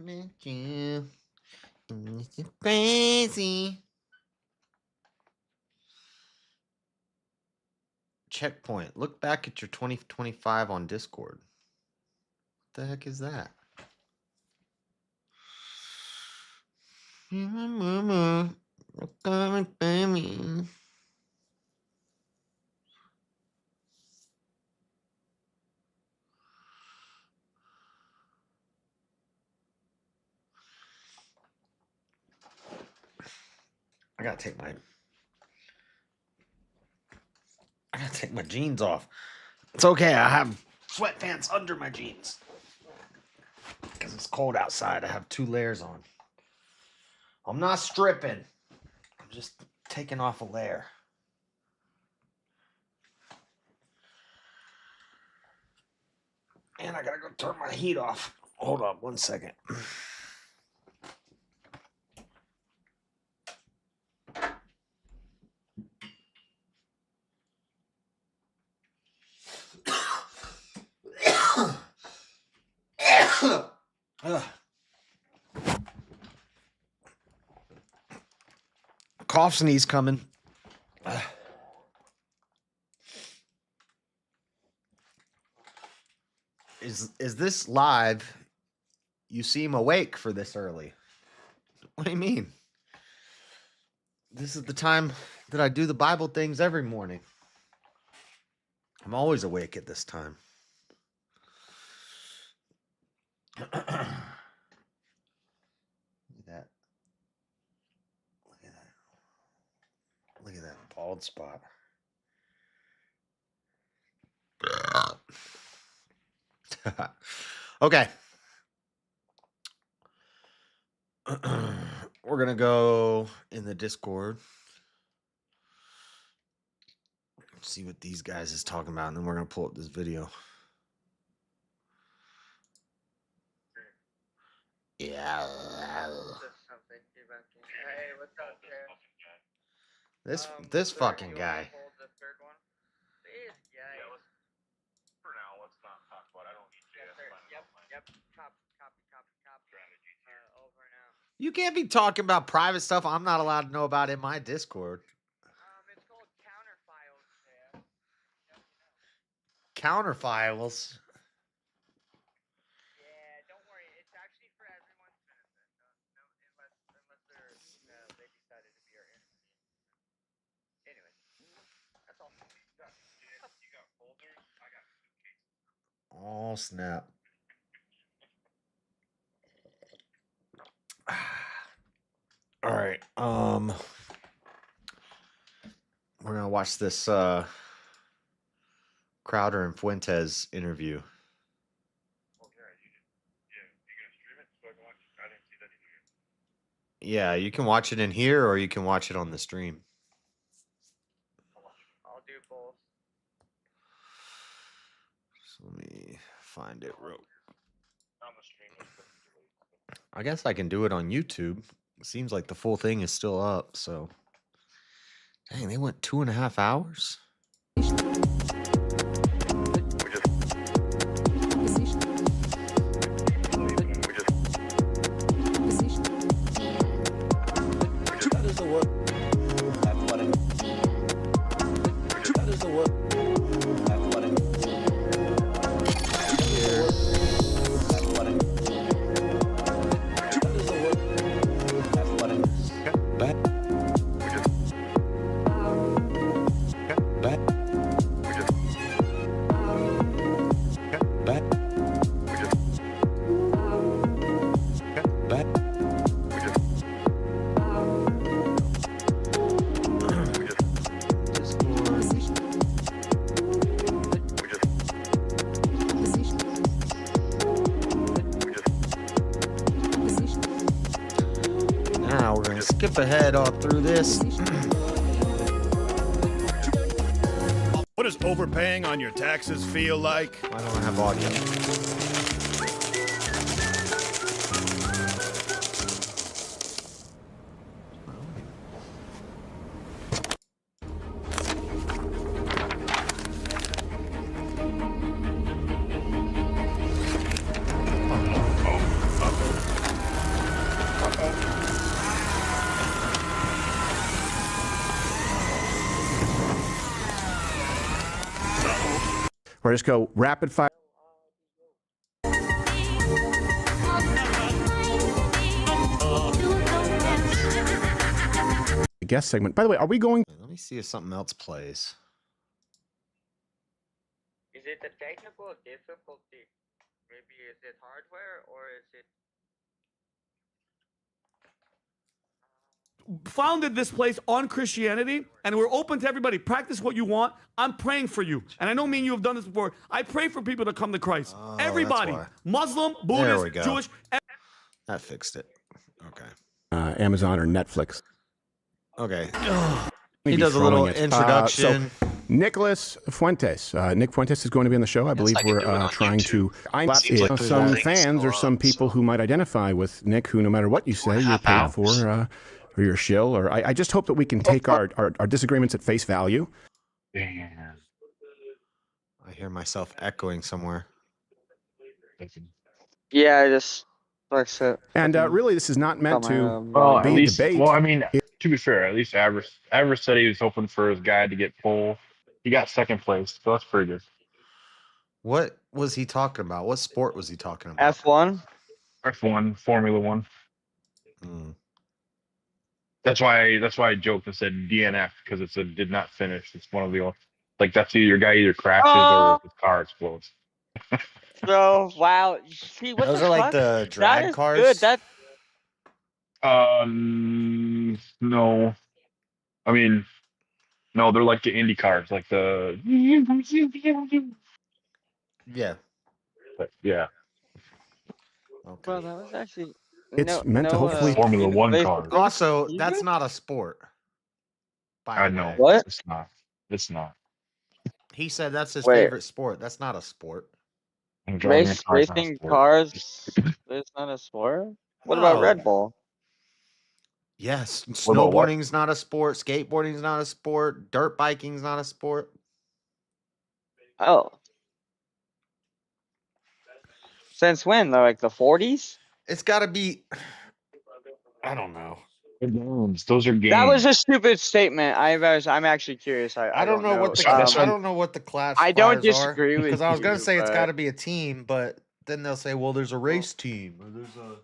met you. And this is crazy. Checkpoint. Look back at your 2025 on Discord. What the heck is that? Mama, come by me. I gotta take my jeans off. It's okay. I have sweatpants under my jeans because it's cold outside. I have 2 layers on. I'm not stripping. I'm just taking off a layer. And I gotta go turn my heat off. Hold on 1 second. Cough sneeze coming. Is this live? You seem awake for this early. What do you mean? This is the time that I do the Bible things every morning. I'm always awake at this time. Look at that. Look at that bald spot. Okay. We're going to go in the Discord. See what these guys is talking about, and then we're going to pull up this video. Yeah. Hey, what's up, Jeff? This fucking guy. The third one? This guy. Yeah, for now, let's not talk about it. I don't need JS. Yep. Copy. Strategies here. Over now. You can't be talking about private stuff I'm not allowed to know about in my Discord. It's called counter files, Jeff. Counter files. Yeah, don't worry. It's actually for everyone's benefit. No, unless they're they decided to be our enemy. Anyways, that's all. You got folders. I got suitcases. Oh snap. All right. We're gonna watch this Crowder and Fuentes interview. Oh, yeah, you gonna stream it so I can watch it? I didn't see that either. Yeah, you can watch it in here or you can watch it on the stream. I'll do both. So let me find it real. On the stream. I guess I can do it on YouTube. It seems like the full thing is still up, so. Dang, they went 2.5 hours? Skip ahead all through this. What does overpaying on your taxes feel like? I don't have audio. just go rapid fire. Guest segment. By the way, are we going? Let me see if something else plays. Is it the technical difficulty? Maybe is it hardware or is it? Founded this place on Christianity, and we're open to everybody. Practice what you want. I'm praying for you, and I know me and you have done this before. I pray for people to come to Christ. Oh, Everybody, that's why. Muslim, There we Buddhist, go. Jewish. That fixed it. Okay. Amazon or Netflix. Okay. Maybe He does a throwing little it. introduction. So, Nicholas Fuentes. Nick Fuentes is going to be on the show. I believe we're trying to. I'm Seems like some things fans or some people who might identify with Nick, who no matter what you say, you're paid for your shill. Or I just hope that we can take our disagreements at face value. Damn. I hear myself echoing somewhere. Yeah, I just flex it. And really, this is not meant to Well, at be least, debate. well, I mean, to be fair, at least Average said he was hoping for his guy to get pole. He got second place, so that's pretty good. What was he talking about? What sport was he talking about? F1. F1, Formula One. Mm. That's why I joked and said DNF because it's a did not finish. It's one of the like that's either your guy either crashes or his car explodes. So wow, see what Those the are like fuck? the That drag is cars. good. That No. I mean, no, they're like the Indy cars, like the. Yeah. But yeah, Okay. bro, that was actually It's meant to hopefully- Formula One wait, cars. Also, you that's good? not a sport. By I the know. way. What? It's not. It's not. He said that's his Wait. favorite sport. That's not a sport. And driving a car is not a Racing sport. cars is not a sport. What about No. Red Bull? Yes. What about what? Snowboarding's not a sport. Skateboarding's not a sport. Dirt biking's not a sport. Oh, since when? Though, like the 40s? It's got to be. I don't know. They're games. Those are games. That was a stupid statement. I'm actually curious. I don't know what the That's I don't know what the class. I don't disagree with because I was gonna you, say it's but- got to be a team, but then they'll say, well, there's a race team or there's a.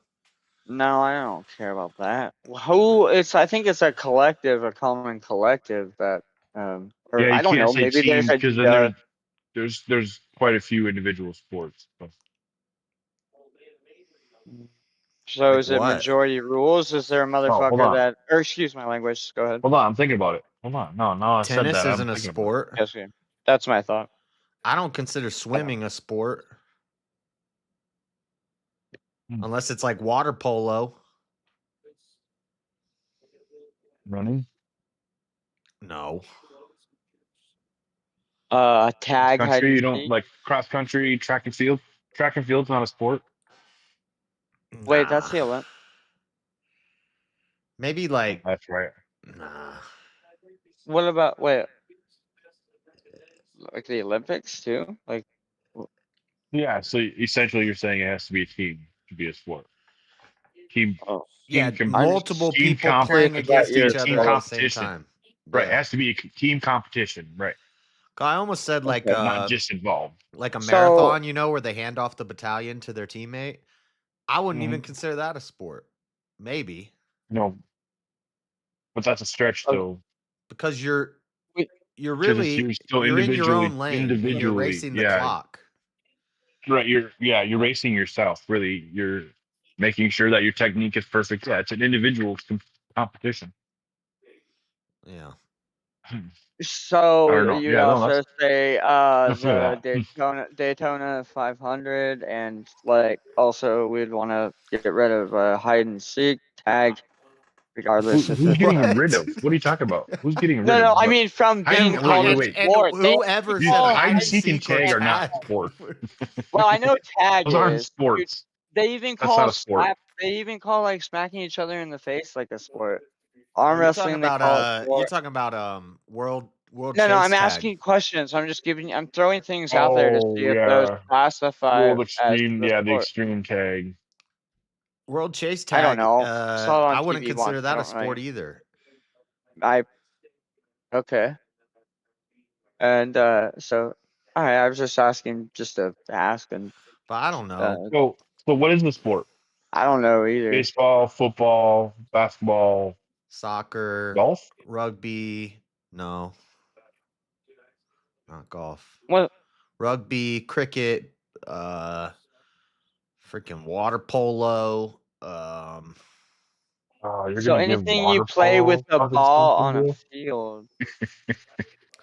No, I don't care about that. I think it's a collective, a common collective that, or Yeah, you I don't can't know. say Maybe team there's because then there's quite a few individual sports. But so Like is it what? majority rules? Is there a hold motherfucker on. that, or excuse my language, go ahead. hold on, I'm thinking about it. Hold on, no, I said Tennis that. I'm isn't a thinking about it. sport. Yes, okay. That's my thought. I don't consider swimming a sport unless it's like water polo. Running, No. Tag, hide country. You and don't seek. like cross country, track and field. Track and field's not a sport. Wait, that's the Nah. Olymp. Maybe like That's right. nah. What about, wait, like the Olympics too? Like, Yeah, so essentially you're saying it has to be a team to be a sport. Team, oh, Yeah, com- multiple team people comp- playing I got against your each other team at the same competition. time. right? It Yeah. has to be a team competition, right? I almost said like But not just involved. like a So- marathon, where they hand off the battalion to their teammate. I wouldn't Mm-hmm. even consider that a sport. Maybe No, but that's a stretch Oh, though. because you're Wait. you're 'Cause it's- really you're still you're in your own lane. And you're individually, racing the yeah. clock. Right, you're racing yourself. Really, you're making sure that your technique is perfect. Yeah, it's an individual competition. Yeah. So don't know. you'd Yeah, no, also that's- say that's the that. Daytona 500, and like also we'd want to get rid of hide and seek, tag, regardless if Who's it's getting What? rid of? What are you talking about? Who's getting rid no, of? no. I what? mean from Hide being and- called wait, a wait. sport. Whoever They said call hide and seek and or tag are not tag. sport. well, I know tag Those aren't is. sports. They even That's not call a sport. They even call like smacking each other in the face like a sport. Arm You're talking wrestling, they about call it you're sport. talking about world No, chase I'm tag. asking questions. I'm throwing things out there to see if those yeah. classify World as extreme, the yeah, the sport. extreme tag. World chase I tag. don't know. Saw it on I wouldn't TV consider once. that I a don't sport really- either. Okay. And so All right, I was just asking, just to ask, and But I don't know. So what is the sport? I don't know either. Baseball, football, basketball, Soccer, golf? rugby. No, not golf. What? Rugby, cricket, freaking water polo. Oh, you're So gonna give anything you water play with polo a fucking ball something, on a bro? field.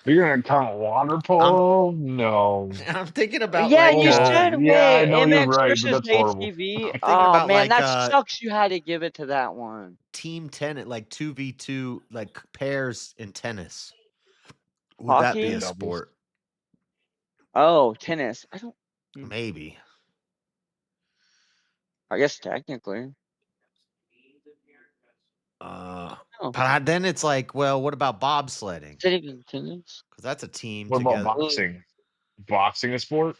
You're gonna count water polo? No. I'm thinking about Yeah, like you Oh, said, yeah, I wait, know you're MX right, but versus that's horrible. ATV. I'm thinking Oh about man, like that sucks. You had to give it to that one. team tennis, like 2v2, like pairs in tennis. Would that be Hockey? a sport? Oh, tennis. I don't. Maybe. I guess technically. But Oh, then it's like, well, what about bobsledding? is it even tennis? Because that's a team What about together. boxing? Boxing a sport?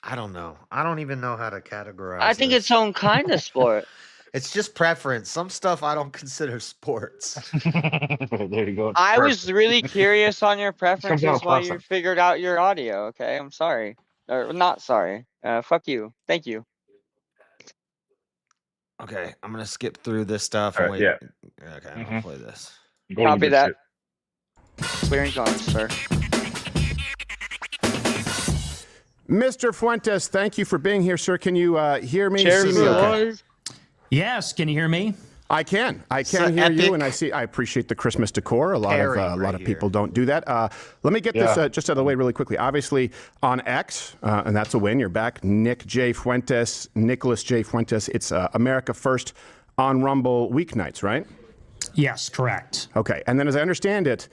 I don't know. I don't even know how to categorize. I think this. its own kind of sport. It's just preference. Some stuff I don't consider sports. There you go. I was Perfect. really curious on your down preferences to while you preference. figured out your audio. Okay, I'm sorry. Or not sorry. Fuck you. Thank you. Okay, I'm gonna skip through this stuff All and right, wait. yeah. Okay, I'm gonna play this. Go to Copy the that. shit. Clearing guns, sir. Mr. Fuentes, thank you for being here, sir. Can you hear me? Cheers, See me okay? boys. Yes, can you hear me? I can. I So can hear you, epic and I appreciate the Christmas decor. A lot pairing right of here. people don't do that. Let me get this just out of the way really quickly. Obviously, on X, and that's a win. You're back, Nick J. Fuentes, Nicholas J. Fuentes. It's America First on Rumble weeknights, right? Yes, correct. Okay, and then as I understand it,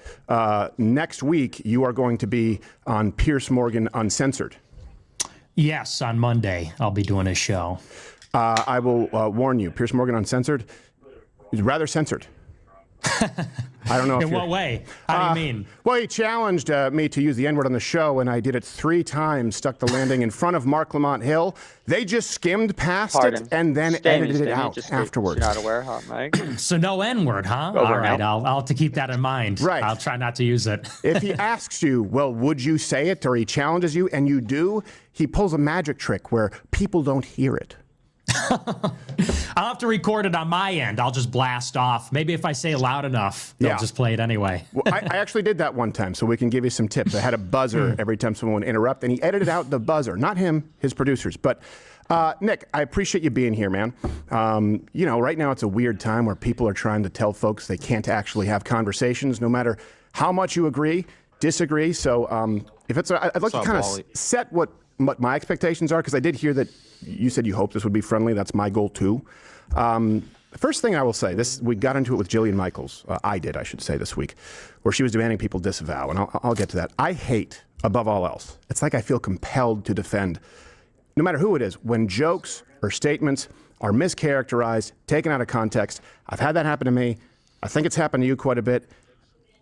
next week you are going to be on Piers Morgan Uncensored. Yes, on Monday I'll be doing a show. I will warn you, Piers Morgan Uncensored is rather censored. I don't know if In what way? How do you mean? Well, he challenged me to use the N-word on the show, and I did it 3 times, stuck the landing in front of Mark Lamont Hill. They just skimmed past it and then edited it out afterwards. You're not aware, huh, Mike? So no N-word, huh? Over All right, now. I'll have to keep that in mind. Right. I'll try not to use it. If he asks you, well, would you say it, or he challenges you, and you do, he pulls a magic trick where people don't hear it. I'll have to record it on my end. I'll just blast off. Maybe if I say it loud enough, they'll Yeah. just play it anyway. Well, I actually did that one time, so we can give you some tips. I had a buzzer every time someone would interrupt, and he edited out the buzzer. Not him, his producers. But, Nick, I appreciate you being here, man. You know, right now it's a weird time where people are trying to tell folks they can't actually have conversations, no matter how much you agree, disagree. So if it's, I'd like to kind of set what my expectations are, because I did hear that you said you hope this would be friendly. That's my goal, too. The first thing I will say, we got into it with Jillian Michaels. I should say, this week, where she was demanding people disavow, and I'll get to that. I hate, above all else, it's like I feel compelled to defend, no matter who it is, when jokes or statements are mischaracterized, taken out of context. I've had that happen to me. I think it's happened to you quite a bit.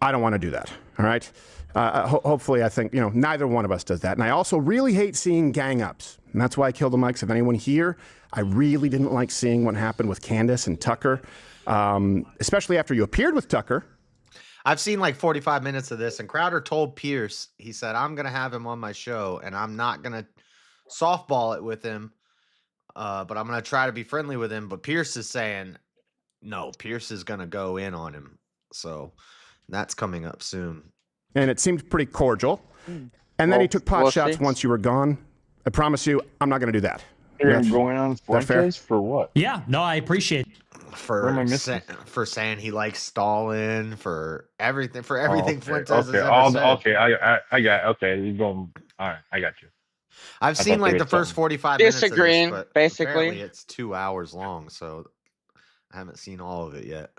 I don't want to do that, all right? Hopefully, I think, neither one of us does that. And I also really hate seeing gang-ups. And that's why I killed the mics. If anyone here, I really didn't like seeing what happened with Candace and Tucker, especially after you appeared with Tucker. I've seen like 45 minutes of this, and Crowder told Pierce, he said, I'm going to have him on my show, and I'm not going to softball it with him, but I'm going to try to be friendly with him. But Pierce is saying, no, Pierce is going to go in on him. So that's coming up soon. And it seemed pretty cordial. And then he took pot shots once you were gone. I promise you, I'm not going to do that. You're going on Fuentes for what? Yeah, no, I appreciate it. For saying he likes Stalin, for everything Fuentes has ever said. Okay, I got. Okay, you're going. All right, I got you. I've seen like the first 45 minutes. Disagreeing, but basically. Apparently it's 2 hours long, so I haven't seen all of it yet.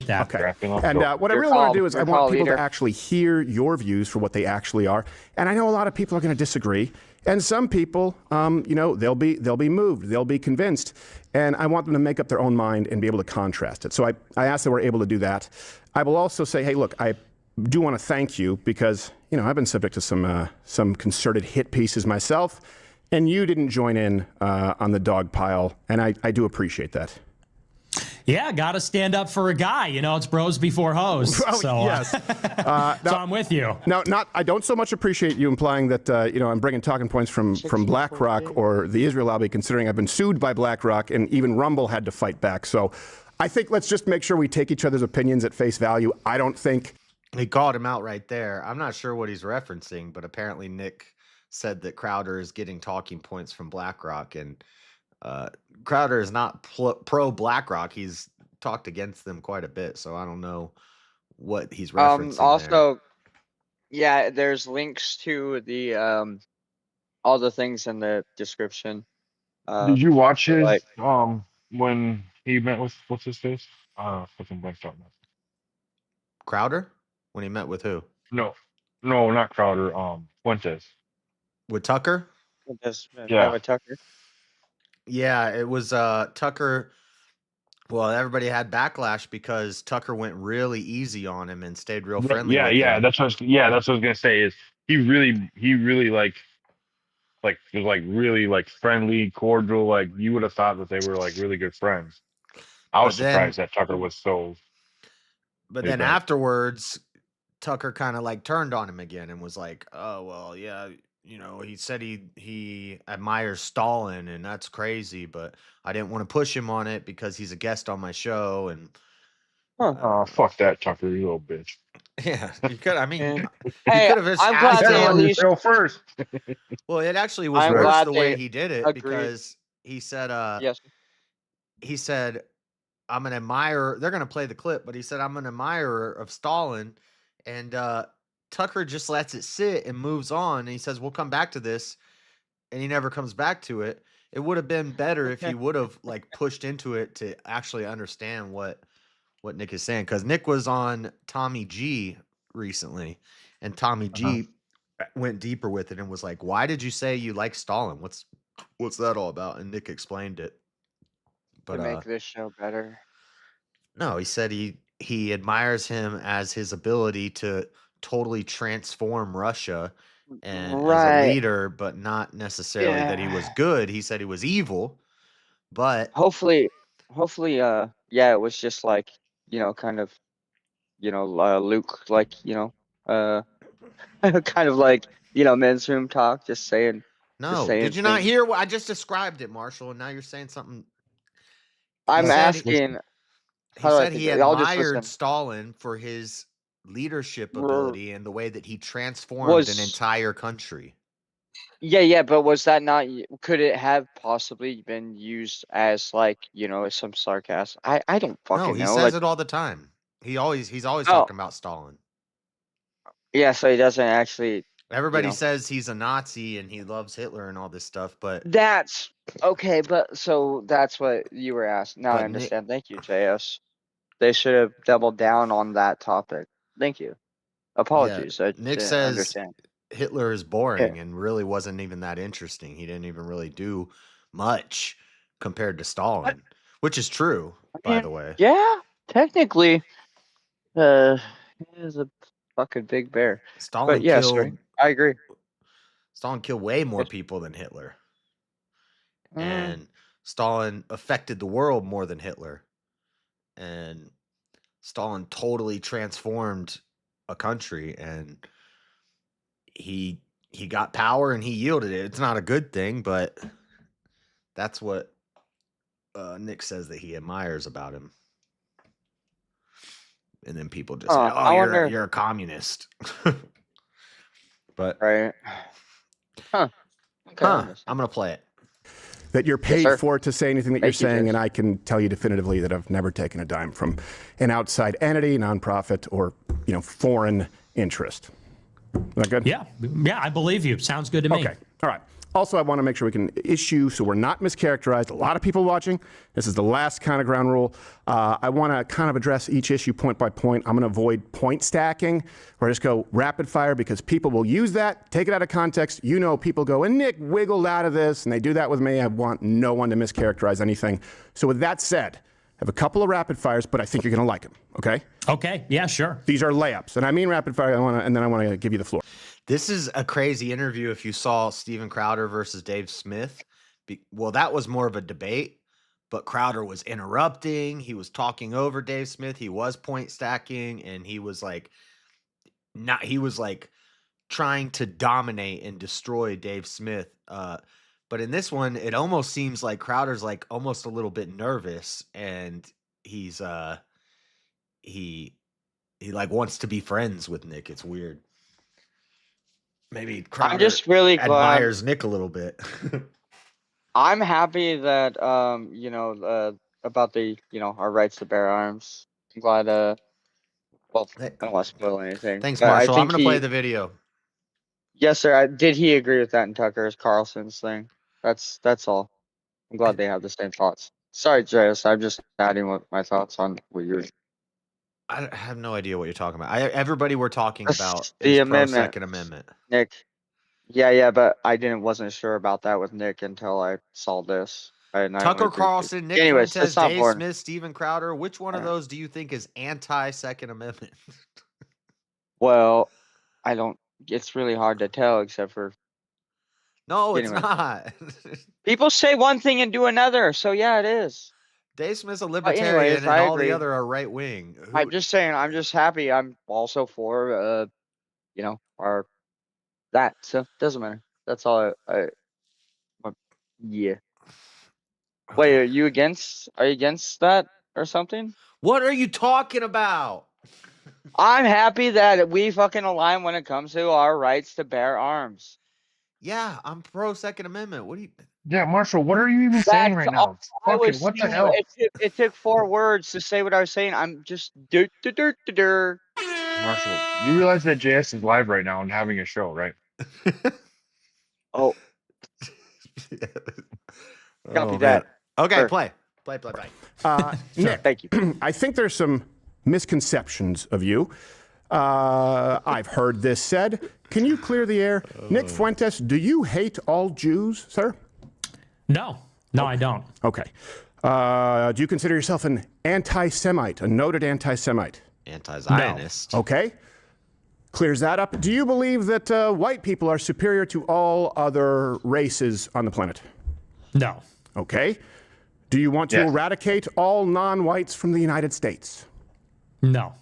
Okay. And what I really want to do is I want people to actually hear your views for what they actually are. And I know a lot of people are going to disagree. And some people, they'll be moved. They'll be convinced. And I want them to make up their own mind and be able to contrast it. So I asked that we're able to do that. I will also say, hey, look, I do want to thank you because, I've been subject to some concerted hit pieces myself. And you didn't join in on the dog pile. And I do appreciate that. Yeah, got to stand up for a guy. You know, it's bros before hoes. Oh, So, yes. so I'm with you. Now, I don't so much appreciate you implying that I'm bringing talking points from BlackRock or the Israel lobby, considering I've been sued by BlackRock and even Rumble had to fight back. So I think let's just make sure we take each other's opinions at face value. I don't think He called him out right there. I'm not sure what he's referencing, but apparently Nick said that Crowder is getting talking points from BlackRock, and Crowder is not pro BlackRock. He's talked against them quite a bit, so I don't know what he's referencing there. Also, yeah, there's links to the all the things in the description. Did you watch his like- when he met with what's his face? Fucking blanked out now. Crowder? When he met with who? No, not Crowder. Fuentes. With Tucker? Yeah. With Tucker. Yeah, it was Tucker. Well, everybody had backlash because Tucker went really easy on him and stayed real friendly. Yeah, with yeah. him. That's what I was gonna say. Is he really like was like really like friendly, cordial. Like you would have thought that they were like really good friends. I was But then- surprised that Tucker was so. But Yeah, then but- afterwards, Tucker kind of like turned on him again and was like, "Oh well, yeah, he said he admires Stalin, and that's crazy, but I didn't want to push him on it because he's a guest on my show." And Oh, fuck that, Tucker, you little bitch. yeah, you could. I mean, Yeah. you Hey, could have just I'm asked glad him they on at the least- Show first. Well, it actually was I'm worse glad the way they he did it agreed. because he said, Yes. he said, I'm an admirer. They're going to play the clip, but he said, I'm an admirer of Stalin. And Tucker just lets it sit and moves on. And he says, we'll come back to this. And he never comes back to it. It would have been better if he would have like pushed into it to actually understand what Nick is saying. Because Nick was on Tommy G recently. And Tommy G went deeper with it and was like, why did you say you like Stalin? What's that all about? And Nick explained it. To But make this show better. no, he said he admires him as his ability to totally transform Russia and as Right. a leader, but not necessarily that he was good. He said he was evil, but Hopefully, yeah, it was just like, kind of, Luke, like, kind of like, men's room talk, just saying. no. saying Did you not things. hear what I just described it, Marshall? And now you're saying something. I'm said he- asking. He How do I said he think- I'll just admired listen. Stalin for his leadership R- ability and the way that he transformed an Was- entire country. Yeah, but was that not? Could it have possibly been used as like, as some sarcasm? I don't fucking No, he know. says like, it all the time. He's always Oh. talking about Stalin. yeah, so he doesn't actually. Everybody know. says he's a Nazi and he loves Hitler and all this stuff, but That's okay, but so that's what you were asking. Now I But Nick- understand. Thank you, JS. They should have doubled down on that topic. Thank you. Apologies. I Nick didn't says understand. Hitler is boring and really wasn't even that interesting. He didn't even really do much compared to Stalin, which is true, by mean, the way. Yeah, technically, he is a fucking big bear. Stalin But yeah, killed sorry. I agree. Stalin killed way more Yes. people than Hitler. Mm. And Stalin affected the world more than Hitler. And Stalin totally transformed a country, and he got power and he yielded it. It's not a good thing, but that's what Nick says that he admires about him. And then people just say, I "Oh, wonder- you're a communist." But Right. Huh. Okay, I understand. I'm gonna play it. that you're paid sir. for to say anything that Thank you're you, saying, Jason. and I can tell you definitively that I've never taken a dime from an outside entity, nonprofit, or foreign interest. Is that good? Yeah, I believe you. Sounds good to me. Okay. All right. Also, I want to make sure we can issue so we're not mischaracterized. A lot of people watching. This is the last kind of ground rule. I want to kind of address each issue point by point. I'm going to avoid point stacking or just go rapid fire because people will use that, take it out of context. People go, and Nick wiggled out of this, and they do that with me. I want no one to mischaracterize anything. So with that said, I have a couple of rapid fires, but I think you're going to like them, okay? Okay. Yeah, sure. These are layups, and I mean rapid fire, and then I want to give you the floor. This is a crazy interview. If you saw Steven Crowder versus Dave Smith, well, that was more of a debate, but Crowder was interrupting. He was talking over Dave Smith. He was point stacking, and he was like trying to dominate and destroy Dave Smith. But in this one, it almost seems like Crowder's like almost a little bit nervous, and he's he like wants to be friends with Nick. It's weird. Maybe Crowder I'm just really glad. admires Nick a little bit. I'm happy that about the our rights to bear arms. I'm glad. Well, I don't want to spoil anything. Thanks, but I Marshall. I'm think gonna play the video. Yes, sir. Did he agree with that in Tucker's Carlson's thing? That's all. I'm glad they have the same thoughts. Sorry, Jayus. I'm just adding my thoughts on what you're. I have no idea what you're talking about. Everybody we're talking about the is amendment. pro-Second Amendment. Nick. Yeah, but I wasn't sure about that with Nick until I saw this. Tucker Carlson, Nick Anyways, Fuentes, that's not Dave important. Smith, Steven Crowder. Which one of those do you think is anti-Second Amendment? Well, I don't. It's really hard to tell, except for No, it's Anyway. not. people say one thing and do another. So yeah, it is. Dave Smith's a anyways, libertarian, and I all agree. the other are right wing. I'm just saying. I'm just happy. I'm also for our that. So doesn't matter. That's all. Yeah. Wait, are you against that or something? What are you talking about? I'm happy that we fucking align when it comes to our rights to bear arms. Yeah, I'm pro Second Amendment. What do you? Yeah, Marshall, what are you even saying right now? I Fucking, was. what the hell? It took 4 words to say what I was saying. I'm just Marshall, you realize that JS is live right now and having a show, right? Oh, Oh, that. man. Okay, Sure. play. Nick, Thank you. I think there's some misconceptions of you. I've heard this said. Can you clear the air? Nick Fuentes, do you hate all Jews, sir? No, I don't. Okay. Do you consider yourself an anti-Semite, a noted anti-Semite? Anti-Zionist. Okay. Clears that up. Do you believe that white people are superior to all other races on the planet? No. Okay. Do you want to Yes. eradicate all non-whites from the United States? No.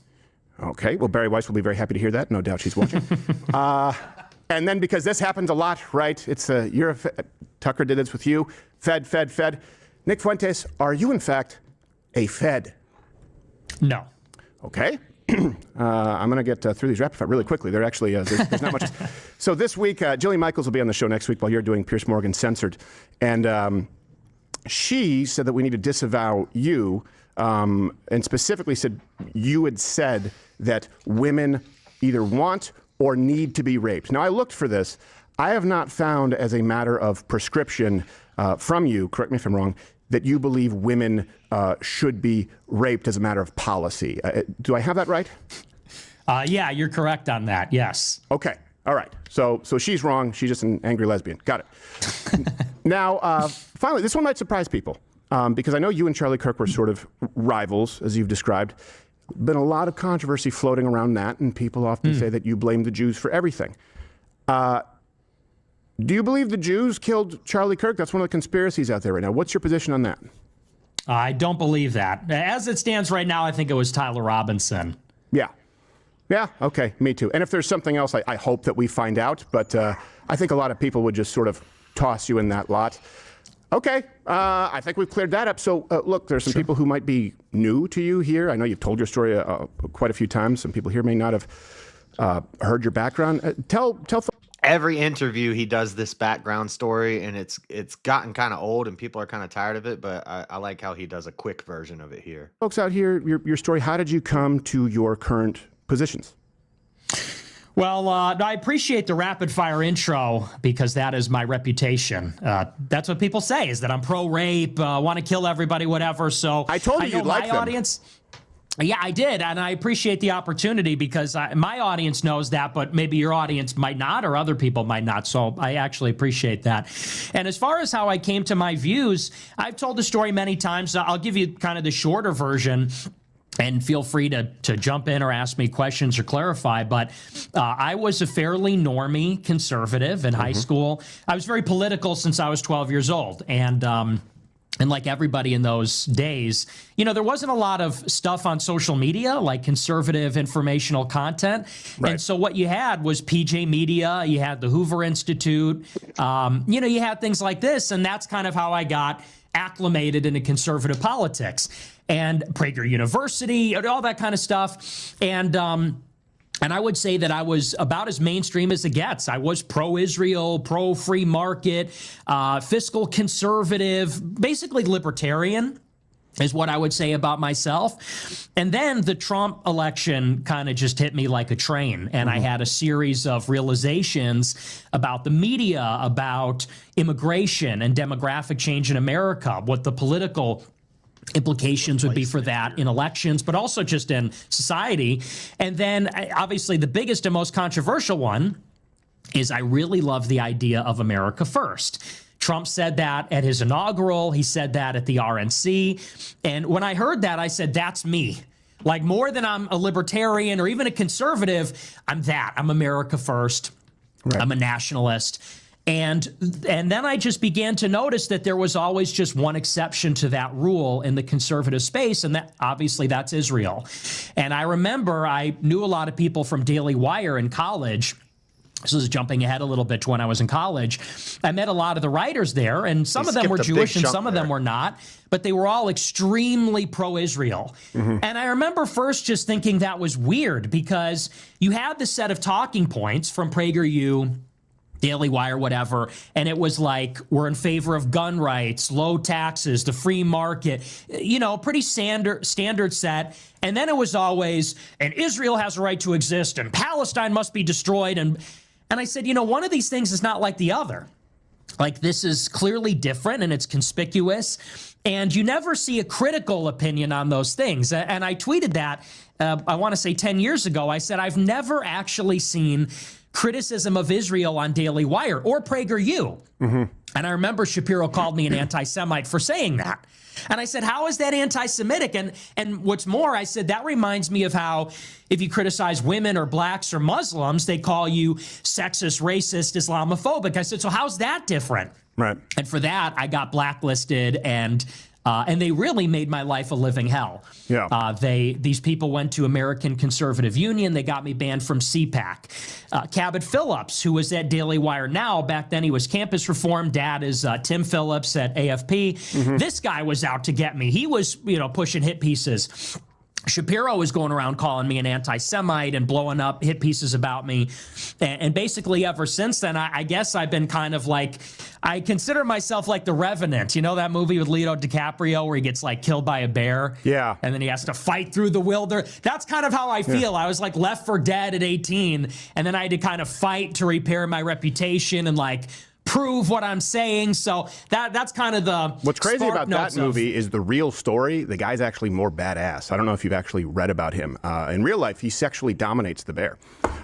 Okay. Well, Barry Weiss will be very happy to hear that. No doubt she's watching. And then because this happens a lot, right? It's Tucker did this with you. Fed. Nick Fuentes, are you in fact a Fed? No. Okay. I'm going to get through these rapid fire really quickly. They're actually, there's not much. So this week, Jillian Michaels will be on the show next week while you're doing Pierce Morgan Censored. And she said that we need to disavow you, and specifically said you had said that women either want or need to be raped. Now, I looked for this. I have not found as a matter of prescription from you, correct me if I'm wrong, that you believe women should be raped as a matter of policy. Do I have that right? Yeah, you're correct on that. Yes. Okay. All right. So she's wrong. She's just an angry lesbian. Got it. Now, finally, this one might surprise people because I know you and Charlie Kirk were sort of rivals, as you've described. Been a lot of controversy floating around that, and people often say that you blame the Jews for everything. Do you believe the Jews killed Charlie Kirk? That's one of the conspiracies out there right now. What's your position on that? I don't believe that. As it stands right now, I think it was Tyler Robinson. Yeah. Yeah, okay, me too. And if there's something else, I hope that we find out. But I think a lot of people would just sort of toss you in that lot. Okay, I think we've cleared that up. So, look, there's some people who might be new to you here. I know you've told your story quite a few times. Some people here may not have heard your background. Tell Every interview he does this background story, and it's gotten kind of old, and people are kind of tired of it. But I like how he does a quick version of it here. folks out here your story. How did you come to your current positions? Well, I appreciate the rapid fire intro because that is my reputation. That's what people say is that I'm pro-rape, want to kill everybody, whatever. So I told you know you'd like my them. audience. Yeah, I did, and I appreciate the opportunity because my audience knows that, but maybe your audience might not, or other people might not. So I actually appreciate that. And as far as how I came to my views, I've told the story many times. I'll give you kind of the shorter version. And feel free to jump in or ask me questions or clarify. But I was a fairly normie conservative in high school. I was very political since I was 12 years old. And And like everybody in those days, there wasn't a lot of stuff on social media, like conservative informational content. Right. And so what you had was PJ Media, you had the Hoover Institute, you had things like this. And that's kind of how I got acclimated into conservative politics, and Prager University, all that kind of stuff. And I would say that I was about as mainstream as it gets. I was pro-Israel, pro-free market, fiscal conservative, basically libertarian is what I would say about myself. And then the Trump election kind of just hit me like a train. And I had a series of realizations about the media, about immigration and demographic change in America, what the political implications would be for that in elections, but also just in society. And then obviously the biggest and most controversial one is I really love the idea of America first. Trump said that at his inaugural. He said that at the RNC. And when I heard that, I said, that's me. Like, more than I'm a libertarian or even a conservative, I'm that. I'm America first. Right. I'm a nationalist. And then I just began to notice that there was always just one exception to that rule in the conservative space, and that obviously that's Israel. And I remember I knew a lot of people from Daily Wire in college. This is jumping ahead a little bit to when I was in college. I met a lot of the writers there, and some of them were Jewish and some of them were not, but they were all extremely pro-Israel. And I remember first just thinking that was weird, because you had this set of talking points from PragerU, Daily Wire, whatever, and it was like, we're in favor of gun rights, low taxes, the free market, pretty standard set. And then it was always, and Israel has a right to exist, and Palestine must be destroyed. And I said, one of these things is not like the other. Like, this is clearly different, and it's conspicuous, and you never see a critical opinion on those things. And I tweeted that, I want to say 10 years ago. I said, I've never actually seen criticism of Israel on Daily Wire or PragerU. And I remember Shapiro called me an anti-Semite for saying that. And I said, how is that anti-Semitic? And what's more, I said, that reminds me of how if you criticize women or blacks or Muslims, they call you sexist, racist, Islamophobic. I said, so how's that different? Right. And for that, I got blacklisted, and they really made my life a living hell. Yeah. These people went to American Conservative Union. They got me banned from CPAC. Cabot Phillips, who was at Daily Wire now, back then he was Campus Reform. Dad is Tim Phillips at AFP. This guy was out to get me. He was, pushing hit pieces. Shapiro was going around calling me an anti-Semite and blowing up hit pieces about me. And basically ever since then, I guess I've been kind of like, I consider myself like the Revenant. You know that movie with Leonardo DiCaprio where he gets like killed by a bear? Yeah. And then he has to fight through the wilderness. That's kind of how I feel. I was like left for dead at 18. And then I had to kind of fight to repair my reputation and like prove what I'm saying. So that's kind of the What's crazy about that movie is the real story. The guy's actually more badass. I don't know if you've actually read about him. In real life, he sexually dominates the bear.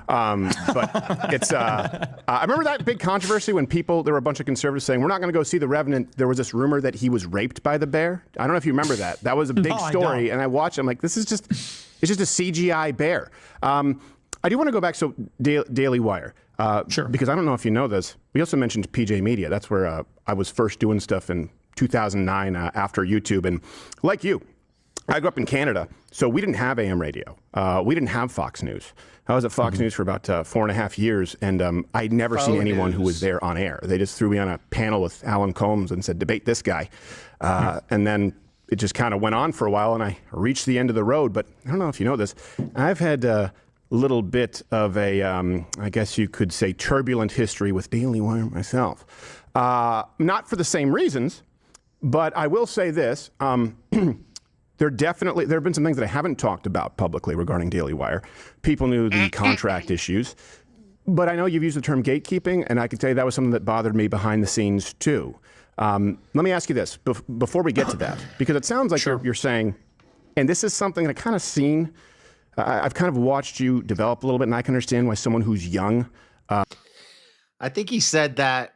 But it's I remember that big controversy when there were a bunch of conservatives saying, we're not going to go see The Revenant. There was this rumor that he was raped by the bear. I don't know if you remember that. That was a big story. And I watched it. I'm like, it's just a CGI bear. I do want to go back. So Daily Wire. Sure. Because I don't know if you know this. We also mentioned PJ Media. That's where I was first doing stuff in 2009 after YouTube. And like you, I grew up in Canada, so we didn't have AM radio. We didn't have Fox News. I was at Fox News for about 4.5 years, and I'd never seen anyone who was there on air. They just threw me on a panel with Alan Combs and said, debate this guy. And then it just kind of went on for a while, and I reached the end of the road. But I don't know if you know this. I've had little bit of a, I guess you could say, turbulent history with Daily Wire myself. Not for the same reasons, but I will say this. There have been some things that I haven't talked about publicly regarding Daily Wire. People knew the contract issues, but I know you've used the term gatekeeping, and I can tell you that was something that bothered me behind the scenes too. Let me ask you this before we get to that, because it sounds like you're saying, and this is something that I've kind of seen, I've kind of watched you develop a little bit, and I can understand why someone who's young. I think he said that,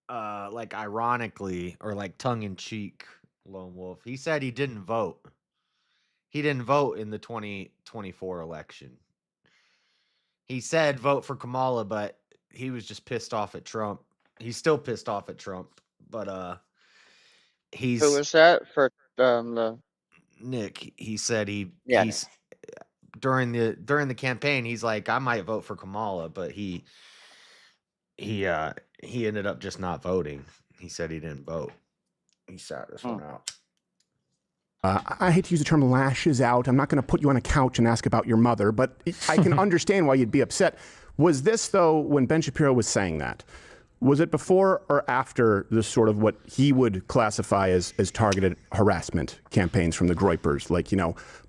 like ironically or like tongue in cheek, Lone Wolf. He said he didn't vote. He didn't vote in the 2024 election. He said vote for Kamala, but he was just pissed off at Trump. He's still pissed off at Trump, but he's Who was that for the? Nick. He said Yeah, he's during the campaign. He's like, I might vote for Kamala, but he ended up just not voting. He said he didn't vote. He sat this one out. I hate to use the term lashes out. I'm not going to put you on a couch and ask about your mother, but I can understand why you'd be upset. Was this, though, when Ben Shapiro was saying that, was it before or after the sort of what he would classify as targeted harassment campaigns from the Groypers, like,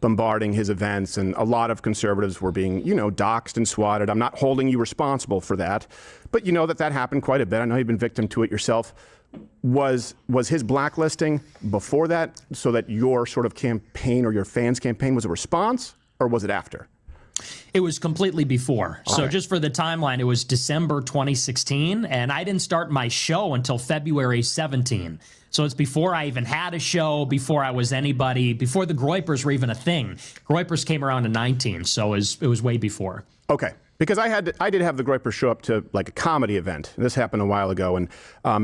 bombarding his events, and a lot of conservatives were being, doxxed and swatted? I'm not holding you responsible for that, but you know that happened quite a bit. I know you've been victim to it yourself. Was his blacklisting before that, so that your sort of campaign or your fans' campaign was a response, or was it after? It was completely before. Okay. So just for the timeline, it was December 2016, and I didn't start my show until February 17. So it's before I even had a show, before I was anybody, before the Groypers were even a thing. Groypers came around in 19, so it was way before. Okay. Because I did have the Groypers show up to like a comedy event. This happened a while ago, and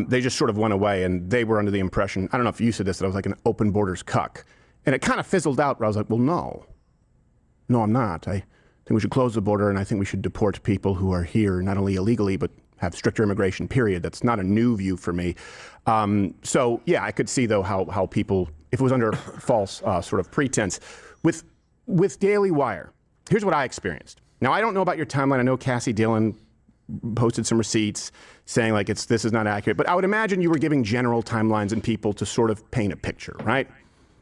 they just sort of went away, and they were under the impression, I don't know if you said this, that I was like an open borders cuck. And it kind of fizzled out where I was like, well, no, I'm not. I think we should close the border, and I think we should deport people who are here, not only illegally, but have stricter immigration, period. That's not a new view for me. So, yeah, I could see, though, how people, if it was under false sort of pretense. With Daily Wire, here's what I experienced. Now, I don't know about your timeline. I know Cassie Dillon posted some receipts saying, like, this is not accurate. But I would imagine you were giving general timelines and people to sort of paint a picture, right?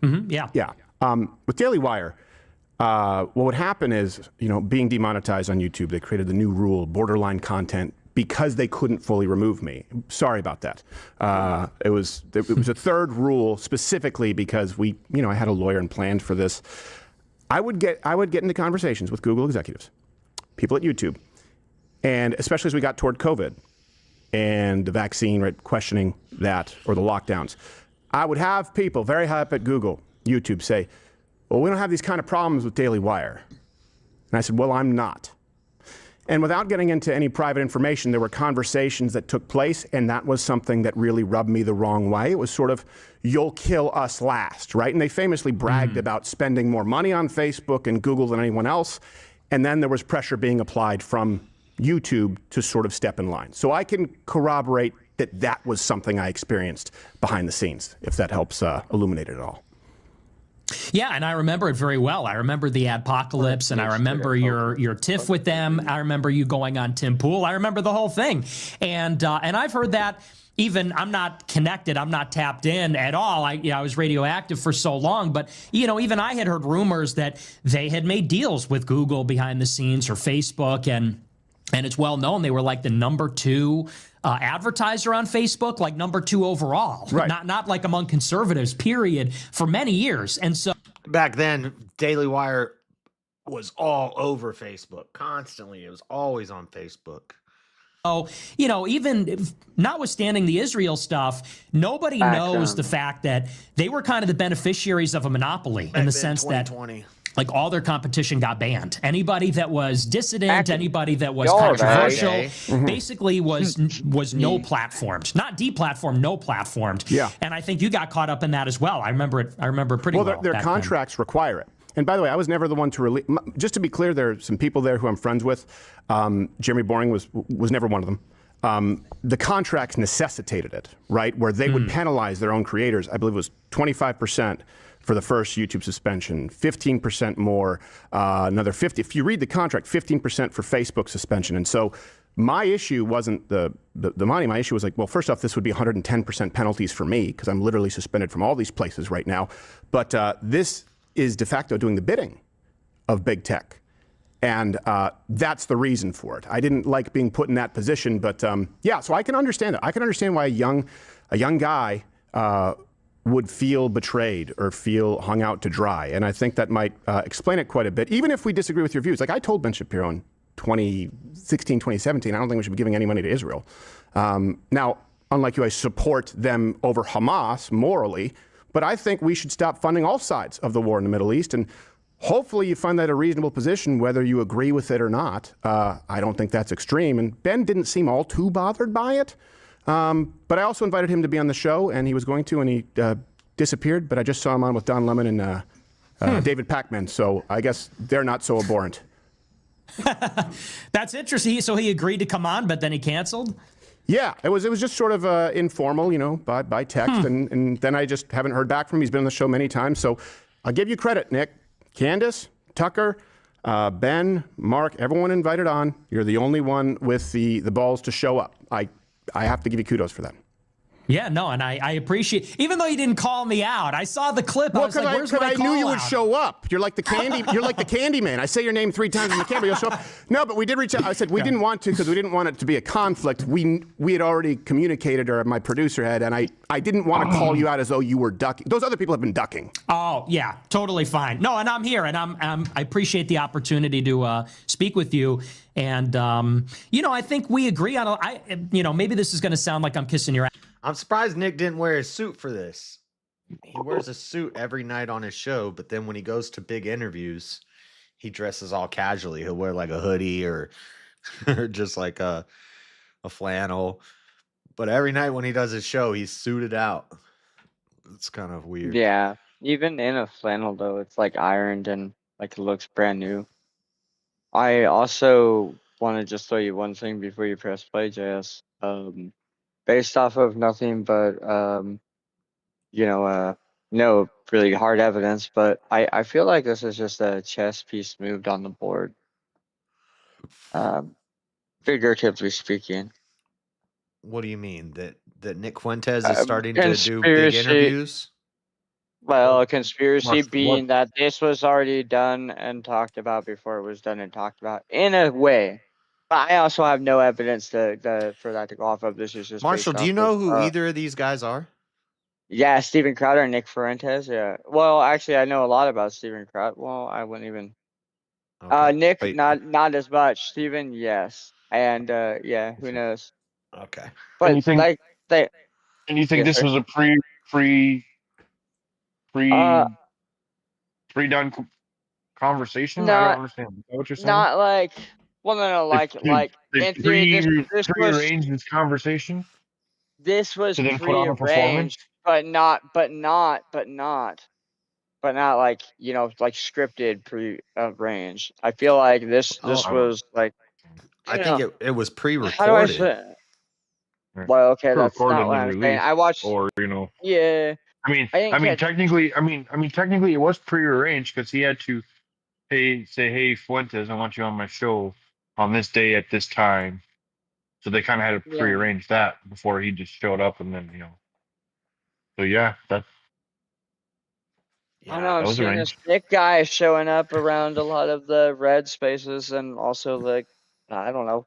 Mm-hmm, yeah. Yeah. With Daily Wire, what would happen is, being demonetized on YouTube, they created the new rule, borderline content, because they couldn't fully remove me. Sorry about that. It was a third rule specifically because I had a lawyer and planned for this. I would get into conversations with Google executives, people at YouTube, and especially as we got toward COVID and the vaccine, right, questioning that, or the lockdowns. I would have people very high up at Google, YouTube, say, well, we don't have these kind of problems with Daily Wire. And I said, well, I'm not. And without getting into any private information, there were conversations that took place, and that was something that really rubbed me the wrong way. It was sort of, you'll kill us last, right? And they famously bragged about spending more money on Facebook and Google than anyone else. And then there was pressure being applied from YouTube to sort of step in line. So I can corroborate that was something I experienced behind the scenes, if that helps illuminate it at all. Yeah, and I remember it very well. I remember the adpocalypse, and I remember your tiff with them. I remember you going on Tim Pool. I remember the whole thing. And I've heard that. Even I'm not connected, I'm not tapped in at all. I was radioactive for so long, but even I had heard rumors that they had made deals with Google behind the scenes or Facebook, and it's well known they were like the number 2 advertiser on Facebook, like number 2 overall, right. Not like among conservatives, period, for many years. And so Back then, Daily Wire was all over Facebook constantly. It was always on Facebook. So, even notwithstanding the Israel stuff, nobody knows the fact that they were kind of the beneficiaries of a monopoly in the sense that like all their competition got banned. Anybody that was dissident, anybody that was controversial, basically was no platformed, not deplatformed, no platformed. Yeah. And I think you got caught up in that as well. I remember it pretty well. Well, their contracts require it. And by the way, I was never the one to release. Just to be clear, there are some people there who I'm friends with. Jeremy Boring was never one of them. The contracts necessitated it, right? Where they would penalize their own creators. I believe it was 25% for the first YouTube suspension, 15% more, another 50. If you read the contract, 15% for Facebook suspension. And so my issue wasn't the money. My issue was like, well, first off, this would be 110% penalties for me because I'm literally suspended from all these places right now. But this is de facto doing the bidding of big tech. And that's the reason for it. I didn't like being put in that position, but yeah, so I can understand it. I can understand why a young guy would feel betrayed or feel hung out to dry. And I think that might explain it quite a bit, even if we disagree with your views. Like I told Ben Shapiro in 2016, 2017, I don't think we should be giving any money to Israel. Now, unlike you, I support them over Hamas morally, but I think we should stop funding all sides of the war in the Middle East. And hopefully you find that a reasonable position, whether you agree with it or not. I don't think that's extreme. And Ben didn't seem all too bothered by it. But I also invited him to be on the show, and he was going to, and he disappeared. But I just saw him on with Don Lemon and David Pakman, so I guess they're not so abhorrent. That's interesting. So he agreed to come on, but then he canceled? Yeah, it was just sort of informal, by text, and then I just haven't heard back from him. He's been on the show many times, so I'll give you credit, Nick. Candace, Tucker, Ben, Mark, everyone invited on. You're the only one with the balls to show up. I have to give you kudos for that. Yeah, no, and I appreciate, even though you didn't call me out, I saw the clip. I was like, where's my I knew you would call-out? show up. You're like the candy. You're like the candy man. I say your name 3 times on the camera, you'll show up. No, but we did reach out. I said we didn't want to because we didn't want it to be a conflict. We had already communicated, or my producer had, and I didn't want to call you out as though you were ducking. Those other people have been ducking. Oh yeah, totally fine. No, and I'm here, and I appreciate the opportunity to speak with you. And I think we agree on. Maybe this is going to sound like I'm kissing your ass. I'm surprised Nick didn't wear his suit for this. He wears a suit every night on his show, but then when he goes to big interviews, he dresses all casually. He'll wear like a hoodie or just like a flannel. But every night when he does his show, he's suited out. It's kind of weird. Yeah, even in a flannel though, it's like ironed and like it looks brand new. I also want to just tell you one thing before you press play, JS. Based off of nothing but no really hard evidence, but I feel like this is just a chess piece moved on the board. Figuratively speaking. What do you mean? That Nick Fuentes is starting to do big Conspiracy. interviews? Well, a conspiracy What- being that this was already done and talked about before it was done and talked about in a way. But I also have no evidence for that to go off of. This is just Marshall, based do you off know of, who either of these guys are? Yeah, Steven Crowder and Nick Fuentes. Yeah. Well, actually, I know a lot about Steven Crowder. Well, I wouldn't even. Okay. Nick, Wait. not as much. Steven, yes. And yeah, who knows? Okay. But you think- like they. And you think Yes, this sir. was a pre-done conversation? I Not- don't understand. Is that what you're saying? Not like. Well, no, They in theory, this was pre-arranged this conversation this was to then put on a performance. prearranged, but not like like scripted pre-arranged. I feel like this was like. I you think know, it was how do I pre-recorded. say? Right. Well, okay, that's Pre-recorded not what and I'm saying. released, I watched. or Yeah. I mean, I didn't catch- technically, it was pre-arranged because he had to say, hey, Fuentes, I want you on my show on this day at this time. So they kind of had to Yeah. pre-arrange that before he just showed up, and then So yeah, that's I know I'm was seeing arranged. this Nick guy showing up around a lot of the red spaces, and also like I don't know,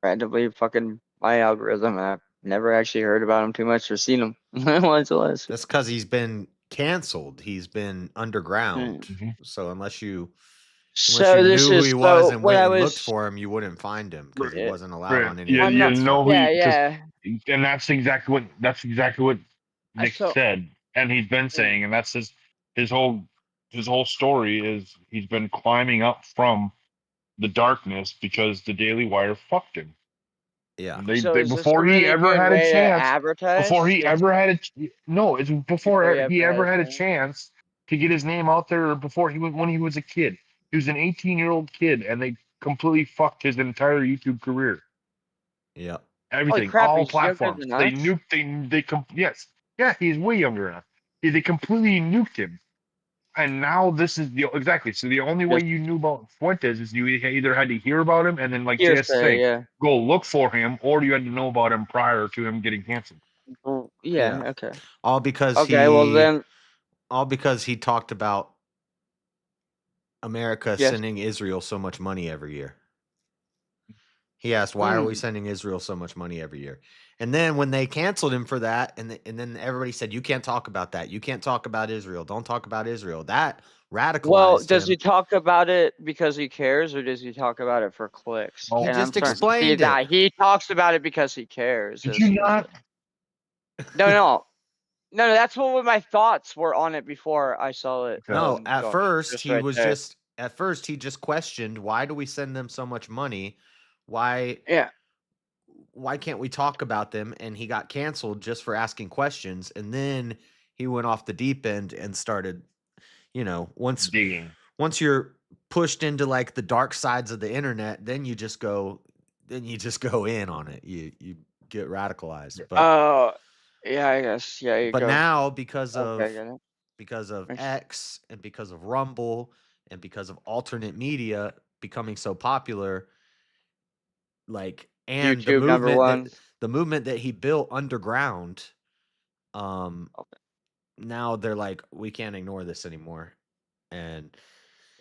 randomly fucking my algorithm. And I've never actually heard about him too much or seen him once or less. That's because he's been canceled. He's been underground. Mhm. So unless you So this knew who is he was so and what went I and was. looked for him, you wouldn't find him because he Right. wasn't allowed Right. on any. Yeah, I'm you not- know who yeah. and that's exactly what Nick So- said, and he's been saying, and that's his whole story is he's been climbing up from the darkness because the Daily Wire fucked him. Yeah. So is this Before a really he ever good had a way to chance, advertise? before he ever had it's before he ever had a chance. chance to get his name out there, or before when he was a kid. He was an 18-year-old kid, and they completely fucked his entire YouTube career. Yeah. Everything, crap, all he's younger platforms. than They us? nuked. Yes, yeah, he's way younger than us. They completely nuked him, and now this is exactly. So the only way you knew about Fuentes is you either had to hear about him and then, like JS saying, yeah. go look for him, or you had to know about him prior to him getting canceled. Well, Yeah. okay. All because Okay, well then. all because he talked about America Yes. sending Israel so much money every year. He asked, "Why are we sending Israel so much money every year?" And then when they canceled him for that, and then everybody said, "You can't talk about that. You can't talk about Israel. Don't talk about Israel." That radicalized Well, does him. he talk about it because he cares, or does he talk about it for clicks? He And just I'm starting to see explained that it. he talks about it because he cares. Did you not? No. That's what my thoughts were on it before I saw it. No, at go. first Just he right was there. just at first he just questioned, why do we send them so much money? Why Yeah. why can't we talk about them? And he got canceled just for asking questions. And then he went off the deep end and started, once Digging. you're pushed into like the dark sides of the internet, then you just go in on it. You get radicalized. But Oh, yeah, I guess. Yeah, you but go. now because Okay, I of get it. Makes- X and because of Rumble and because of alternate media becoming so popular, like and YouTube number one. the movement that he built underground, Okay. now they're like, we can't ignore this anymore. And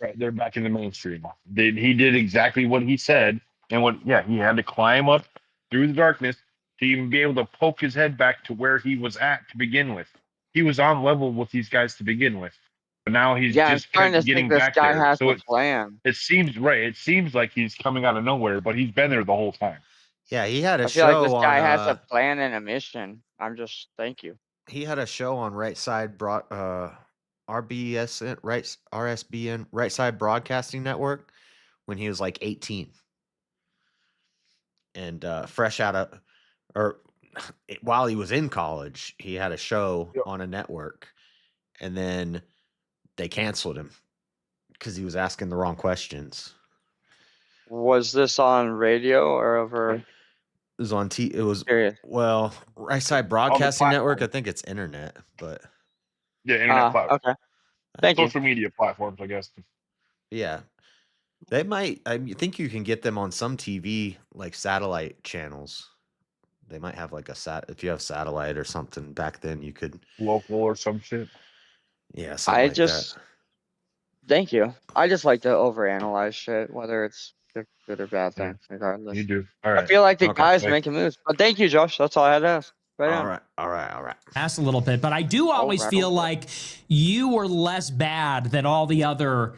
Right, they're back in the mainstream. He did exactly what he said, and he had to climb up through the darkness to even be able to poke his head back to where he was at to begin with. He was on level with these guys to begin with, but now he's Yeah, I'm just starting to getting think this back guy there. has So a plan. it seems right. It seems like he's coming out of nowhere, but he's been there the whole time. yeah, he had a I feel like show this guy has a on plan and a mission. Thank you. he had a show on Right Side RSBN Right Side Broadcasting Network when he was like 18. And fresh out of or while he was in college, he had a show Yep. on a network, and then they canceled him because he was asking the wrong questions. Was this on radio or over? It was on it was Serious? well, Right Side Broadcasting Network. I platform. think it's internet, but Yeah, internet platform, Okay. Thank you. social media platforms, I guess. yeah, they might. I think you can get them on some TV like satellite channels. They might have like if you have satellite or something back then, you could. Local or some shit. Yeah, something like that. Thank you. I just like to overanalyze shit, whether it's a good or bad Yeah. thing, regardless. You do. All I right. feel like the Okay. guy's Thank- making moves. But thank you, Josh. That's all I had to ask. Right on. All right. Asked a little bit, but I do always right, feel okay. like you were less bad than all the other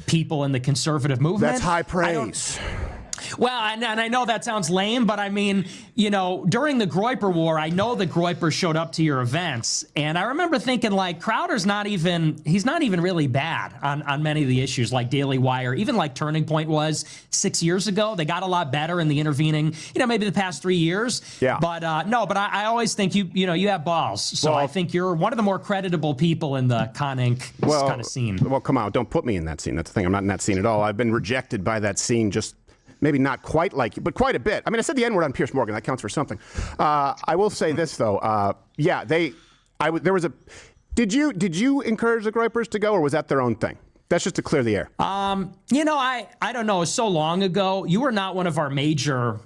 people in the conservative movement. That's high I don't- praise. Well, and I know that sounds lame, but I mean, during the Groyper War, I know that Groyper showed up to your events, and I remember thinking, like, Crowder's he's not even really bad on many of the issues, like Daily Wire, even like Turning Point was 6 years ago. They got a lot better in the intervening, maybe the past 3 years. Yeah. But I always think you have balls. So I think you're one of the more creditable people in the Con Inc. kind of scene. Well, come on, don't put me in that scene. That's the thing. I'm not in that scene at all. I've been rejected by that scene, just maybe not quite like you, but quite a bit. I mean, I said the N-word on Pierce Morgan. That counts for something. I will say this though. There was a. Did you encourage the Groypers to go, or was that their own thing? That's just to clear the air. I don't know. It was so long ago. You were not one of our major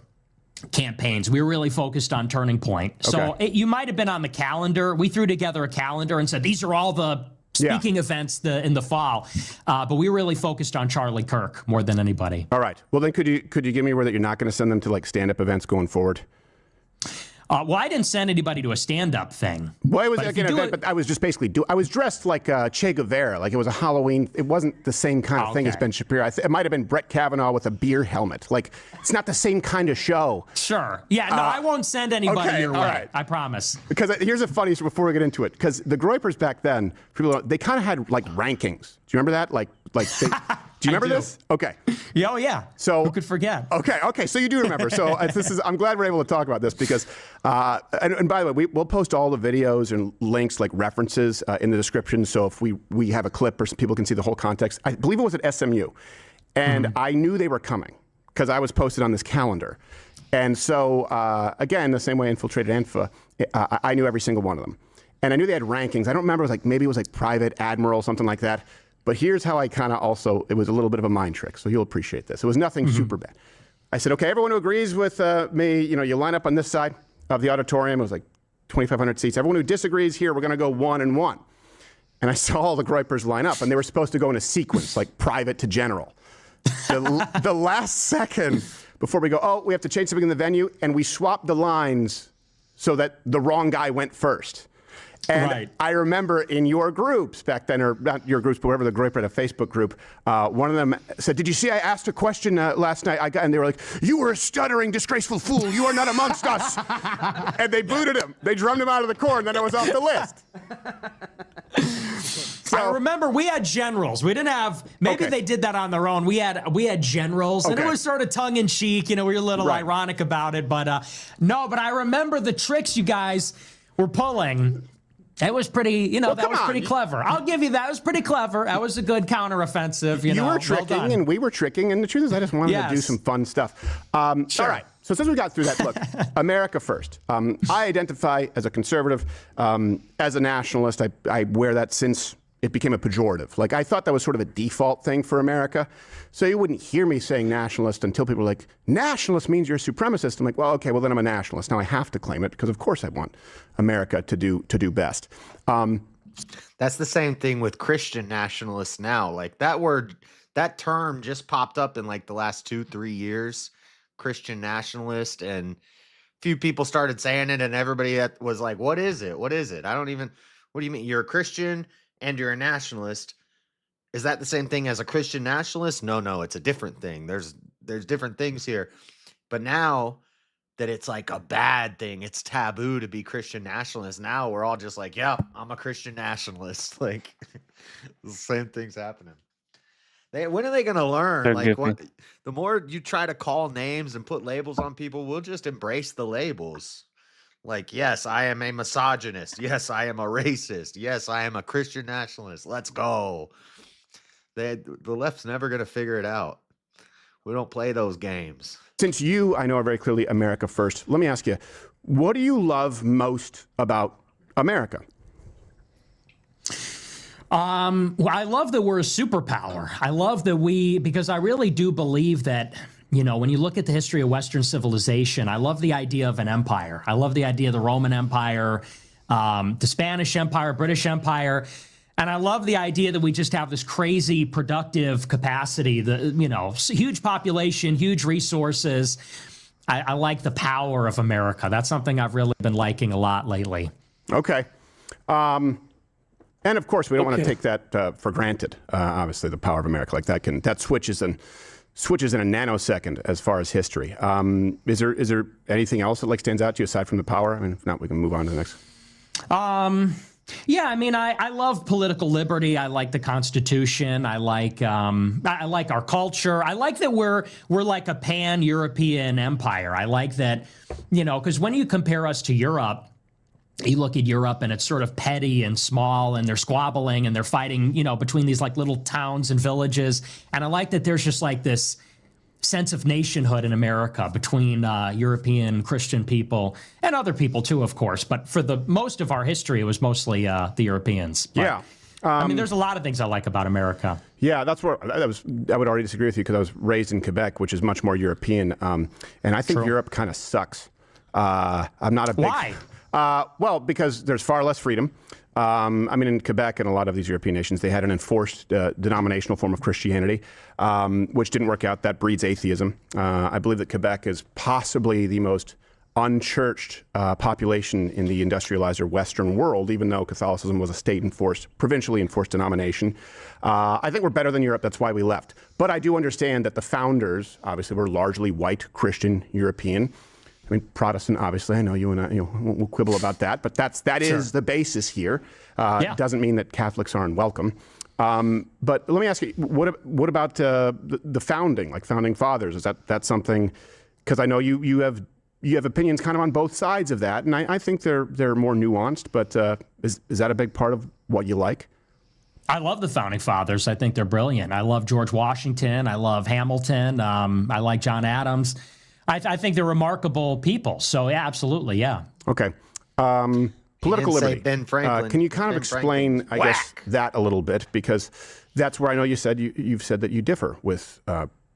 campaigns. We were really focused on Turning Point. So you might have been on the calendar. We threw together a calendar and said, these are all the speaking events in the fall. But we were really focused on Charlie Kirk more than anybody. All right. Well, then could you give me word that you're not going to send them to like stand-up events going forward? Well, I didn't send anybody to a stand-up thing. Well, it was But like if an you do event, it- but I was just basically I was dressed like Che Guevara, like it was a Halloween. It wasn't the same kind of thing as Okay. Ben Shapiro. It might have been Brett Kavanaugh with a beer helmet. Like it's not the same kind of show. Sure. Yeah, no, I won't send anybody okay, your way. all right. I promise. Because here's a funny story before we get into it. Because the Groypers back then, they kind of had like rankings. Do you remember that? Do you remember this? Okay. Yeah, oh, yeah. So who could forget? Okay. So you do remember. So I'm glad we're able to talk about this because, and by the way, we'll post all the videos and links, like references, in the description. So if we have a clip or some people can see the whole context. I believe it was at SMU, and I knew they were coming because I was posted on this calendar. And so again, the same way I infiltrated ANFA, I knew every single one of them, and I knew they had rankings. I don't remember. Maybe it was like Private Admiral, something like that. But here's how I kind of also, it was a little bit of a mind trick, so you'll appreciate this. It was nothing super bad. I said, okay, everyone who agrees with me, you line up on this side of the auditorium. It was like 2,500 seats. Everyone who disagrees here, we're going to go 1 and 1. And I saw all the Groypers line up, and they were supposed to go in a sequence, like private to general. The last second before we go, we have to change something in the venue, and we swapped the lines so that the wrong guy went first. And Right. I remember in your groups back then, or not your groups, but whatever the Groyper had a Facebook group, one of them said, did you see I asked a question last night? And they were like, you were a stuttering, disgraceful fool. You are not amongst us. And they booted him. They drummed him out of the corps, and then it was off the list. I remember we had generals. We didn't have. Maybe they did that on their own. We had generals, and it was sort of tongue in cheek. We were a little ironic about it, but no. But I remember the tricks you guys were pulling. It was pretty, that was pretty clever. I'll give you that. It was pretty clever. That was a good counteroffensive. You were tricking, and we were tricking, and the truth is, I just wanted to do some fun stuff. All right. So since we got through that, look, America first. I identify as a conservative, as a nationalist. I wear that since it became a pejorative. Like, I thought that was sort of a default thing for America. So you wouldn't hear me saying nationalist until people were like, nationalist means you're a supremacist. I'm like, well, okay, well, then I'm a nationalist. Now I have to claim it because, of course, I want America to do best. That's the same thing with Christian nationalists now. Like, that term just popped up in like the last 2-3 years, Christian nationalist, and few people started saying it, and everybody was like, what is it? What is it? What do you mean? You're a Christian and you're a nationalist. Is that the same thing as a Christian nationalist? No, it's a different thing. There's different things here. But now that it's like a bad thing, it's taboo to be Christian nationalist. Now we're all just like, yeah, I'm a Christian nationalist. Like, the same thing's happening. When are they going to learn? Like, the more you try to call names and put labels on people, we'll just embrace the labels. Like, yes, I am a misogynist. Yes, I am a racist. Yes, I am a Christian nationalist. Let's go. The left's never going to figure it out. We don't play those games. Since you, I know, are very clearly America first, let me ask you, what do you love most about America? Well, I love that we're a superpower. I love that because I really do believe that, when you look at the history of Western civilization, I love the idea of an empire. I love the idea of the Roman Empire, the Spanish Empire, British Empire. And I love the idea that we just have this crazy productive capacity, huge population, huge resources. I like the power of America. That's something I've really been liking a lot lately. Okay. And of course, we don't want to take that for granted. Obviously, the power of America, like that switches in a nanosecond as far as history. Is there anything else that stands out to you aside from the power? I mean, if not, we can move on to the next. Yeah, I mean, I love political liberty. I like the Constitution. I like our culture. I like that we're like a pan-European empire. I like that, because when you compare us to Europe, you look at Europe and it's sort of petty and small, and they're squabbling and they're fighting, between these like little towns and villages. And I like that there's just like this sense of nationhood in America between European Christian people and other people too, of course. But for the most of our history, it was mostly the Europeans. But, I mean, there's a lot of things I like about America. Yeah, that's where I would already disagree with you because I was raised in Quebec, which is much more European. And I think Europe kind of sucks. I'm not a big... Why? Well, because there's far less freedom. I mean, in Quebec and a lot of these European nations, they had an enforced denominational form of Christianity, which didn't work out. That breeds atheism. I believe that Quebec is possibly the most unchurched population in the industrialized or Western world, even though Catholicism was a state-enforced, provincially enforced denomination. I think we're better than Europe. That's why we left. But I do understand that the founders, obviously, were largely white Christian European. I mean, Protestant, obviously. I know you and I, we'll quibble about that, but that is the basis here. It doesn't mean that Catholics aren't welcome. But let me ask you, what about the founding, like founding fathers? Is that something? Because I know you have opinions kind of on both sides of that, and I think they're more nuanced. But is that a big part of what you like? I love the founding fathers. I think they're brilliant. I love George Washington. I love Hamilton. I like John Adams. I think they're remarkable people. So, yeah, absolutely, yeah. Okay. Political liberty. Ben Franklin. Can you kind of explain, I guess, that a little bit? Because that's where I know you've said that you differ with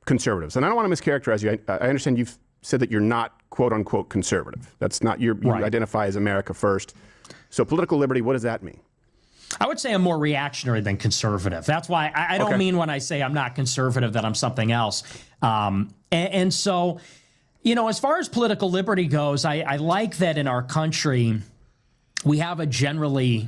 conservatives. And I don't want to mischaracterize you. I understand you've said that you're not, quote, unquote, conservative. That's not you identify as America first. So political liberty, what does that mean? I would say I'm more reactionary than conservative. That's why I don't mean when I say I'm not conservative that I'm something else. And so... as far as political liberty goes, I like that in our country, we have a generally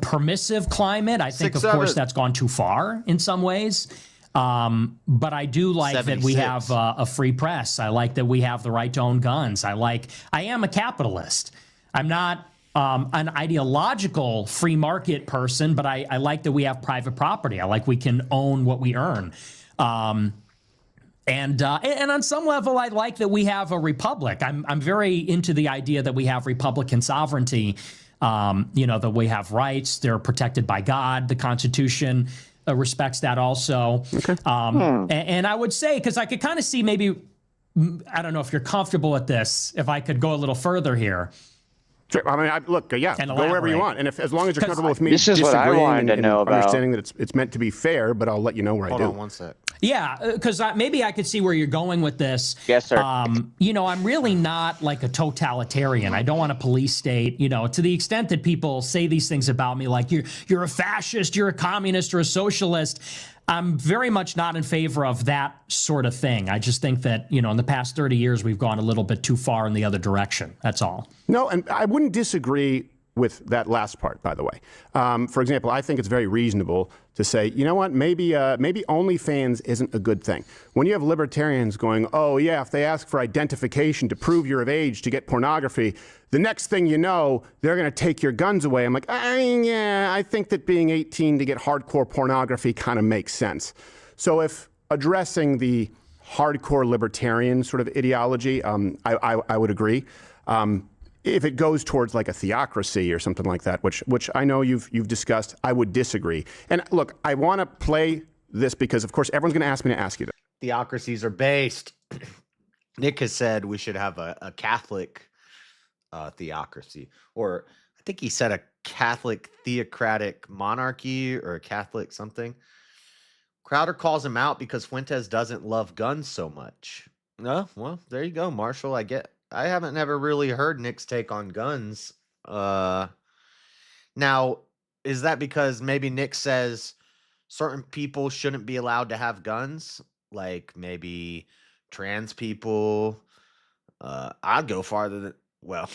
permissive climate. I think, of course, that's gone too far in some ways. But I do like 76. That we have a free press. I like that we have the right to own guns. I am a capitalist. I'm not an ideological free market person, but I like that we have private property. I like we can own what we earn. And on some level, I like that we have a republic. I'm very into the idea that we have Republican sovereignty. That we have rights. They're protected by God. The Constitution respects that also. Okay. And I would say, because I could kind of see maybe, I don't know if you're comfortable with this, if I could go a little further here. Sure. I mean, go wherever you want. And as long as you're comfortable with me this is what I wanted to and know about. understanding that it's meant to be fair, but I'll let you know where I do. Hold on one sec. Yeah, because maybe I could see where you're going with this. Yes, sir. I'm really not like a totalitarian. I don't want a police state, to the extent that people say these things about me, like you're a fascist, you're a communist, or a socialist. I'm very much not in favor of that sort of thing. I just think that, in the past 30 years, we've gone a little bit too far in the other direction. That's all. No, and I wouldn't disagree with that last part, by the way. For example, I think it's very reasonable to say, you know what, maybe OnlyFans isn't a good thing. When you have libertarians going, oh yeah, if they ask for identification to prove you're of age to get pornography, the next thing you know, they're going to take your guns away. I'm like, I think that being 18 to get hardcore pornography kind of makes sense. So if addressing the hardcore libertarian sort of ideology, I would agree. If it goes towards like a theocracy or something like that, which I know you've discussed, I would disagree. And look, I want to play this because, of course, everyone's going to ask me to ask you this. Theocracies are based. Nick has said we should have a Catholic theocracy, or I think he said a Catholic theocratic monarchy or a Catholic something. Crowder calls him out because Fuentes doesn't love guns so much. No, well, there you go, Marshall. I haven't never really heard Nick's take on guns. Now, is that because maybe Nick says certain people shouldn't be allowed to have guns? Like maybe trans people? I'd go farther than, well,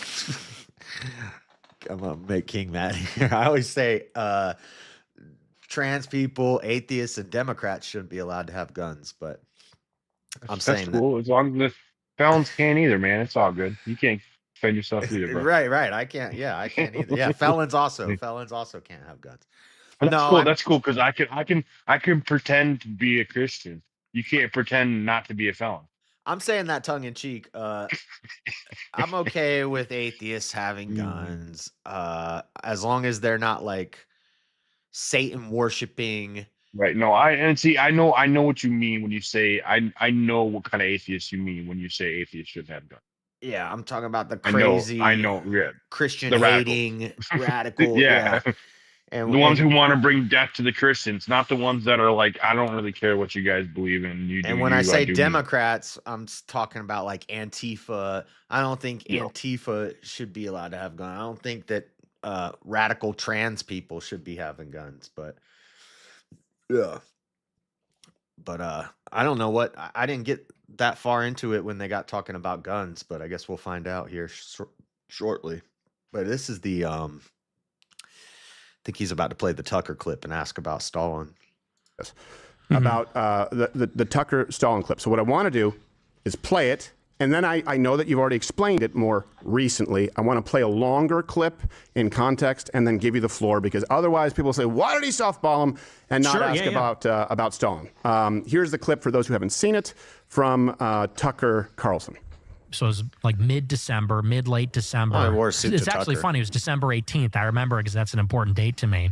I'm going to make King mad here. I always say trans people, atheists, and Democrats shouldn't be allowed to have guns, but I'm saying cool. As long as the felons can't either, man. It's all good. You can't defend yourself either, bro. Right. I can't either. Yeah, felons also can't have guns. But that's cool. That's cool because I can pretend to be a Christian. You can't pretend not to be a felon. I'm saying that tongue in cheek. I'm okay with atheists having guns, as long as they're not like Satan worshiping. Right. No, I know what you mean when you say I know what kind of atheist you mean when you say atheists should have guns. Yeah, I'm talking about the crazy I know yeah. Christian hating radical. Yeah. And the ones who want to bring death to the Christians, not the ones that are like, I don't really care what you guys believe in. And when I say Democrats, I'm talking about like Antifa. I don't think Antifa should be allowed to have guns. I don't think that radical trans people should be having guns, but yeah. But I don't know what I didn't get that far into it when they got talking about guns, but I guess we'll find out here shortly. But this is the I think he's about to play the Tucker clip and ask about Stalin. Yes. About the Tucker Stalin clip. So what I want to do is play it, and then I know that you've already explained it more recently. I want to play a longer clip in context and then give you the floor, because otherwise people say, why did he softball him, and not ask about Stalin. Here's the clip for those who haven't seen it from Tucker Carlson. So it was like late December. It's actually funny. It was December 18th. I remember because that's an important date to me.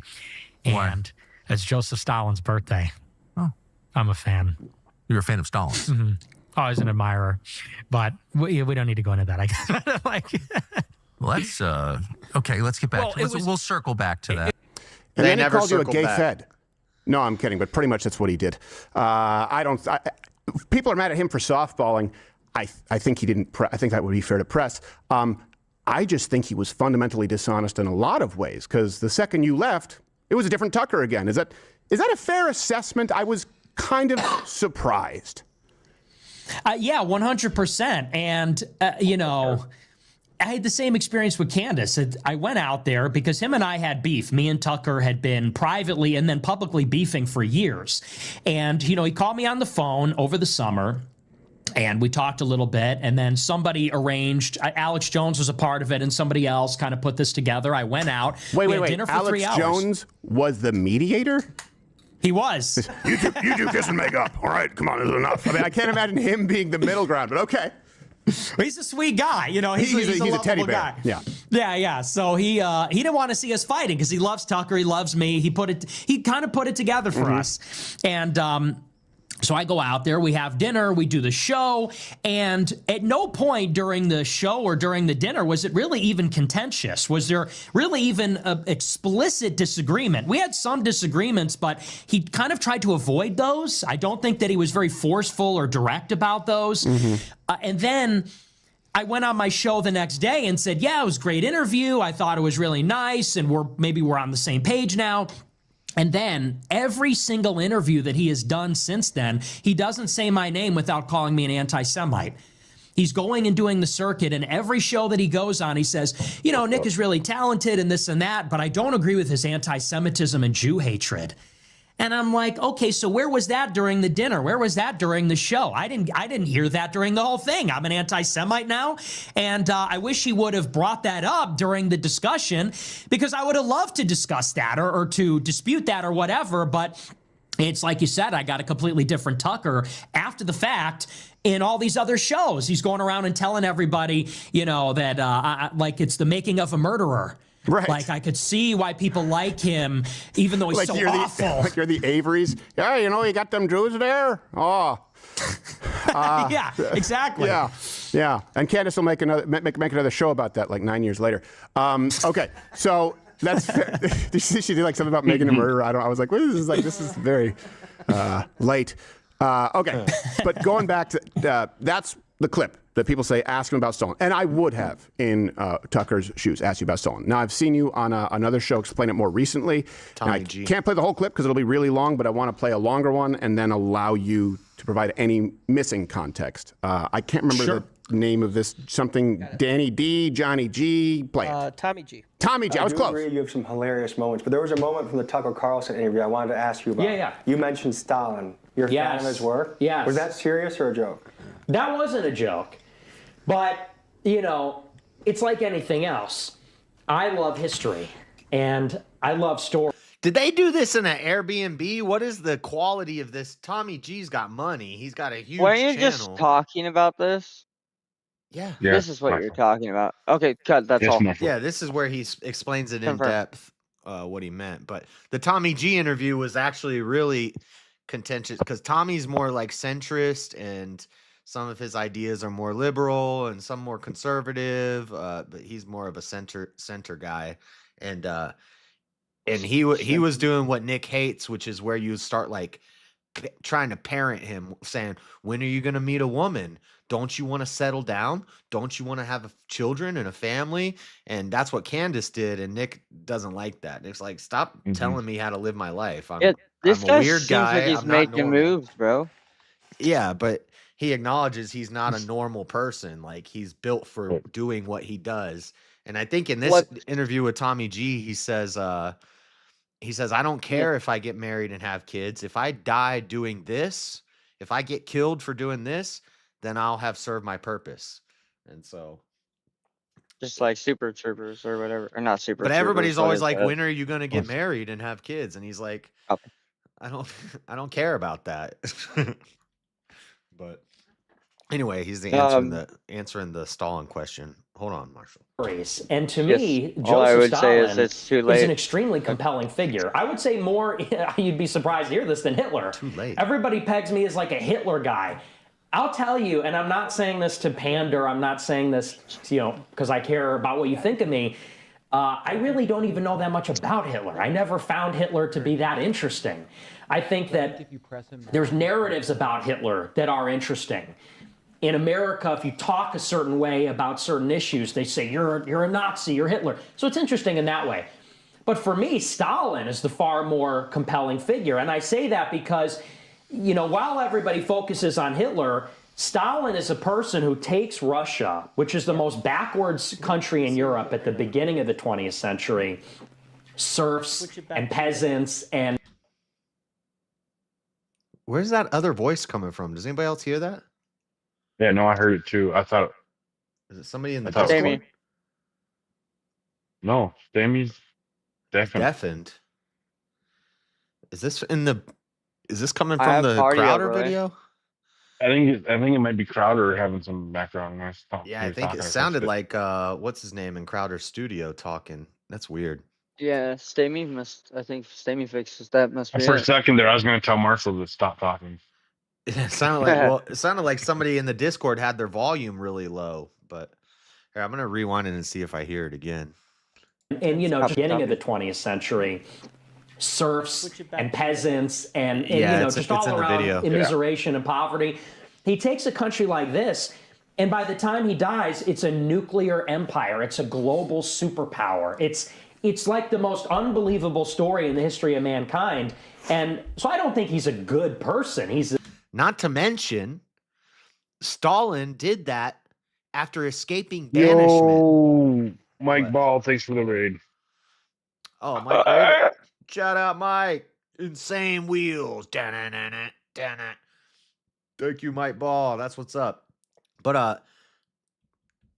And it's Joseph Stalin's birthday. Oh. I'm a fan. You're a fan of Stalin? Mm-hmm. Oh, I was an admirer. But we don't need to go into that. I guess. Well, that's okay. Let's get back. We'll circle back to that. And then he called you a gay fed. No, I'm kidding, but pretty much that's what he did. People are mad at him for softballing. I think he didn't. I think that would be fair to press. I just think he was fundamentally dishonest in a lot of ways, because the second you left, it was a different Tucker again. Is that a fair assessment? I was kind of surprised. Yeah, 100%. And I had the same experience with Candace. I went out there because him and I had beef. Me and Tucker had been privately and then publicly beefing for years. And he called me on the phone over the summer. And we talked a little bit, and then somebody arranged. Alex Jones was a part of it, and somebody else kind of put this together. I went out. Wait. Dinner for Alex 3 hours. Jones was the mediator? He was. You do kiss and make up. All right, come on, this is enough. I mean, I can't imagine him being the middle ground, but okay. He's a sweet guy, you know. He's a teddy bear. Guy. Yeah. So he didn't want to see us fighting because he loves Tucker. He loves me. He kind of put it together for us, and. So I go out there, we have dinner, we do the show, and at no point during the show or during the dinner was it really even contentious. Was there really even an explicit disagreement? We had some disagreements, but he kind of tried to avoid those. I don't think that he was very forceful or direct about those. And then I went on my show the next day and said, yeah, it was a great interview. I thought it was really nice, and we're on the same page now. And then every single interview that he has done since then, he doesn't say my name without calling me an anti-Semite. He's going and doing the circuit, and every show that he goes on, he says, you know, Nick is really talented and this and that, but I don't agree with his anti-Semitism and Jew hatred. And I'm like, okay, so where was that during the dinner? Where was that during the show? I didn't hear that during the whole thing. I'm an anti-Semite now, and I wish he would have brought that up during the discussion, because I would have loved to discuss that or to dispute that or whatever. But it's like you said, I got a completely different Tucker after the fact in all these other shows. He's going around and telling everybody, you know, that like it's the making of a murderer. Right. Like, I could see why people like him, even though he's like so you're awful. Like you're the Averys. Yeah, you know, you got them Jews there. Oh. Yeah, exactly. Yeah. And Candace will make another show about that like 9 years later. Okay, so that's fair. She did like something about making a murderer. I was like, well, this is very late. Okay, but going back to that's the clip that people say, ask him about Stalin. And I would have, in Tucker's shoes, asked you about Stalin. Now, I've seen you on another show explain it more recently. Tommy G. Can't play the whole clip because it'll be really long, but I want to play a longer one and then allow you to provide any missing context. I can't remember the name of this, something Danny D, Johnny G, play it. Tommy G. Tommy G, I was close. Agree you have some hilarious moments, but there was a moment from the Tucker Carlson interview I wanted to ask you about. Yeah. You mentioned Stalin. You're a fan of his work? Yes. Was that serious or a joke? That wasn't a joke. But, you know, it's like anything else. I love history, and I love stories. Did they do this in an Airbnb? What is the quality of this? Tommy G's got money. He's got a huge Weren't you channel. just talking about this? Yeah. This is what you're talking about. Okay, cut. That's all. Yeah, this is where he explains it in depth what he meant. But the Tommy G interview was actually really contentious because Tommy's more like centrist, and some of his ideas are more liberal and some more conservative. But he's more of a center guy, and he was doing what Nick hates, which is where you start like trying to parent him, saying, when are you going to meet a woman? Don't you want to settle down? Don't you want to have children and a family? And that's what Candace did, and Nick doesn't like that. Nick's like, stop telling me how to live my life. I'm a weird guy. Like he's making moves, bro. Yeah, but he acknowledges he's not a normal person. Like, he's built for doing what he does. And I think in this interview with Tommy G, he says, I don't care if I get married and have kids. If I die doing this, if I get killed for doing this, then I'll have served my purpose. And so, just like Super Troopers or whatever, or not Super. But Troopers, everybody's always like, when are you going to get married and have kids? And he's like, okay. I don't care about that. But anyway, he's answering the Stalin question. Hold on, Marshall. And to me, Joseph Stalin is an extremely compelling figure. I would say more, you'd be surprised to hear this, than Hitler. Too late. Everybody pegs me as like a Hitler guy. I'll tell you, and I'm not saying this to pander, I'm not saying this, because I care about what you think of me. I really don't even know that much about Hitler. I never found Hitler to be that interesting. I think that there's narratives about Hitler that are interesting. In America, if you talk a certain way about certain issues, they say, you're a Nazi, you're Hitler. So it's interesting in that way. But for me, Stalin is the far more compelling figure. And I say that because, while everybody focuses on Hitler, Stalin is a person who takes Russia, which is the most backwards country in Europe at the beginning of the 20th century, serfs and peasants and... Where's that other voice coming from? Does anybody else hear that? Yeah, no, I heard it too. I thought. Is it somebody in the Discord? Stamey. No, Stamey's deafened. Deafened. Is this coming from the Crowder video? I think it might be Crowder having some background noise. Yeah, I think it sounded like what's his name in Crowder's studio talking. That's weird. Yeah, I think Stamey fixes that. Must be For it. a second there, I was going to tell Marshall to stop talking. It sounded like somebody in the Discord had their volume really low. But here, I'm gonna rewind it and see if I hear it again. And beginning of the 20th century, serfs and peasants and just all around immiseration and poverty. He takes a country like this, and by the time he dies, it's a nuclear empire. It's a global superpower. It's like the most unbelievable story in the history of mankind. And so I don't think he's a good person. Not to mention, Stalin did that after escaping banishment. Yo, Mike Ball, thanks for the raid. Oh, Mike. Shout out, Mike. Insane Wheels. Da-na-na-na, da-na. Thank you, Mike Ball. That's what's up. But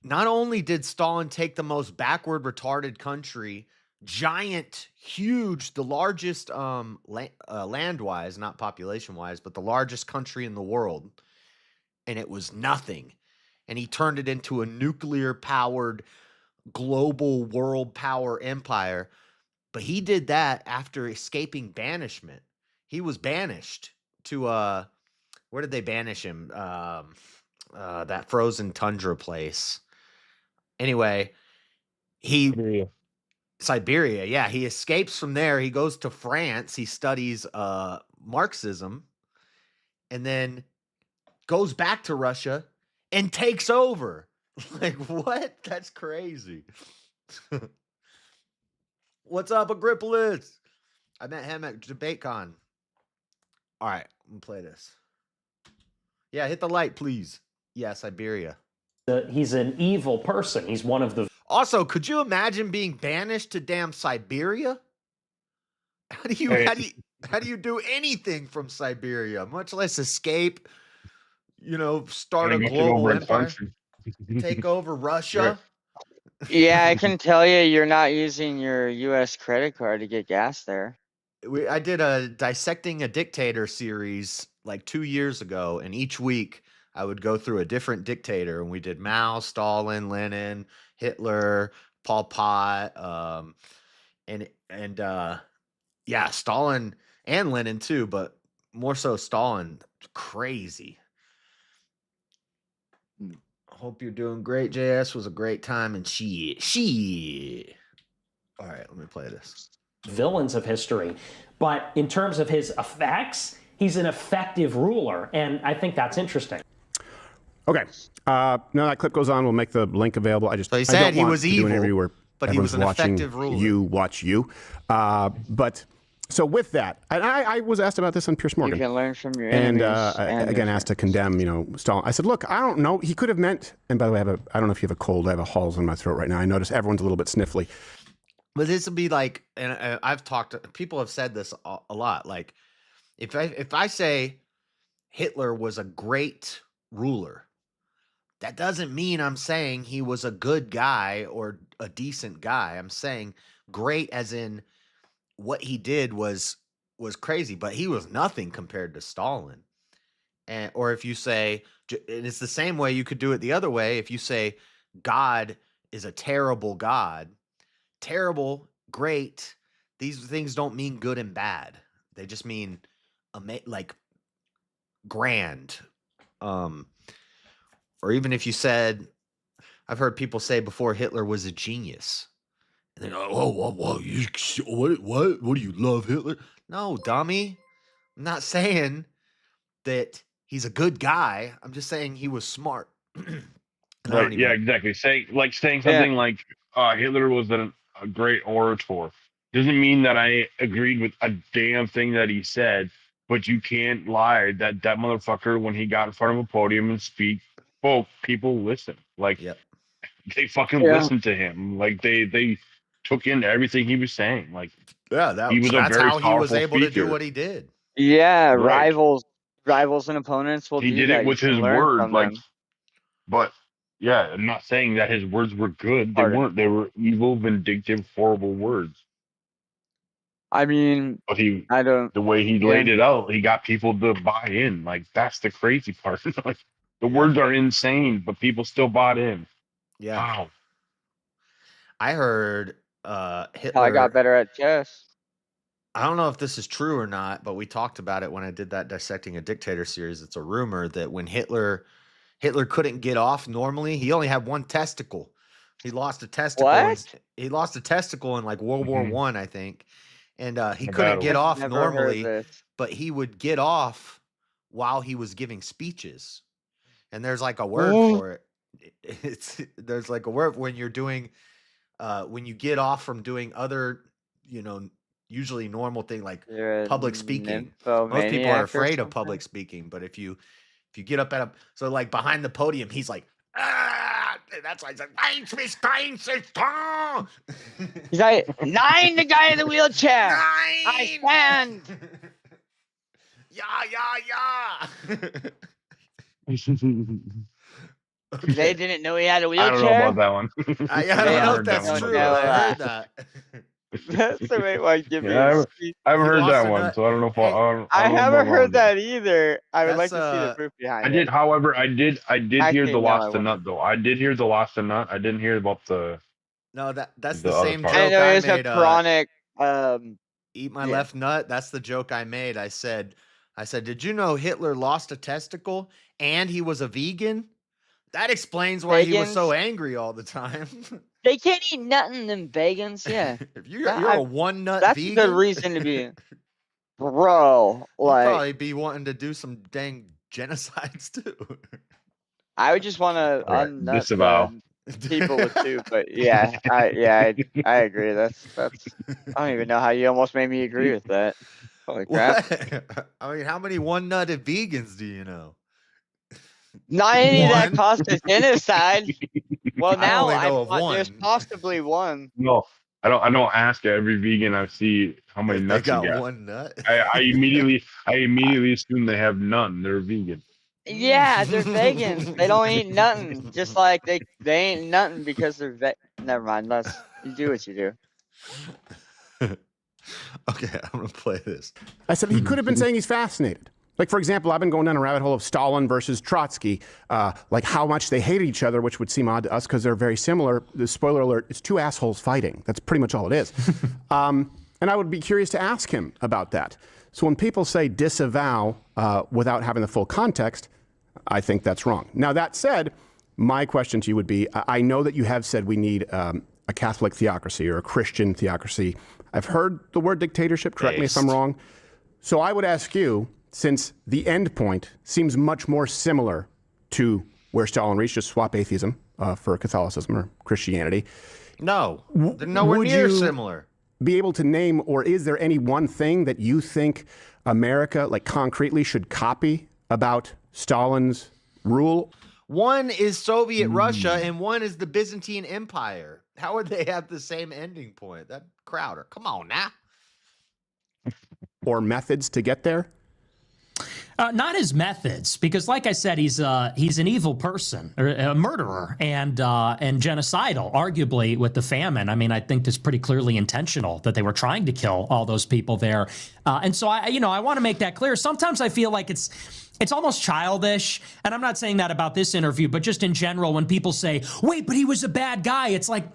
not only did Stalin take the most backward, retarded country, giant, huge, the largest land-wise, not population-wise, but the largest country in the world, and it was nothing. And he turned it into a nuclear-powered, global world power empire. But he did that after escaping banishment. He was banished to where did they banish him? That frozen tundra place. Anyway, Siberia. Yeah, he escapes from there. He goes to France. He studies Marxism, and then goes back to Russia and takes over. Like, what? That's crazy. What's up, Agripolis? I met him at DebateCon. All right, I'm gonna play this. Yeah, hit the light, please. Yeah, Siberia. He's an evil person. He's one of the... Also, could you imagine being banished to damn Siberia? How do you do anything from Siberia, much less escape? Start a global empire, take over Russia. Yeah, I can tell you're not using your U.S. credit card to get gas there. I did a Dissecting a Dictator series like 2 years ago, and each week I would go through a different dictator, and we did Mao, Stalin, Lenin, Hitler, Pol Pot, Stalin and Lenin too, but more so Stalin. Crazy. Hope you're doing great. JS was a great time, and she. All right, let me play this. Villains of history, but in terms of his effects, he's an effective ruler, and I think that's interesting. Okay, now that clip goes on, we'll make the link available. He said he was evil, but he was an effective ruler. You watch you, but. So with that, and I was asked about this on Piers Morgan. You can learn from your enemies. And again, asked to condemn, Stalin. I said, look, I don't know. He could have meant, and by the way, I don't know if you have a cold. I have a halls in my throat right now. I notice everyone's a little bit sniffly. But this would be like, and people have said this a lot. Like, if I say Hitler was a great ruler, that doesn't mean I'm saying he was a good guy or a decent guy. I'm saying great as in what he did was crazy, but he was nothing compared to Stalin. Or if you say, and it's the same way you could do it the other way. If you say God is a terrible God, terrible, great, these things don't mean good and bad. They just mean like grand. Or even if you said, I've heard people say before Hitler was a genius. And they go, what do you love Hitler? No, dummy. I'm not saying that he's a good guy. I'm just saying he was smart. Right, yeah, exactly. Saying something like Hitler was a great orator doesn't mean that I agreed with a damn thing that he said, but you can't lie that motherfucker, when he got in front of a podium and spoke, people listen. Like, they fucking listened to him. Like, they took in everything he was saying. Like, he was that's how he was able to do what he did. Yeah, right. Rivals and opponents will. He did it with his word. Like, But yeah, I'm not saying that his words were good. They weren't. They were evil, vindictive, horrible words. I mean, but the way he laid it out, he got people to buy in. Like, that's the crazy part. Like, the words are insane, but people still bought in. Yeah. Wow. I heard Hitler. I got better at chess. I don't know if this is true or not, but we talked about it when I did that Dissecting a Dictator series. It's a rumor that when Hitler couldn't get off normally, he only had one testicle. He lost a testicle. He lost a testicle in like World War I, I think. And he couldn't get off normally, but he would get off while he was giving speeches. And there's like a word for it. There's like a word when you're doing when you get off from doing other, usually normal thing like public speaking. Most people are afraid of public speaking, but if you get up at so like behind the podium, he's like, that's why he's like, he's like, 9, the guy in the wheelchair. 9! I stand. Yeah. They didn't know he had a wheelchair. I don't know about that one. I don't know if that's true. I heard that. That's the way I give me. I haven't heard that one, so I don't know if I haven't heard that either. I would like to see the proof behind it. However, I did hear the lost the nut though. I did hear the lost the nut. I didn't hear about the. No, that's the same joke I know I it's made. A chronic. Eat my left nut. That's the joke I made. I said, did you know Hitler lost a testicle and he was a vegan? That explains why he was so angry all the time. They can't eat nothing, them vegans. Yeah. If you're a one nut vegan, that's a good reason to be. Bro, like you'd probably be wanting to do some dang genocides too. I would just want to disavow people with too, but yeah, I agree. That's I don't even know how you almost made me agree with that. Holy crap! I mean, how many one nutted vegans do you know? Not any that caused a genocide. Well, now I know of one. There's possibly one. No, I don't ask every vegan I see how many nuts they got you got. One nut. I immediately assume they have none. They're vegan. Yeah, they're vegans. They don't eat nothing. Just like they ain't nothing because they're Never mind. You do what you do. Okay, I'm gonna play this. I said he could have been saying he's fascinated. Like, for example, I've been going down a rabbit hole of Stalin versus Trotsky, like how much they hated each other, which would seem odd to us because they're very similar. The spoiler alert, it's two assholes fighting. That's pretty much all it is. And I would be curious to ask him about that. So when people say disavow without having the full context, I think that's wrong. Now, that said, my question to you would be, I know that you have said we need a Catholic theocracy or a Christian theocracy. I've heard the word dictatorship. Correct me if I'm wrong. So I would ask you, since the end point seems much more similar to where Stalin reached, just swap atheism for Catholicism or Christianity. No, they're nowhere near similar. Be able to name, or is there any one thing that you think America, like concretely, should copy about Stalin's rule? One is Soviet Russia and one is the Byzantine Empire. How would they have the same ending point? That Crowder, come on now. Or methods to get there? Not his methods, because like I said, he's an evil person, or a murderer, and genocidal, arguably with the famine. I mean, I think it's pretty clearly intentional that they were trying to kill all those people there. And so I want to make that clear. Sometimes I feel like it's almost childish, and I'm not saying that about this interview, but just in general, when people say, wait, but he was a bad guy, it's like,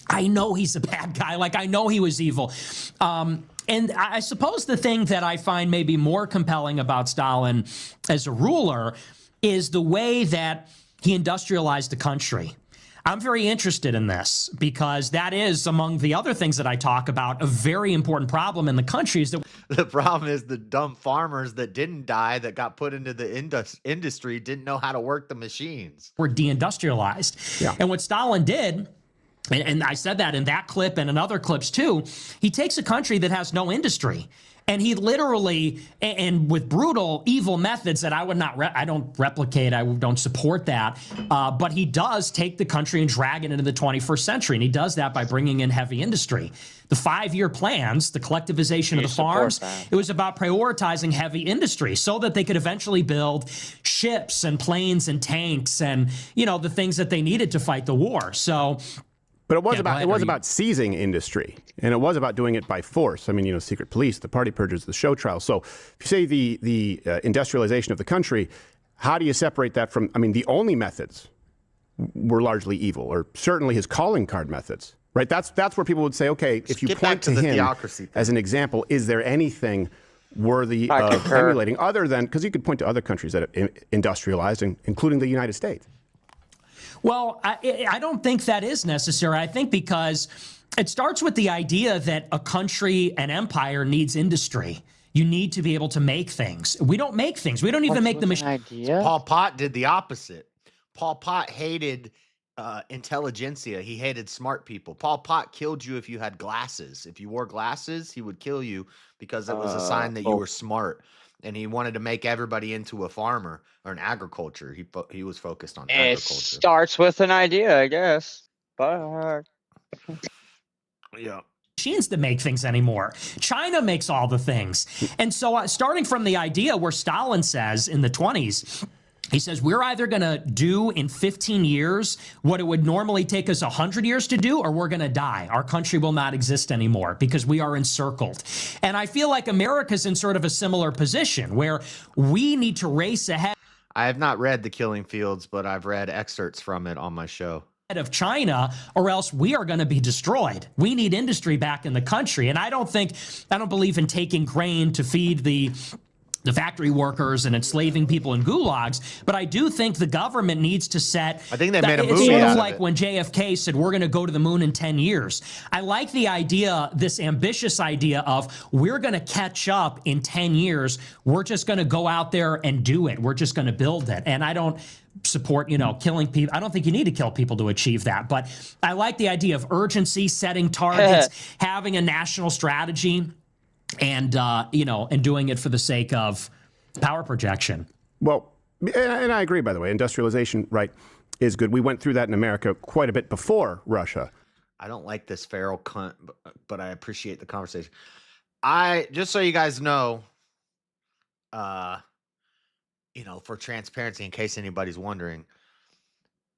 I know he's a bad guy. Like, I know he was evil. And I suppose the thing that I find maybe more compelling about Stalin as a ruler is the way that he industrialized the country. I'm very interested in this because that is, among the other things that I talk about, a very important problem in the country. Is that the problem is the dumb farmers that didn't die, that got put into the industry, didn't know how to work the machines. We're deindustrialized. Yeah. And what Stalin did and I said that in that clip and in other clips too, he takes a country that has no industry. And he literally, and with brutal, evil methods that I would not, I don't replicate, I don't support that. But he does take the country and drag it into the 21st century. And he does that by bringing in heavy industry. The 5-year plans, the collectivization of the farms, it was about prioritizing heavy industry so that they could eventually build ships and planes and tanks and, you know, the things that they needed to fight the war. So... But it was about seizing industry, and it was about doing it by force. I mean, you know, secret police, the party purges, the show trials. So if you say the industrialization of the country, how do you separate that from, I mean, the only methods were largely evil, or certainly his calling card methods, right? That's where people would say, okay, if you point to him as an example, is there anything worthy of emulating other than, because you could point to other countries that have industrialized, including the United States. Well, I don't think that is necessary. I think because it starts with the idea that a country, an empire, needs industry. You need to be able to make things. We don't make things. We don't even make the machine. Pol Pot did the opposite. Pol Pot hated intelligentsia. He hated smart people. Pol Pot killed you if you had glasses. If you wore glasses, he would kill you because it was a sign that you were smart. And he wanted to make everybody into a farmer or an agriculture. He was focused on agriculture. It starts with an idea, I guess. But yeah. Machines that make things anymore. China makes all the things. And so starting from the idea where Stalin says in the 20s, he says, we're either going to do in 15 years what it would normally take us 100 years to do, or we're going to die. Our country will not exist anymore because we are encircled. And I feel like America's in sort of a similar position where we need to race ahead. I have not read The Killing Fields, but I've read excerpts from it on my show. Of China, or else we are going to be destroyed. We need industry back in the country. And I don't believe in taking grain to feed the factory workers and enslaving people in gulags, but I do think the government needs to set. I think they made a movie sort out of of like it. when JFK said we're going to go to the moon in 10 years. I like the idea, this ambitious idea of we're going to catch up in 10 years. We're just going to go out there and do it. We're just going to build it. And I don't support, you know, killing people. I don't think you need to kill people to achieve that, but I like the idea of urgency, setting targets, having a national strategy. And, you know, and doing it for the sake of power projection. Well, and I agree, by the way, industrialization, right, is good. We went through that in America quite a bit before Russia. I don't like this feral cunt, but I appreciate the conversation. Just so you guys know, you know, for transparency, in case anybody's wondering,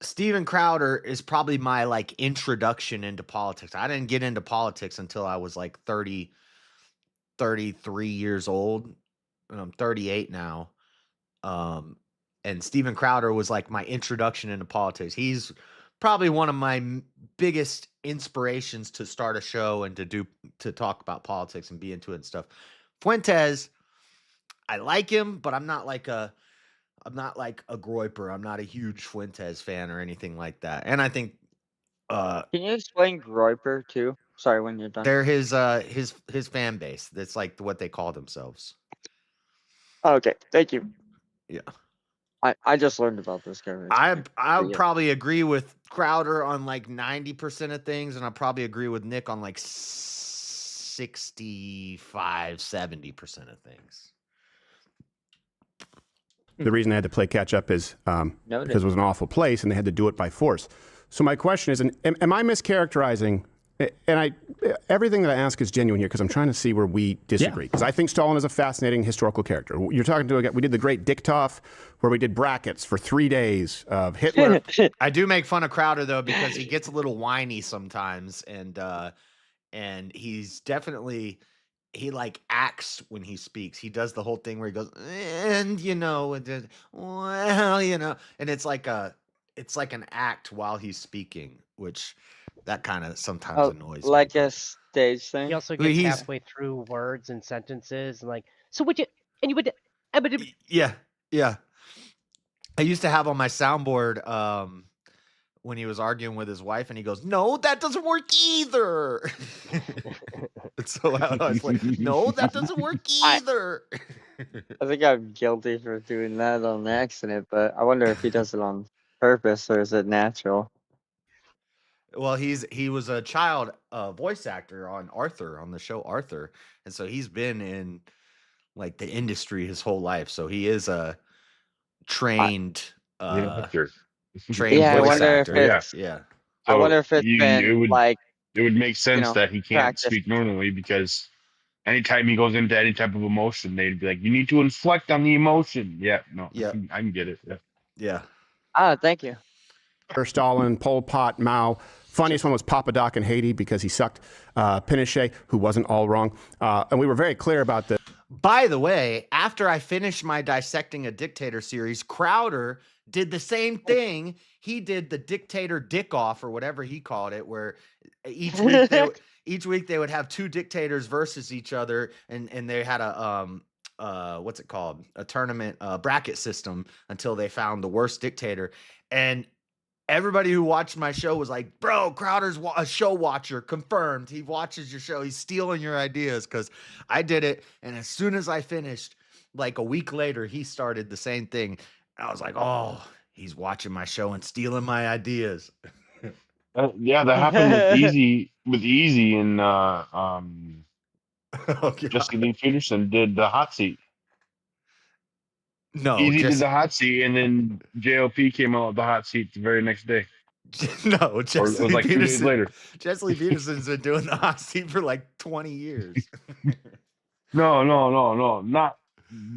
Steven Crowder is probably my, like, introduction into politics. I didn't get into politics until I was, like, 33 years old, and I'm 38 now. And Steven Crowder was like my introduction into politics. He's probably one of my biggest inspirations to start a show and to talk about politics and be into it and stuff. Fuentes, I like him, but I'm not like a Groyper. I'm not a huge Fuentes fan or anything like that. And I think can you explain Groyper too? Sorry, when you're done. They're his fan base. That's like what they call themselves. Okay, thank you. Yeah. I just learned about this guy. I would probably agree with Crowder on like 90% of things, and I probably agree with Nick on like 65, 70% of things. The reason I had to play catch up is because it was an awful place and they had to do it by force. So my question is, am I mischaracterizing? And everything that I ask is genuine here because I'm trying to see where we disagree. Because I think Stalin is a fascinating historical character. You're talking to a guy. We did the Great Diktatov, where we did brackets for 3 days of Hitler. I do make fun of Crowder though because he gets a little whiny sometimes, and he's definitely like acts when he speaks. He does the whole thing where he goes, and you know, well, you know, and it's like an act while he's speaking, which. That kind of sometimes annoys me. Like a stage thing. He also gets halfway through words and sentences and like, so would you, and you would, yeah. I used to have on my soundboard when he was arguing with his wife and he goes, no, that doesn't work either. So I was like, no, that doesn't work either. I think I'm guilty for doing that on accident, but I wonder if he does it on purpose or is it natural? Well, he was a child voice actor on the show Arthur, and so he's been in like the industry his whole life. So he is a trained trained I voice wonder actor. if it's Yeah. I wonder if it's been like it would make sense that he can't practice. speak normally because anytime he goes into any type of emotion, they'd be like, "You need to inflect on the emotion." Yeah, no, I can get it. Yeah. Thank you. Stalin, Pol Pot, Mao. Funniest one was Papa Doc in Haiti because he sucked. Pinochet, who wasn't all wrong. And we were very clear about this. By the way, after I finished my Dissecting a Dictator series, Crowder did the same thing. He did the dictator dick off or whatever he called it, where each week they would have two dictators versus each other, and they had a what's it called? A tournament bracket system until they found the worst dictator. And everybody who watched my show was like, bro, Crowder's a show watcher, confirmed. He watches your show. He's stealing your ideas, because I did it. And as soon as I finished, like a week later, he started the same thing. I was like, oh, he's watching my show and stealing my ideas. Yeah, that happened with Easy and Jesse Lee Peterson did the hot seat. No, Easy did the hot seat, and then JLP came out with the hot seat the very next day. No, Jesse Lee like 2 days later. Jesse Lee Peterson's been doing the hot seat for like 20 years. No, not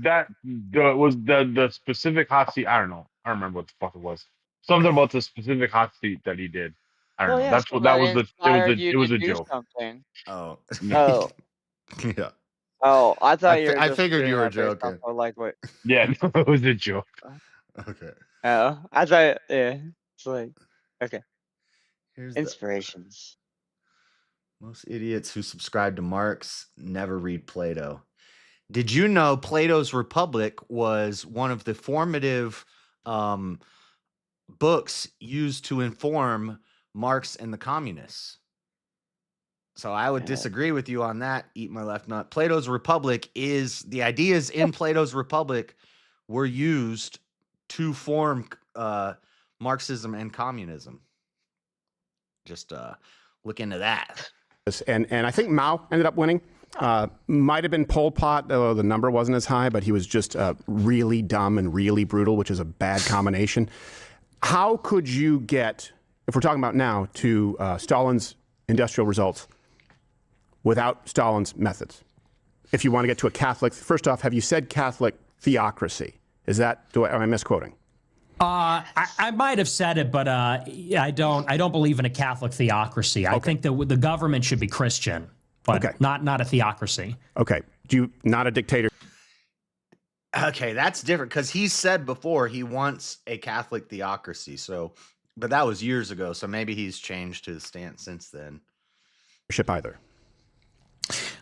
that. Was the specific hot seat? I don't know. I don't remember what the fuck it was. Something about the specific hot seat that he did. I don't know. That's what that was. It was a joke. Something. Oh. Oh. Yeah. Oh, I thought you were. I figured you were joking. Like what? Yeah, no, it was a joke. Okay. Oh, I thought. Yeah, it's like okay. Here's inspirations. Most idiots who subscribe to Marx never read Plato. Did you know Plato's Republic was one of the formative books used to inform Marx and the communists? So I would disagree with you on that. Eat my left nut. Plato's Republic is the ideas in Plato's Republic were used to form Marxism and communism. Just look into that. And I think Mao ended up winning. Might have been Pol Pot, though the number wasn't as high, but he was just really dumb and really brutal, which is a bad combination. How could you get, if we're talking about now, to Stalin's industrial results without Stalin's methods? If you want to get to a Catholic, first off, have you said Catholic theocracy? Is that, am I misquoting? I might have said it, but I don't believe in a Catholic theocracy. I think that the government should be Christian, but not a theocracy. Okay. Not a dictator? Okay, that's different, because he said before he wants a Catholic theocracy. So, but that was years ago. So maybe he's changed his stance since then. Either.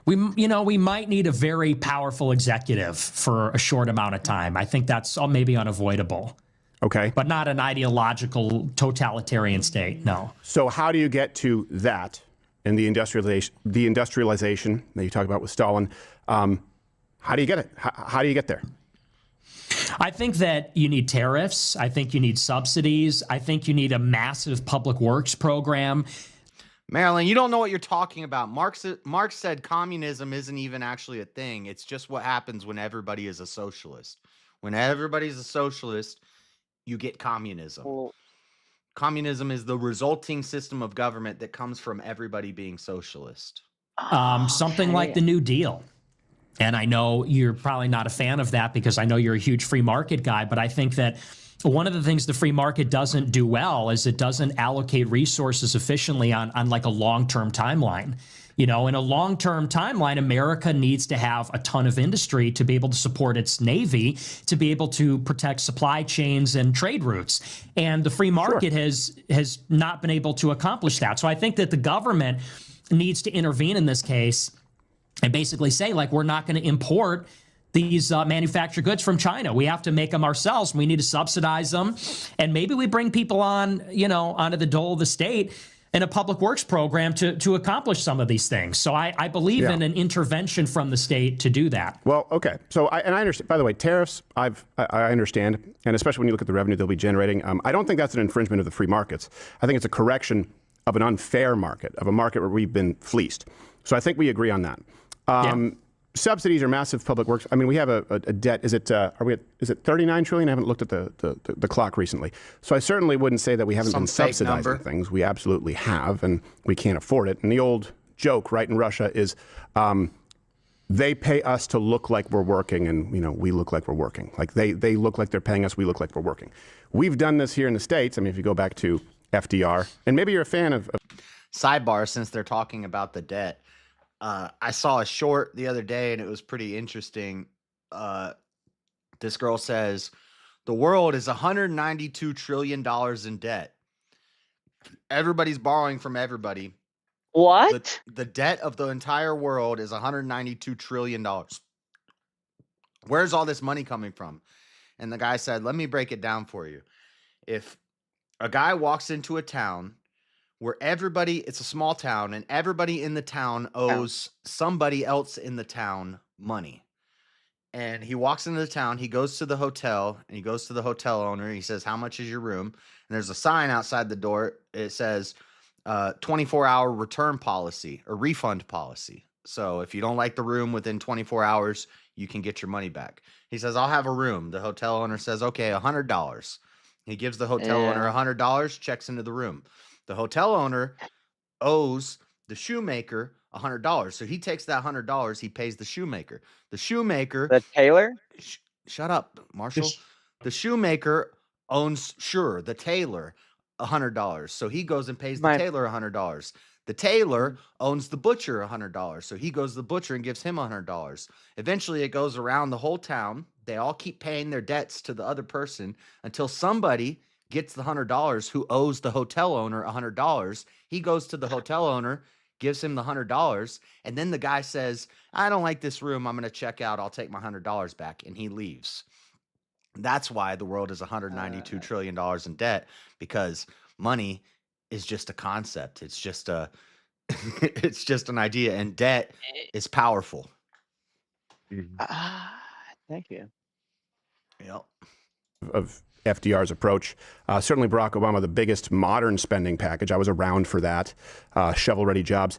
We might need a very powerful executive for a short amount of time. I think that's maybe unavoidable. Okay. But not an ideological totalitarian state, no. So how do you get to that in the industrialization that you talk about with Stalin? How do you get it? How do you get there? I think that you need tariffs. I think you need subsidies. I think you need a massive public works program. Marilyn, you don't know what you're talking about. Marx said communism isn't even actually a thing. It's just what happens when everybody is a socialist. When everybody's a socialist, you get communism. Well, communism is the resulting system of government that comes from everybody being socialist. Something like the New Deal. And I know you're probably not a fan of that because I know you're a huge free market guy, but I think that one of the things the free market doesn't do well is it doesn't allocate resources efficiently on like a long-term timeline. In a long-term timeline, America needs to have a ton of industry to be able to support its Navy, to be able to protect supply chains and trade routes. And the free market has not been able to accomplish that. So I think that the government needs to intervene in this case and basically say, like, we're not going to import these manufactured goods from China. We have to make them ourselves. We need to subsidize them. And maybe we bring people on, onto the dole of the state in a public works program to accomplish some of these things. So I believe in an intervention from the state to do that. Well, okay. So I understand, by the way, tariffs, I understand. And especially when you look at the revenue they'll be generating. I don't think that's an infringement of the free markets. I think it's a correction of an unfair market, of a market where we've been fleeced. So I think we agree on that. Subsidies are massive public works. I mean, we have a debt. Is it 39 trillion? I haven't looked at the clock recently. So I certainly wouldn't say that we haven't been subsidizing things. We absolutely have, and we can't afford it. And the old joke, right, in Russia is they pay us to look like we're working, and we look like we're working. Like they look like they're paying us, we look like we're working. We've done this here in the States. I mean, if you go back to FDR, and maybe you're a fan of sidebar, since they're talking about the debt. I saw a short the other day and it was pretty interesting. This girl says the world is $192 trillion in debt. Everybody's borrowing from everybody. What? The debt of the entire world is $192 trillion. Where's all this money coming from? And the guy said, let me break it down for you. If a guy walks into a town where it's a small town, and everybody in the town owes somebody else in the town money. And he walks into the town, he goes to the hotel, and he goes to the hotel owner. He says, how much is your room? And there's a sign outside the door. It says 24-hour return policy or refund policy. So if you don't like the room within 24 hours, you can get your money back. He says, I'll have a room. The hotel owner says, okay, $100. He gives the hotel owner $100, checks into the room. The hotel owner owes the shoemaker $100. So he takes that $100, he pays the shoemaker. The shoemaker... The tailor? Shut up, Marshall. The shoemaker owns the tailor $100. So he goes and pays the tailor $100. The tailor owns the butcher $100. So he goes to the butcher and gives him $100. Eventually it goes around the whole town. They all keep paying their debts to the other person until somebody gets the $100 who owes the hotel owner $100. He goes to the hotel owner, gives him the $100, and then the guy says, I don't like this room. I'm going to check out. I'll take my $100 back. And he leaves. That's why the world is $192 trillion in debt, because money is just a concept. It's just it's just an idea, and debt is powerful. Thank you. Yep. Of FDR's approach. Certainly Barack Obama, the biggest modern spending package. I was around for that. Shovel-ready jobs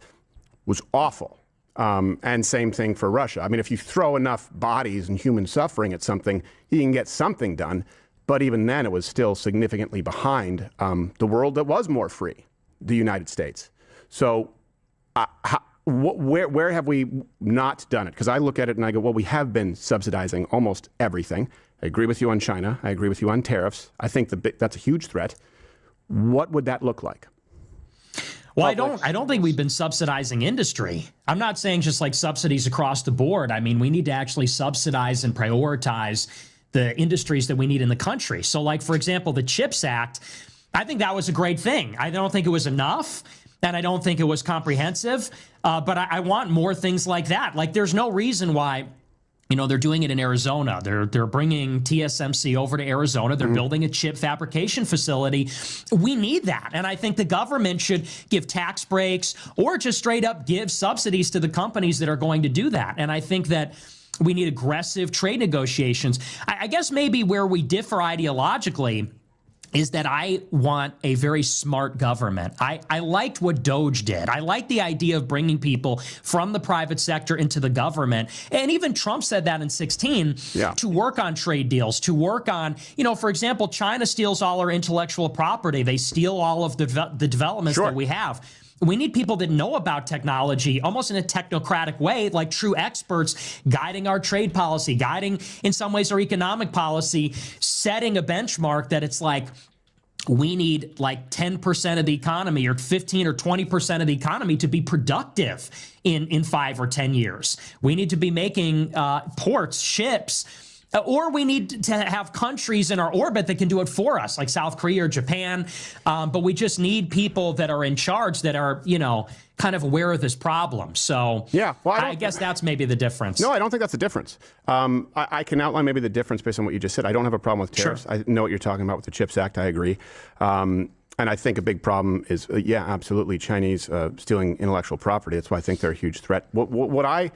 was awful. And same thing for Russia. I mean, if you throw enough bodies and human suffering at something, you can get something done. But even then, it was still significantly behind the world that was more free, the United States. So where have we not done it? Because I look at it and I go, well, we have been subsidizing almost everything. I agree with you on China. I agree with you on tariffs. I think that's a huge threat. What would that look like? Well, I don't think we've been subsidizing industry. I'm not saying just like subsidies across the board. I mean, we need to actually subsidize and prioritize the industries that we need in the country. So like, for example, the CHIPS Act, I think that was a great thing. I don't think it was enough, and I don't think it was comprehensive, but I want more things like that. Like, there's no reason why... they're doing it in Arizona. They're bringing TSMC over to Arizona. They're building a chip fabrication facility. We need that. And I think the government should give tax breaks or just straight up give subsidies to the companies that are going to do that. And I think that we need aggressive trade negotiations. I guess maybe where we differ ideologically is that I want a very smart government. I liked what Doge did. I like the idea of bringing people from the private sector into the government. And even Trump said that in 2016 to work on trade deals, to work on, for example, China steals all our intellectual property. They steal all of the developments that we have. We need people that know about technology almost in a technocratic way, like true experts guiding our trade policy, guiding in some ways our economic policy, setting a benchmark that it's like, we need like 10% of the economy or 15 or 20% of the economy to be productive in 5 or 10 years. We need to be making ports, ships, or we need to have countries in our orbit that can do it for us, like South Korea or Japan. But we just need people that are in charge that are, kind of aware of this problem. So I guess that's maybe the difference. No, I don't think that's the difference. I can outline maybe the difference based on what you just said. I don't have a problem with tariffs. Sure. I know what you're talking about with the CHIPS Act. I agree. And I think a big problem is, absolutely, Chinese stealing intellectual property. That's why I think they're a huge threat. What I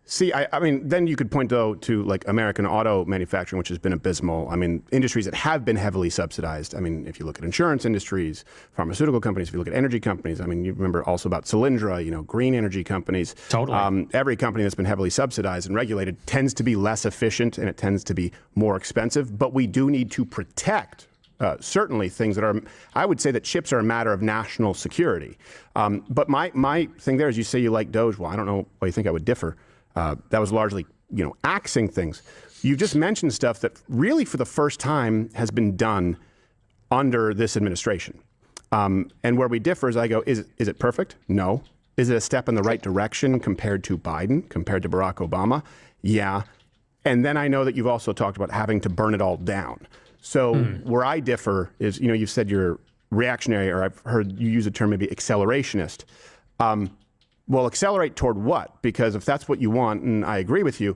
See, I mean, then you could point, though, to like American auto manufacturing, which has been abysmal. I mean, industries that have been heavily subsidized. I mean, if you look at insurance industries, pharmaceutical companies, if you look at energy companies, I mean, you remember also about Solyndra, green energy companies. Totally. Every company that's been heavily subsidized and regulated tends to be less efficient and it tends to be more expensive. But we do need to protect certainly things that are, I would say that chips are a matter of national security. But my thing there is you say you like Doge. Well, I don't know why you think I would differ. That was largely, axing things. You've just mentioned stuff that really for the first time has been done under this administration. And where we differ is I go, is it perfect? No. Is it a step in the right direction compared to Biden, compared to Barack Obama? Yeah. And then I know that you've also talked about having to burn it all down. So where I differ is, you've said you're reactionary, or I've heard you use the term maybe accelerationist. Well, accelerate toward what? Because if that's what you want, and I agree with you,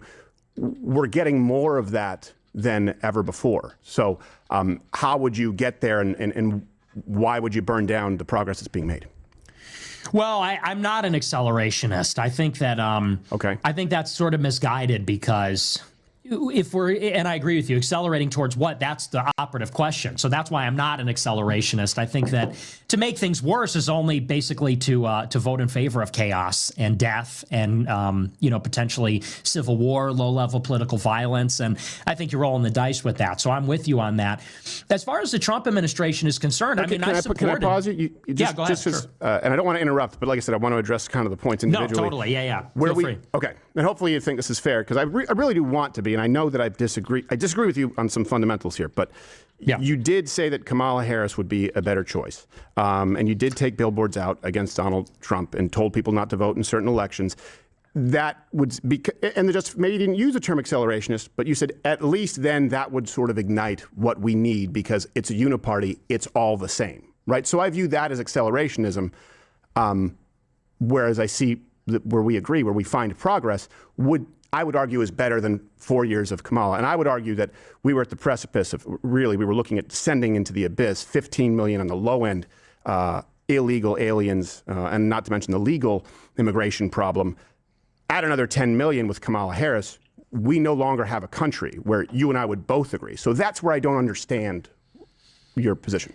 we're getting more of that than ever before. So how would you get there, and why would you burn down the progress that's being made? Well, I'm not an accelerationist. I think that I think that's sort of misguided, because if we're, and I agree with you, accelerating towards what? That's the operative question. So that's why I'm not an accelerationist. I think that to make things worse is only basically to vote in favor of chaos and death and potentially civil war, low-level political violence, and I think you're rolling the dice with that. So I'm with you on that. As far as the Trump administration is concerned, okay, can I pause you? Yeah, go ahead. Sure. And I don't want to interrupt, but like I said, I want to address kind of the points individually. No, totally. Yeah. Feel free. Okay, and hopefully you think this is fair, because I really do want to be. And I know that I disagree with you on some fundamentals here, but you did say that Kamala Harris would be a better choice. And you did take billboards out against Donald Trump and told people not to vote in certain elections. That would be, and maybe you didn't use the term accelerationist, but you said at least then that would sort of ignite what we need, because it's a uniparty, it's all the same, right? So I view that as accelerationism, whereas I see where we agree, where we find progress, I would argue is better than 4 years of Kamala. And I would argue that we were at the precipice of, really, we were looking at descending into the abyss, 15 million on the low end, illegal aliens, and not to mention the legal immigration problem. Add another 10 million with Kamala Harris, we no longer have a country, where you and I would both agree. So that's where I don't understand your position.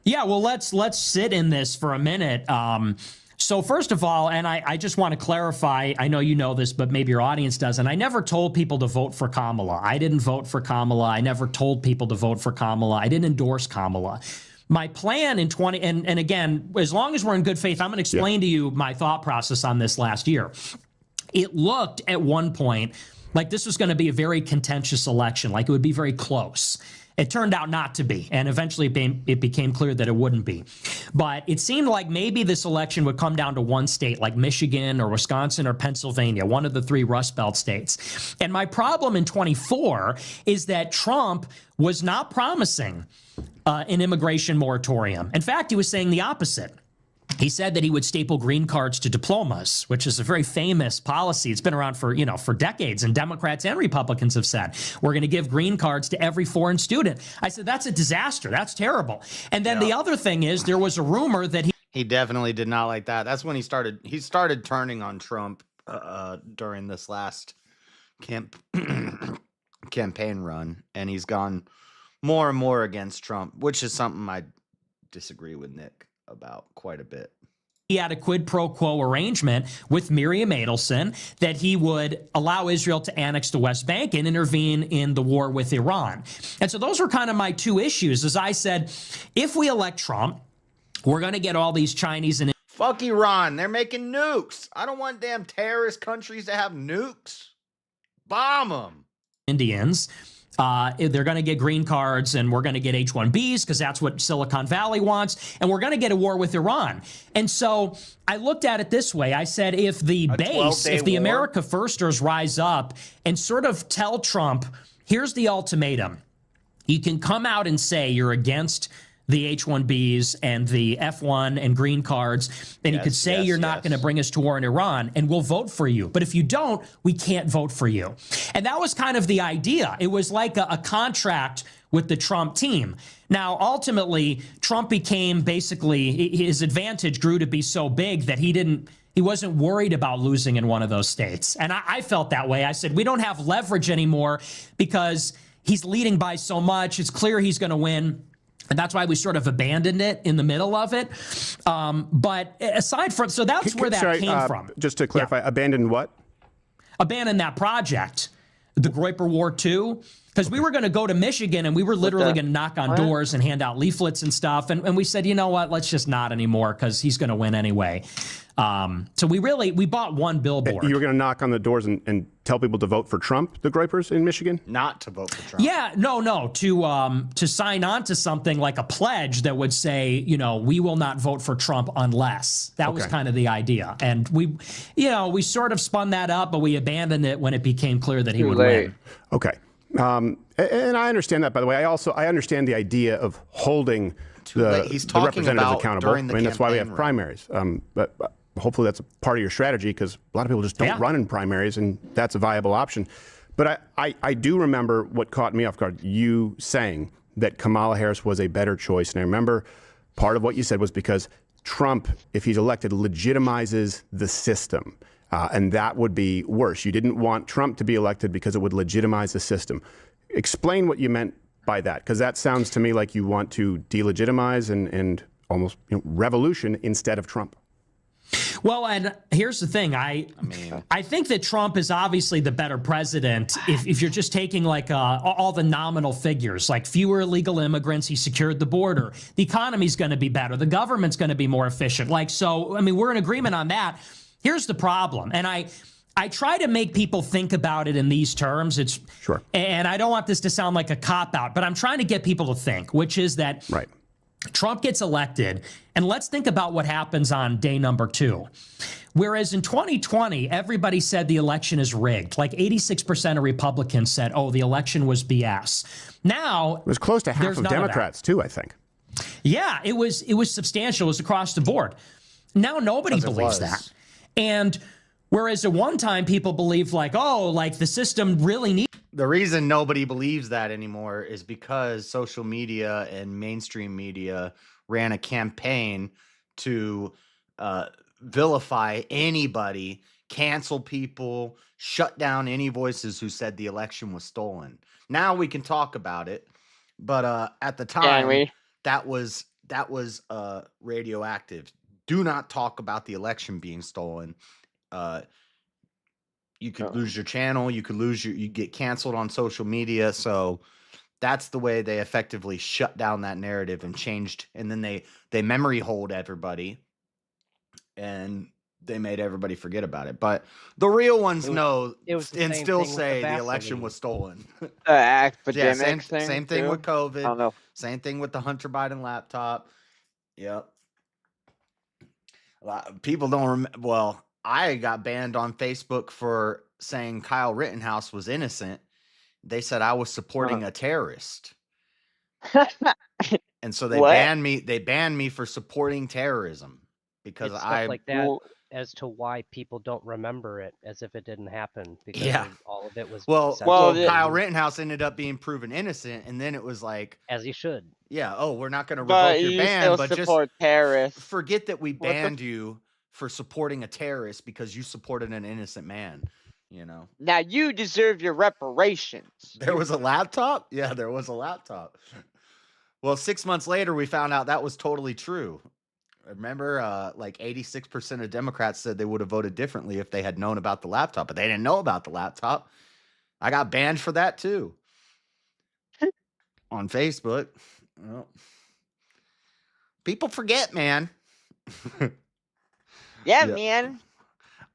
Yeah, well, let's sit in this for a minute. So first of all, and I just want to clarify, I know you know this, but maybe your audience doesn't. I never told people to vote for Kamala. I didn't vote for Kamala. I never told people to vote for Kamala. I didn't endorse Kamala. My plan in and again, as long as we're in good faith, I'm going to explain to you my thought process on this last year. It looked at one point like this was going to be a very contentious election, like it would be very close. It turned out not to be, and eventually it became clear that it wouldn't be. But it seemed like maybe this election would come down to one state, like Michigan or Wisconsin or Pennsylvania, one of the three Rust Belt states. And my problem in 24 is that Trump was not promising an immigration moratorium. In fact, he was saying the opposite. He said that he would staple green cards to diplomas, which is a very famous policy. It's been around for decades, and Democrats and Republicans have said, we're going to give green cards to every foreign student. I said, that's a disaster. That's terrible. And then the other thing is, there was a rumor that he definitely did not like that. That's when he started turning on Trump during this last campaign run, and he's gone more and more against Trump, which is something I disagree with Nick about quite a bit. He had a quid pro quo arrangement with Miriam Adelson that he would allow Israel to annex the West Bank and intervene in the war with Iran. And so those were kind of my two issues. As I said, if we elect Trump, we're going to get all these Chinese and fuck Iran. They're making nukes. I don't want damn terrorist countries to have nukes. Bomb them. Indians. They're going to get green cards, and we're going to get H-1Bs because that's what Silicon Valley wants, and we're going to get a war with Iran. And so I looked at it this way. I said, if the base, if the America Firsters rise up and sort of tell Trump, here's the ultimatum. You can come out and say you're against the H-1Bs and the F-1 and green cards, and you could say you're not going to bring us to war in Iran, and we'll vote for you. But if you don't, we can't vote for you. And that was kind of the idea. It was like a contract with the Trump team. Now, ultimately, Trump became basically, his advantage grew to be so big that he didn't He wasn't worried about losing in one of those states. And I felt that way. I said, we don't have leverage anymore because he's leading by so much. It's clear he's going to win. And that's why we sort of abandoned it in the middle of it. But aside from, so that's where that came from. Just to clarify, abandoned what? Abandoned that project, the Groyper War II. Because we were going to go to Michigan and we were literally going to knock on doors and hand out leaflets and stuff. And we said, you know what, let's just not anymore because he's going to win anyway. So we bought one billboard. You were going to knock on the doors and tell people to vote for Trump, the Groypers in Michigan? Not to vote for Trump. Yeah, no, to sign on to something like a pledge that would say, we will not vote for Trump unless. That was kind of the idea. And we sort of spun that up, but we abandoned it when it became clear that he would win. Okay. And I understand that, by the way. I understand the idea of holding the representatives accountable. I mean, that's why we have primaries. But hopefully that's a part of your strategy because a lot of people just don't run in primaries, and that's a viable option. But I do remember what caught me off guard, you saying that Kamala Harris was a better choice. And I remember part of what you said was because Trump, if he's elected, legitimizes the system. And that would be worse. You didn't want Trump to be elected because it would legitimize the system. Explain what you meant by that, because that sounds to me like you want to delegitimize and almost revolution instead of Trump. Well, and here's the thing. I think that Trump is obviously the better president if you're just taking like all the nominal figures, like fewer illegal immigrants, he secured the border, the economy's going to be better, the government's going to be more efficient. We're in agreement on that. Here's the problem, and I try to make people think about it in these terms. And I don't want this to sound like a cop-out, but I'm trying to get people to think, which is that Trump gets elected, and let's think about what happens on day number 2. Whereas in 2020, everybody said the election is rigged. Like 86% of Republicans said, the election was BS. Now, it was close to half of Democrats, too, I think. Yeah, it was substantial. It was across the board. Now nobody believes that. And whereas at one time people believed the system really needs. The reason nobody believes that anymore is because social media and mainstream media ran a campaign to vilify anybody, cancel people, shut down any voices who said the election was stolen. Now we can talk about it, but at the time that was radioactive. Do not talk about the election being stolen. You could lose your channel. You get canceled on social media. So that's the way they effectively shut down that narrative and changed. And then they memory hold everybody, and they made everybody forget about it. But the real ones know and still say the election was stolen. Academic same thing with COVID. I don't know. Same thing with the Hunter Biden laptop. Yep. People don't remember. Well, I got banned on Facebook for saying Kyle Rittenhouse was innocent. They said I was supporting a terrorist. And so they banned me. They banned me for supporting terrorism because like that as to why people don't remember it as if it didn't happen because all of it was Kyle Rittenhouse ended up being proven innocent, and then it was like as he should. Yeah. We're not going to revoke your ban, but support terrorists. Forget that we banned you for supporting a terrorist because you supported an innocent man. Now you deserve your reparations. There was a laptop? Yeah, there was a laptop. Well, 6 months later, we found out that was totally true. Remember, 86% of Democrats said they would have voted differently if they had known about the laptop, but they didn't know about the laptop. I got banned for that too. On Facebook. Well, people forget, man. Yeah, man.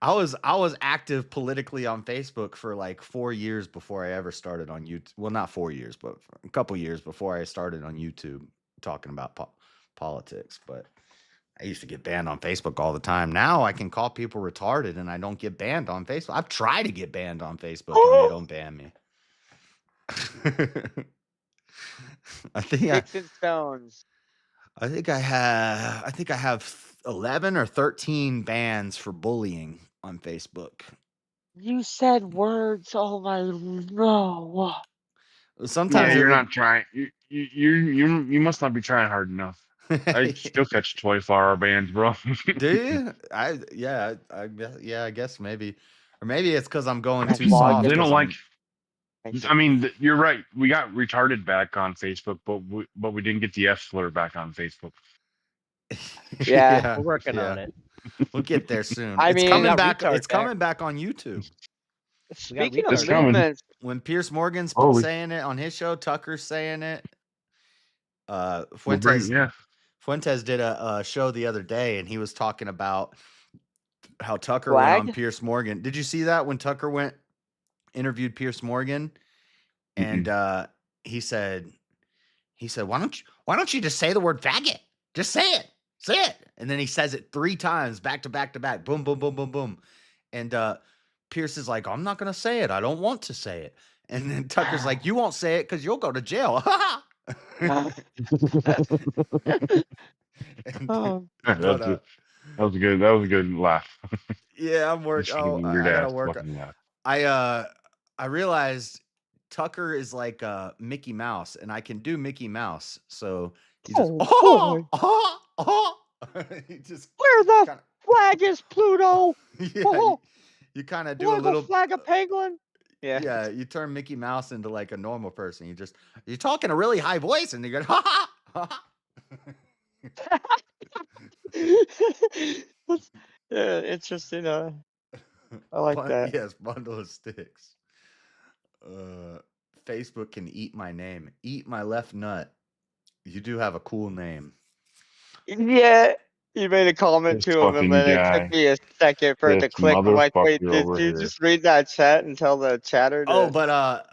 I was active politically on Facebook for like 4 years before I ever started on YouTube. Well, not 4 years, but a couple years before I started on YouTube talking about politics. But I used to get banned on Facebook all the time. Now I can call people retarded and I don't get banned on Facebook. I've tried to get banned on Facebook and they don't ban me. I think I have 11 or 13 bans for bullying on Facebook. You said words. Oh my no. Sometimes you're not trying. You must not be trying hard enough. I still catch 24-hour bands, bro. Do you? I guess maybe, or maybe it's because I'm going too They soft. don't like. I mean, you're right. We got retarded back on Facebook, but we didn't get the F slur back on Facebook. Yeah, we're working on it. We'll get there soon. I mean, coming back. retard It's coming back on YouTube. Speaking of It's coming. movements, When Pierce Morgan's saying it on his show, Tucker's saying it. Fuentes did a show the other day, and he was talking about how Tucker went on Pierce Morgan. Did you see that when Tucker interviewed Pierce Morgan, and he said, why don't you just say the word faggot? Just say it, and then he says it 3 times back to back to back, boom, boom, boom, boom, boom, and Pierce is like, I'm not gonna say it. I don't want to say it, and then Tucker's like, you won't say it because you'll go to jail. That was a good laugh. Yeah, I'm working. I gotta work. I realized Tucker is like Mickey Mouse, and I can do Mickey Mouse. So he just he just where the flag is Pluto? Yeah, you kind of do a little flag of penguin. Yeah, you turn Mickey Mouse into like a normal person. You're talking a really high voice, and you go ha ha. Yeah, interesting. I like that. Yes, bundle of sticks. Facebook can eat my name. Eat my left nut. You do have a cool name. Yeah, you made a comment to him, and then it took me a second for it to click. I'm like, wait, did you just read that chat and tell the chatter? Oh, but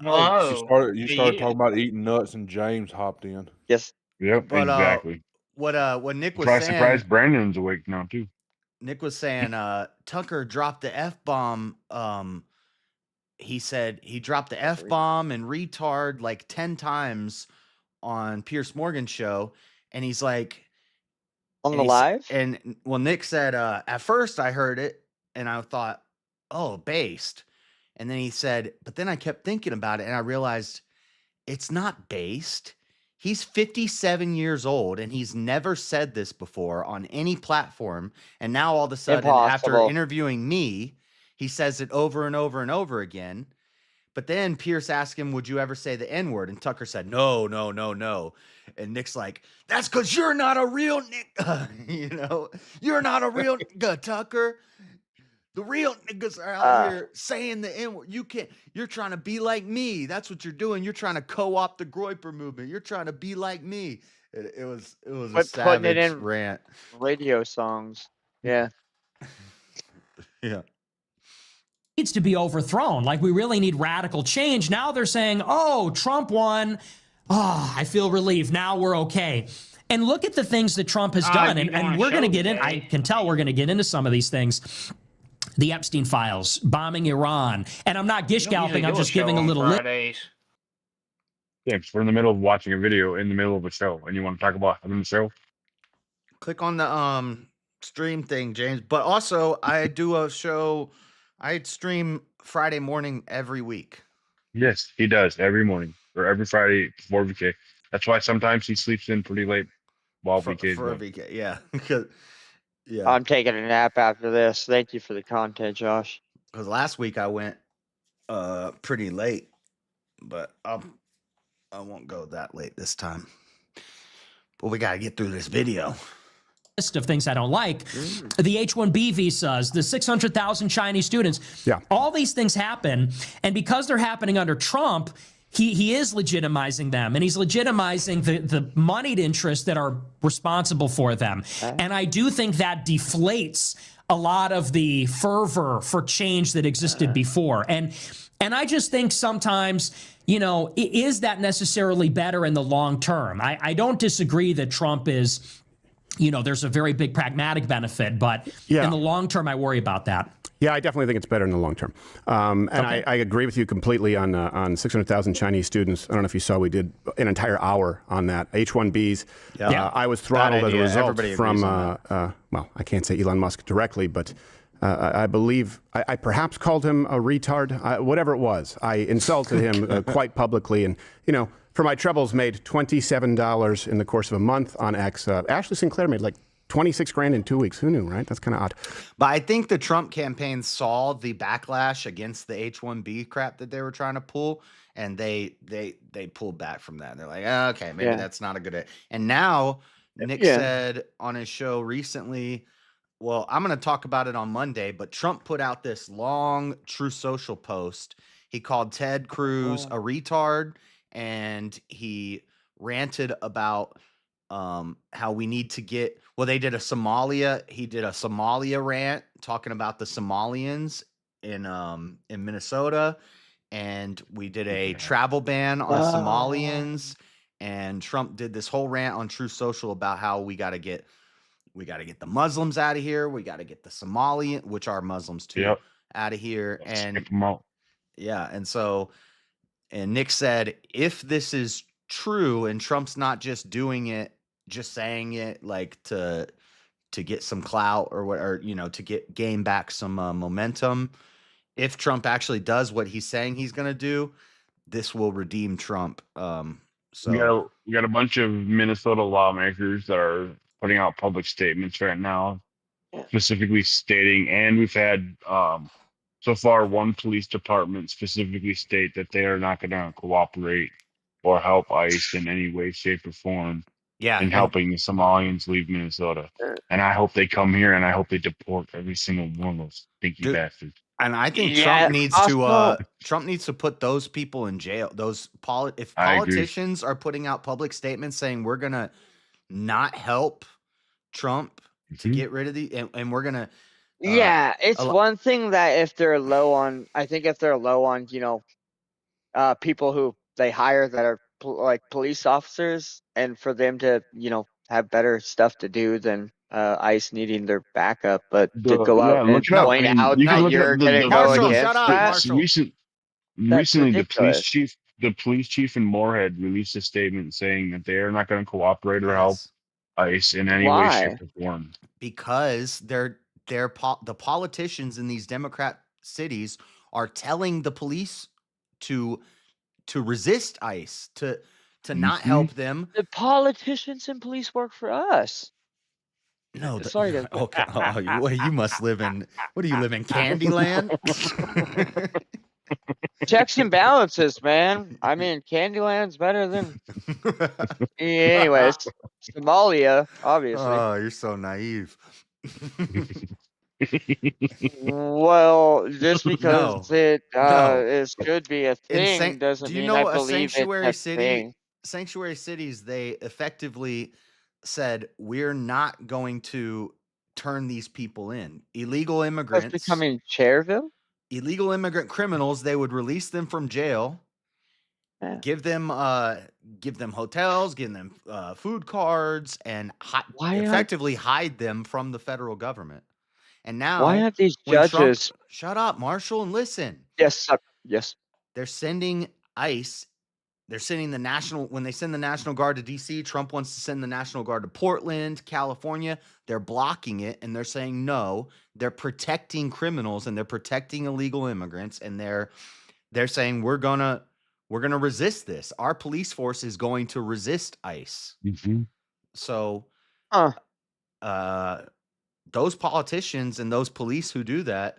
you started talking about eating nuts, and James hopped in. Yes. Yep. But, exactly. What Nick was saying. Surprise! Brandon's awake now too. Nick was saying Tucker dropped the F-bomb. He said he dropped the F-bomb and retard like 10 times on Pierce Morgan's show. And he's like, on the live? And well, Nick said, at first I heard it and I thought, oh, based. And then he said, but then I kept thinking about it and I realized it's not based. He's 57 years old and he's never said this before on any platform. And now all of a sudden, after interviewing me, he says it over and over and over again. But then Pierce asked him, would you ever say the N-word? And Tucker said, no, no, no, no. And Nick's like, that's because you're not a real nigga. You're not a real nigga, Tucker. The real niggas are out here saying the N-word. You're trying to be like me. That's what you're doing. You're trying to co-opt the Groyper movement. You're trying to be like me. It was a savage rant. Radio songs. Yeah. Yeah. Needs to be overthrown. Like, we really need radical change. Now they're saying, oh, Trump won. Oh, I feel relieved. Now we're okay. And look at the things that Trump has done. And we're going to get in. I can tell we're going to get into some of these things. The Epstein files, bombing Iran. And I'm not gish-galloping. I'm just giving a little lip. Yeah, because we're in the middle of watching a video in the middle of a show, and you want to talk about having the show? Click on the stream thing, James. But also, I do a show. I stream Friday morning every week. Yes, he does every morning or every Friday before VK. That's why sometimes he sleeps in pretty late while VK. For VK, yeah. Yeah. I'm taking a nap after this. Thank you for the content, Josh. Because last week I went pretty late, but I won't go that late this time. But we got to get through this video. List of things I don't like. The H-1B visas, the 600,000 Chinese students. Yeah. All these things happen. And because they're happening under Trump, he is legitimizing them, and he's legitimizing the moneyed interests that are responsible for them. And I do think that deflates a lot of the fervor for change that existed before. And I just think sometimes, is that necessarily better in the long term? I don't disagree that Trump is, there's a very big pragmatic benefit, but in the long term, I worry about that. Yeah, I definitely think it's better in the long term. And I agree with you completely on 600,000 Chinese students. I don't know if you saw, we did an entire hour on that. H-1Bs. I was throttled as a result from, well, I can't say Elon Musk directly, but I believe I perhaps called him a retard, whatever it was. I insulted him quite publicly. And, for my troubles, made $27 in the course of a month on X. Ashley Sinclair made like 26 grand in 2 weeks. Who knew, right? That's kind of odd. But I think the Trump campaign saw the backlash against the H-1B crap that they were trying to pull, and they pulled back from that. They're like, okay, maybe that's not a good idea. And now Nick said on his show recently, well, I'm going to talk about it on Monday, but Trump put out this long True Social post. He called Ted Cruz a retard, and he ranted about how we need to get, well, he did a Somalia rant talking about the Somalians in Minnesota, and we did a travel ban on Somalians, and Trump did this whole rant on True Social about how we got to get the Muslims out of here, we got to get the Somalian, which are Muslims too, out of here. And and Nick said, if this is true and Trump's not just doing it, just saying it like to get some clout or what, or to gain back some momentum, if Trump actually does what he's saying he's going to do, this will redeem Trump. So we got a bunch of Minnesota lawmakers that are putting out public statements right now, specifically stating, and we've had so far one police department specifically state that they are not going to cooperate or help ICE in any way, shape, or form in helping the Somalians leave Minnesota. And I hope they come here, and I hope they deport every single one of those stinky bastards. And I think Trump needs to put those people in jail. If politicians are putting out public statements saying we're gonna not help Trump to get rid of and we're gonna it's one thing that if they're low on people who they hire that are like police officers, and for them to have better stuff to do than ICE needing their backup, but to go out and point out that you're going to go against that. Recently, the police chief in Moorhead released a statement saying that they are not going to cooperate or help ICE in any way, shape, or form. Because the politicians in these Democrat cities are telling the police to resist ICE, to not help them. The politicians and police work for us. No, okay. You must live in. What do you live in, Candyland? Checks and balances, man. I mean, Candyland's better than. Anyways, Somalia, obviously. Oh, you're so naive. Well, just because it could be a thing doesn't mean I believe it's a thing. Sanctuary cities, they effectively said, we're not going to turn these people in. Illegal immigrants. It's becoming Cherville? Illegal immigrant criminals, they would release them from jail, give them hotels, give them food cards, and effectively hide them from the federal government. And now, why have these judges? Shut up, Marshall, and listen. Yes, yes. They're sending ICE. They're sending when they send the National Guard to D.C., Trump wants to send the National Guard to Portland, California. They're blocking it, and they're saying no. They're protecting criminals, and they're protecting illegal immigrants, and they're saying we're gonna resist this. Our police force is going to resist ICE. Mm-hmm. So, those politicians and those police who do that,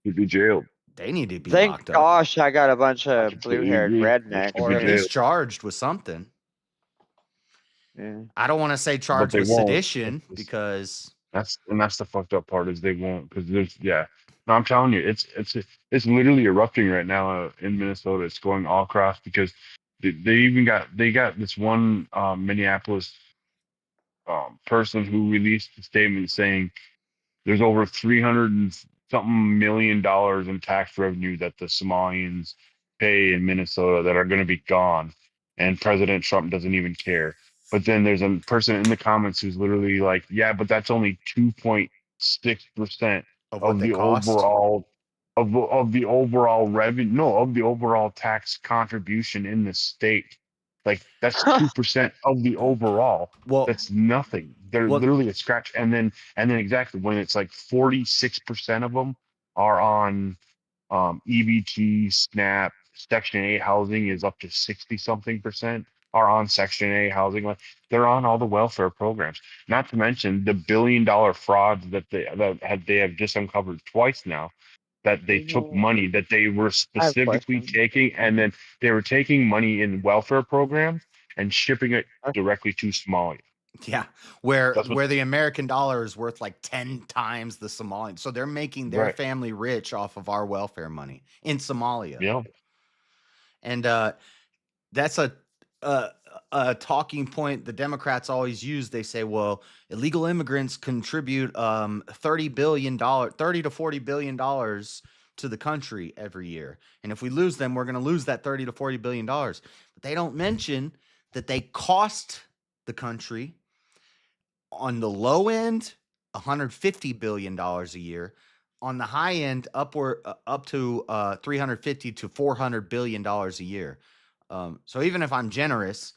you'd be jailed. They need to be locked up. Thank gosh I got a bunch of blue-haired rednecks. Or at least charged with something. Yeah. I don't want to say charged with sedition because that's the fucked up part is they won't, because no, I'm telling you, it's literally erupting right now in Minnesota. It's going all across because they got this one Minneapolis person who released a statement saying there's over 300 and something million dollars in tax revenue that the Somalians pay in Minnesota that are going to be gone, and President Trump doesn't even care. But then there's a person in the comments who's literally like, yeah, but that's only 2.6% of the overall of the overall revenue, no, of the overall tax contribution in the state. Like that's 2% of the overall. Well, that's nothing. They're literally a scratch. And then exactly when it's like 46% of them are on EBT, SNAP, Section 8 housing is up to 60-something% are on Section 8 housing. Like they're on all the welfare programs. Not to mention the $1 billion frauds that they have just uncovered twice now. That they took money that they were specifically taking, and then they were taking money in welfare programs and shipping it directly to Somalia. Yeah, where the American dollar is worth like 10 times the Somalian. So they're making their family rich off of our welfare money in Somalia. Yeah. And that's a talking point the Democrats always use. They say, well, illegal immigrants contribute $30 to $40 billion to the country every year. And if we lose them, we're going to lose that $30 to $40 billion. But they don't mention that they cost the country on the low end, $150 billion a year. On the high end, up to $350 to $400 billion a year. So even if I'm generous,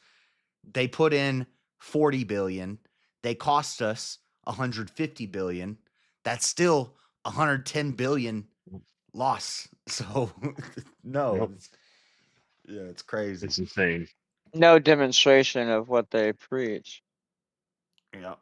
they put in $40 billion. They cost us $150 billion. That's still $110 billion loss. So no, it's crazy. It's insane. No demonstration of what they preach. Yeah.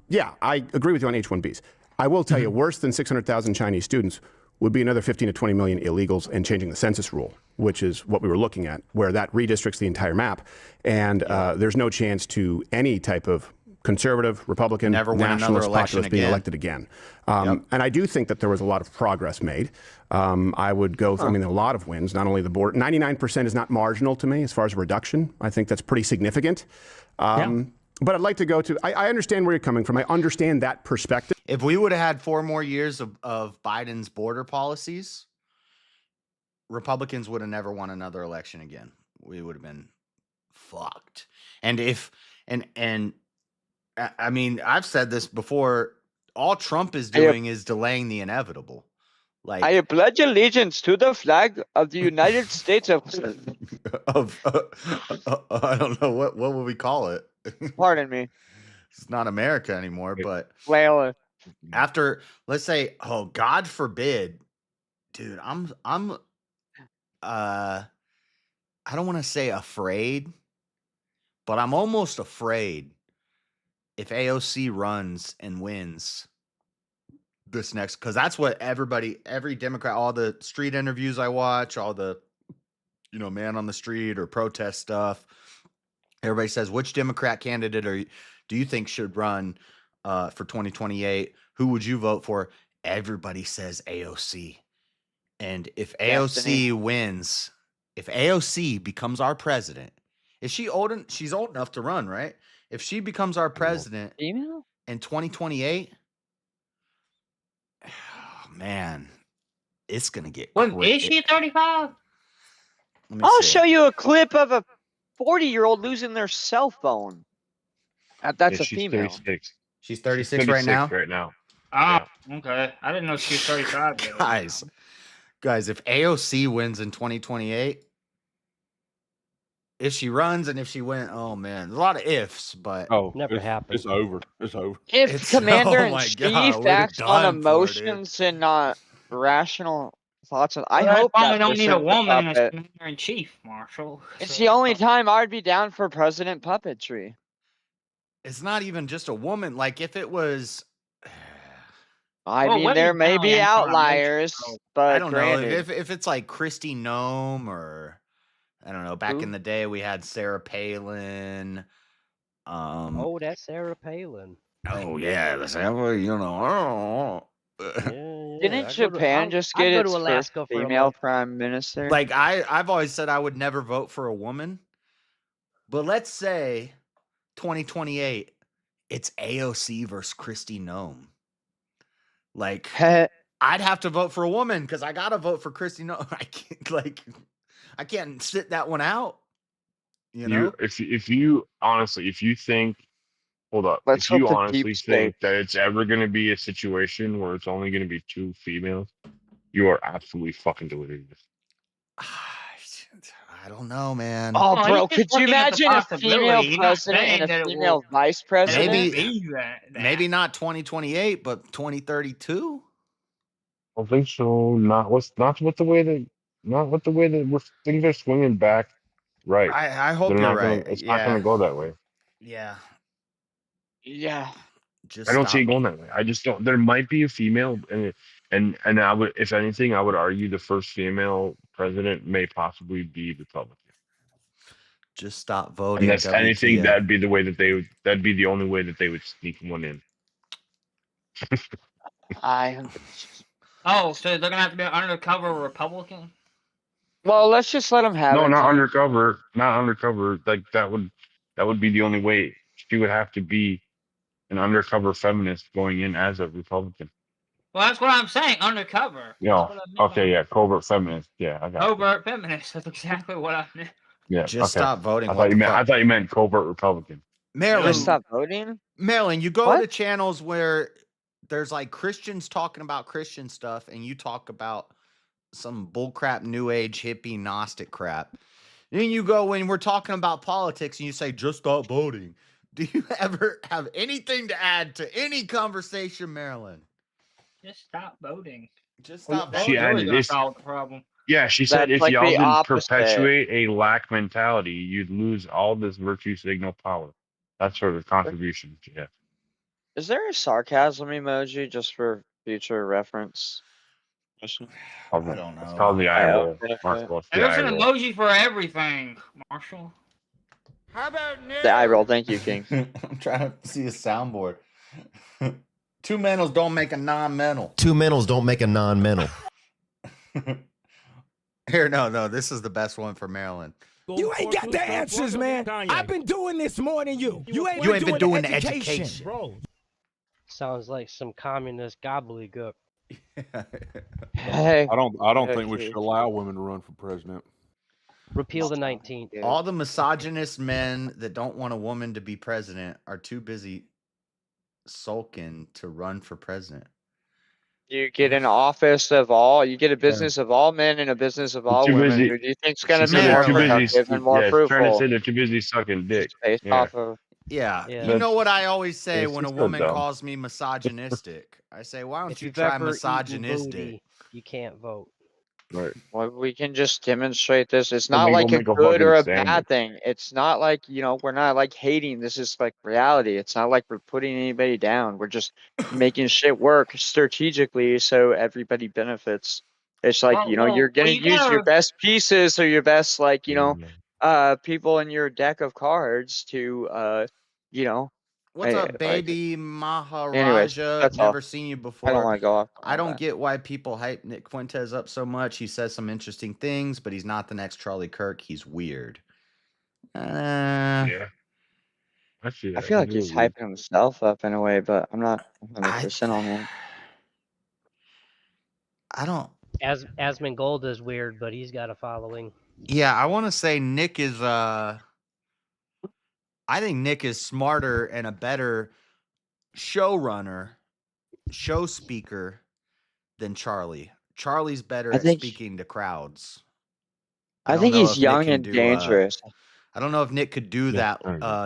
Yeah, I agree with you on H-1Bs. I will tell you, worse than 600,000 Chinese students would be another 15 to 20 million illegals and changing the census rule, which is what we were looking at, where that redistricts the entire map. And there's no chance to any type of conservative, Republican, nationalist, populist being elected again. And I do think that there was a lot of progress made. I would go, I mean, a lot of wins, not only the border. 99% is not marginal to me as far as a reduction. I think that's pretty significant. But I'd like to go to, I understand where you're coming from. I understand that perspective. If we would have had 4 more years of Biden's border policies, Republicans would have never won another election again. We would have been fucked. And I mean, I've said this before, all Trump is doing is delaying the inevitable. Like, I pledge allegiance to the flag of the United States of I don't know, what would we call it? Pardon me. It's not America anymore, but well, after, let's say, oh, God forbid, dude, I'm I don't want to say afraid, but I'm almost afraid if AOC runs and wins this next, because that's what every Democrat, all the street interviews I watch, all the, man on the street or protest stuff, everybody says, which Democrat candidate do you think should run for 2028? Who would you vote for? Everybody says AOC. And if AOC wins, if AOC becomes our president, she's old enough to run, right? If she becomes our president in 2028, oh, man, it's going to get crazy. Is she 35? I'll show you a clip of a 40-year-old losing their cell phone. That's a female. 36. She's 36 right now? Right now. Ah, okay. I didn't know she was 35. Guys, if AOC wins in 2028, if she runs and if she wins, oh man, a lot of ifs, but never happened. It's over. It's over. If Commander-in-Chief acts on emotions and not rational thoughts, I hope that don't need a woman as Commander-in-Chief, Marshall. It's the only time I'd be down for president puppetry. It's not even just a woman. Like if it was, I mean, there may be outliers, but I don't know if it's like Kristi Noem or. I don't know. Back in the day, we had Sarah Palin. Oh, that's Sarah Palin. Oh yeah, Didn't Japan just get its first female prime minister? Like I've always said I would never vote for a woman, but let's say 2028, it's AOC versus Kristi Noem. Like I'd have to vote for a woman because I gotta vote for Kristi Noem. I can't sit that one out. If you think, hold up, if you honestly think that it's ever going to be a situation where it's only going to be 2 females, you are absolutely fucking delirious. I don't know, man. Oh, bro, could you imagine a female president and a female vice president? Maybe not 2028, but 2032. I don't think so. Not with the way that things are swinging back. Right. I hope They're you're not gonna. right. It's not Yeah. gonna go that way. Yeah. Yeah. Just I don't stop. see it going that way. I just don't. There might be a female, and I would, if anything, I would argue the first female president may possibly be Republican. Just stop voting. Unless anything, WTF. that'd be the way that they would. That'd be the only way that they would sneak one in. Oh, so they're gonna have to be an undercover Republican? Well, let's just let them have No, it. not undercover. Not undercover. Like that would be the only way. She would have to be an undercover feminist going in as a Republican. Well, that's what I'm saying. Undercover. Yeah. Okay. Yeah. Covert feminist. Yeah. I got it. Covert feminist. That's exactly what I meant. Yeah. Just okay. stop voting. I thought you meant covert Republican. Maryland. Just stop voting? Maryland, you go to channels where there's like Christians talking about Christian stuff, and you talk about some bullcrap, new age, hippie, Gnostic crap. Then you go when we're talking about politics, and you say, just stop voting. Do you ever have anything to add to any conversation, Maryland? Just stop voting. Just stop voting. She added this. Solve the problem. Yeah, she said That's if like y'all the didn't opposite. perpetuate a lack mentality, you'd lose all this virtue signal power. That's sort of contribution. Yeah. Is there a sarcasm emoji just for future reference? I don't know. It's called the eye roll. Marshall, it's the There's eye an roll. emoji for everything, Marshall. How about The eye roll. Thank you, King. I'm trying to see a soundboard. Two mentals don't make a non-mental. Two mentals don't make a non-mental. Here, no. This is the best one for Maryland. You ain't got the answers, man. I've been doing this more than you. You ain't been doing the education. Bro. Sounds like some communist gobbledygook. Hey. I don't think we should allow women to run for president. Repeal the 19th. All the misogynist men that don't want a woman to be president are too busy sulking to run for president. You get an office of all, you get a business of all men and a business of all women. Who do you think's going to be more productive and more fruitful? Trying to say they're too busy sucking dick. Based off of. Yeah. Yeah. You know what I always say when a it's woman good, though. calls me misogynistic? I say, why don't If you you've try ever eaten misogynistic? booty, you can't vote. Right. Well, we can just demonstrate this. It's Well, not then like go a make a good or a fucking bad thing. It's not like, we're not like hating. This is like reality. It's not like we're putting anybody down. We're just making shit work strategically so everybody benefits. It's like, you're going to use your best pieces or your best, like, people in your deck of cards to, What's up, baby Maharaja? that's Never all. seen you before. I don't want to go off. I don't get why people hype Nick Fuentes up so much. He says some interesting things, but he's not the next Charlie Kirk. He's weird. Yeah. I see that. I feel like he's hyping himself up in a way, but I'm not 100% on that. I don't. Asmund Gold is weird, but he's got a following. Yeah, I want to say Nick is I think Nick is smarter and a better showrunner, show speaker than Charlie. Charlie's better at speaking to crowds. I think he's young and dangerous. I don't know if Nick could do that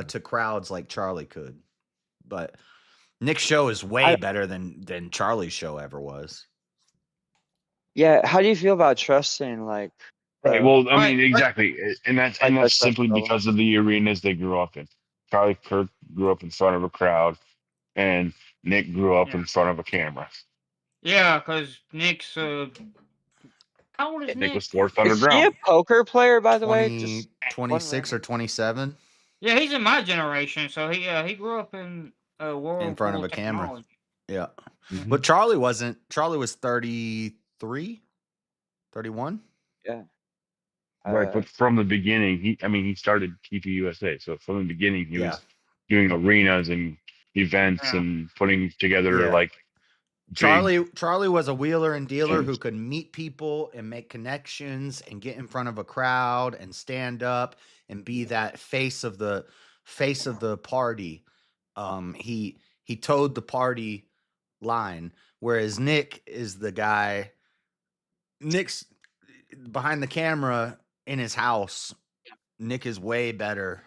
to crowds like Charlie could, but Nick's show is way better than Charlie's show ever was. Yeah, how do you feel about trusting like? Right. Well, I mean, exactly, and that's simply because of the arenas they grew up in. Charlie Kirk grew up in front of a crowd, and Nick grew up in front of a camera. Yeah, because Nick's how old is Nick? Nick was forced underground. Is he a poker player, by the way? Just 26 or 27. Yeah, he's in my generation, so he grew up in a world In front full of a camera. technology. Yeah. But Charlie wasn't. Charlie was 33, 31. Yeah. Right, but from the beginning, he started TV USA. So from the beginning, he was doing arenas and events and putting together like Charlie was a wheeler and dealer who could meet people and make connections and get in front of a crowd and stand up and be that face of the party. He towed the party line, whereas Nick is the guy. Nick's behind the camera in his house. Nick is way better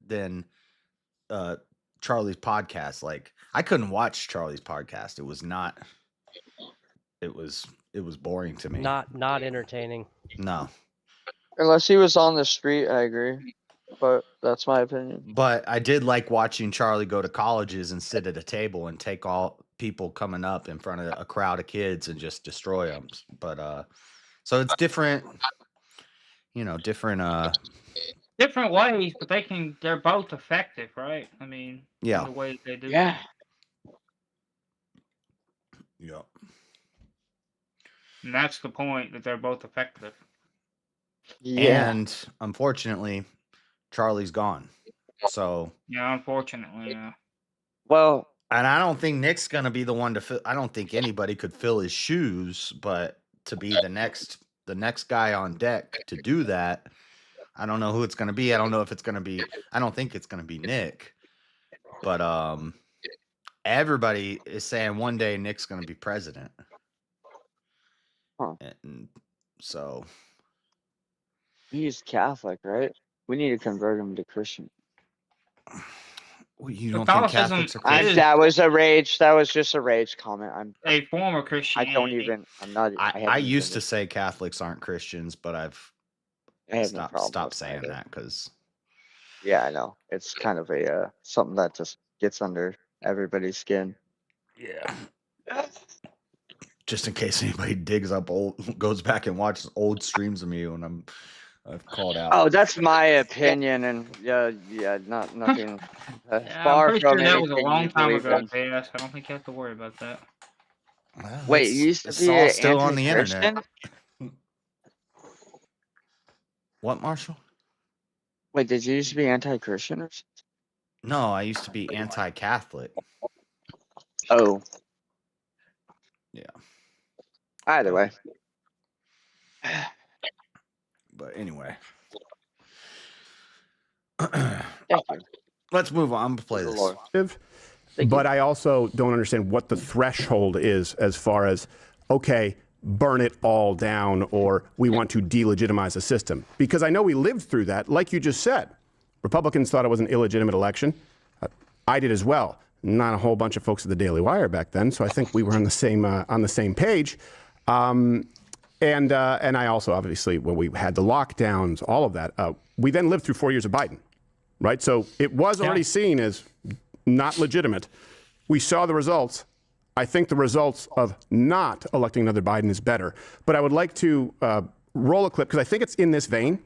than Charlie's podcast. Like, I couldn't watch Charlie's podcast. It was not it was boring to me. Not entertaining. No. Unless he was on the street, I agree. But that's my opinion. But I did like watching Charlie go to colleges and sit at a table and take all people coming up in front of a crowd of kids and just destroy them. But so it's different, different ways, but they're both effective, right? I mean, yeah, in the way they do. Yeah. Yeah. And that's the point, that they're both effective. Yeah. And unfortunately, Charlie's gone. So yeah, unfortunately, yeah. Well, and I don't think Nick's gonna be the one to fill. I don't think anybody could fill his shoes, but to be the next guy on deck to do that, I don't know who it's gonna be. I don't know if it's gonna be. I don't think it's gonna be Nick. But everybody is saying one day Nick's gonna be president. Huh. And so he's Catholic, right? We need to convert him to Christian. Well, you don't think Catholics are Christian? That was a rage. That was just a rage comment. I'm a form of Christian. I'm not. I used to say Catholics aren't Christians, but I've stopped saying that because. Yeah, I know. It's kind of a something that just gets under everybody's skin. Yeah. Just in case anybody goes back and watches old streams of me when I've called out. Oh, that's my opinion, and nothing. Far from that was a anything long you time believe ago, in. JS. I don't think you have to worry about that. Well, wait, you used to it's be all still on the anti-Christian? internet. What, Marshall? Wait, did you used to be anti-Christian or something? No, I used to be anti-Catholic. Oh. Yeah. Either way. But anyway. Thank you. Let's move on. I'm going to play this. But I also don't understand what the threshold is as far as, okay, burn it all down, or we want to delegitimize the system. Because I know we lived through that, like you just said. Republicans thought it was an illegitimate election. I did as well. Not a whole bunch of folks at the Daily Wire back then, so I think we were on the same page. And I also, obviously, when we had the lockdowns, all of that, we then lived through 4 years of Biden, right? So it was already seen as not legitimate. We saw the results. I think the results of not electing another Biden is better. But I would like to roll a clip, because I think it's in this vein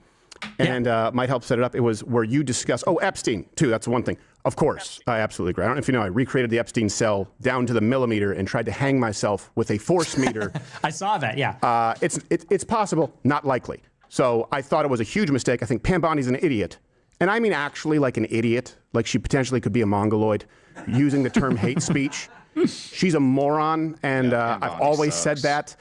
and might help set it up. It was where you discussed, Epstein, too. That's the one thing. Of course, I absolutely agree. I don't know if you know, I recreated the Epstein cell down to the millimeter and tried to hang myself with a force meter. I saw that, yeah. It's possible, not likely. So I thought it was a huge mistake. I think Pam Bondi's an idiot. And I mean actually like an idiot, like she potentially could be a mongoloid, using the term hate speech. She's a moron, and I've always said that,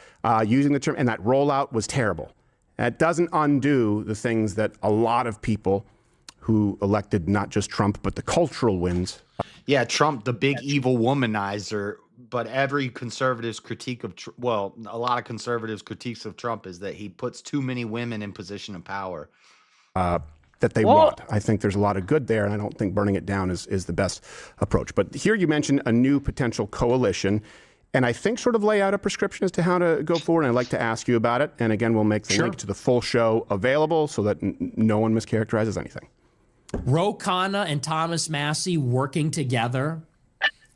using the term, and that rollout was terrible. That doesn't undo the things that a lot of people who elected not just Trump, but the cultural wins. Yeah, Trump, the big evil womanizer, but every conservative's critique of, a lot of conservatives' critiques of Trump is that he puts too many women in position of power. That they want. I think there's a lot of good there, and I don't think burning it down is the best approach. But here you mentioned a new potential coalition, and I think sort of lay out a prescription as to how to go forward, and I'd like to ask you about it. And again, we'll make the link to the full show available so that no one mischaracterizes anything. Ro Khanna and Thomas Massie working together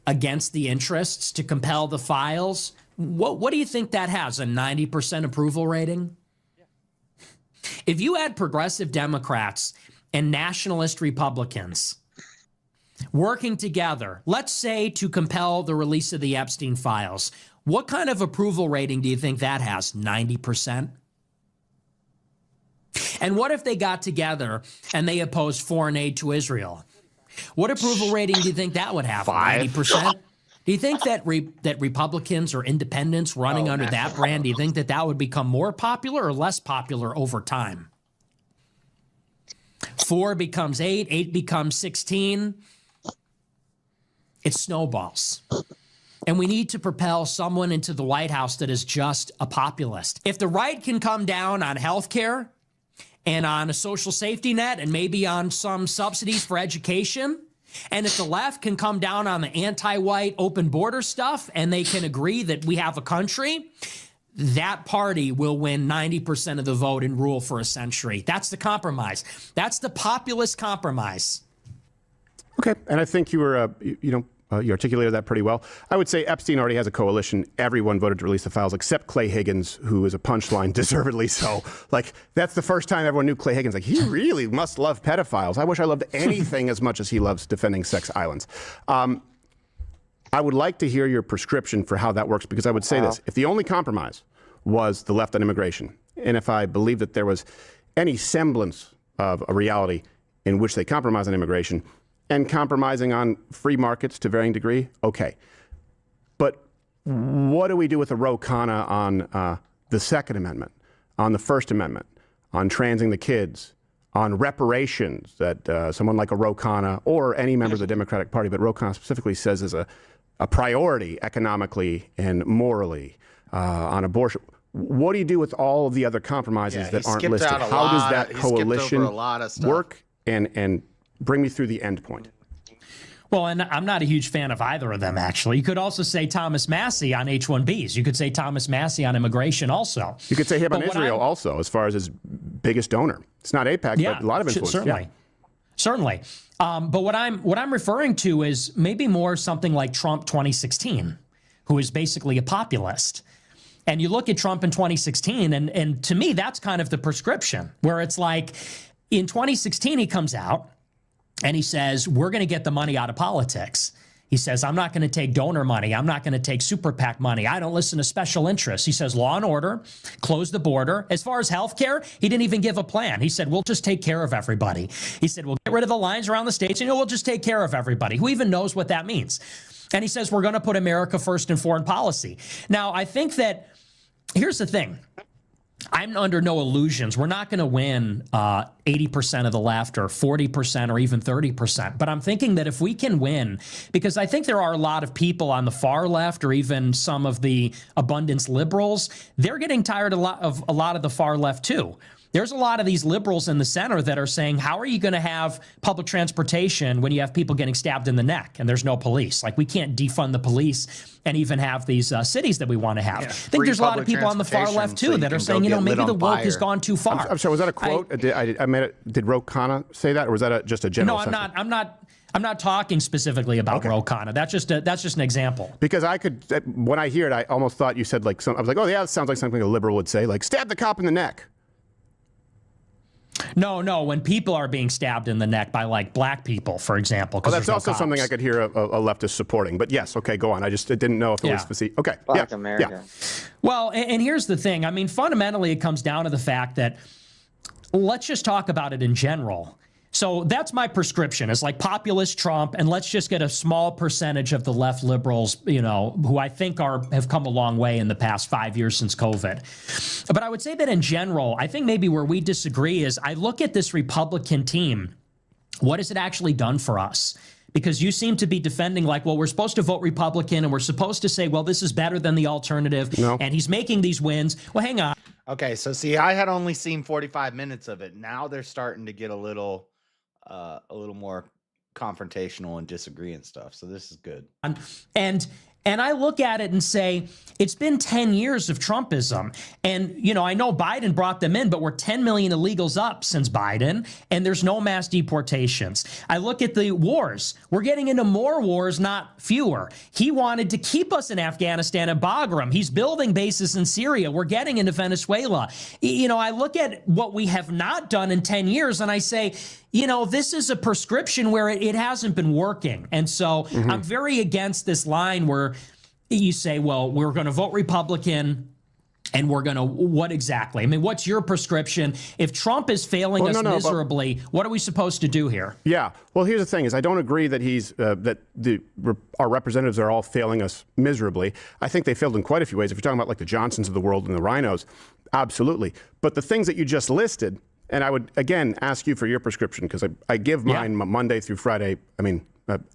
against the interests to compel the files. What do you think that has, a 90% approval rating? If you had progressive Democrats and nationalist Republicans working together, let's say to compel the release of the Epstein files, what kind of approval rating do you think that has? 90%? And what if they got together and they opposed foreign aid to Israel? What approval rating do you think that would have? 90%? Do you think that that Republicans or independents running under that brand, do you think that would become more popular or less popular over time? 4 becomes 8, 8 becomes 16. It snowballs. And we need to propel someone into the White House that is just a populist. If the right can come down on health care and on a social safety net and maybe on some subsidies for education, And if the left can come down on the anti-white open border stuff and they can agree that we have a country, that party will win 90% of the vote and rule for a century. That's the compromise. That's the populist compromise. Okay, and I think you were, you articulated that pretty well. I would say Epstein already has a coalition. Everyone voted to release the files except Clay Higgins, who is a punchline, deservedly so. Like, that's the first time everyone knew Clay Higgins. Like, he really must love pedophiles. I wish I loved anything as much as he loves defending sex islands. I would like to hear your prescription for how that works, because I would say this. If the only compromise was the left on immigration, and if I believe that there was any semblance of a reality in which they compromise on immigration, and compromising on free markets to varying degree, okay. But what do we do with a Ro Khanna on the Second Amendment, on the First Amendment, on transing the kids, on reparations that someone like a Ro Khanna or any member of the Democratic Party, but Ro Khanna specifically says is a priority economically and morally, on abortion? What do you do with all of the other compromises that aren't listed? How does that coalition work and bring me through the end point? Well, and I'm not a huge fan of either of them, actually. You could also say Thomas Massie on H-1Bs. You could say Thomas Massie on immigration also. You could say him on Israel also, as far as his biggest donor. It's not AIPAC, but a lot of influence. Certainly. Certainly. But what I'm referring to is maybe more something like Trump 2016, who is basically a populist. And you look at Trump in 2016, and to me, that's kind of the prescription, where it's like in 2016, he comes out, and he says, we're going to get the money out of politics. He says, I'm not going to take donor money. I'm not going to take super PAC money. I don't listen to special interests. He says, law and order, close the border. As far as health care, he didn't even give a plan. He said, we'll just take care of everybody. He said, we'll get rid of the lines around the states, and we'll just take care of everybody. Who even knows what that means? And he says, we're going to put America first in foreign policy. Now, I think that, here's the thing. I'm under no illusions. We're not going to win 80% of the left or 40% or even 30%. But I'm thinking that if we can win, because I think there are a lot of people on the far left or even some of the abundance liberals, they're getting tired of a lot of the far left too. There's a lot of these liberals in the center that are saying, how are you going to have public transportation when you have people getting stabbed in the neck and there's no police? Like, we can't defund the police and even have these cities that we want to have. I think there's a lot of people on the far left too that are saying, maybe the woke has gone too far. I'm sorry, was that a quote? Did Ro Khanna say that, or was that just a general sentiment? No, I'm not talking specifically about Ro Khanna. That's just an example. Because when I hear it, I almost thought you said I was like, oh yeah, that sounds like something a liberal would say, like stab the cop in the neck. No, when people are being stabbed in the neck by like black people, for example. Oh, that's also something I could hear a leftist supporting. But yes, okay, go on. I just didn't know if it was specific. Okay, Black America. Yeah. Well, and here's the thing. I mean, fundamentally, it comes down to the fact that let's just talk about it in general. So that's my prescription. It's like populist Trump, and let's just get a small percentage of the left liberals, who I think have come a long way in the past 5 years since COVID. But I would say that in general, I think maybe where we disagree is I look at this Republican team. What has it actually done for us? Because you seem to be defending like, well, we're supposed to vote Republican and we're supposed to say, well, this is better than the alternative. No. And he's making these wins. Well, hang on. Okay, so see, I had only seen 45 minutes of it. Now they're starting to get a little more confrontational and disagree and stuff. So this is good. And I look at it and say, it's been 10 years of Trumpism. And, I know Biden brought them in, but we're 10 million illegals up since Biden, and there's no mass deportations. I look at the wars. We're getting into more wars, not fewer. He wanted to keep us in Afghanistan and Bagram. He's building bases in Syria. We're getting into Venezuela. I look at what we have not done in 10 years, and I say, this is a prescription where it hasn't been working. And so I'm very against this line where you say, well, we're going to vote Republican and we're going to, what exactly? I mean, what's your prescription? If Trump is failing us miserably, what are we supposed to do here? Yeah. Well, here's the thing is I don't agree that our representatives are all failing us miserably. I think they failed in quite a few ways. If you're talking about like the Johnsons of the world and the Rhinos, absolutely. But the things that you just listed, and I would, again, ask you for your prescription because I give mine Monday through Friday,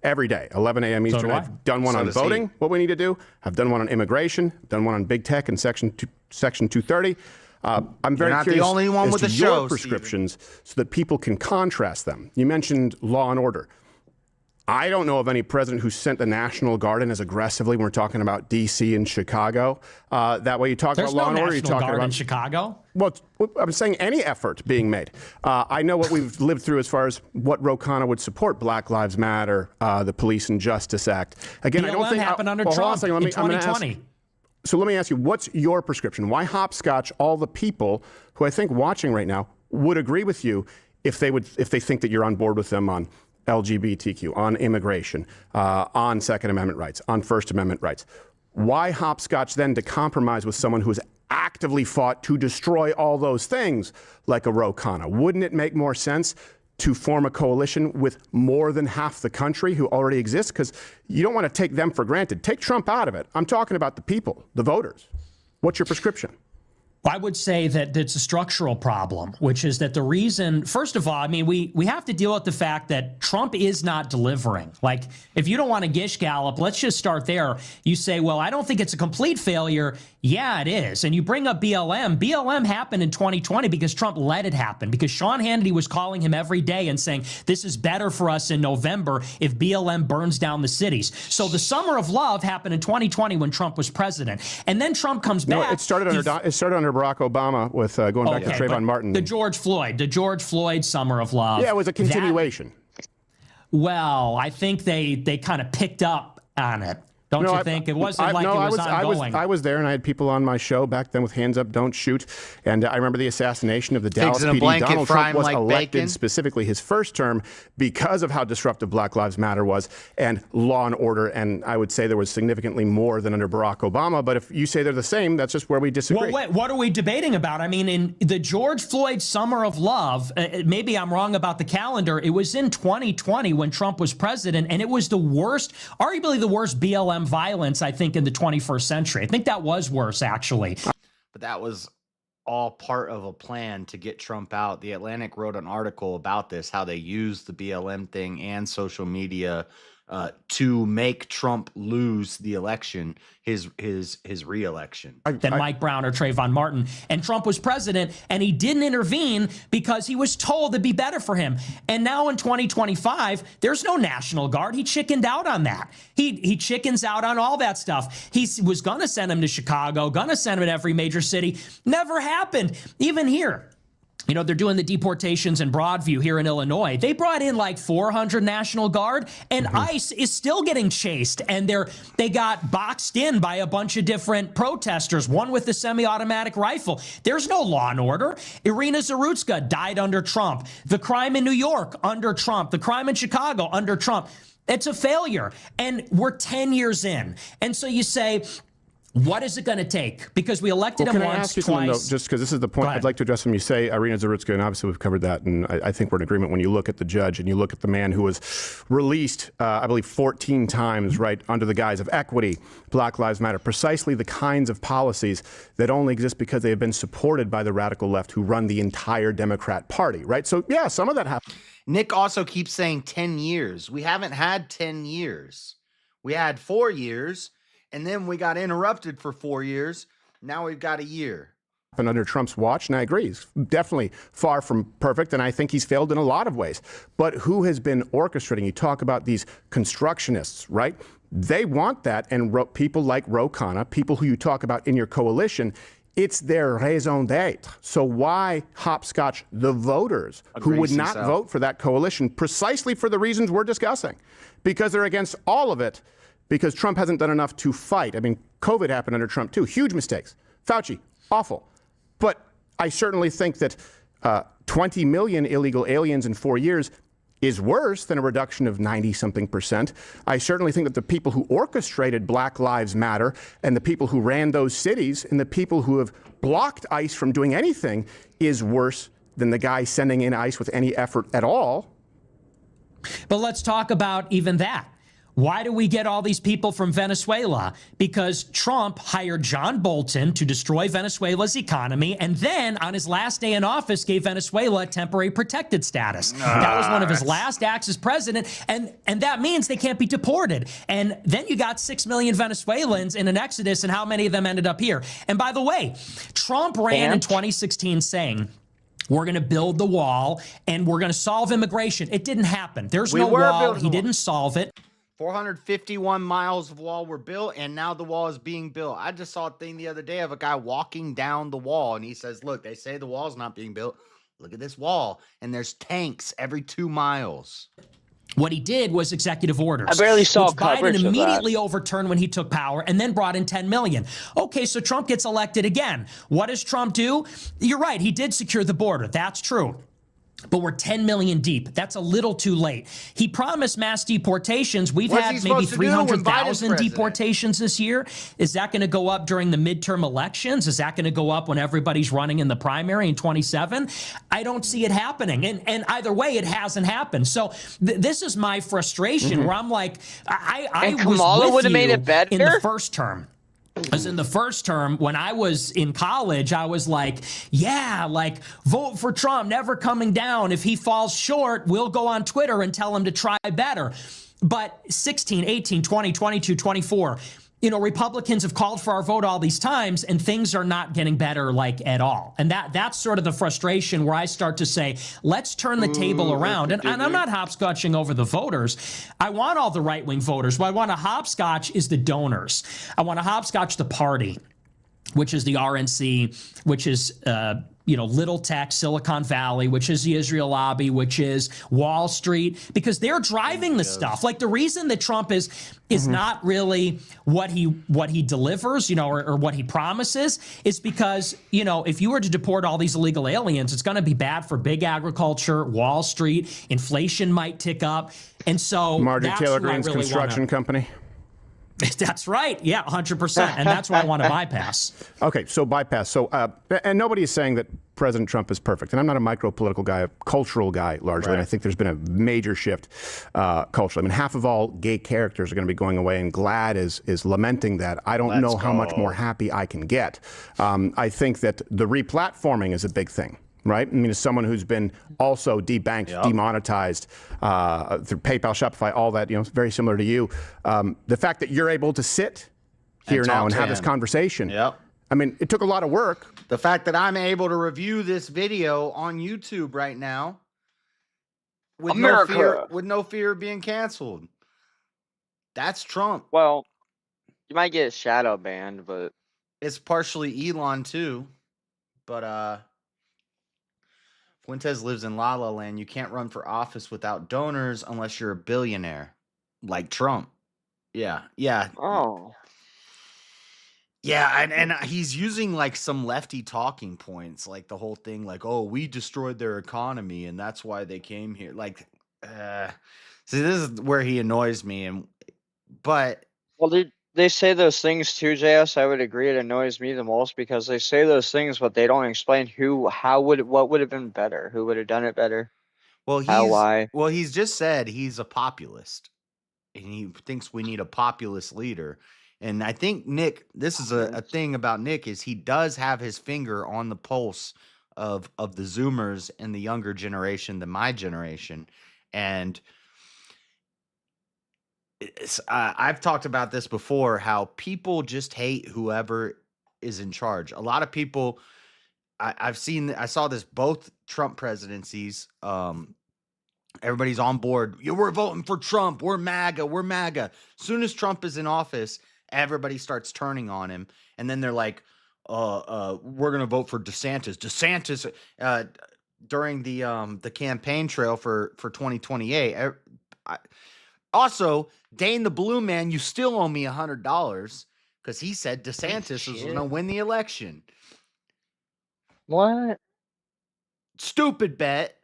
every day, 11 a.m. Eastern. I've done one on voting, what we need to do. I've done one on immigration, done one on big tech and Section 230. I'm very curious the only one as with to the your show, prescriptions so that people can contrast them. You mentioned law and order. I don't know of any president who sent the National Guard in as aggressively when we're talking about D.C. and Chicago. That way you talk about law and order. You're talking about in Chicago. Well, I'm saying any effort being made. I know what we've lived through as far as what Ro Khanna would support: Black Lives Matter, the Police and Justice Act. Again, BLM I don't think happened under Trump in 2020. So let me ask you, what's your prescription? Why hopscotch all the people who I think watching right now would agree with you if they think that you're on board with them on LGBTQ, on immigration, on Second Amendment rights, on First Amendment rights? Why hopscotch then to compromise with someone who has actively fought to destroy all those things like a Ro Khanna? Wouldn't it make more sense to form a coalition with more than half the country who already exists? Because you don't want to take them for granted. Take Trump out of it. I'm talking about the people, the voters. What's your prescription? I would say that it's a structural problem, which is that the reason, first of all, I mean, we have to deal with the fact that Trump is not delivering. Like, if you don't want to gish gallop, let's just start there. You say, well, I don't think it's a complete failure. Yeah, it is. And you bring up BLM. BLM happened in 2020 because Trump let it happen, because Sean Hannity was calling him every day and saying, this is better for us in November if BLM burns down the cities. So the Summer of Love happened in 2020 when Trump was president. And then Trump comes back. No, it started under Barack Obama with going back to Trayvon Martin. The George Floyd Summer of Love. Yeah, it was a continuation. Well, I think they kind of picked up on it. Don't you think? It wasn't like it was ongoing. I was there, and I had people on my show back then with Hands Up, Don't Shoot. And I remember the assassination of the Dallas PD. Donald Trump was elected specifically his first term because of how disruptive Black Lives Matter was and law and order. And I would say there was significantly more than under Barack Obama. But if you say they're the same, that's just where we disagree. Well, wait, what are we debating about? I mean, in the George Floyd Summer of Love, maybe I'm wrong about the calendar. It was in 2020 when Trump was president, and it was the worst, arguably the worst BLM violence, I think, in the 21st century. I think that was worse, actually. But that was all part of a plan to get Trump out. The Atlantic wrote an article about this, how they used the BLM thing and social media to make Trump lose the election, his re-election. Than Mike Brown or Trayvon Martin. And Trump was president, and he didn't intervene because he was told it'd be better for him. And now in 2025, there's no National Guard. He chickened out on that. He chickens out on all that stuff. He was going to send him to Chicago, going to send him to every major city. Never happened. Even here. You know, they're doing the deportations in Broadview here in Illinois. They brought in like 400 National Guard, and ICE is still getting chased. And they got boxed in by a bunch of different protesters, one with the semi-automatic rifle. There's no law and order. Irina Zarutska died under Trump. The crime in New York under Trump. The crime in Chicago under Trump. It's a failure. And we're 10 years in. And so you say, what is it going to take? Because we elected him once, twice. Can I ask you something, though, just because this is the point I'd like to address when you say Irina Zarutska, and obviously we've covered that, and I think we're in agreement when you look at the judge and you look at the man who was released, I believe, 14 times, right, under the guise of equity, Black Lives Matter, precisely the kinds of policies that only exist because they have been supported by the radical left who run the entire Democrat Party, right? So, yeah, some of that happened. Nick also keeps saying 10 years. We haven't had 10 years. We had 4 years. And then we got interrupted for 4 years. Now we've got a year. And under Trump's watch, and I agree, he's definitely far from perfect, and I think he's failed in a lot of ways. But who has been orchestrating? You talk about these constructionists, right? They want that, and people like Ro Khanna, people who you talk about in your coalition, it's their raison d'etre. So why hopscotch the voters who would not vote for that coalition precisely for the reasons we're discussing? Because they're against all of it. Because Trump hasn't done enough to fight. I mean, COVID happened under Trump, too. Huge mistakes. Fauci, awful. But I certainly think that 20 million illegal aliens in 4 years is worse than a reduction of 90-something%. I certainly think that the people who orchestrated Black Lives Matter and the people who ran those cities and the people who have blocked ICE from doing anything is worse than the guy sending in ICE with any effort at all. But let's talk about even that. Why do we get all these people from Venezuela? Because Trump hired John Bolton to destroy Venezuela's economy, and then on his last day in office gave Venezuela a temporary protected status. That was one of his last acts as president, and that means they can't be deported. And then you got 6 million Venezuelans in an exodus, and how many of them ended up here? And by the way, Trump ran in 2016 saying, we're going to build the wall and we're going to solve immigration. It didn't happen. There's no wall. He didn't solve it. 451 miles of wall were built, and now the wall is being built. I just saw a thing the other day of a guy walking down the wall, and he says, look, they say the wall's not being built. Look at this wall, and there's tanks every 2 miles. What he did was executive orders. I barely saw which coverage Biden of that. immediately overturned when he took power and then brought in 10 million. Okay, so Trump gets elected again. What does Trump do? You're right, he did secure the border. That's true. But we're 10 million deep. That's a little too late. He promised mass deportations. We've had maybe 300,000 deportations this year. Is that going to go up during the midterm elections? Is that going to go up when everybody's running in the primary in 27? I don't see it happening. And either way, it hasn't happened. So this is my frustration where I'm like, I was with you made it better in the first term. Because in the first term, when I was in college, I was like, yeah, like, vote for Trump, never coming down. If he falls short, we'll go on Twitter and tell him to try better. But 16, 18, 20, 22, 24, Republicans have called for our vote all these times, and things are not getting better, like, at all. And that's sort of the frustration where I start to say, let's turn the table around. And I'm not hopscotching over the voters. I want all the right-wing voters. What I want to hopscotch is the donors. I want to hopscotch the party, which is the RNC, which is Little Tech, Silicon Valley, which is the Israel lobby, which is Wall Street, because they're driving the stuff. Like, the reason that Trump is not really what he delivers, or what he promises, is because, if you were to deport all these illegal aliens, it's going to be bad for big agriculture, Wall Street, inflation might tick up. And so Marjorie Taylor Greene's construction company. That's right. Yeah, 100%. And that's what I want to bypass. Okay, so bypass. So, and nobody is saying that President Trump is perfect. And I'm not a micro-political guy, a cultural guy, largely. Right. And I think there's been a major shift culturally. I mean, half of all gay characters are going to be going away, and GLAAD is lamenting that. I don't know how much more happy I can get. I think that the replatforming is a big thing. Right? I mean, as someone who's been also debanked, demonetized through PayPal, Shopify, all that, very similar to you. The fact that you're able to sit here now and have this conversation. Yep. I mean, it took a lot of work. The fact that I'm able to review this video on YouTube right now with no fear of being canceled. That's Trump. Well, you might get shadow banned, but it's partially Elon too. But Fuentes lives in La La Land. You can't run for office without donors unless you're a billionaire, like Trump. Yeah. Oh. Yeah, and he's using like some lefty talking points, like the whole thing, like, oh, we destroyed their economy and that's why they came here. Like, see, this is where he annoys me. Well, they say those things too, JS. I would agree. It annoys me the most because they say those things, but they don't explain what would have been better, who would have done it better. Well, why? Well, he's just said he's a populist, and he thinks we need a populist leader. And I think Nick, this is a thing about Nick, is he does have his finger on the pulse of the Zoomers and the younger generation than my generation, and I've talked about this before, how people just hate whoever is in charge. A lot of people, I saw this both Trump presidencies. Everybody's on board. We're voting for Trump. We're MAGA. We're MAGA. As soon as Trump is in office, everybody starts turning on him. And then they're like, we're going to vote for DeSantis. DeSantis, during the campaign trail for 2028. Also, Dane the Blue Man, you still owe me $100 because he said DeSantis was going to win the election. What? Stupid bet.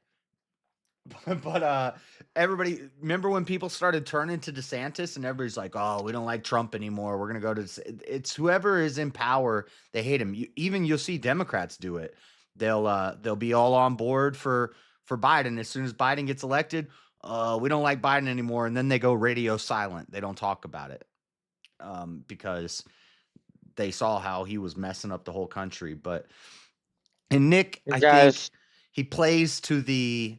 But everybody, remember when people started turning to DeSantis and everybody's like, oh, we don't like Trump anymore. We're going to go to, it's whoever is in power, they hate him. You'll see Democrats do it. They'll be all on board for Biden. As soon as Biden gets elected, we don't like Biden anymore. And then they go radio silent. They don't talk about it because they saw how he was messing up the whole country. And Nick, I think he plays to the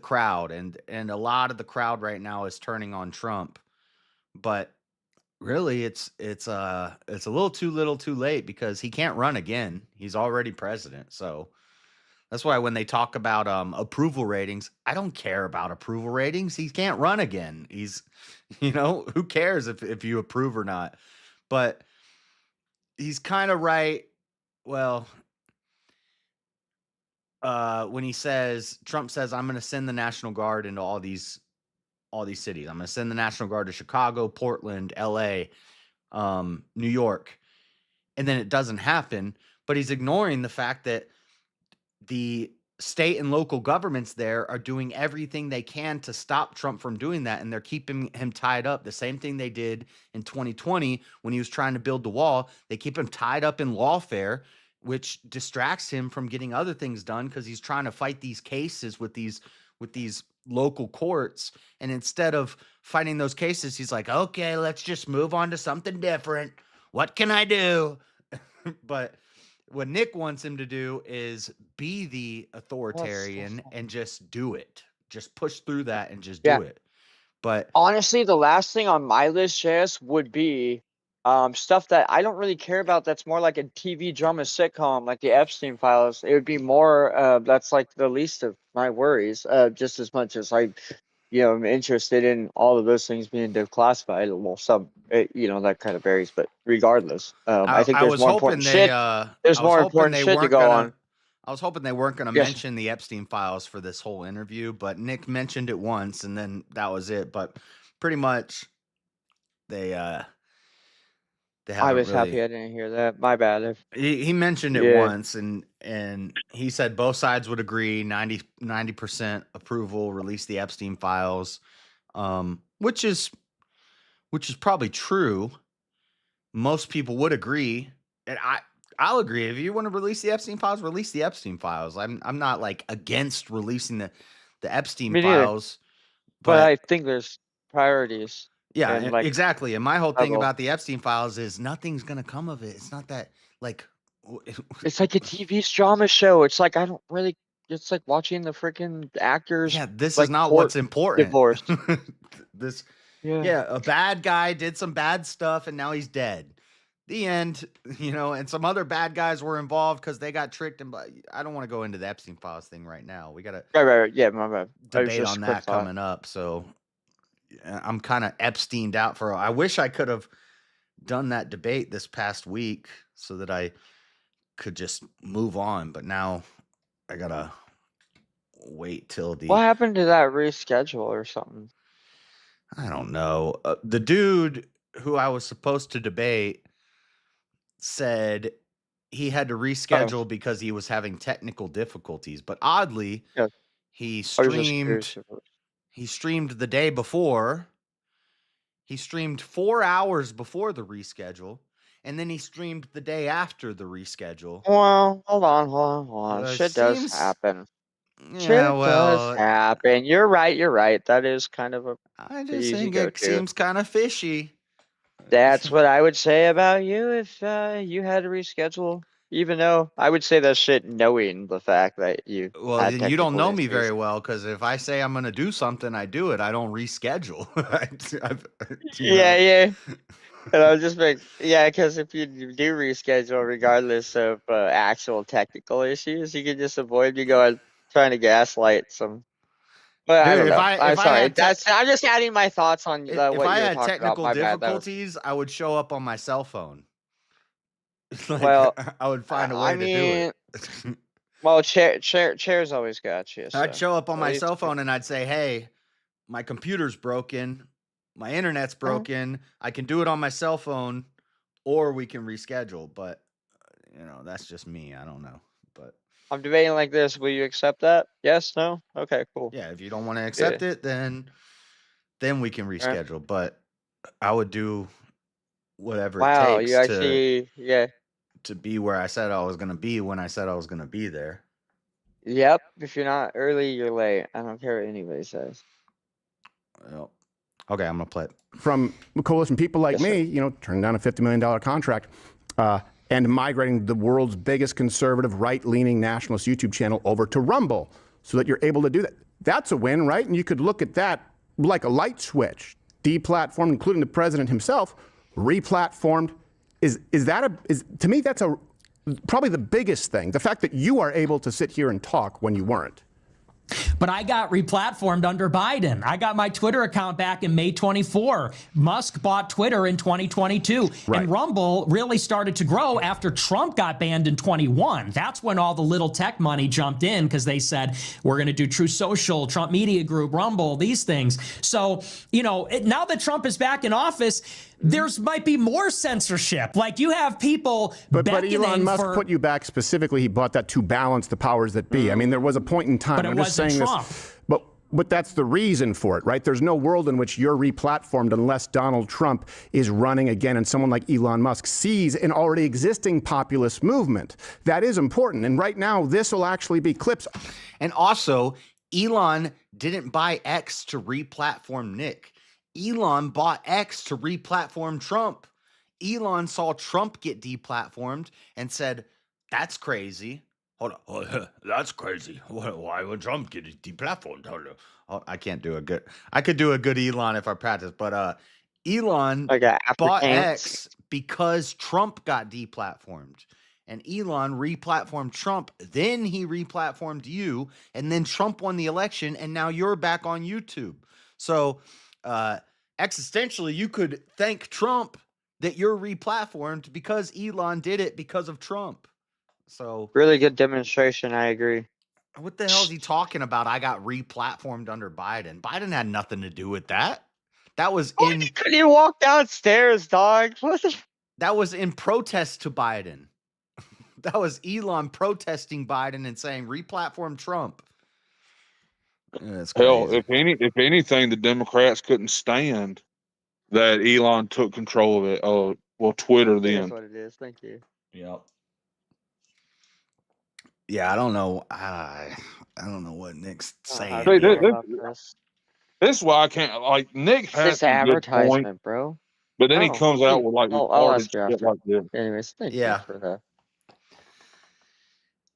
crowd, and a lot of the crowd right now is turning on Trump. But really, it's a little too late because he can't run again. He's already president. So That's why when they talk about approval ratings, I don't care about approval ratings. He can't run again. He's, who cares if you approve or not? But he's kind of right. Well, when Trump says, I'm going to send the National Guard into all these cities. I'm going to send the National Guard to Chicago, Portland, LA, New York. And then it doesn't happen. But he's ignoring the fact that the state and local governments there are doing everything they can to stop Trump from doing that. And they're keeping him tied up. The same thing they did in 2020 when he was trying to build the wall. They keep him tied up in lawfare, which distracts him from getting other things done because he's trying to fight these cases with these local courts. And instead of fighting those cases, he's like, okay, let's just move on to something different. What can I do? But what Nick wants him to do is be the authoritarian and just do it. Just push through that and just do it. But honestly, the last thing on my list, Jess, would be stuff that I don't really care about. That's more like a TV drama sitcom, like the Epstein Files. It would be more. That's like the least of my worries. Just as much as I'm interested in all of those things being declassified. Well, that kind of varies, but regardless, I think there's more important shit. There's more important shit to go on. I was hoping they weren't going to mention the Epstein Files for this whole interview, but Nick mentioned it once, and then that was it. But pretty much, they I was happy I didn't hear that. My bad. He mentioned it once, and he said both sides would agree, 90% approval, release the Epstein Files, which is probably true. Most people would agree, and I'll agree. If you want to release the Epstein Files, release the Epstein Files. I'm not like against releasing the Epstein Files, but I think there's priorities. Yeah, exactly. And my whole thing about the Epstein Files is nothing's gonna come of it. It's not that it's like a TV drama show. It's like it's like watching the freaking actors. Yeah, this is not what's important. Divorce. A bad guy did some bad stuff and now he's dead. The end. And some other bad guys were involved because they got tricked. And I don't want to go into the Epstein Files thing right now. We gotta right. Yeah, my bad. Debate on that coming up. So I'm kind of Epsteined out I wish I could have done that debate this past week so that I could just move on. But now I gotta wait till What happened to that reschedule or something? I don't know. The dude who I was supposed to debate said he had to reschedule because he was having technical difficulties. But oddly, he streamed the day before. He streamed 4 hours before the reschedule, and then he streamed the day after the reschedule. Well, hold on. Shit does happen. Shit does happen. You're right. That is kind of a. I just think it seems kind of fishy. That's what I would say about you if you had to reschedule. Even though I would say that shit knowing the fact that you. Well, you don't know me very well because if I say I'm going to do something, I do it. I don't reschedule. Yeah. And I was just like, because if you do reschedule, regardless of actual technical issues, you can just avoid me trying to gaslight some. But I don't know. I'm sorry. I'm just adding my thoughts on what if I you're had talking technical about. difficulties, I would show up on my cell phone. I would find a way to do it. Well, chair's always got you. So. I'd show up on my cell phone and I'd say, "Hey, my computer's broken, my internet's broken. I can do it on my cell phone, or we can reschedule." But that's just me. I don't know. But I'm debating like this. Will you accept that? Yes? No? Okay. Cool. Yeah. If you don't want to accept it, then we can reschedule. But I would do whatever it takes you actually, to be where I said I was going to be when I said I was going to be there. Yep. If you're not early, you're late. I don't care what anybody says. Well, okay, I'm going to play it. From coalition people like me, turning down a $50 million contract and migrating the world's biggest conservative, right-leaning nationalist YouTube channel over to Rumble so that you're able to do that. That's a win, right? And you could look at that like a light switch. Deplatformed, including the president himself, replatformed. To me, that's probably the biggest thing, the fact that you are able to sit here and talk when you weren't. But I got replatformed under Biden. I got my Twitter account back in May 24. Musk bought Twitter in 2022. Right. And Rumble really started to grow after Trump got banned in 21. That's when all the little tech money jumped in because they said, we're going to do True Social, Trump Media Group, Rumble, these things. So, now that Trump is back in office, there's might be more censorship. Like you have people but Elon Musk put you back specifically. He bought that to balance the powers that be. I mean, there was a point in time. But I'm just saying Trump. But that's the reason for it, right? There's no world in which you're replatformed unless Donald Trump is running again and someone like Elon Musk sees an already existing populist movement. That is important. And right now, this will actually be clips. And also, Elon didn't buy X to replatform Nick. Elon bought X to replatform Trump. Elon saw Trump get deplatformed and said, that's crazy. Hold on. Oh, that's crazy. Why would Trump get deplatformed? Oh, I can't do a good. I could do a good Elon if I practice, but Elon bought X because Trump got deplatformed. And Elon replatformed Trump. Then he replatformed you. And then Trump won the election. And now you're back on YouTube. So, existentially, you could thank Trump that you're replatformed because Elon did it because of Trump. So really good demonstration. I agree. What the hell is he talking about? I got replatformed under Biden. Biden had nothing to do with that. That was Couldn't you walk downstairs, dog? That was in protest to Biden. That was Elon protesting Biden and saying replatform Trump. Hell, if anything, the Democrats couldn't stand that Elon took control of it. Well, Twitter then. That's what it is. Thank you. Yep. Yeah, I don't know. I don't know what Nick's saying. This is why I can't like Nick has this advertisement, bro. But then he comes out with like retarded shit like this. Anyways, thank you for that.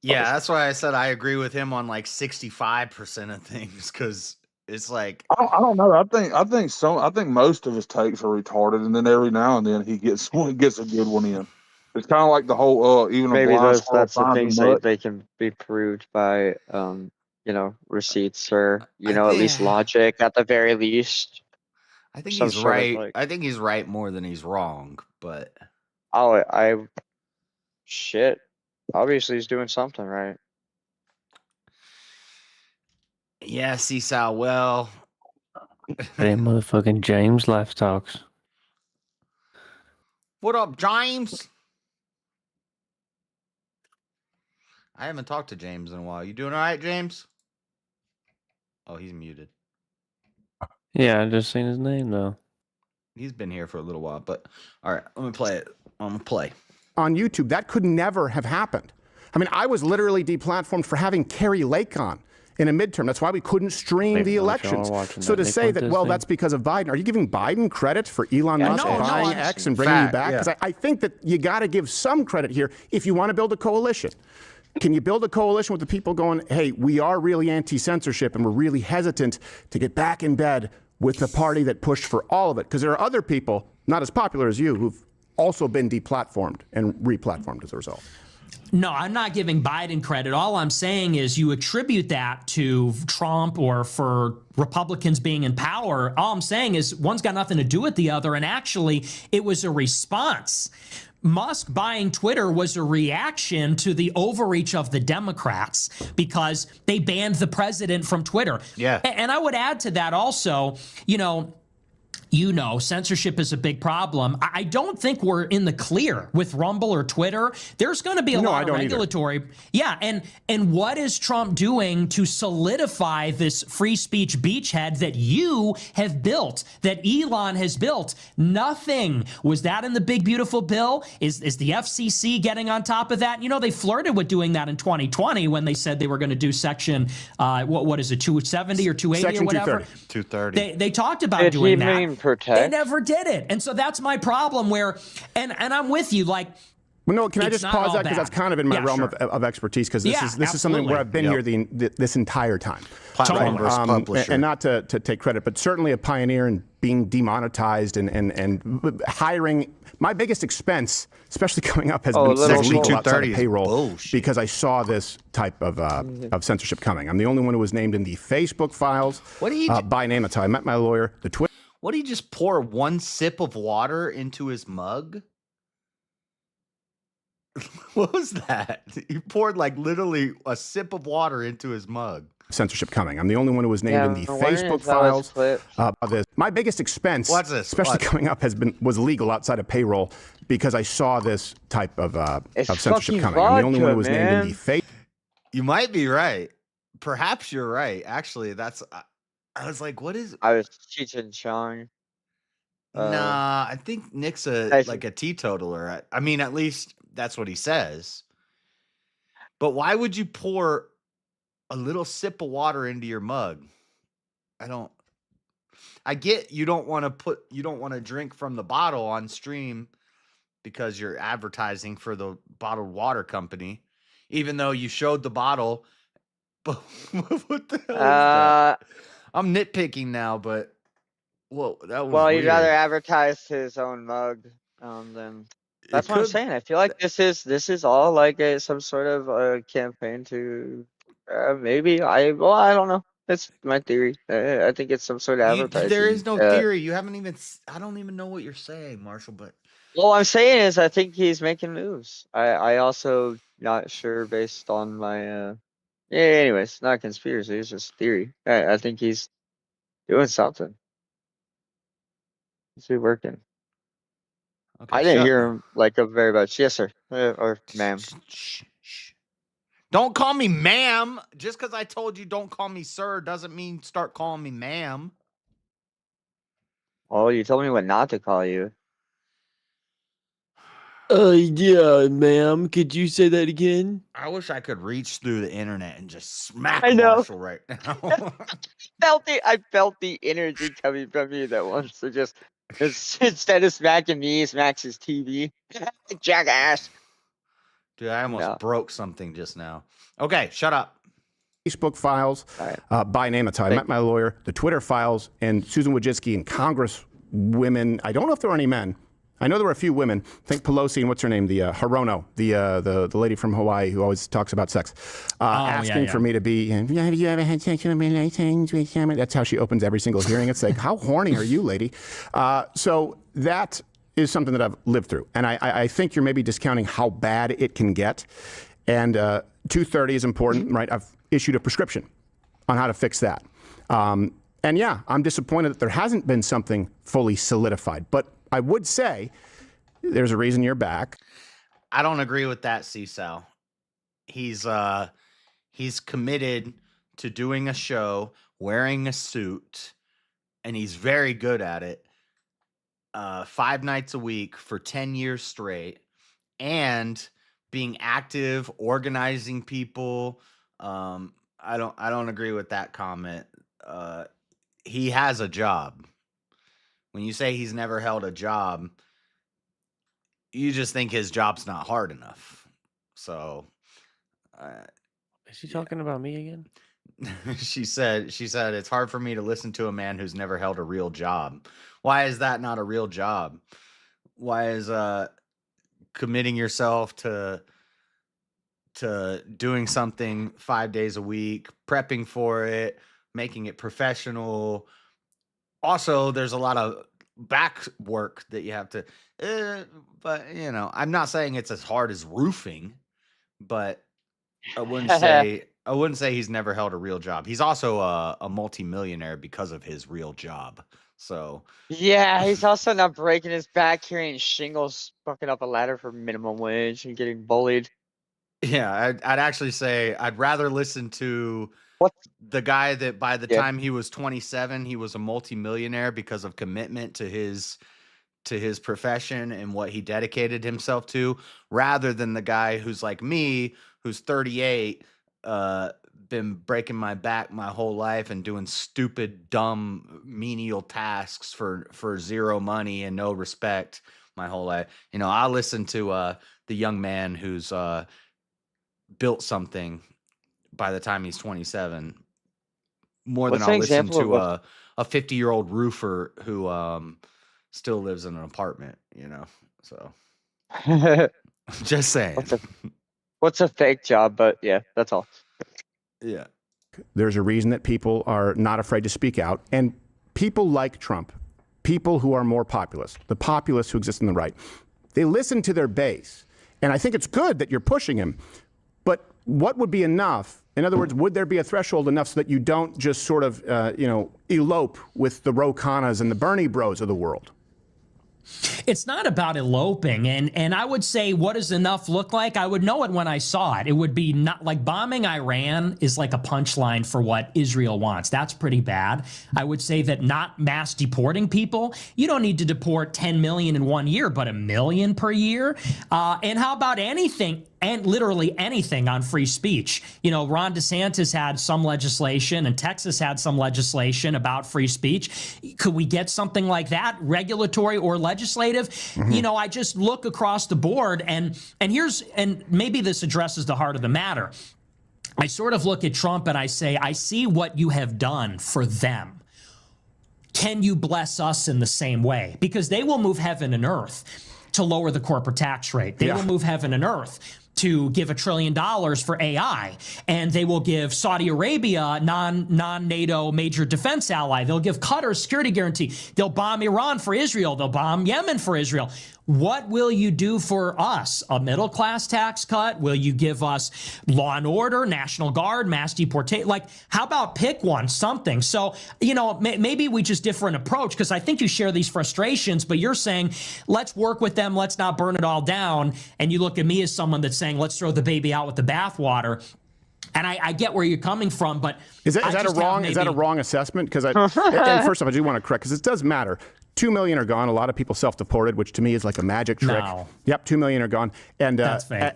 Yeah, that's why I said I agree with him on like 65% of things because it's like I don't know. I think most of his takes are retarded, and then every now and then he gets a good one in. It's kind of like the whole even maybe that's the things that they can be proved by receipts or at least logic at the very least. I think he's right. I think he's right more than he's wrong, but shit. Obviously, he's doing something right. Yeah, Seesaw. Well, hey, motherfucking James Life Talks. What up, James? I haven't talked to James in a while. You doing all right, James? Oh, he's muted. Yeah, I just seen his name though. He's been here for a little while, but all right, let me play it. I'm gonna play. On YouTube, that could never have happened. I mean, I was literally deplatformed for having Carrie Lake on in a midterm. That's why we couldn't stream the elections. So to say that, well, that's because of Biden, are you giving Biden credit for Elon Musk buying X and bringing you back? Because I think that you got to give some credit here if you want to build a coalition. Can you build a coalition with the people going, hey, we are really anti-censorship and we're really hesitant to get back in bed with the party that pushed for all of it? Because there are other people, not as popular as you, who've also been deplatformed and replatformed as a result. No, I'm not giving Biden credit. All I'm saying is you attribute that to Trump or for Republicans being in power. All I'm saying is one's got nothing to do with the other. And actually, it was a response. Musk buying Twitter was a reaction to the overreach of the Democrats because they banned the president from Twitter. Yeah. And I would add to that also, censorship is a big problem. I don't think we're in the clear with Rumble or Twitter. There's going to be a lot of regulatory. Either. Yeah, and what is Trump doing to solidify this free speech beachhead that you have built, that Elon has built? Nothing. Was that in the big, beautiful bill? Is the FCC getting on top of that? They flirted with doing that in 2020 when they said they were going to do section, what is it, 270 or 280 section or whatever? 230. They talked about doing that. Protect. They never did it. And so that's my problem where, and I'm with you, like, Well, no, can I just pause that because that's kind of in my realm of expertise because this is something where I've been here this entire time. Platform versus publisher. And not to take credit, but certainly a pioneer in being demonetized and hiring. My biggest expense, especially coming up, has been legal outside of payroll because I saw this type of censorship coming. I'm the only one who was named in the Facebook files. What do you by name? That's how I met my lawyer. The Twitter. What did he just pour one sip of water into his mug? What was that? He poured like literally a sip of water into his mug. Censorship coming. I'm the only one who was named in the Facebook files. My biggest expense, especially coming up, was legal outside of payroll because I saw this type of censorship coming. I'm the only one who was named in the Facebook. You might be right. Perhaps you're right. Actually, I was like, what is? I was Cheech and Chong. Nah, I think Nick's like a teetotaler. I mean, at least that's what he says. But why would you pour a little sip of water into your mug? I get you don't want to drink from the bottle on stream because you're advertising for the bottled water company, even though you showed the bottle. But what the hell is that? I'm nitpicking now, but that was well, weird. he'd rather advertise his own mug than. That's what I'm saying. I feel like this is all like some sort of a campaign to maybe I don't know. That's my theory. I think it's some sort of advertising. There is no theory. You haven't even. I don't even know what you're saying, Marshall. But all I'm saying is I think he's making moves. I also not sure based on my. Anyways, not conspiracy. It's just theory. I think he's doing something. Is he working? Okay, I didn't hear him like very much. Yes, sir. Or ma'am. Don't call me ma'am. Just because I told you don't call me sir doesn't mean start calling me ma'am. Oh, you told me what not to call you. Yeah, ma'am. Could you say that again? I wish I could reach through the internet and just smack Marshall right now. I felt the energy coming from you that once. So just instead of smacking me, he smacks his TV. Jackass. Dude, I almost broke something just now. Okay, shut up. Facebook files by name. That's how I met my lawyer. The Twitter files and Susan Wojcicki and Congresswomen. I don't know if there were any men. I know there were a few women. I think Pelosi and what's her name? The Hirono, the lady from Hawaii who always talks about sex, asking for me to be. Have you ever had sexual relations with someone? That's how she opens every single hearing. It's like, how horny are you, lady? So that is something that I've lived through, and I think you're maybe discounting how bad it can get. And 230 is important, right? I've issued a prescription on how to fix that. And yeah, I'm disappointed that there hasn't been something fully solidified, but I would say there's a reason you're back. I don't agree with that, C-Sal. He's committed to doing a show, wearing a suit, and he's very good at it. 5 nights a week for 10 years straight, and being active, organizing people. I don't agree with that comment. He has a job. When you say he's never held a job, you just think his job's not hard enough. So, is she talking about me again? She said it's hard for me to listen to a man who's never held a real job. Why is that not a real job? Why is committing yourself to doing something 5 days a week, prepping for it, making it professional? Also, there's a lot of back work that you have to, but I'm not saying it's as hard as roofing, but I wouldn't say he's never held a real job. He's also a multimillionaire because of his real job. So yeah, he's also not breaking his back carrying shingles, fucking up a ladder for minimum wage and getting bullied. Yeah, I'd actually say I'd rather listen to the guy that by the time he was 27, he was a multimillionaire because of commitment to his profession and what he dedicated himself to, rather than the guy who's like me, who's 38, been breaking my back my whole life and doing stupid, dumb, menial tasks for zero money and no respect, my whole life. You know, I listen to the young man who's built something by the time he's 27 more than I'll listen to a 50-year-old roofer who still lives in an apartment, you know. So just saying. What's a fake job? But yeah, that's all. Yeah. There's a reason that people are not afraid to speak out. And people like Trump, people who are more populist, the populists who exist on the right, they listen to their base. And I think it's good that you're pushing him. But what would be enough? In other words, would there be a threshold enough so that you don't just sort of, elope with the Ro Khannas and the Bernie bros of the world? It's not about eloping. And I would say, what does enough look like? I would know it when I saw it. It would be not like bombing Iran is like a punchline for what Israel wants. That's pretty bad. I would say that not mass deporting people. You don't need to deport 10 million in 1 year, but 1 million per year. And how about anything? And literally anything on free speech. You know, Ron DeSantis had some legislation and Texas had some legislation about free speech. Could we get something like that, regulatory or legislative? Mm-hmm. You know, I just look across the board and maybe this addresses the heart of the matter. I sort of look at Trump and I say, I see what you have done for them. Can you bless us in the same way? Because they will move heaven and earth to lower the corporate tax rate. They will move heaven and earth to give $1 trillion for AI, and they will give Saudi Arabia, non-NATO major defense ally. They'll give Qatar security guarantee. They'll bomb Iran for Israel. They'll bomb Yemen for Israel. What will you do for us? A middle-class tax cut? Will you give us law and order, National Guard, mass deportation? Like, how about pick one, something? So, you know, maybe we just differ an approach, because I think you share these frustrations, but you're saying, let's work with them, let's not burn it all down. And you look at me as someone that's saying, let's throw the baby out with the bathwater. And I get where you're coming from, but is that a wrong assessment? Because and first off, I do want to correct, because it does matter. 2 million are gone. A lot of people self-deported, which to me is like a magic trick. No. Yep, 2 million are gone, and that's fake.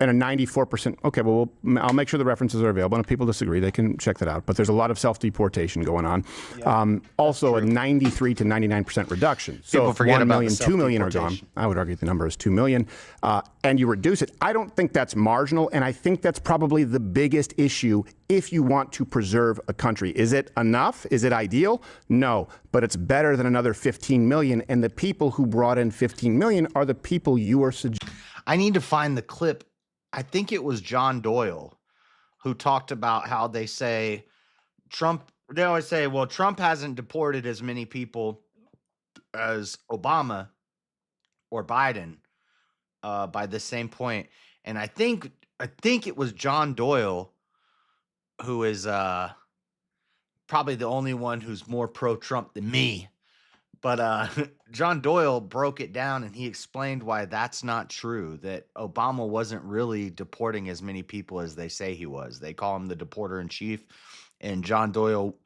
And a 94%. Okay, well, I'll make sure the references are available. And if people disagree, they can check that out. But there's a lot of self-deportation going on. Yeah, also, a 93 to 99% reduction. So if 1 million, 2 million are gone, I would argue the number is 2 million. And you reduce it. I don't think that's marginal, and I think that's probably the biggest issue if you want to preserve a country. Is it enough? Is it ideal? No, but it's better than another 15 million. And the people who brought in 15 million are the people you are suggesting. I need to find the clip. I think it was John Doyle who talked about how they say they always say, well, Trump hasn't deported as many people as Obama or Biden by the same point. And I think it was John Doyle who is probably the only one who's more pro-Trump than me. But John Doyle broke it down, and he explained why that's not true, that Obama wasn't really deporting as many people as they say he was. They call him the deporter-in-chief. And John Doyle,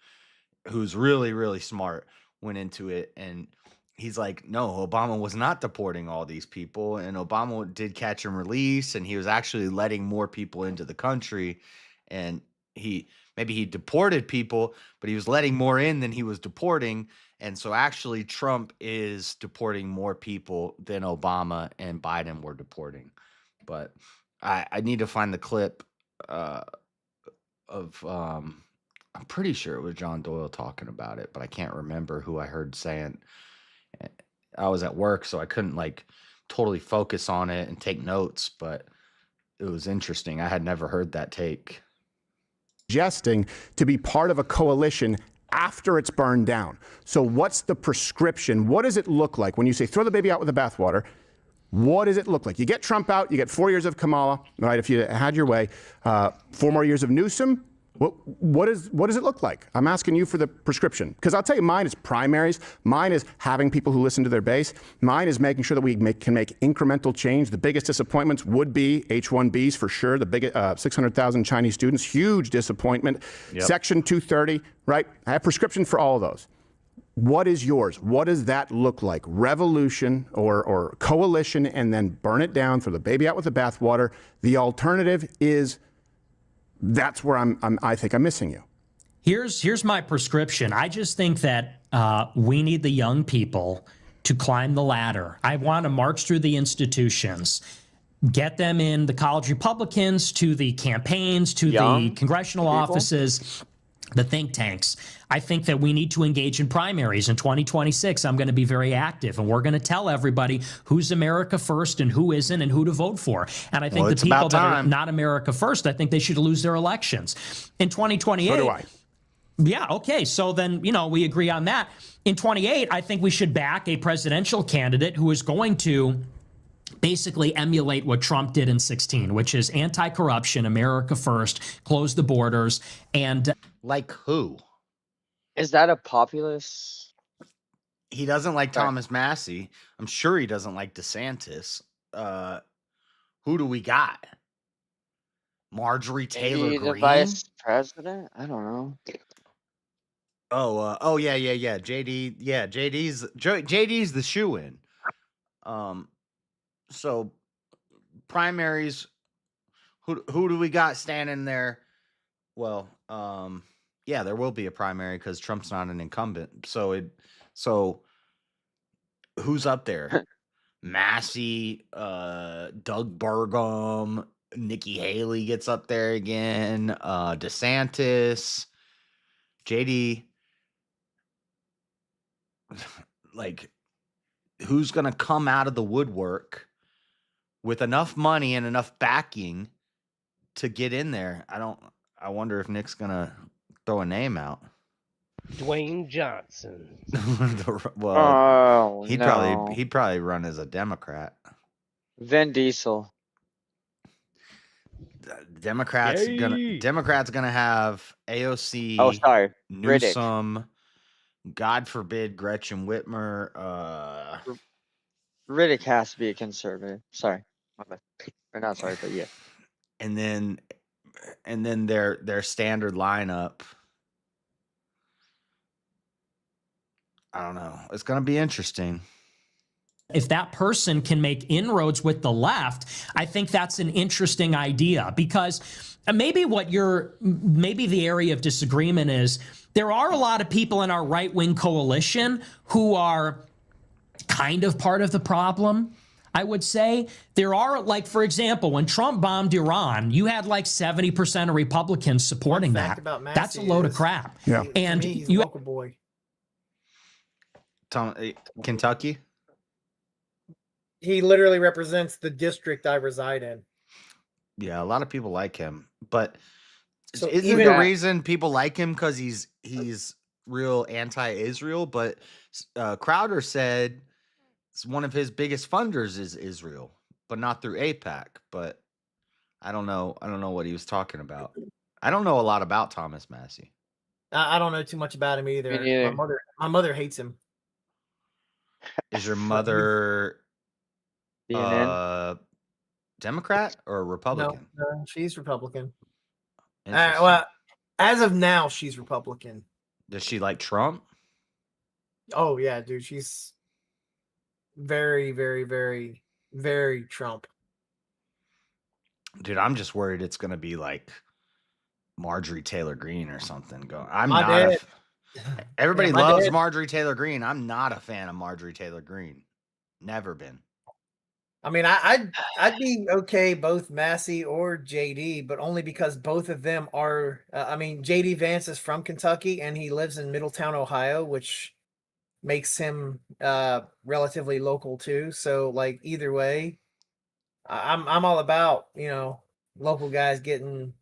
who's really, really smart, went into it. And he's like, no, Obama was not deporting all these people. And Obama did catch and release, and he was actually letting more people into the country. And maybe he deported people, but he was letting more in than he was deporting. And so actually Trump is deporting more people than Obama and Biden were deporting. But I need to find the clip of I'm pretty sure it was John Doyle talking about it, but I can't remember who I heard saying. I was at work, so I couldn't like totally focus on it and take notes, but it was interesting. I had never heard that take. Suggesting to be part of a coalition after it's burned down. So what's the prescription? What does it look like when you say throw the baby out with the bathwater? What does it look like? You get Trump out, you get 4 years of Kamala, right? If you had your way, 4 more years of Newsom. What does it look like? I'm asking you for the prescription, because I'll tell you, mine is primaries. Mine is having people who listen to their base. Mine is making sure that we can make incremental change. The biggest disappointments would be H-1Bs for sure. The big 600,000 Chinese students, huge disappointment. Yep. Section 230, right? I have prescription for all of those. What is yours? What does that look like? Revolution or coalition, and then burn it down, throw the baby out with the bathwater. The alternative is. That's where I think I'm missing you. Here's my prescription. I just think that we need the young people to climb the ladder. I want to march through the institutions, get them in the college Republicans, to the campaigns, to the congressional offices, the think tanks. I think that we need to engage in primaries in 2026. I'm going to be very active, and we're going to tell everybody who's America first and who isn't and who to vote for. And I think the people that are not America first, I think they should lose their elections. In 2028. So do I. Yeah, okay. So then, we agree on that. In 28, I think we should back a presidential candidate who is going to basically emulate what Trump did in 16, which is anti-corruption, America first, close the borders, and... Like who? Is that a populist? He doesn't like Thomas Massey. I'm sure he doesn't like DeSantis. Who do we got? Marjorie Taylor Greene? The vice president? I don't know. Yeah. JD, yeah, JD's the shoe-in. So primaries, who do we got standing there? Well, yeah, there will be a primary because Trump's not an incumbent. So who's up there? Massey, Doug Burgum, Nikki Haley gets up there again, DeSantis, JD. Like, who's gonna come out of the woodwork with enough money and enough backing to get in there? I wonder if Nick's gonna throw a name out. Dwayne Johnson. Well, he'd probably run as a Democrat. Vin Diesel. Democrats gonna have AOC. Oh, sorry, Newsom. God forbid Gretchen Whitmer. Riddick has to be a conservative. Sorry, or not sorry, but yeah. And then their standard lineup. I don't know. It's going to be interesting. If that person can make inroads with the left, I think that's an interesting idea, because maybe the area of disagreement is there are a lot of people in our right-wing coalition who are kind of part of the problem. I would say there are, like, for example, when Trump bombed Iran, you had like 70% of Republicans supporting that. That's a load of crap. Yeah. And he's you a local boy. Kentucky? He literally represents the district I reside in. Yeah, a lot of people like him, but So isn't even the reason people like him because he's real anti-Israel? But Crowder said one of his biggest funders is Israel, but not through AIPAC. But I don't know what he was talking about. I don't know a lot about Thomas Massey. I don't know too much about him either. My mother hates him. Is your mother Democrat or Republican? No, she's Republican. Well, as of now, she's Republican. Does she like Trump? Oh yeah, dude, she's very, very, very, very Trump. Dude, I'm just worried it's gonna be like Marjorie Taylor Greene or something. Everybody loves Marjorie Taylor Greene. I'm not a fan of Marjorie Taylor Greene. Never been. I mean, I'd be okay both Massey or JD, but only because both of them are. JD Vance is from Kentucky and he lives in Middletown, Ohio, which makes him relatively local too. So, like, either way, I'm all about local guys getting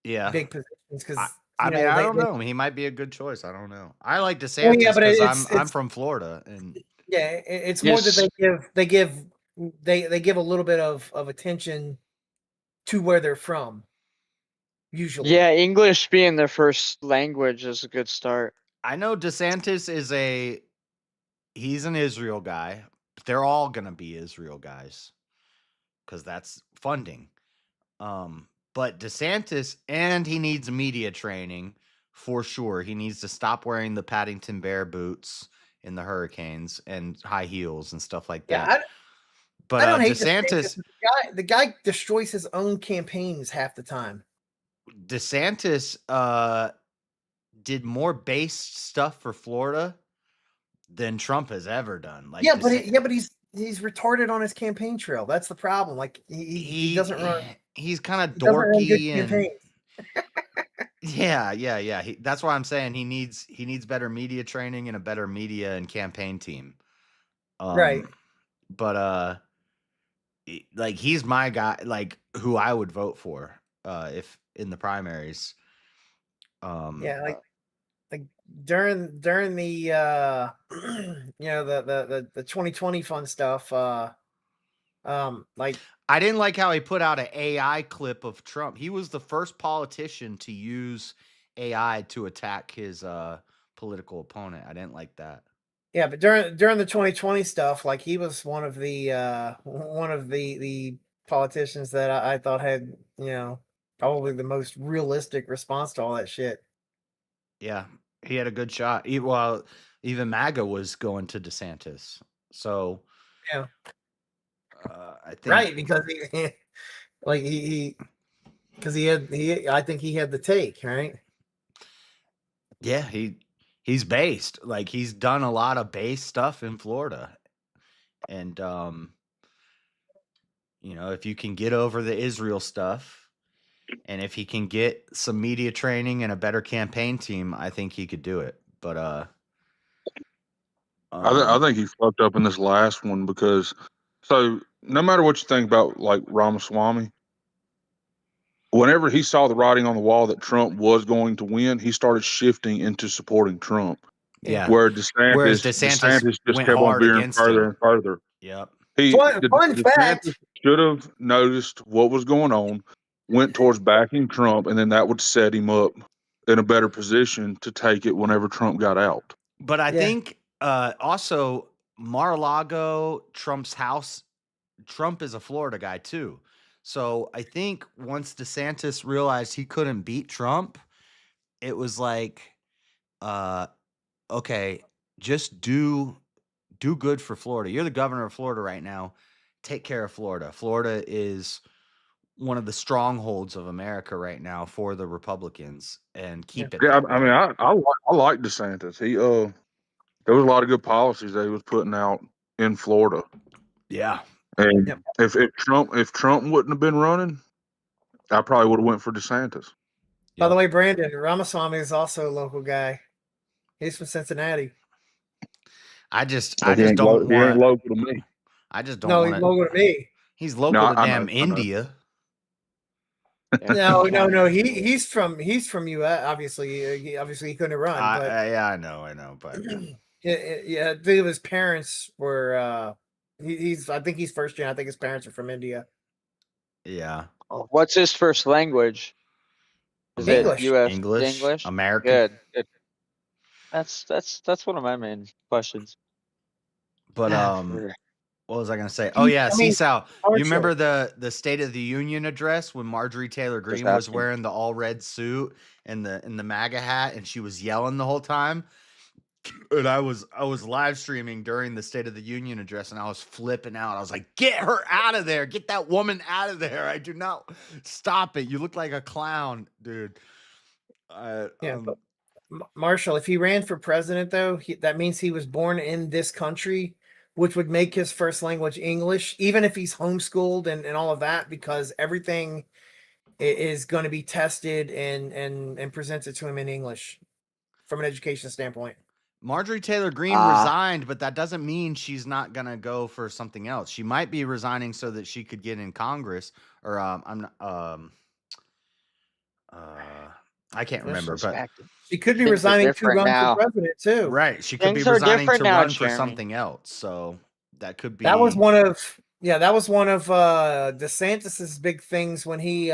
big positions because. I don't know. He might be a good choice. I don't know. I like DeSantis because I'm from Florida, and it's more that they give a little bit of attention to where they're from. Usually, yeah, English being their first language is a good start. I know DeSantis he's an Israel guy. They're all gonna be Israel guys because that's funding. But DeSantis, and he needs media training for sure. He needs to stop wearing the Paddington Bear boots in the Hurricanes and high heels and stuff like that. But I don't hate DeSantis, the guy destroys his own campaigns half the time. DeSantis did more base stuff for Florida than Trump has ever done. Like, but he's retarded on his campaign trail. That's the problem. Like he doesn't run. He's kind of dorky and yeah. That's why I'm saying he needs better media training and a better media and campaign team. Right. But like he's my guy, like who I would vote for if in the primaries. Like during the the 2020 fun stuff. Like I didn't like how he put out an AI clip of Trump. He was the first politician to use AI to attack his political opponent. I didn't like that. Yeah, but during the 2020 stuff, like he was one of the politicians that I thought had, probably the most realistic response to all that shit. Yeah, he had a good shot. Even MAGA was going to DeSantis. So yeah, I think right, because I think he had the take, right? Yeah, he's based. Like he's done a lot of base stuff in Florida. And if you can get over the Israel stuff and if he can get some media training and a better campaign team, I think he could do it. But I think he fucked up in this last one because so no matter what you think about like Ramaswamy, whenever he saw the writing on the wall that Trump was going to win, he started shifting into supporting Trump. Yeah. Whereas DeSantis just kept on veering further and further. Yep. Fun fact. Should have noticed what was going on, went towards backing Trump, and then that would set him up in a better position to take it whenever Trump got out. But I think also Mar-a-Lago, Trump's house, Trump is a Florida guy too. So I think once DeSantis realized he couldn't beat Trump, it was like, okay, just do good for Florida. You're the governor of Florida right now. Take care of Florida. Florida is one of the strongholds of America right now for the Republicans, and keep it. Yeah, I mean, I like DeSantis. He there was a lot of good policies that he was putting out in Florida. Yeah. And if Trump wouldn't have been running, I probably would have went for DeSantis. By the way, Brandon, Ramaswamy is also a local guy. He's from Cincinnati. I just don't want. He ain't local to me. I just don't. No, he's local to me. He's local to damn India. No. He's from U.S. Obviously, he couldn't run. Yeah, I know, but yeah, I think his parents were. I think he's first gen. I think his parents are from India. Yeah. What's his first language? Is English. it U.S. English? American. Good. That's one of my main questions. But what was I going to say? Oh yeah, Seesaw. You remember the State of the Union address when Marjorie Taylor Greene was wearing the all red suit and the MAGA hat, and she was yelling the whole time? And I was live streaming during the State of the Union address, and I was flipping out. I was like, "Get her out of there! Get that woman out of there! I do not stop it! You look like a clown, dude." But Marshall, if he ran for president, though, that means he was born in this country, which would make his first language English, even if he's homeschooled and all of that, because everything is going to be tested and presented to him in English from an education standpoint. Marjorie Taylor Greene resigned, but that doesn't mean she's not going to go for something else. She might be resigning so that she could get in Congress, or I can't remember, but she could be resigning to run for president too. Right, she could be resigning to run for something else. So that could be. That was one of DeSantis's big things when he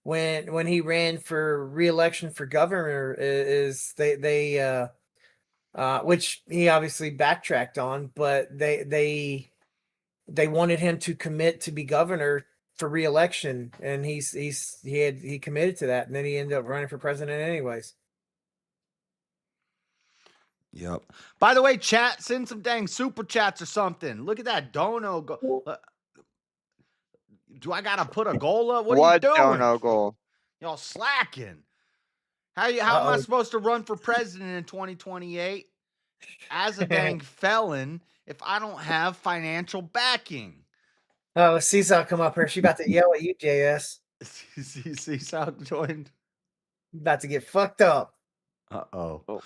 when he ran for re-election for governor. Is they which he obviously backtracked on, but they wanted him to commit to be governor for re-election, and he committed to that, and then he ended up running for president anyways. Yep. By the way, chat, send some dang super chats or something. Look at that dono goal. Do I gotta put a goal up? What are you doing? Dono goal? Y'all slacking. How am I supposed to run for president in 2028? as a dang felon if I don't have financial backing. Oh, Seesaw come up here. She about to yell at you, JS. Seesaw joined. About to get fucked up. Uh-oh.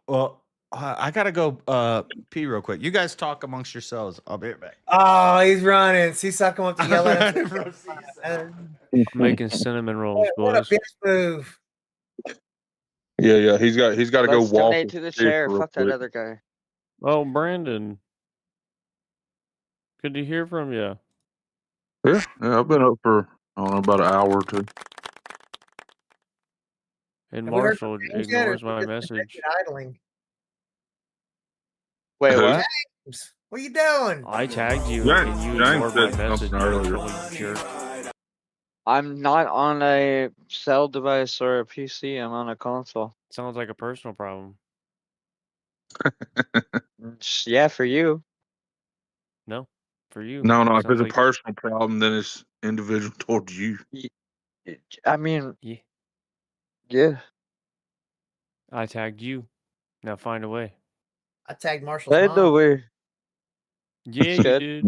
Well, I gotta go pee real quick. You guys talk amongst yourselves. I'll be right back. Oh, he's running. Seesaw come up to yell at him. Making cinnamon rolls, What a boys. bitch move. Yeah. He's got to go Let's walk donate to the chair. Fuck that other guy. Oh, Brandon. Good to hear from you. Yeah, I've been up for about an hour or two. And Marshall ignores my message. Idling. Wait, what? James, what are you doing? I tagged you and you ignored my message. Jerk. I'm not on a cell device or a PC. I'm on a console. Sounds like a personal problem. Yeah, for you. No, for you. No. If it's a personal problem, then it's individual towards you. I mean, yeah. I tagged you. Now find a way. I tagged Marshall's By mom. the way. Yeah, you did.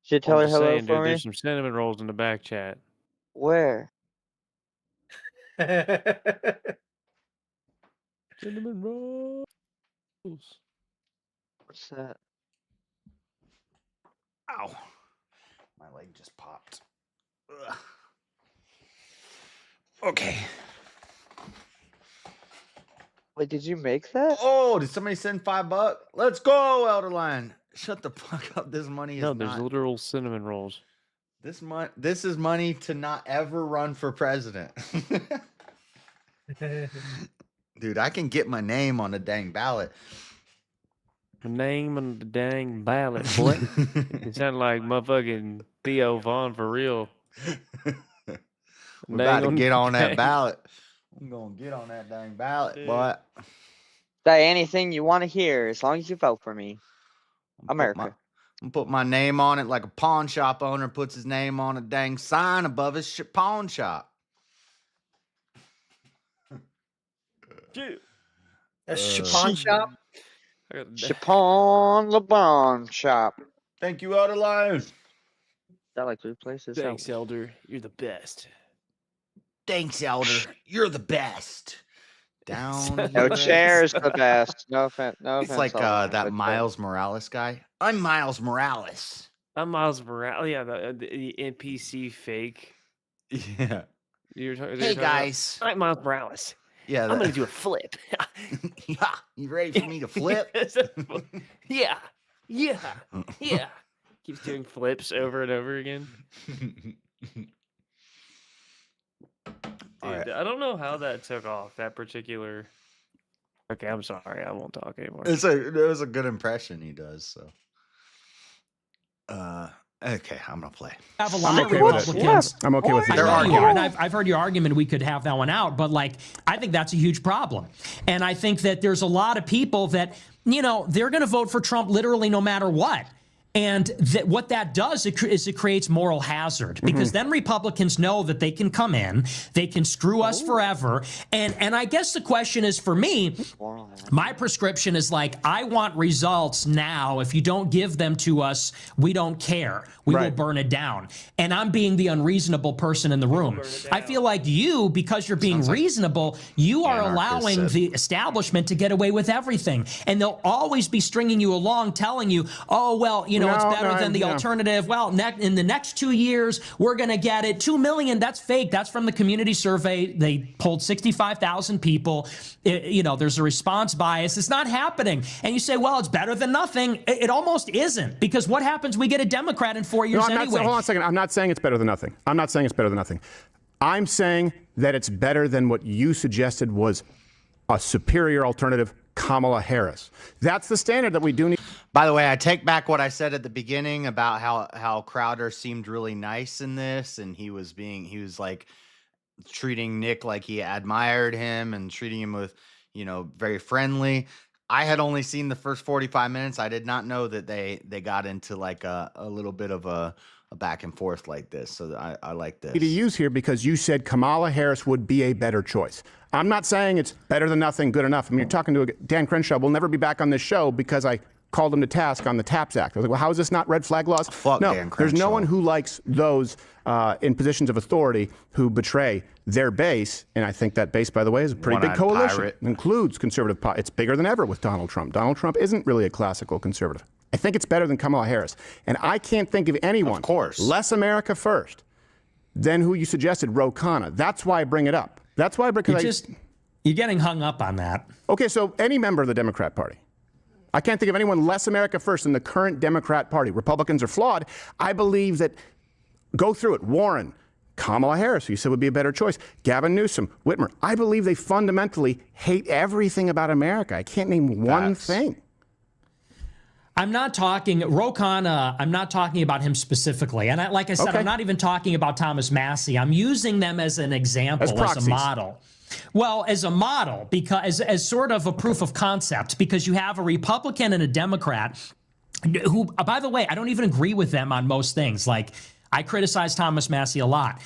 Should tell her hello saying, for dude, me? There's some cinnamon rolls in the back chat. Where? Cinnamon rolls. What's that? Ow. My leg just popped. Ugh. Okay. Wait, did you make that? Oh, did somebody send $5? Let's go, Elderline. Shut the fuck up. This money is No, there's literal cinnamon rolls. This is money to not ever run for president. Dude, I can get my name on a dang ballot. My name on the dang ballot, boy. It sounded like motherfucking Theo Vaughn for real. We're about to get on that ballot. I'm gonna get on that dang ballot, boy. Say anything you want to hear as long as you vote for me. America. Put my name on it like a pawn shop owner puts his name on a dang sign above his pawn shop. A pawn shop? Chapon Le Bon Shop. Thank you, Elderline. That like three places. Thanks, Elder. You're the best. Thanks, Elder. You're the best. Down. No chair's the best. No offense. No It's offense. like that Miles Morales guy. I'm Miles Morales. I'm Miles Morales. Yeah, the NPC fake. Yeah. Hey guys. I'm Miles Morales. Yeah. I'm gonna do a flip. Yeah. You ready for me to flip? Yeah. Keeps doing flips over and over again. Dude, I don't know how that took off, that particular... Okay, I'm sorry. I won't talk anymore. It was a good impression he does, so... Okay, I'm going to play. Have a lot of Republicans. I'm okay with it. And I've heard your argument. We could have that one out, but I think that's a huge problem. And I think that there's a lot of people that, they're going to vote for Trump literally no matter what. And what that does is it creates moral hazard, because then Republicans know that they can come in, they can screw us forever. And I guess the question is, for me, my prescription is I want results now. If you don't give them to us, we don't care. We will burn it down. And I'm being the unreasonable person in the room. I feel like you, because you're being reasonable, you are allowing the establishment to get away with everything. And they'll always be stringing you along, telling you, oh, well, it's better than the alternative. Well, in the next 2 years, we're going to get it. 2 million, that's fake. That's from the community survey. They polled 65,000 people. There's a response bias. It's not happening. And you say, well, it's better than nothing. It almost isn't, because what happens? We get a Democrat in 4 years anyway. Hold on a second. I'm not saying it's better than nothing. I'm saying that it's better than what you suggested was a superior alternative, Kamala Harris. That's the standard that we do need. By the way, I take back what I said at the beginning about how Crowder seemed really nice in this, and he was treating Nick like he admired him and treating him with, very friendly. I had only seen the first 45 minutes. I did not know that they got into like a little bit of a back and forth like this. So I like this. To use here because you said Kamala Harris would be a better choice. I'm not saying it's better than nothing, good enough. I mean, you're talking to Dan Crenshaw. We'll never be back on this show because I called him to task on the TAPS Act. I was like, well, how is this not red flag laws? Fuck no, Dan there's no Crenshaw. one who likes those in positions of authority who betray their base. And I think that base, by the way, is a pretty big One-eyed coalition. pirate. It includes conservative. It's bigger than ever with Donald Trump. Donald Trump isn't really a classical conservative. I think it's better than Kamala Harris. And I can't think of anyone less America first than who you suggested, Ro Khanna. That's why I bring it up. That's why I bring it up. You're getting hung up on that. Okay, so any member of the Democrat Party. I can't think of anyone less America first than the current Democrat Party. Republicans are flawed. I believe that, go through it, Warren, Kamala Harris, who you said would be a better choice, Gavin Newsom, Whitmer. I believe they fundamentally hate everything about America. I can't name one thing. I'm not talking, Ro Khanna, I'm not talking about him specifically. And like I said, I'm not even talking about Thomas Massie. I'm using them as an example, as a model. Well, as a model, because as sort of a proof of concept, because you have a Republican and a Democrat who, by the way, I don't even agree with them on most things. Like, I criticize Thomas Massie a lot.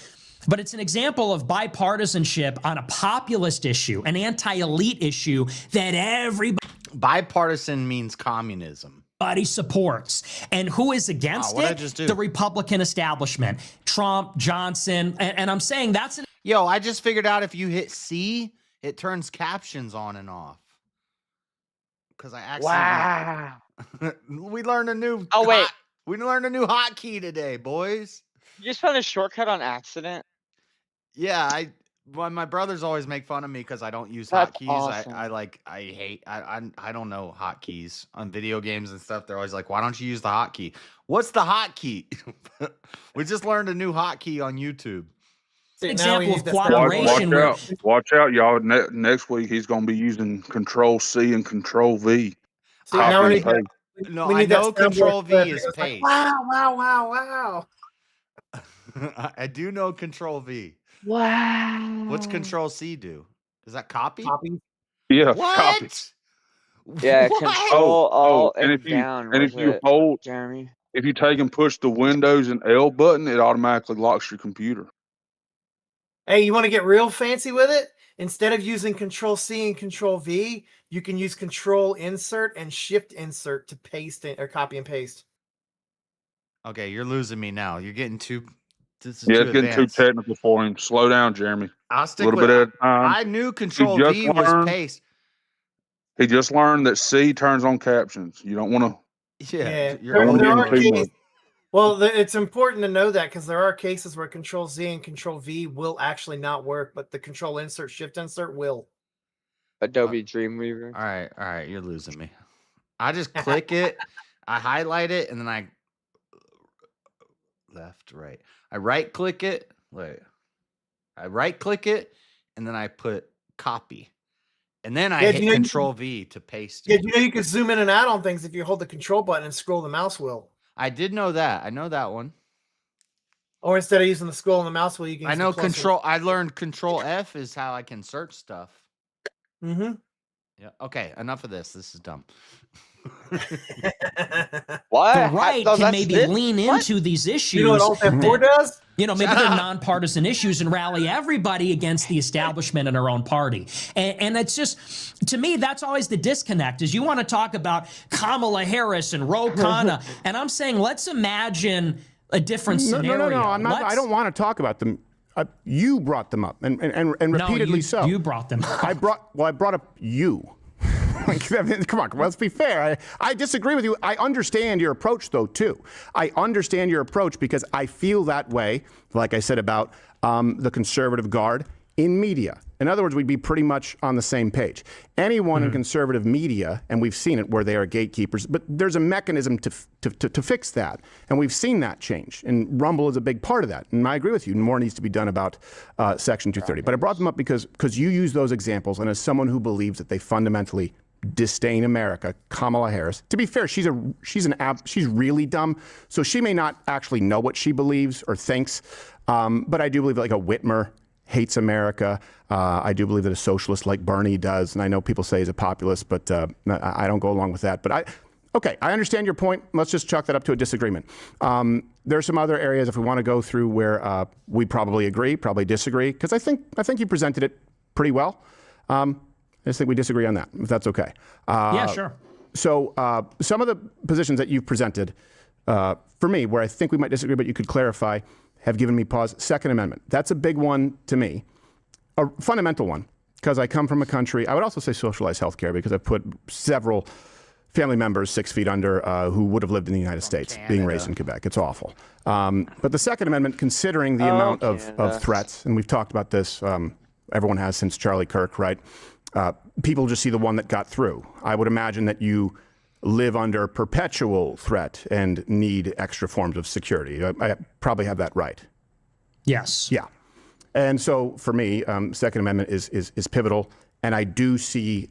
But it's an example of bipartisanship on a populist issue, an anti-elite issue that everybody... Bipartisan means communism. Supports. And who is against it? The Republican establishment. Trump, Johnson. And I'm saying that's... Yo, I just figured out if you hit C, it turns captions on and off. Because I actually... Wow. We learned a new... We learned a new hotkey today, boys. You just found a shortcut on accident? Yeah, my brothers always make fun of me because I don't use That's hotkeys. awesome. I don't know hotkeys on video games and stuff. They're always like, why don't you use the hotkey? What's the hotkey? We just learned a new hotkey on YouTube. An example of cooperation. Watch out, y'all. Next week, he's going to be using Control C and Control V. See, now we No, I know Control V is paste. Wow. I do know Control V. Wow. What's Control C do? Is that copy? Copy. Yeah, What? copy. Yeah, What? Control Alt and if down. if you hold, Jeremy? if you take and push the Windows and L button, it automatically locks your computer. Hey, you want to get real fancy with it? Instead of using Control C and Control V, you can use Control Insert and Shift Insert to paste it, or copy and paste. Okay, you're losing me now. You're getting too... This is Yeah, too it's getting advanced. too technical for him. Slow down, Jeremy. I'll A stick little with bit it. at a time. I knew Control just V was learned- paste. He just learned that C turns on captions. You don't want to. Yeah, There don't are want to get too much. cases, well, it's important to know that because there are cases where Control Z and Control V will actually not work, but the Control Insert, Shift Insert will. Adobe Dreamweaver. All right, you're losing me. I just click it, I highlight it, and then I left, right. I right click it. Wait. I right click it, and then I put copy. And then I hit Control V to paste it. Yeah, you can zoom in and out on things if you hold the control button and scroll the mouse wheel. I did know that. I know that one. Or instead of using the scroll and the mouse wheel, you can use I know the plus Control. I learned Control F is how I can search stuff. Mm-hmm. Yeah. Okay. Enough of this. This is dumb. What? The right No, can that's maybe it? lean into these issues. You know what Alt F4 does? You know, maybe they're nonpartisan issues and rally everybody against the establishment in our own party. And it's just, to me, that's always the disconnect, is you want to talk about Kamala Harris and Ro Khanna. And I'm saying, let's imagine a different scenario. No. I'm not. I don't want to talk about them. You brought them up, and repeatedly so. You brought them up. I brought up you. I mean, come on, let's be fair. I disagree with you. I understand your approach, though, too. I understand your approach because I feel that way, like I said, about the conservative guard in media. In other words, we'd be pretty much on the same page. Anyone in conservative media, and we've seen it where they are gatekeepers, but there's a mechanism to fix that. And we've seen that change. And Rumble is a big part of that. And I agree with you. More needs to be done about Section 230. But I brought them up because you use those examples. And as someone who believes that they fundamentally disdain America, Kamala Harris. To be fair, she's really dumb, so she may not actually know what she believes or thinks. But I do believe like a Whitmer hates America. I do believe that a socialist like Bernie does, and I know people say he's a populist, but I don't go along with that. But I understand your point. Let's just chalk that up to a disagreement. There are some other areas, if we want to go through, where we probably agree, probably disagree, because I think you presented it pretty well. I just think we disagree on that, if that's okay. Yeah, sure. So some of the positions that you've presented, for me, where I think we might disagree, but you could clarify, have given me pause. Second Amendment. That's a big one to me, a fundamental one, because I come from a country, I would also say socialized healthcare, because I've put several family members 6 feet under who would have lived in the United States, Canada. being raised in Quebec. It's awful. But the Second Amendment, considering the amount of threats, and we've talked about this, everyone has since Charlie Kirk, right? People just see the one that got through. I would imagine that you live under perpetual threat and need extra forms of security. I probably have that right. Yes. Yeah. And so for me, Second Amendment is pivotal. And I do see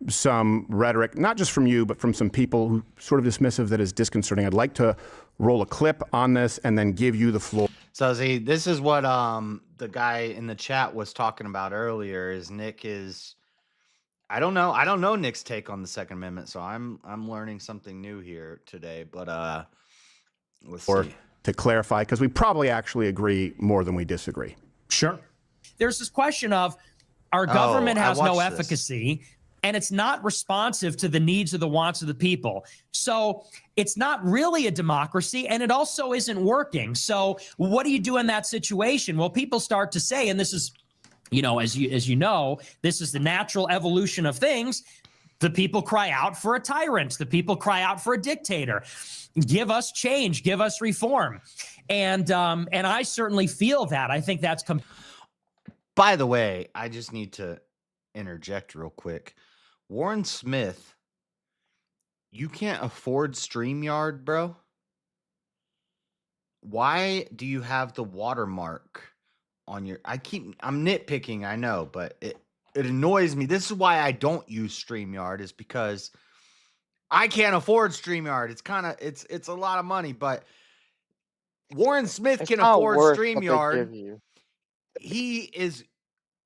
some rhetoric, not just from you, but from some people who sort of dismissive, that is disconcerting. I'd like to roll a clip on this and then give you the floor. So see, this is what the guy in the chat was talking about earlier. Is Nick is, I don't know Nick's take on the Second Amendment, so I'm learning something new here today. But let's see. To clarify, because we probably actually agree more than we disagree. Sure. There's this question of our government has no watched this. efficacy, and it's not responsive to the needs or the wants of the people. So it's not really a democracy, and it also isn't working. So what do you do in that situation? Well, people start to say, and this is, as you know, this is the natural evolution of things. The people cry out for a tyrant. The people cry out for a dictator. Give us change. Give us reform. And I certainly feel that. I think that's. By the way, I just need to interject real quick. Warren Smith, you can't afford StreamYard, bro. Why do you have the watermark on your? I'm nitpicking, I know, but it annoys me. This is why I don't use StreamYard, is because I can't afford StreamYard. It's a lot of money, but Warren Smith can afford StreamYard. He is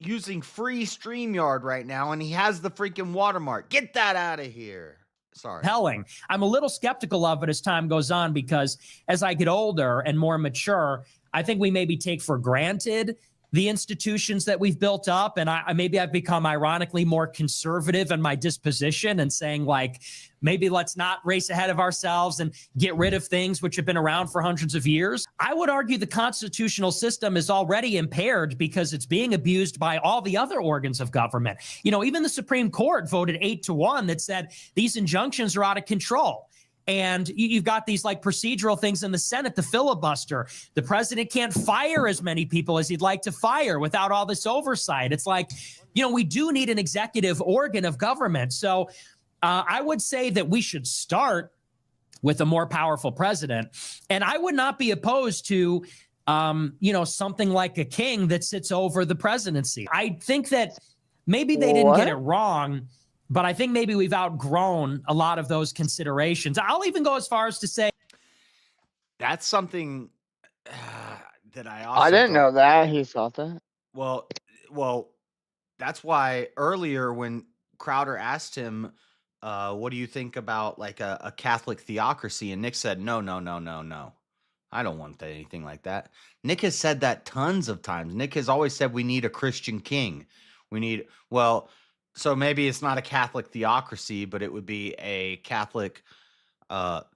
using free StreamYard right now, and he has the freaking watermark. Get that out of here. Sorry. Compelling. I'm a little skeptical of it as time goes on, because as I get older and more mature, I think we maybe take for granted the institutions that we've built up. And I've become ironically more conservative in my disposition and saying, like, maybe let's not race ahead of ourselves and get rid of things which have been around for hundreds of years. I would argue the constitutional system is already impaired because it's being abused by all the other organs of government. Even the Supreme Court voted 8-1 that said these injunctions are out of control. And you've got these like procedural things in the Senate, the filibuster. The president can't fire as many people as he'd like to fire without all this oversight. It's like, we do need an executive organ of government. So I would say that we should start with a more powerful president. And I would not be opposed to, something like a king that sits over the presidency. I think that maybe they didn't get it wrong, but I think maybe we've outgrown a lot of those considerations. I'll even go as far as to say that's something that I didn't know that he thought that. Well, that's why earlier when Crowder asked him, what do you think about like a Catholic theocracy? And Nick said, no. I don't want anything like that. Nick has said that tons of times. Nick has always said we need a Christian king. So maybe it's not a Catholic theocracy, but it would be a Catholic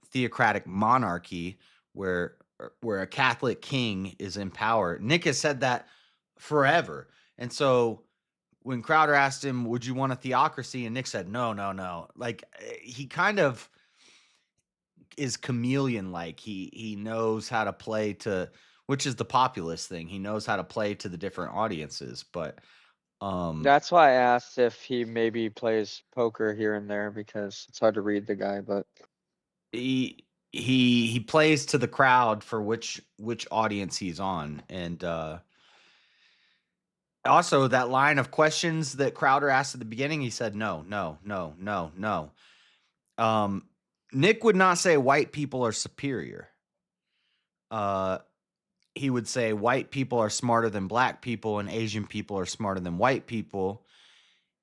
theocratic monarchy where a Catholic king is in power. Nick has said that forever. And so when Crowder asked him, would you want a theocracy? And Nick said, no. Like, he kind of is chameleon-like. He knows how to play to, which is the populist thing. He knows how to play to the different audiences, but that's why I asked if he maybe plays poker here and there, because it's hard to read the guy, but he plays to the crowd for which audience he's on. And also that line of questions that Crowder asked at the beginning, he said no. Nick would not say white people are superior. he would say white people are smarter than black people and Asian people are smarter than white people.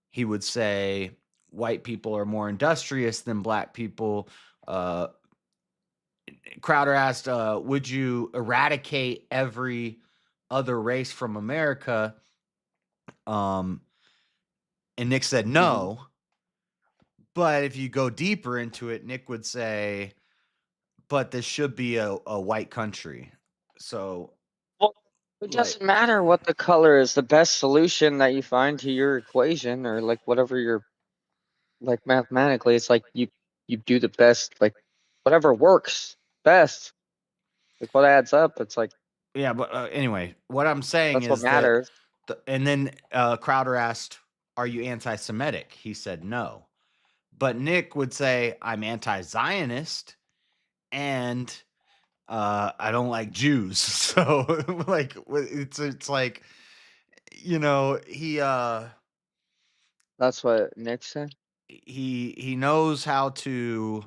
He would say white people are more industrious than black people. Crowder asked, would you eradicate every other race from America? And Nick said no. But if you go deeper into it, Nick would say, but this should be a white country. So it doesn't matter what the color is. The best solution that you find to your equation, or like whatever you're like mathematically, it's like you do the best, like whatever works best, like what adds up. It's like, yeah, but anyway, what I'm saying that's is what matters. And then Crowder asked, "Are you anti-Semitic?" He said no, but Nick would say, "I'm anti-Zionist, and I don't like Jews." So like, it's like, you know, he that's what Nick said. He knows how to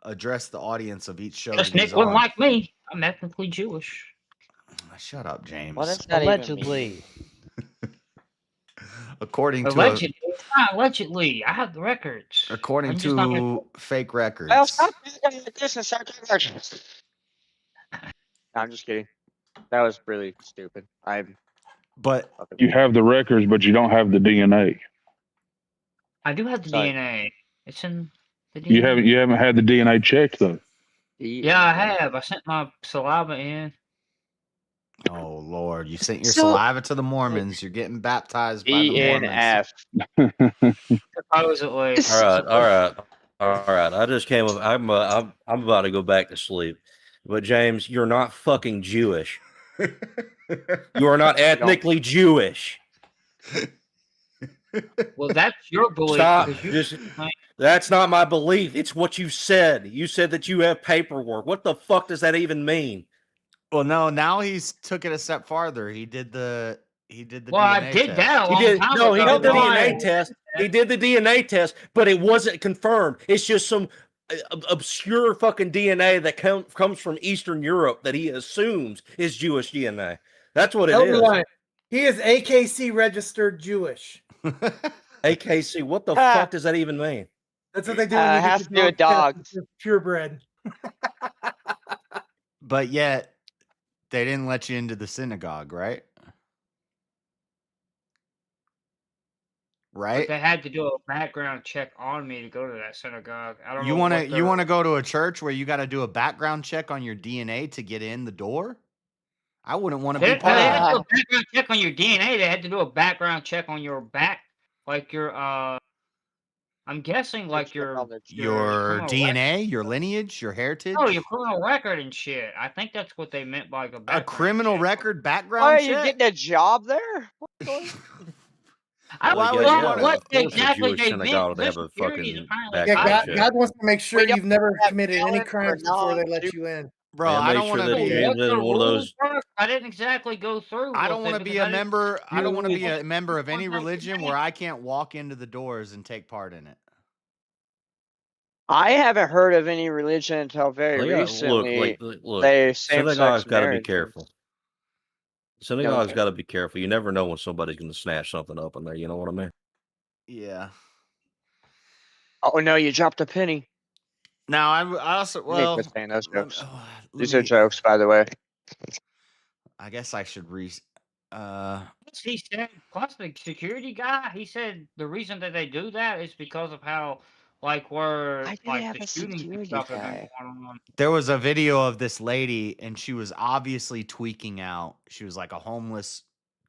address the audience of each show. Because Nick wouldn't like me. I'm ethnically Jewish. Shut up, James. What does that allegedly? According to allegedly, it's not allegedly. I have the records. According to fake records. Well, stop this and start talking. I'm just kidding. That was really stupid. But you have the records, but you don't have the DNA. I do have the DNA. It's in the DNA. You haven't had the DNA checked though. Yeah, I have. I sent my saliva in. Oh Lord, you sent your saliva to the Mormons. You're getting baptized by the Mormons. Supposedly. All right. I just came up. I'm about to go back to sleep. But James, you're not fucking Jewish. You are not ethnically Jewish. Well, that's your belief. Stop. That's not my belief. It's what you said. You said that you have paperwork. What the fuck does that even mean? Well, no. Now he's took it a step farther. He did the DNA I did test. that a long time ago. He did the DNA test. He did the DNA test, but it wasn't confirmed. It's just some obscure fucking DNA that comes from Eastern Europe that he assumes is Jewish DNA. That's what it is. He is AKC registered Jewish. AKC, what the fuck does that even mean? That's what they do. When you have to do a dog. Purebred. But yet, they didn't let you into the synagogue, right? But they had to do a background check on me to go to that synagogue. I don't know. You want to go to a church where you got to do a background check on your DNA to get in the door? I wouldn't want to be part of that. They had to do a background check on your DNA. They had to do a background check on your back, like your I'm guessing like your DNA, record. Your lineage, your heritage. Oh, your criminal record and shit. I think that's what they meant by a criminal check. Record background check. Are you getting a job there? I don't know what exactly they meant. God wants to make sure you've never committed any crimes before they let you in. Bro, I don't want to be one of those. I didn't exactly go through. I don't want to be a member. I don't want to be a member of any religion where I can't walk into the doors and take part in it. I haven't heard of any religion until very recently. Look. Synagogue's got to be careful. Synagogue's got to be careful. You never know when somebody's going to snatch something up in there. You know what I mean? Yeah. Oh no, you dropped a penny. Now I also those jokes. These are jokes, by the way. I guess I should He said, plus the security guy, he said the reason that they do that is because of how, like, the shooting and stuff have been going on. There was a video of this lady, and she was obviously tweaking out. She was like a homeless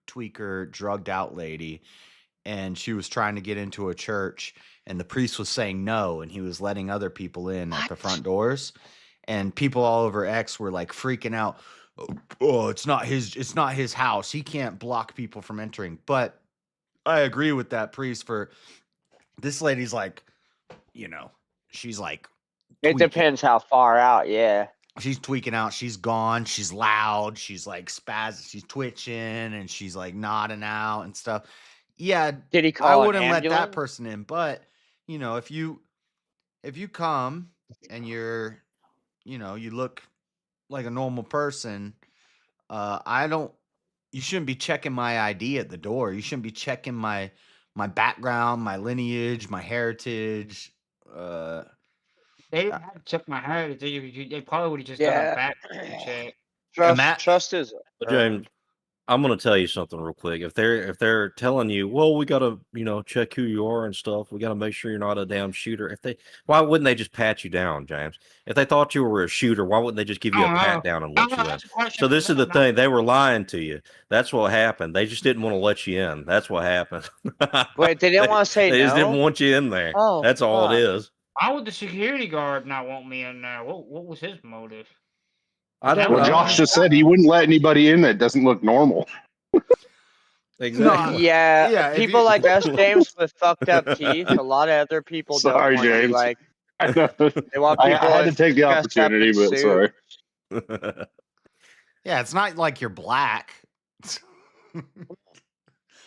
tweaker, drugged out lady, and she was trying to get into a church, and the priest was saying no, and he was letting other people in at the front doors, and people all over X were like freaking out. Oh, it's not his house. He can't block people from entering. But I agree with that priest. For this lady's like, she's like, it depends how far out. Yeah, she's tweaking out. She's gone. She's loud. She's like she's twitching, and she's like nodding out and stuff. Yeah, did he call? I wouldn't let that person in. But if you come and you're, you look like a normal person, I don't. You shouldn't be checking my ID at the door. You shouldn't be checking my background, my lineage, my heritage. They didn't have to check my heritage. They probably would have just done a background check. Trust is James, I'm gonna tell you something real quick. If they're telling you, well, we gotta check who you are and stuff. We gotta make sure you're not a damn shooter. Why wouldn't they just pat you down, James? If they thought you were a shooter, why wouldn't they just give you a pat down and let you in? So this is the thing. They were lying to you. That's what happened. They just didn't want to let you in. That's what happened. Wait, they didn't want to say They no? just didn't want you in there. Oh, that's all it is. Why would the security guard not want me in there? What was his motive? I don't know. Well, Josh just said he wouldn't let anybody in that doesn't look normal. Exactly. Yeah, people like us, James, with fucked up teeth. A lot of other people Sorry, don't want James. to, like. I know. They want I people had to take the dressed up opportunity, in but sorry. Yeah, it's not like you're black.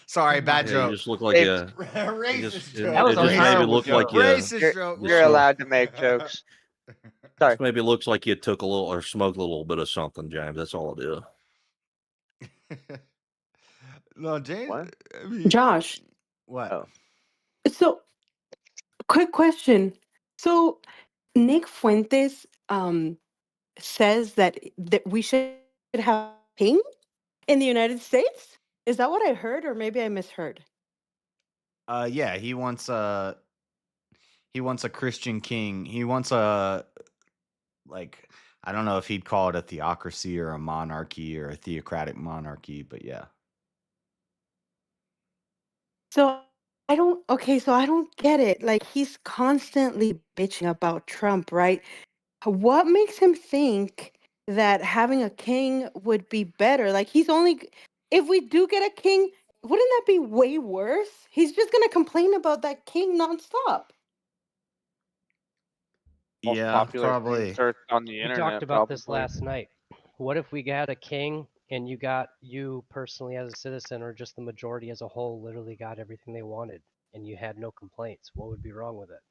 Sorry, bad joke. You just look like a racist joke. That was a maybe look like you. Racist joke. You're allowed to make jokes. Sorry. Maybe it looks like you took a little or smoked a little bit of something, James. That's all it is. No, James. What? I mean, Josh. What? Oh. So, quick question. So, Nick Fuentes says that we should have a king in the United States. Is that what I heard, or maybe I misheard? Yeah, he wants a Christian king. He wants a I don't know if he'd call it a theocracy or a monarchy or a theocratic monarchy, but yeah. So I don't get it. Like, he's constantly bitching about Trump, right? What makes him think that having a king would be better? Like, if we do get a king, wouldn't that be way worse? He's just gonna complain about that king nonstop. Yeah, probably. Search on the We internet. talked about this probably. last night. What if we got a king and you personally as a citizen, or just the majority as a whole, literally got everything they wanted and you had no complaints? What would be wrong with it?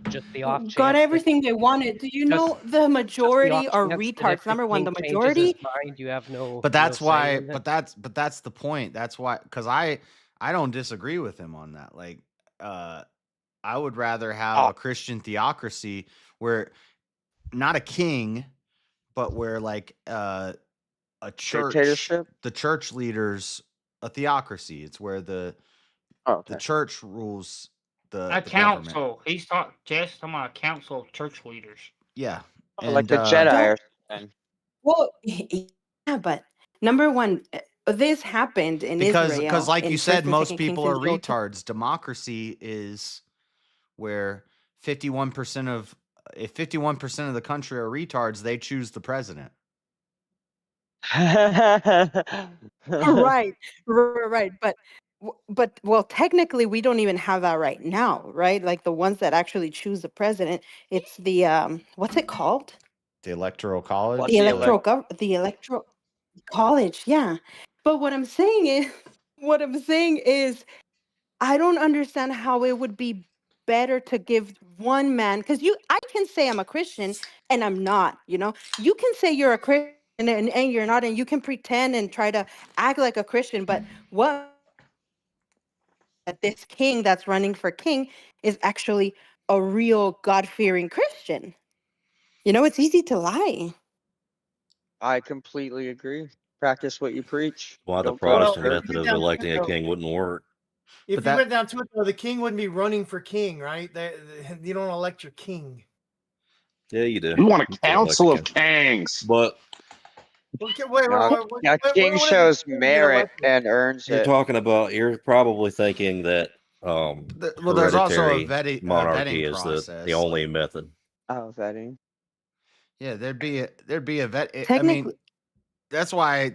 Just the off chance. Got everything they wanted. Do you know the majority are chance that retards? if the Number one, king the changes majority. his mind, you have no. But that's no say why. in it? But that's the point. That's why. Because I don't disagree with him on that. Like, I would rather have a Christian theocracy where not a king, but where like a church, Dictatorship? the church leaders, a theocracy. It's where the church rules the council. government. He's talking about a council of church leaders. Yeah, like the Jedi or something. Well, yeah, but number one, this happened in Israel. Because like in you First said, and most Second people Kings are and Joel. retards. Democracy is where 51% of if 51% of the country are retards, they choose the president. Right. But well, technically, we don't even have that right now, right? Like, the ones that actually choose the president, it's the what's it called? The electoral college. The electoral college, yeah. But what I'm saying is, I don't understand how it would be better to give one man, because I can say I'm a Christian and I'm not. You can say you're a Christian and you're not, and you can pretend and try to act like a Christian, but what that this king that's running for king is actually a real God-fearing Christian. It's easy to lie. I completely agree. Practice what you preach. Why the Don't practice Protestant it. method of electing a king wouldn't work. If you went down to it, though, the king wouldn't be running for king, right? You don't elect your king. Yeah, you do. You want a council of kings. But king shows merit and earns you're it. talking about, you're probably thinking that well, there's also a hereditary vetting monarchy is process. the only method. Oh, vetting. Yeah, there'd be a vet. I Technically, mean, that's why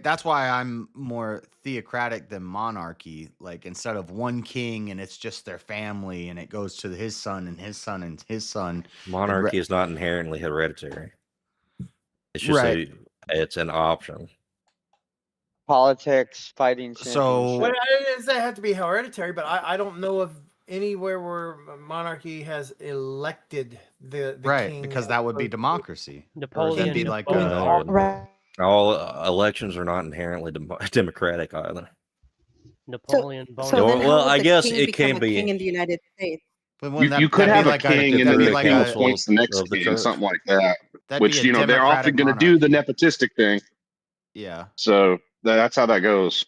I'm more theocratic than monarchy. Like, instead of one king and it's just their family and it goes to his son and his son and his son. Monarchy is not inherently hereditary. It's just it's an option. Politics, fighting. So Well, it doesn't have to be hereditary, but I don't know of anywhere where monarchy has elected the right, king, because that would be democracy. Napoleon. That'd be like right. All elections are not inherently democratic either. Napoleon So then well, how I would the guess king it become can a king be. in the United States? You could have a king, and then the king council appoints the next of the king, church. something like that. That'd Which be a they're often democratic going to do the monarchy. nepotistic thing. Yeah. So that's how that goes.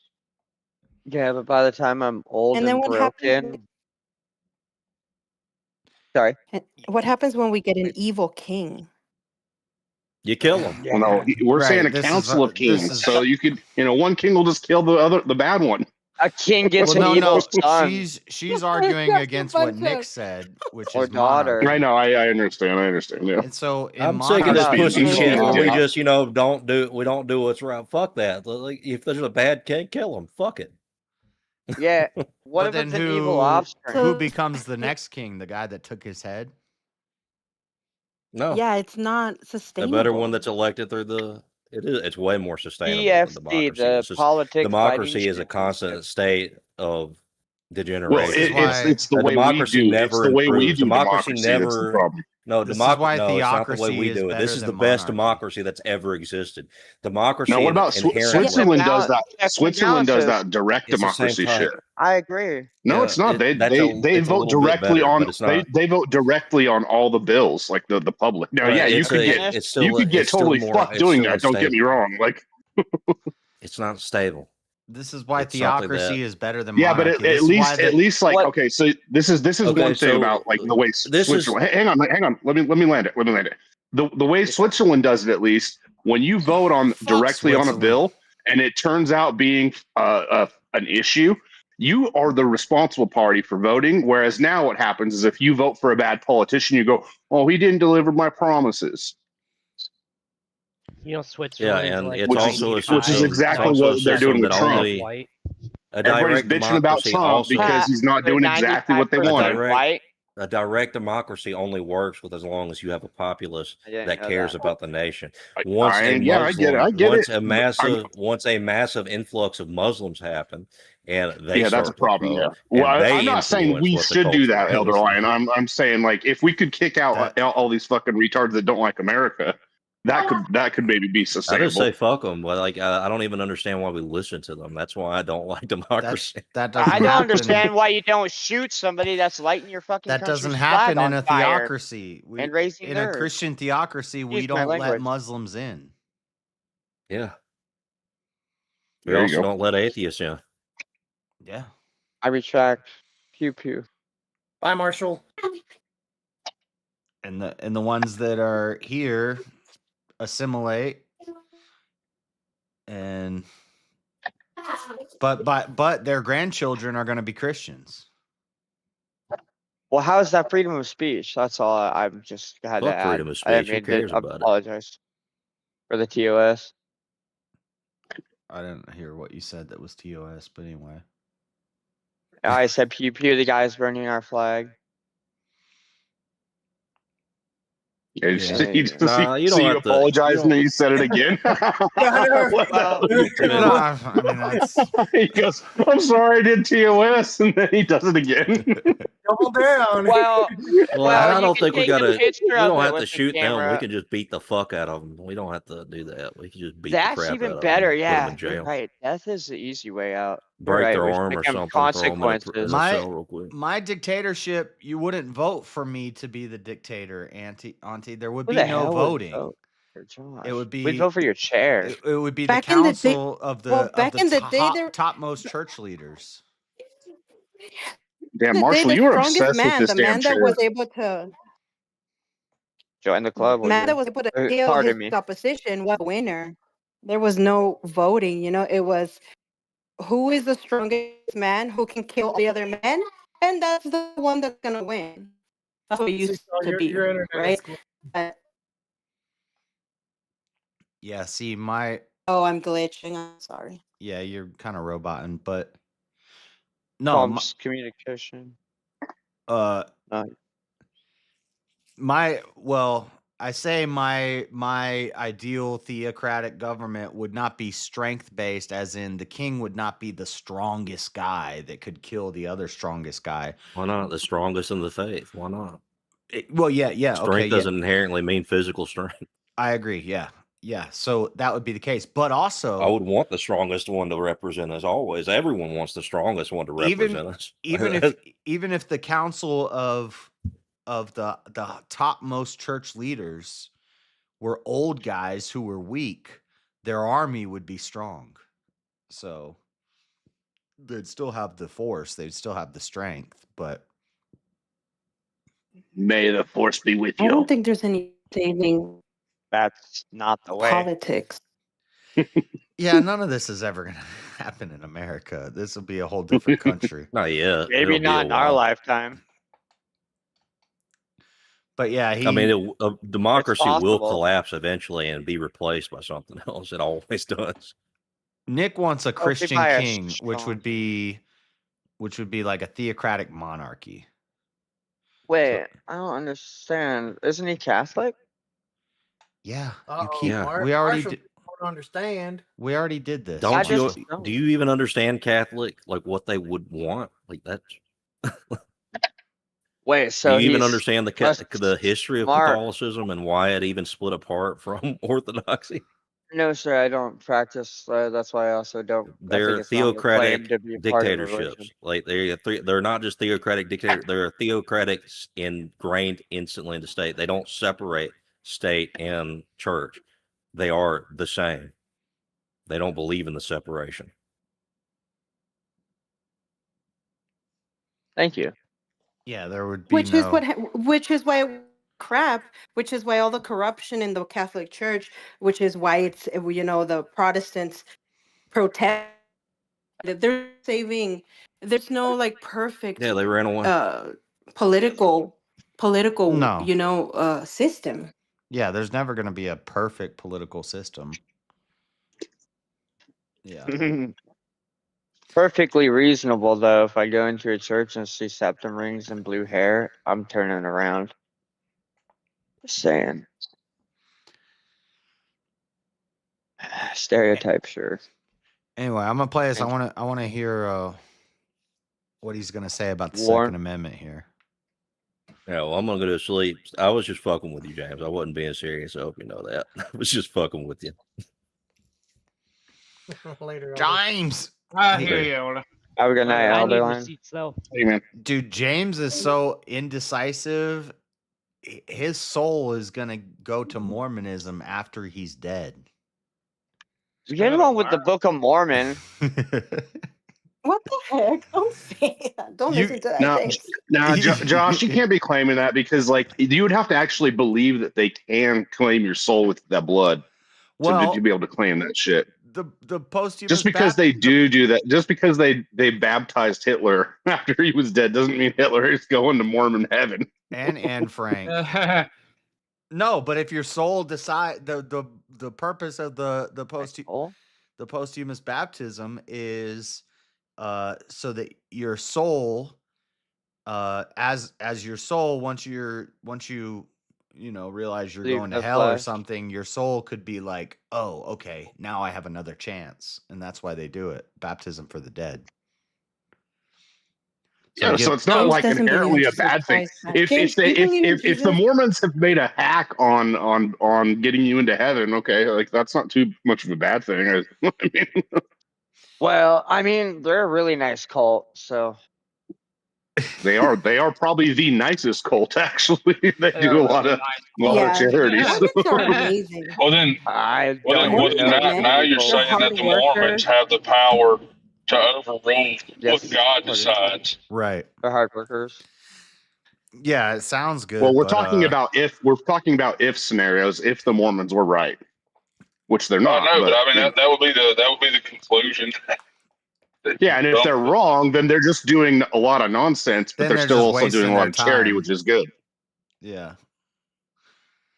Yeah, but by the time I'm old And then and what happens? broken. Sorry. What happens when we get an evil king? You kill them. Well, no, we're saying a council of kings. So you could, one king will just kill the bad one. A king gets Well, an no, evil son. she's arguing against what Nick said, which Or is daughter. monarchy. I know, I understand. Yeah. And so in I'm sick of this monarchy, pussy shit where we Yeah. just, we don't do what's right. Fuck that. Like, if there's a bad king, kill him. Fuck it. Yeah. What but if then it's an evil offspring? who becomes the next king? The guy that took his head? No. Yeah, it's not The sustainable. better one that's elected through the. It's way more sustainable PFC, than democracy. the It's just, politics democracy is a fighting constant state of Well, degeneration. it's the way we do. It's the way we do democracy. That's the problem. No, This is why no, it's not the way theocracy we is do it. better This is the than best monarchy. democracy that's ever existed. Democracy. Now, what about Switzerland? Does that? Switzerland does that direct It's the same democracy type. shit. I agree. No, Yeah, it's not. They it's a vote little bit directly better, on. but it's not. They vote directly on all the bills, like the public. Now, Well, yeah, you it's could a- get it's still you a- could get it's still totally more- fucked it's doing still that. Don't get me unstable. wrong. Like, It's not stable. This is why It's something theocracy that- is better than yeah, but monarchy. at This is why least like What- okay. So this is Okay, one thing so about like the way this is- Switzerland. Hang on. Let me land it. The way Switzerland does it, at least when you vote on directly on a Switzerland. bill and it turns out being an issue, you are the responsible party for voting. Whereas now what happens is if you vote for a bad politician, you go, "Oh, he didn't deliver my promises." Switzerland. Yeah, and like, it's Which is- also a which is system- exactly it's also what a they're doing system with that Trump. only- white. A Everybody's direct bitching about democracy Trump also- because he's not doing exactly what they want. White. A direct democracy only works with as long as you have a populace I didn't that know cares that. about the nation. I get it. Once a massive influx of Muslims happen, and they that's a start to problem. vote, Yeah. Well, and they I'm not saying influence we what the should do culture that, Elder is. Lion. I'm saying like if we could kick out all these fucking retards that don't like America, that could maybe be I sustainable. just say fuck them, but like I don't even understand why we listen to them. That's why I don't like democracy. That doesn't I don't happen. understand why you don't shoot somebody that's lighting your fucking That country's doesn't flag happen in on a fire theocracy. and raising in theirs. a Christian theocracy, we Excuse my don't let language. Muslims in. Yeah. We There you also go. don't let atheists in. Yeah. I retract. Pew pew. Bye, Marshall. And the ones that are here assimilate and but their grandchildren are going to be Christians. Well, how is that freedom of speech? That's all I'm just had to Fuck add. freedom of I speech. Who mean, cares about it? apologize for the TOS. I didn't hear what you said that was TOS, but anyway. I said pew pew. The guy's burning our flag. Yeah, you don't you have to- you apologize and then you said it again. He goes, "I'm sorry, I did TOS," and then he does it again. Double down. Well, I don't you think can we take a gotta. We picture of don't it have to with the shoot them. We camera. can just beat the fuck out of them. We don't have to do that. We can just beat the That's crap out even of better. them. Yeah, Put them in you're jail. right. Death is the easy way out. You're Break right. their We arm should or give something. them Throw 'em in a consequences. cell real quick. My dictatorship, you wouldn't vote for me to be the dictator, Auntie. There would Who be the no hell would voting. vote for Josh? It would be. We'd vote for your chair. It would be Back the in the day- council of the well, back in the day, topmost church leaders. Damn, the Marshall, day you the were strongest obsessed with man, this the damn man that chair. was able to Join the club. man that was able to kill his Pardon me. opposition was a winner. There was no voting, it was who is the strongest man who can kill the other men, and that's the one that's gonna win. That's what it used to be, your internet is right? cool. Yeah, see, Oh, I'm glitching. I'm sorry. yeah, you're kind of roboting, but no, Comms communication. I say my ideal theocratic government would not be strength based, as in the king would not be the strongest guy that could kill the other strongest guy. Why not? The strongest in the faith. Why not? Yeah. Strength doesn't inherently mean physical strength. I agree. Yeah. Yeah, so that would be the case. But also, I would want the strongest one to represent us always. Everyone wants the strongest one to represent us. Even if the council of the topmost church leaders were old guys who were weak, their army would be strong. So they'd still have the force, they'd still have the strength, but may the force be with you. I don't think there's any saving. That's not the way. Politics. yeah, none of this is ever going to happen in America. This will be a whole different country. Not yet. Maybe not in our lifetime. But yeah, I mean, democracy will collapse eventually and be replaced by something else. It always does. Nick wants a Christian king, which would be like a theocratic monarchy. Wait, I don't understand. Isn't he Catholic? Yeah, we already don't understand. We already did this. Do you even understand Catholic? Like what they would want? Like that's. Wait, so do you even understand the history of Catholicism and why it even split apart from Orthodoxy? No, sir, I don't practice. That's why I also don't. They're theocratic dictatorships. Like they're not just theocratic dictators. They're theocratics ingrained instantly into state. They don't separate state and church. They are the same. They don't believe in the separation. Thank you. Yeah, there would be which is why all the corruption in the Catholic Church, which is why it's the Protestants protest. They're saving. There's no like perfect. Yeah, they ran away. Political system. Yeah, there's never going to be a perfect political system. Yeah. Perfectly reasonable, though. If I go into a church and see septum rings and blue hair, I'm turning around. Just saying. Stereotype, sure. Anyway, I'm gonna play this. I want to hear what he's gonna say about the Second Amendment here. Yeah, well, I'm gonna go to sleep. I was just fucking with you, James. I wasn't being serious. I hope you know that. I was just fucking with you. Later, James. I hear you, Elder. Have a good night, I need Elder. receipts, though. Hey, man. Dude, James is so indecisive. His soul is gonna go to Mormonism after he's dead. Get along with the Book of Mormon. What the heck? Don't say that. Don't listen to that. No, Josh, you can't be claiming that because, like, you would have to actually believe that they can claim your soul with that blood to be able to claim that shit. The posthumous just because they do that, just because they baptized Hitler after he was dead, doesn't mean Hitler is going to Mormon heaven. And Frank. No, but if your soul decide the purpose of the posthumous baptism is so that your soul as your soul once you realize you're going to hell or something, your soul could be like, oh, okay, now I have another chance, and that's why they do it. Baptism for the dead. So it's not like inherently a bad thing. If the Mormons have made a hack on getting you into heaven, okay, like that's not too much of a bad thing. I mean, well, I mean, they're a really nice cult, so they are probably the nicest cult. Actually, they do a lot of charities. Well then, now you're saying that the Mormons have the power to overrule what God decides. Right. They're hard workers. Yeah, it sounds good. Well, we're talking about if scenarios, if the Mormons were right, which they're not. I know, but I mean that would be the conclusion. Yeah, and if they're wrong, then they're just doing a lot of nonsense, but they're still also doing a lot of charity, which is good. Yeah.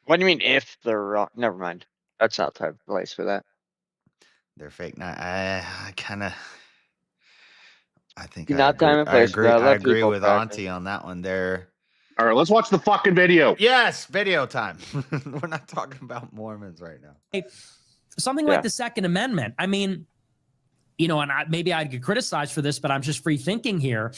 What do you mean if they're wrong? Never mind. That's not the type of place for that. They're fake. I think I agree with Auntie on that one there. All right, let's watch the fucking video. Yes, video time. We're not talking about Mormons right now. Something like the Second Amendment. I mean, and maybe I'd get criticized for this, but I'm just free thinking here.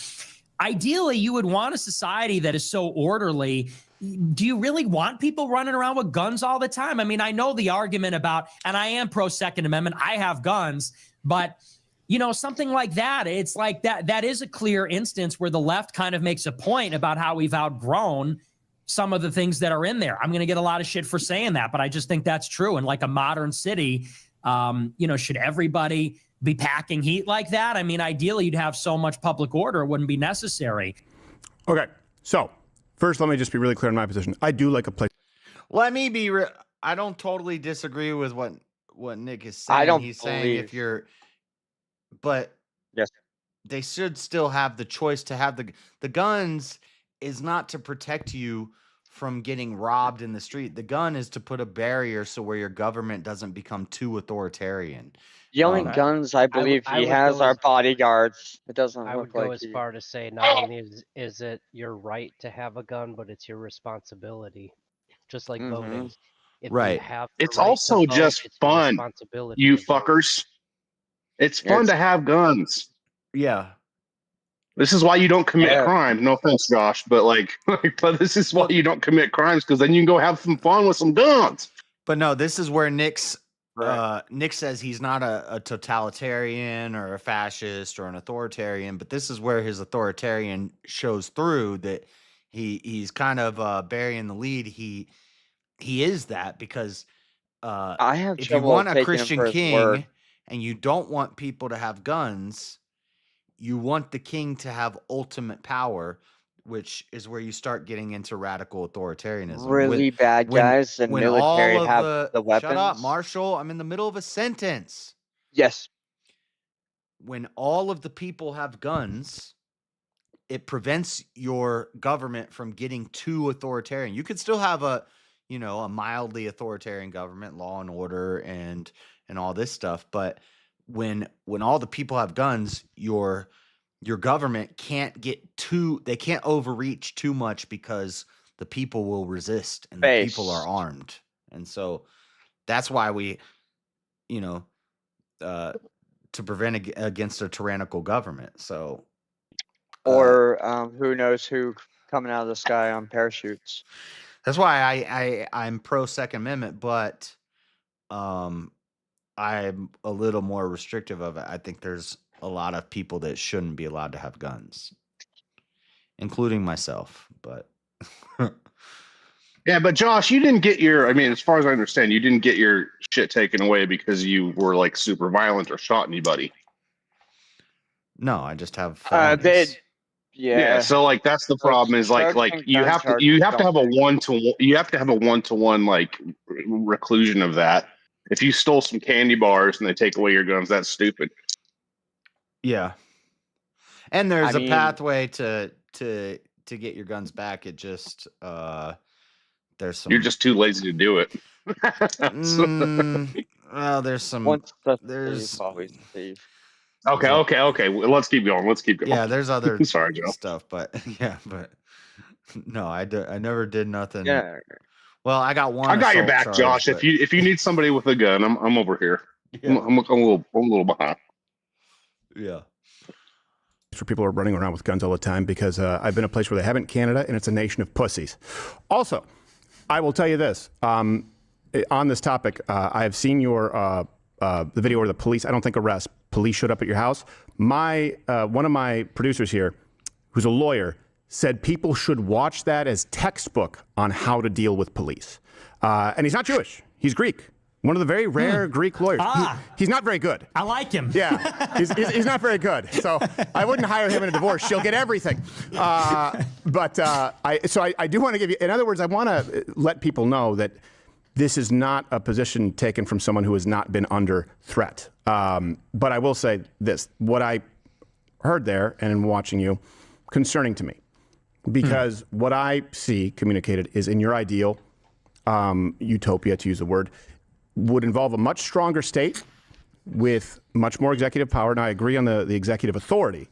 Ideally, you would want a society that is so orderly do you really want people running around with guns all the time? I mean, I know the argument about, and I am pro Second Amendment, I have guns, but something like that, it's like that is a clear instance where the left kind of makes a point about how we've outgrown some of the things that are in there. I'm going to get a lot of shit for saying that, but I just think that's true. In like a modern city, should everybody be packing heat like that? I mean, ideally, you'd have so much public order, it wouldn't be necessary. Okay, so first, let me just be really clear in my position. I do like a place. Let me be real. I don't totally disagree with what Nick is saying. I don't He's saying if you're, but yes, they should still have the choice to have the guns is not to protect you from getting robbed in the street. The gun is to put a barrier so where your government doesn't become too authoritarian. The only guns I believe he has are bodyguards. It doesn't I look would go like as far to say not only is it your right to have a gun, but it's your responsibility, just like voting. If Right. You have the It's right also to vote, just it's your fun, responsibility you to vote. fuckers. It's fun to have guns. Yeah. This is why you don't commit crime. No offense, Josh, but but this is why you don't commit crimes, because then you can go have some fun with some guns. But no, this is where Nick says he's not a totalitarian or a fascist or an authoritarian, but this is where his authoritarian shows through that he's kind of burying the lead. He is that because I have if you trouble want a taking him Christian for his king word. and you don't want people to have guns, you want the king to have ultimate power, which is where you start getting into radical authoritarianism. Really bad guys in military have the weapons. Shut up, Marshall. I'm in the middle of a sentence. Yes. When all of the people have guns, it prevents your government from getting too authoritarian. You could still have a mildly authoritarian government, law and order and all this stuff, but when all the people have guns, your government can't they can't overreach too much because the people will resist and the people are armed. And so that's why we, to prevent against a tyrannical government. So, or who knows who coming out of the sky on parachutes. That's why I'm pro Second Amendment, but I'm a little more restrictive of it. I think there's a lot of people that shouldn't be allowed to have guns, including myself. But yeah, but Josh, you didn't get as far as I understand, you didn't get your shit taken away because you were like super violent or shot anybody. No, I just have. Yeah, so that's the problem is you have to have a one-to-one like reclusion of that. If you stole some candy bars and they take away your guns, that's stupid. Yeah, and there's a pathway to get your guns back. It just there's some. You're just too lazy to do it. Well, there's some. There's always safe. Okay. Let's keep going. Yeah, there's other sorry, Joe. stuff, but no, I never did nothing. Yeah. Well, I got one. I got your back, Josh. But if you need somebody with a gun, I'm over here. Yeah. I'm a little behind. Yeah. For people who are running around with guns all the time, because I've been a place where they haven't, Canada, and it's a nation of pussies. Also, I will tell you this on this topic. I have seen the video where the police, I don't think police showed up at your house. One of my producers here, who's a lawyer, said people should watch that as textbook on how to deal with police. And he's not Jewish. He's Greek. One of the very rare Greek lawyers. He's not very good. I like him. Yeah, he's not very good. So I wouldn't hire him in a divorce. She'll get everything. I do want to give you, in other words, I want to let people know that this is not a position taken from someone who has not been under threat. But I will say this, what I heard there and in watching you, concerning to me. Because what I see communicated is in your ideal utopia, to use the word, would involve a much stronger state with much more executive power. And I agree on the executive authority,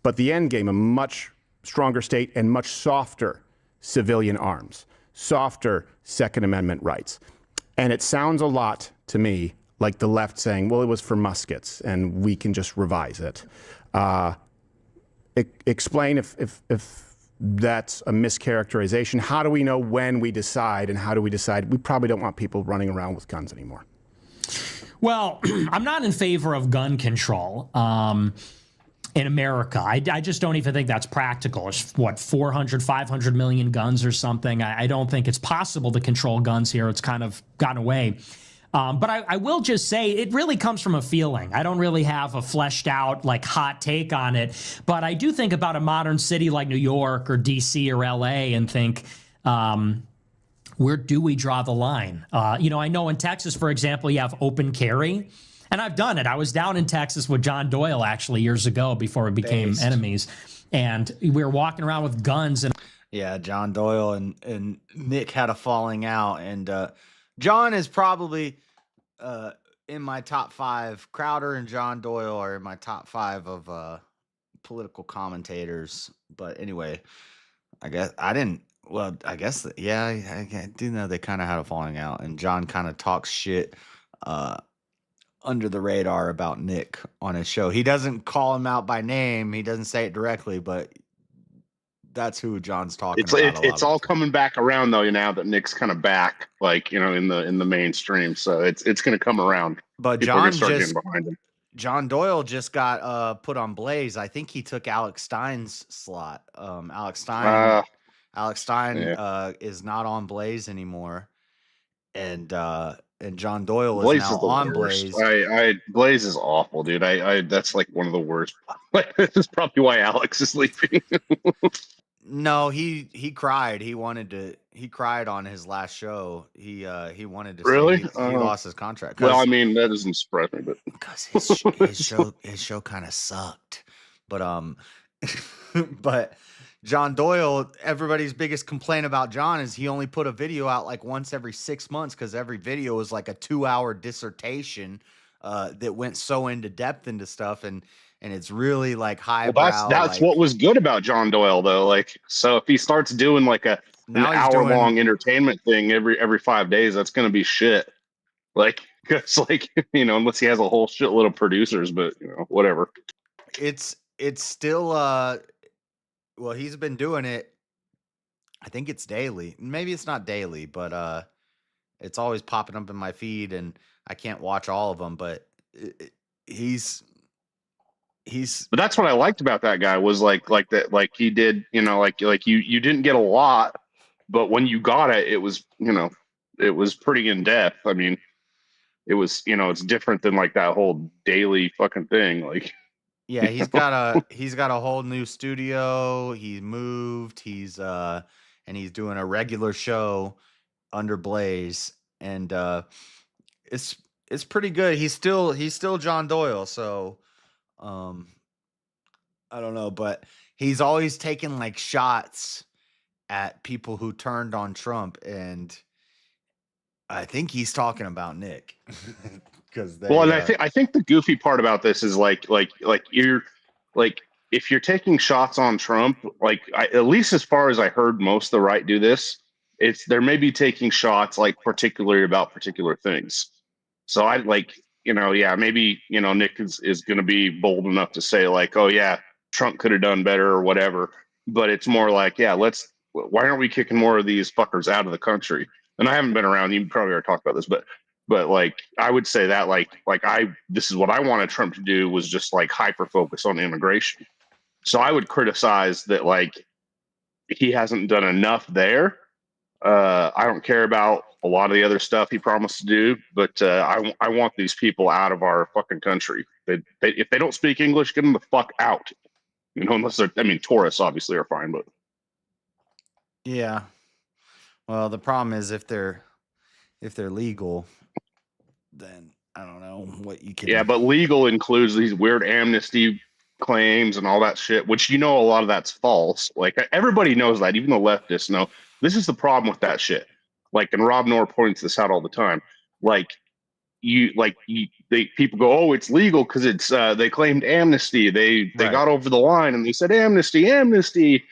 but the end game, a much stronger state and much softer civilian arms, softer Second Amendment rights. And it sounds a lot to me like the left saying, well, it was for muskets and we can just revise it. Explain if that's a mischaracterization. How do we know when we decide, and how do we decide? We probably don't want people running around with guns anymore. Well, I'm not in favor of gun control in America. I just don't even think that's practical. It's what, 400, 500 million guns or something. I don't think it's possible to control guns here. It's kind of gotten away. But I will just say it really comes from a feeling. I don't really have a fleshed out, like, hot take on it. But I do think about a modern city like New York or DC or LA and think, where do we draw the line? You know, I know in Texas, for example, you have open carry. And I've done it. I was down in Texas with John Doyle actually years ago before we became enemies. And we were walking around with guns. And yeah, John Doyle and Nick had a falling out. And John is probably in my top 5. Crowder and John Doyle are in my top 5 of political commentators. But anyway, I guess I didn't. Well, I guess, yeah, I do know they kind of had a falling out. And John kind of talks shit under the radar about Nick on his show. He doesn't call him out by name. He doesn't say it directly, but that's who John's talking about. It's all coming back around though, now that Nick's kind of back, like, you know, in the mainstream. So it's going to come around. But People are gonna start getting behind him. John Doyle just got put on Blaze. I think he took Alex Stein's slot. Alex Stein is not on Blaze anymore, and John Doyle is now on Blaze. Blaze is awful, dude. I that's like one of the worst. Like, this is probably why Alex is leaving. No, he cried. He cried on his last show. He wanted to really. He lost his contract. Well, I mean, that doesn't surprise me, but because his show kind of sucked. But but John Doyle, everybody's biggest complaint about John is he only put a video out like once every 6 months because every video was like a 2-hour dissertation that went so into depth into stuff, and it's really like highbrow. Well, that's what was good about John Doyle though. Like, so if he starts doing like an hour-long entertainment thing every 5 days, that's going to be shit. Like, because, like, you know, unless he has a whole shitload of producers, but, you know, whatever. It's still well, he's been doing it. I think it's daily. Maybe it's not daily, but it's always popping up in my feed, and I can't watch all of them. But he's. But that's what I liked about that guy was like that, like he did, you know, like you didn't get a lot, but when you got it, it was, you know, it was pretty in depth. I mean, it was, you know, it's different than like that whole daily fucking thing, like. Yeah, he's got a whole new studio. He moved. He's doing a regular show under Blaze, and it's pretty good. He's still John Doyle, so I don't know, but he's always taking like shots at people who turned on Trump, and I think he's talking about Nick. And I think the goofy part about this is like you're like, if you're taking shots on Trump, like at least as far as I heard most of the right do this, they're maybe taking shots like particularly about particular things. So I like, you know, yeah, maybe, you know, Nick is going to be bold enough to say like, oh yeah, Trump could have done better or whatever. But it's more like, yeah, why aren't we kicking more of these fuckers out of the country? And I haven't been around. You probably already talked about this, but like, I would say that this is what I wanted Trump to do, was just like hyper focus on immigration. So I would criticize that, like, he hasn't done enough there. I don't care about a lot of the other stuff he promised to do, but I want these people out of our fucking country. If they don't speak English, get them the fuck out. You know, unless they're, I mean, tourists obviously are fine, but yeah. Well, the problem is if they're legal, then I don't know what you can. Yeah, but legal includes these weird amnesty claims and all that shit, which, you know, a lot of that's false. Like, everybody knows that, even the leftists know. This is the problem with that shit. Like, and Rob Noor points this out all the time. People go, oh, it's legal because it's they claimed amnesty. They got over the line and they said amnesty.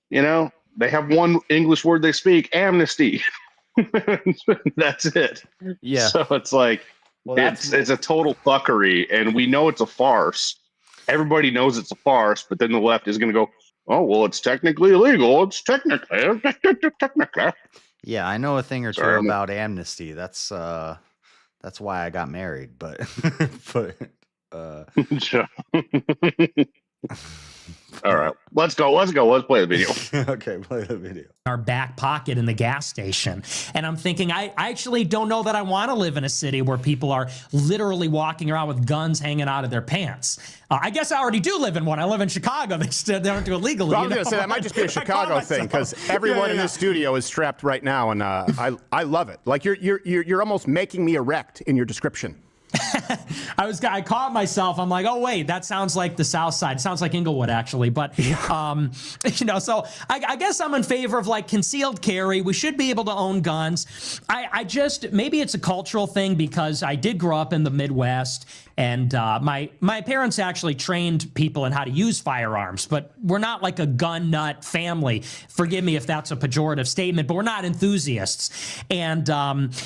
You know, they have one English word they speak, amnesty. That's it. Yeah. So it's like, it's a total fuckery, and we know it's a farce. Everybody knows it's a farce, but then the left is going to go, Oh well, it's technically illegal. It's technically. Yeah, I know a thing or Sorry, two about amnesty. That's why I got married. But but all right, let's go. Let's play the video. Okay, play the video. Our back pocket in the gas station. And I'm thinking, I actually don't know that I want to live in a city where people are literally walking around with guns hanging out of their pants. I guess I already do live in one. I live in Chicago. They don't do it legally. Well, I was going to say that might just be a Chicago thing because everyone in this studio is strapped right now, and I love it. Like you're almost making me erect in your description. I caught myself. I'm like, oh wait, that sounds like the South Side. It sounds like Inglewood actually, but so I guess I'm in favor of like concealed carry. We should be able to own guns. I just maybe it's a cultural thing because I did grow up in the Midwest, and my parents actually trained people in how to use firearms, but we're not like a gun nut family. Forgive me if that's a pejorative statement, but we're not enthusiasts, and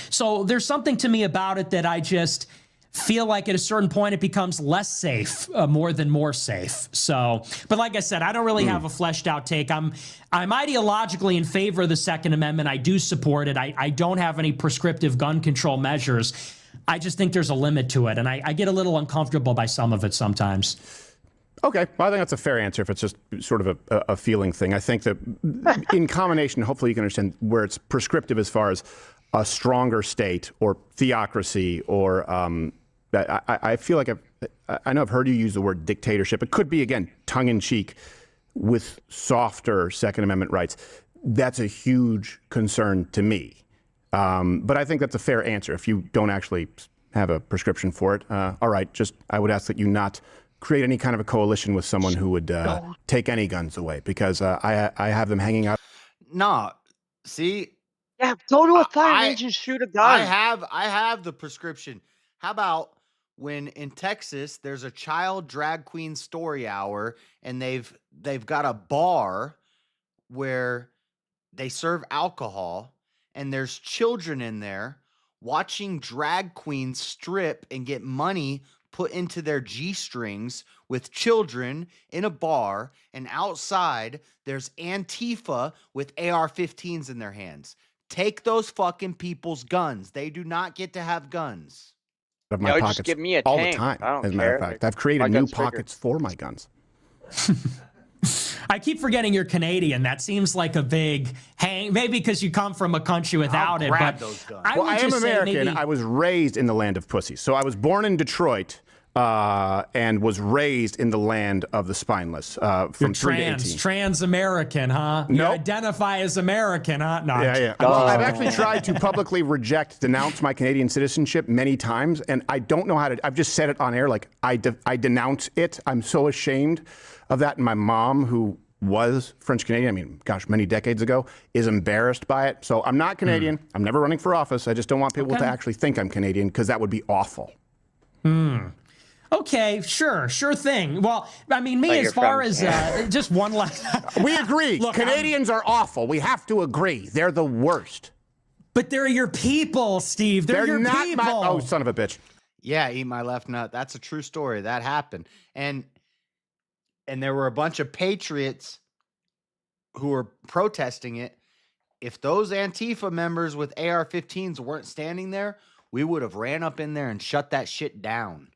so there's something to me about it that I just feel like at a certain point it becomes less safe more than more safe. So, but like I said, I don't really have a fleshed out take. I'm ideologically in favor of the Second Amendment. I do support it. I don't have any prescriptive gun control measures. I just think there's a limit to it, and I get a little uncomfortable by some of it sometimes. Okay, well, I think that's a fair answer if it's just sort of a feeling thing. I think that in combination, hopefully you can understand where it's prescriptive as far as a stronger state or theocracy or I feel like I know I've heard you use the word dictatorship. It could be, again, tongue-in-cheek with softer Second Amendment rights. That's a huge concern to me. But I think that's a fair answer if you don't actually have a prescription for it. All right, I would ask that you not create any kind of a coalition with someone who would take any guns away because I have them hanging out. No, see? Yeah, go to a fire range and shoot a gun. I have the prescription. How about when in Texas there's a child drag queen story hour and they've got a bar where they serve alcohol and there's children in there watching drag queens strip and get money put into their G-strings with children in a bar, and outside there's Antifa with AR-15s in their hands. Take those fucking people's guns. They do not get to have guns. Of my pockets just give me a all tank. the time. I don't as a matter of care. fact, I've created new pockets for my guns. I keep forgetting you're Canadian. That seems like a big hang. Maybe because you come from a country without it. But those guns. I am American. I was raised in the land of pussies. So I was born in Detroit and was raised in the land of the spineless from 3 to 18. Trans-American, huh? You identify as American, huh? No, Yeah. Well, I've actually tried to publicly denounce my Canadian citizenship many times, and I don't know how to. I've just said it on air, like I denounce it. I'm so ashamed of that. And my mom, who was French Canadian, I mean, gosh, many decades ago, is embarrassed by it. So I'm not Canadian. I'm never running for office. I just don't want people to actually think I'm Canadian because that would be awful. Okay, sure thing. Well, I mean, me as far as just one last. We agree. Look, Canadians are awful. We have to agree. They're the worst. But they're your people, Steve. They're your not people. Oh, son of a bitch. Yeah, eat my left nut. That's a true story. That happened. And there were a bunch of patriots who were protesting it. If those Antifa members with AR-15s weren't standing there, we would have ran up in there and shut that shit down.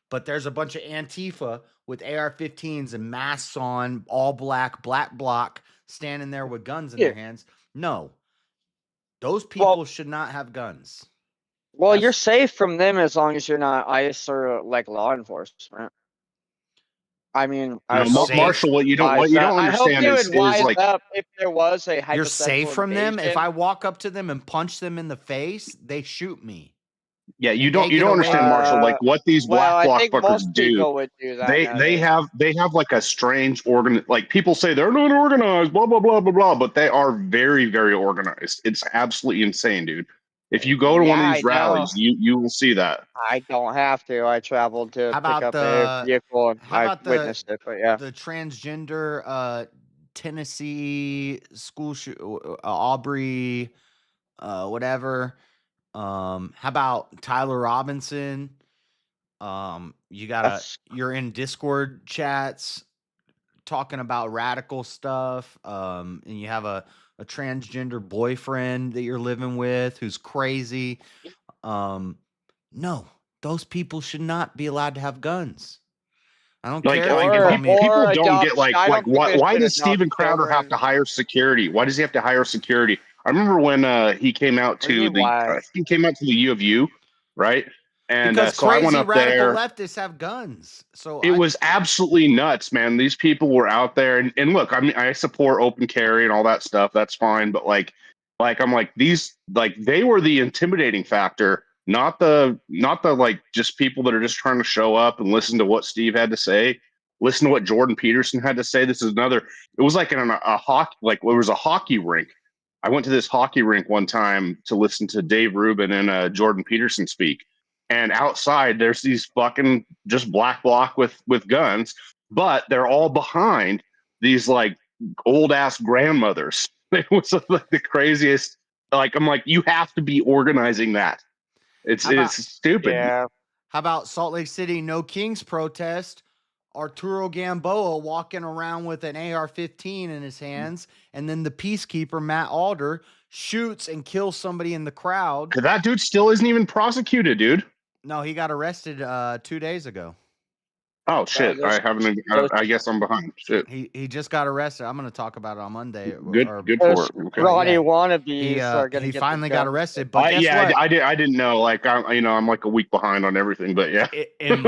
But there's a bunch of Antifa with AR-15s and masks on, all black bloc, standing there with guns in their hands. No, those people should not have guns. Well, you're safe from them as long as you're not ICE or like law enforcement. I mean, Marshall, what you don't understand is like up if there was a hypothetical you're safe from them. If invasion. I walk up to them and punch them in the face, they shoot me. Yeah, you don't understand, Marshall. Like what these black bloc fuckers do. Would do that they have like a strange like people say they're not organized, blah blah blah blah blah, but they are very very organized. It's absolutely insane, dude. If you go to one of these rallies, you will see that. I don't have to. I traveled to pick up a vehicle and I witnessed it. But yeah, the transgender Tennessee school Aubrey, whatever. How about Tyler Robinson? You're in Discord chats talking about radical stuff, and you have a transgender boyfriend that you're living with who's crazy, no, those people should not be allowed to have guns. I don't care if you call me. People don't get why does Steven Crowder have to hire security? Why does he have to hire security? I remember when he came out to the U of U, right? And because so I went crazy up radical there. leftists have guns. So It was absolutely nuts, man. These people were out there, and look, I mean, I support open carry and all that stuff. That's fine, but I'm like these, like they were the intimidating factor, not the like just people that are just trying to show up and listen to what Steve had to say, listen to what Jordan Peterson had to say. This is another. It was like in a hockey, like it was a hockey rink. I went to this hockey rink one time to listen to Dave Rubin and Jordan Peterson speak. And outside, there's these fucking just black bloc with guns, but they're all behind these like old ass grandmothers. It was like the craziest. Like I'm like, you have to be organizing that. It's stupid. Yeah. How about Salt Lake City No Kings protest? Arturo Gamboa walking around with an AR-15 in his hands, and then the peacekeeper Matt Alder shoots and kills somebody in the crowd. That dude still isn't even prosecuted, dude. No, he got arrested 2 days ago. Oh shit! I haven't. I guess I'm behind. Shit. He just got arrested. I'm going to talk about it on Monday. Good for it. Okay. Ronnie wannabes he finally got arrested. But guess what? I didn't know. Like I'm like a week behind on everything. But yeah. in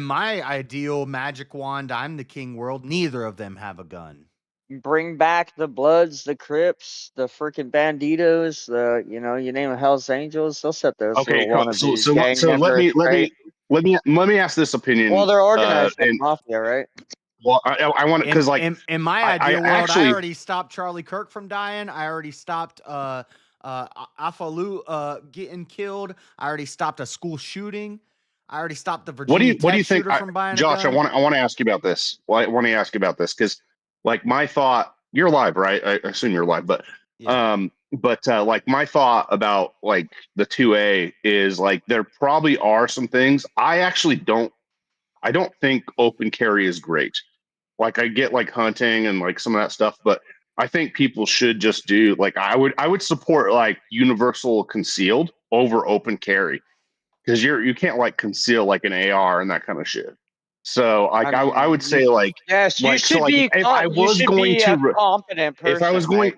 my ideal magic wand, I'm the king world. Neither of them have a gun. Bring back the Bloods, the Crips, the freaking Banditos, you name it, Hell's Angels. They'll set those. Okay, so let me ask this opinion. Well, they're organized mafia, right? Well, I want to because like in my ideal world, I already stopped Charlie Kirk from dying. I already stopped Afalu getting killed. I already stopped a school shooting. I already stopped the Virginia Tech shooter from buying Josh, a gun. I want to ask you about this. Well, I want to ask you about this because like my thought, you're live, right? I assume you're live, but like my thought about like the 2A is like there probably are some things. I don't think open carry is great. Like I get like hunting and like some of that stuff, but I think people should just do like I would support like universal concealed over open carry because you can't like conceal like an AR and that kind of shit. So like I would say like yes, you like, should so, like, be. if I was going to a competent person. if I was going,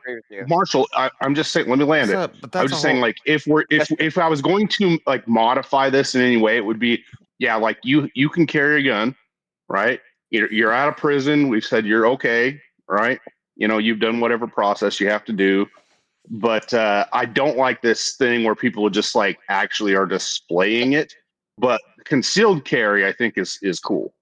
Marshall, I'm just saying. Let me land it. I was just saying like if I was going to like modify this in any way, it would be like you can carry a gun, right? You're out of prison. We've said you're okay, right? You've done whatever process you have to do. But I don't like this thing where people just like actually are displaying it. But concealed carry, I think, is cool.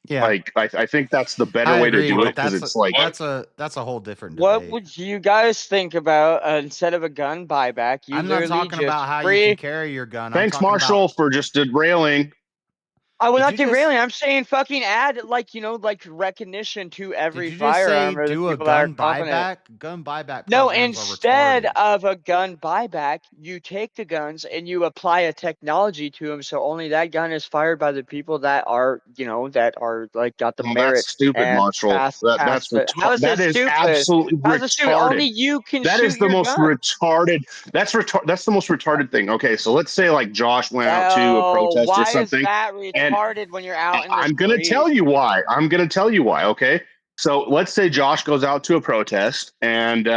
Yeah, like I think that's the better way to do it because it's like that's a whole different debate. What would you guys think about instead of a gun buyback? I'm not talking about how you can carry your gun. Thanks, Marshall, for just derailing. I will not derailing. I'm saying fucking add like recognition to every firearm. Did you just say do a gun buyback? Gun buyback. No, instead of a gun buyback, you take the guns and you apply a technology to them, so only that gun is fired by the people that are like got the merit. That's stupid, Marshall. That's that is stupid? Absolutely retarded. Only you can. That is the most retarded. That's the most retarded thing. Okay, so let's say like Josh went out to a protest or something. Why is that retarded when you're out? I'm going to tell you why. Okay, so let's say Josh goes out to a protest and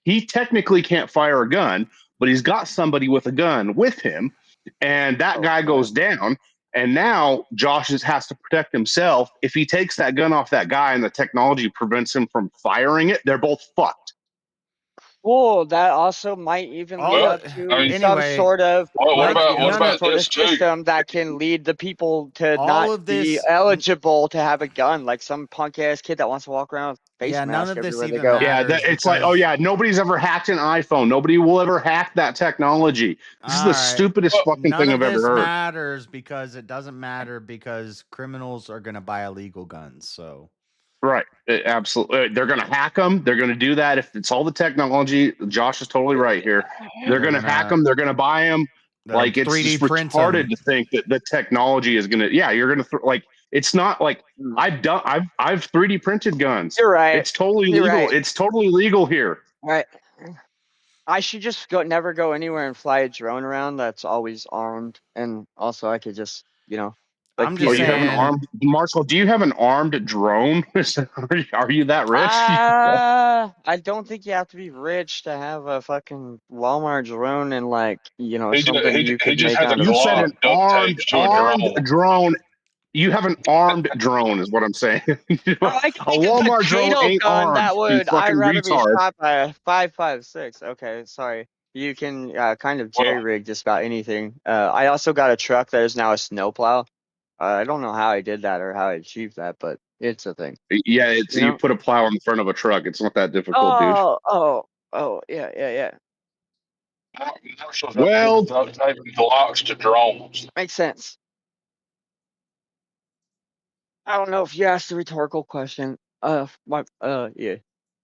he technically can't fire a gun, but he's got somebody with a gun with him, and that guy goes down. And now Josh has to protect himself. If he takes that gun off that guy and the technology prevents him from firing it, they're both fucked. Well, that also might even lead up to some sort of system that can lead the people to not be eligible to have a gun, like some punk ass kid that wants to walk around with a face mask everywhere they go. It's like, nobody's ever hacked an iPhone. Nobody will ever hack that technology. This is the stupidest fucking thing I've ever heard. None of this matters because it doesn't matter because criminals are going to buy illegal guns. So. Right. Absolutely. They're going to hack them. They're going to do that. If it's all the technology, Josh is totally right here. They're going to hack them. They're going to buy them. Like it's 3D just prints retarded them. to think that the technology is gonna. Yeah, you're gonna like. It's not like I've 3D printed guns. You're right. It's totally You're legal. right. It's totally legal here. Right. I should just never go anywhere and fly a drone around that's always armed, and also I could just, like, I'm just you have an saying- armed Marshall. Do you have an armed drone? Are you that rich? I don't think you have to be rich to have a fucking Walmart drone and something you could make on. You said an armed drone. You have an armed drone, is what I'm saying. I A can think of Walmart a drone potato ain't gun armed. that You would. I'd fucking rather be retard. shot by a 5.56. Okay, sorry. You can kind of jerry rig just about anything. I also got a truck that is now a snowplow. I don't know how I did that or how I achieved that, but it's a thing. Yeah, it's you put a plow in the front of a truck. It's not that difficult, dude. Yeah. Well, blocks to drones. Makes sense. I don't know if you asked a rhetorical question. Yeah.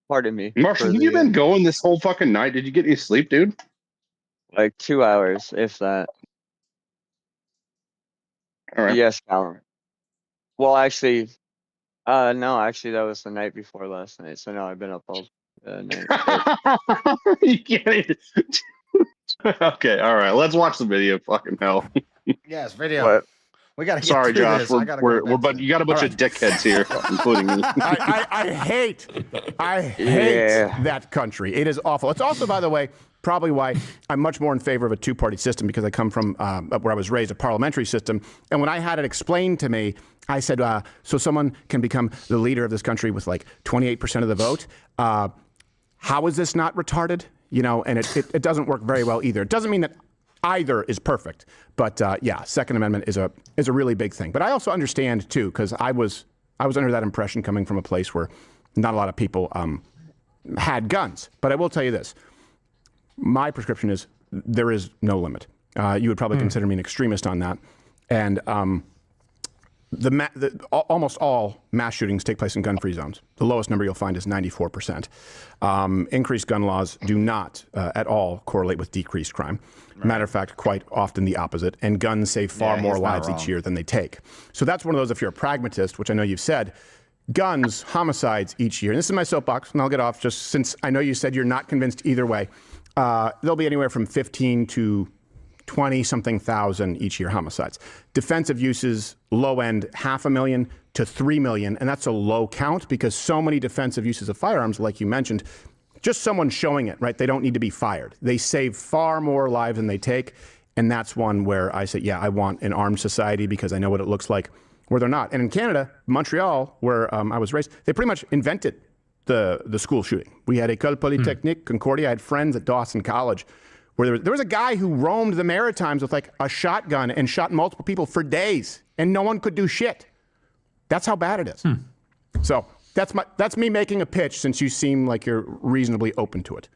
Pardon me. Marshall, have you been going this whole fucking night? Did you get any sleep, dude? Like 2 hours, if that. All right. Yes, Callum. Well, actually, no, actually, that was the night before last night. So no, I've been up all night. You can't even... Okay, all right. Let's watch the video. Fucking hell. Yes, video. What? We got to get Sorry, through Josh. this. I gotta go to bed But you got a bunch of dickheads here, including me. I hate that country. It is awful. It's also, by the way, probably why I'm much more in favor of a two-party system, because I come from where I was raised, a parliamentary system. And when I had it explained to me, I said, so someone can become the leader of this country with like 28% of the vote. How is this not retarded? And it doesn't work very well either. It doesn't mean that either is perfect, but yeah, Second Amendment is a really big thing. But I also understand too, because I was under that impression coming from a place where not a lot of people had guns. But I will tell you this: my prescription is there is no limit. You would probably consider me an extremist on that, and almost all mass shootings take place in gun-free zones. The lowest number you'll find is 94%. Increased gun laws do not at all correlate with decreased crime. Right. Matter of fact, quite often the opposite. And guns save far more lives each year than they take. So that's one of those, if you're a pragmatist, which I know you've said, guns, homicides each year. And this is my soapbox, and I'll get off just since I know you said you're not convinced either way. There'll be anywhere from 15 to 20-something thousand each year homicides. Defensive uses, low end, 500,000 to 3 million. And that's a low count because so many defensive uses of firearms, like you mentioned, just someone showing it, right? They don't need to be fired. They save far more lives than they take. And that's one where I say, yeah, I want an armed society because I know what it looks like where they're not. And in Canada, Montreal, where I was raised, they pretty much invented the school shooting. We had École Polytechnique, Concordia. I had friends at Dawson College where there was a guy who roamed the Maritimes with like a shotgun and shot multiple people for days, and no one could do shit. That's how bad it is. So that's me making a pitch, since you seem like you're reasonably open to it.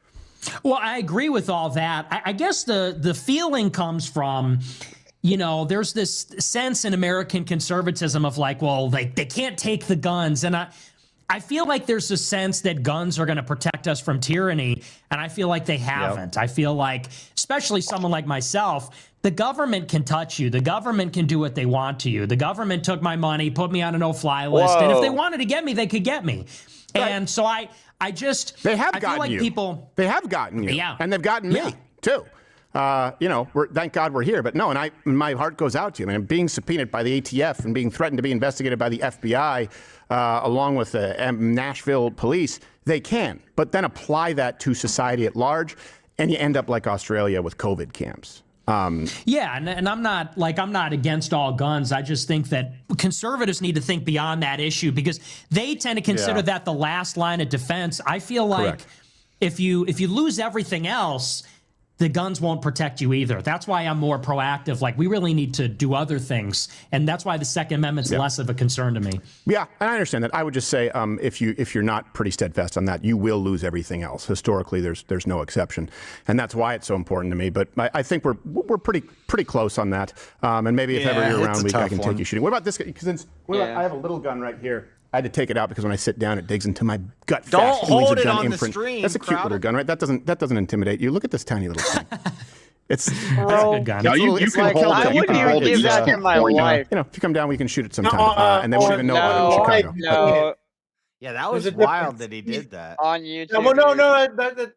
Well, I agree with all that. I guess the feeling comes from, there's this sense in American conservatism of like, well, they can't take the guns. And I feel like there's a sense that guns are going to protect us from tyranny, and I feel like they haven't. Yep. I feel like, especially someone like myself, the government can touch you. The government can do what they want to you. The government took my money, put me on a no-fly list, and if they wanted to get me, they could get me. Right. And so I just... They have I gotten feel like you. They have gotten you. Yeah. And they've gotten me, too. Thank God we're here. But no, and my heart goes out to you. I mean, being subpoenaed by the ATF and being threatened to be investigated by the FBI, along with the Nashville police, they can. But then apply that to society at large, and you end up like Australia with COVID camps. Yeah, and I'm not against all guns. I just think that conservatives need to think beyond that issue, because they tend to consider that the last line of defense. I feel like if you lose everything else, the guns won't protect you either. That's why I'm more proactive. Like, we really need to do other things, and that's why the Second Amendment's less of a concern to me. Yeah, and I understand that. I would just say, if you're not pretty steadfast on that, you will lose everything else. Historically, there's no exception, and that's why it's so important to me. But I think we're pretty close on that. And maybe if ever you're around, I can take you shooting. What about this? Because I have a little gun right here. I had to take it out because when I sit down, it digs into my gut. Don't fast. hold it on the stream. That's a cute little gun, right? That doesn't intimidate you. Look at this tiny little thing. It's That's a good gun. No, you it's can like hold I it. You wouldn't can even hold it. give You just that to can't my point it. wife. You know, if you come down, we can shoot it No, sometime, and then we won't even know about it in no, Chicago. no, Yeah, that There's was a wild difference. that he did that. on Yeah, YouTube. well, no,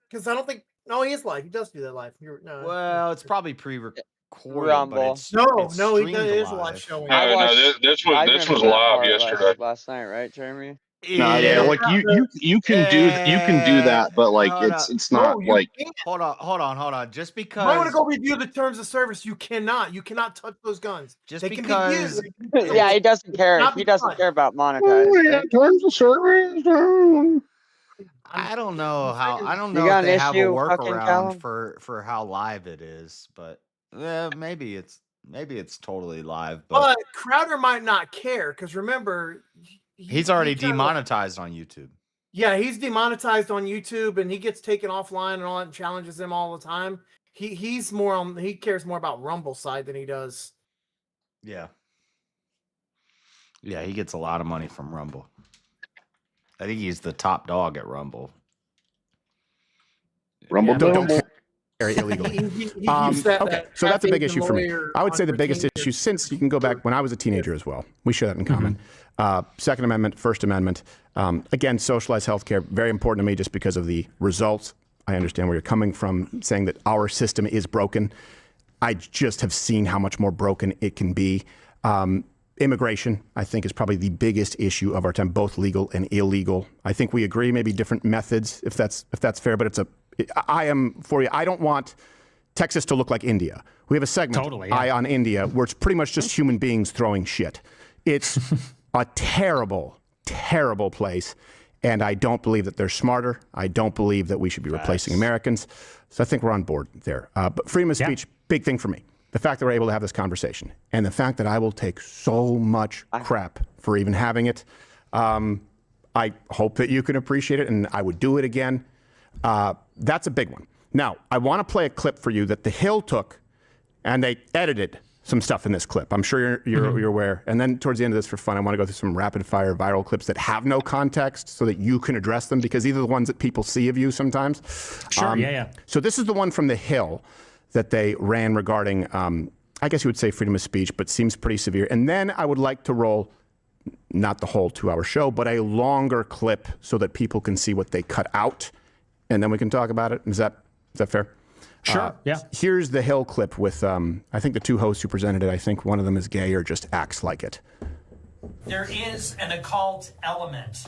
because I don't think. No, he is live. He does do that live. Well, it's probably pre-recorded, but Rumble. it's No, it's no, it streamed is a live live. showing. I No, watched this 5 was minutes of that live part yesterday. last night, right, Jeremy? No, yeah, like you can do that, but like Hold it's No, not you like can't. Hold on. Just You might want to because, go review the terms of service. You cannot touch those guns. They can be used. Yeah, he doesn't care. Not He doesn't because. care about oh, monetizing. yeah, terms of service. I don't know You if got an they have a issue, fucking workaround Callum? for how live it is, but maybe it's totally live. But Crowder might not care because remember, He's already demonetized on YouTube. Yeah, he's demonetized on YouTube, and he gets taken offline and all that, and challenges them all the time. He cares more about Rumble side than he does. Yeah. Yeah, he gets a lot of money from Rumble. I think he's the top dog at Rumble. Rumble Don't Dumble. carry illegally. He used that- Okay, that so that's a big Cafe issue for me. lawyer I would say on the biggest retainer. issue, since you can go back when I was a teenager as well. We share that in common. Second Amendment, First Amendment. Again, socialized healthcare, very important to me just because of the results. I understand where you're coming from, saying that our system is broken. I just have seen how much more broken it can be. Immigration, I think, is probably the biggest issue of our time, both legal and illegal. I think we agree, maybe different methods, if that's fair. But I am for you. I don't want Texas to look like India. We have a segment, Eye on India, where it's pretty much just human beings throwing shit. It's a terrible, terrible place. And I don't believe that they're smarter. I don't believe that we should be replacing Americans. So I think we're on board there. But freedom of speech, big thing for me. The fact that we're able to have this conversation and the fact that I will take so much crap for even having it. I hope that you can appreciate it, and I would do it again. That's a big one. Now, I want to play a clip for you that The Hill took, and they edited some stuff in this clip. I'm sure you're aware. And then towards the end of this, for fun, I want to go through some rapid fire viral clips that have no context so that you can address them, because these are the ones that people see of you sometimes. Sure, yeah. So this is the one from The Hill that they ran regarding, I guess you would say freedom of speech, but seems pretty severe. And then I would like to roll, not the whole 2-hour show, but a longer clip so that people can see what they cut out, and then we can talk about it. Is that fair? Sure, yeah. Here's the Hill clip with, I think the two hosts who presented it, I think one of them is gay or just acts like it. There is an occult element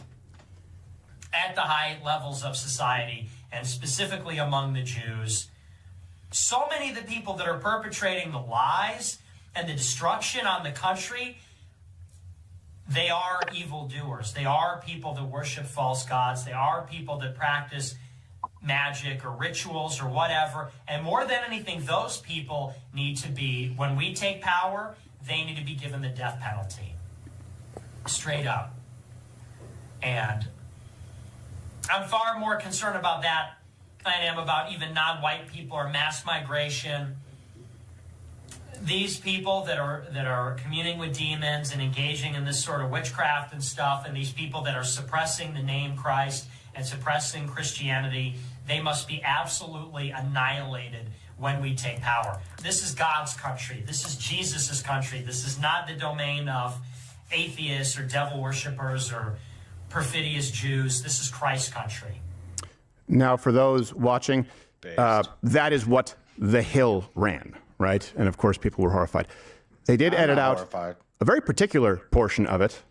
at the high levels of society, and specifically among the Jews. So many of the people that are perpetrating the lies and the destruction on the country, they are evildoers. They are people that worship false gods. They are people that practice magic or rituals or whatever. And more than anything, those people need to be, when we take power, they need to be given the death penalty. Straight up. And I'm far more concerned about that than I am about even non-white people or mass migration. These people that are communing with demons and engaging in this sort of witchcraft and stuff, and these people that are suppressing the name Christ and suppressing Christianity, they must be absolutely annihilated when we take power. This is God's country. This is Jesus' country. This is not the domain of atheists or devil worshippers or perfidious Jews. This is Christ's country. Now, for those watching, that is what The Hill ran, right? And of course, people were horrified. They did edit out a very particular portion of it,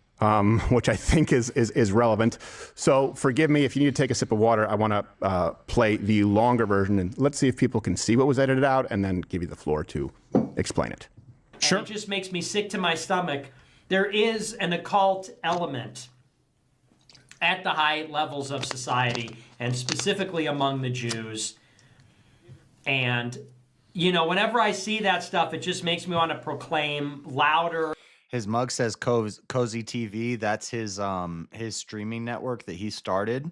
which I think is relevant. So forgive me if you need to take a sip of water. I want to play the longer version, and let's see if people can see what was edited out, and then give you the floor to explain it. Sure. And it just makes me sick to my stomach. There is an occult element at the high levels of society, and specifically among the Jews. And, you know, whenever I see that stuff, it just makes me want to proclaim louder. His mug says Cozy TV. That's his streaming network that he started,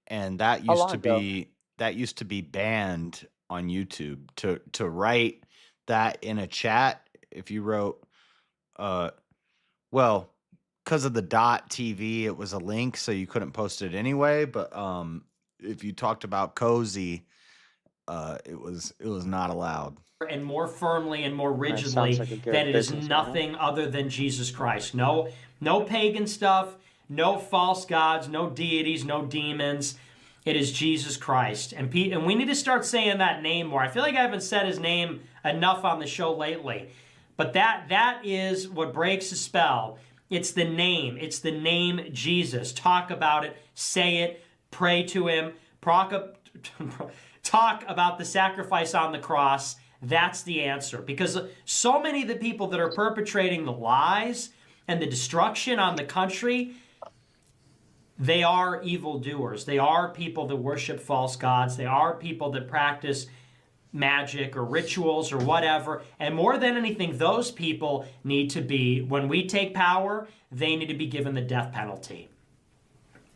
and that used to be banned on YouTube. To write that in a chat, if you wrote, well, because of the .tv, it was a link, so you couldn't post it anyway. But if you talked about Cozy, it was not allowed. And more firmly and more rigidly sounds like a good that it is business model. nothing other than Jesus Christ. No pagan stuff, no false gods, no deities, no demons. It is Jesus Christ. And we need to start saying that name more. I feel like I haven't said his name enough on the show lately. But that is what breaks the spell. It's the name. It's the name Jesus. Talk about it. Say it. Pray to him. Talk about the sacrifice on the cross. That's the answer. Because so many of the people that are perpetrating the lies and the destruction on the country, they are evildoers. They are people that worship false gods. They are people that practice magic or rituals or whatever. And more than anything, those people need to be, when we take power, they need to be given the death penalty.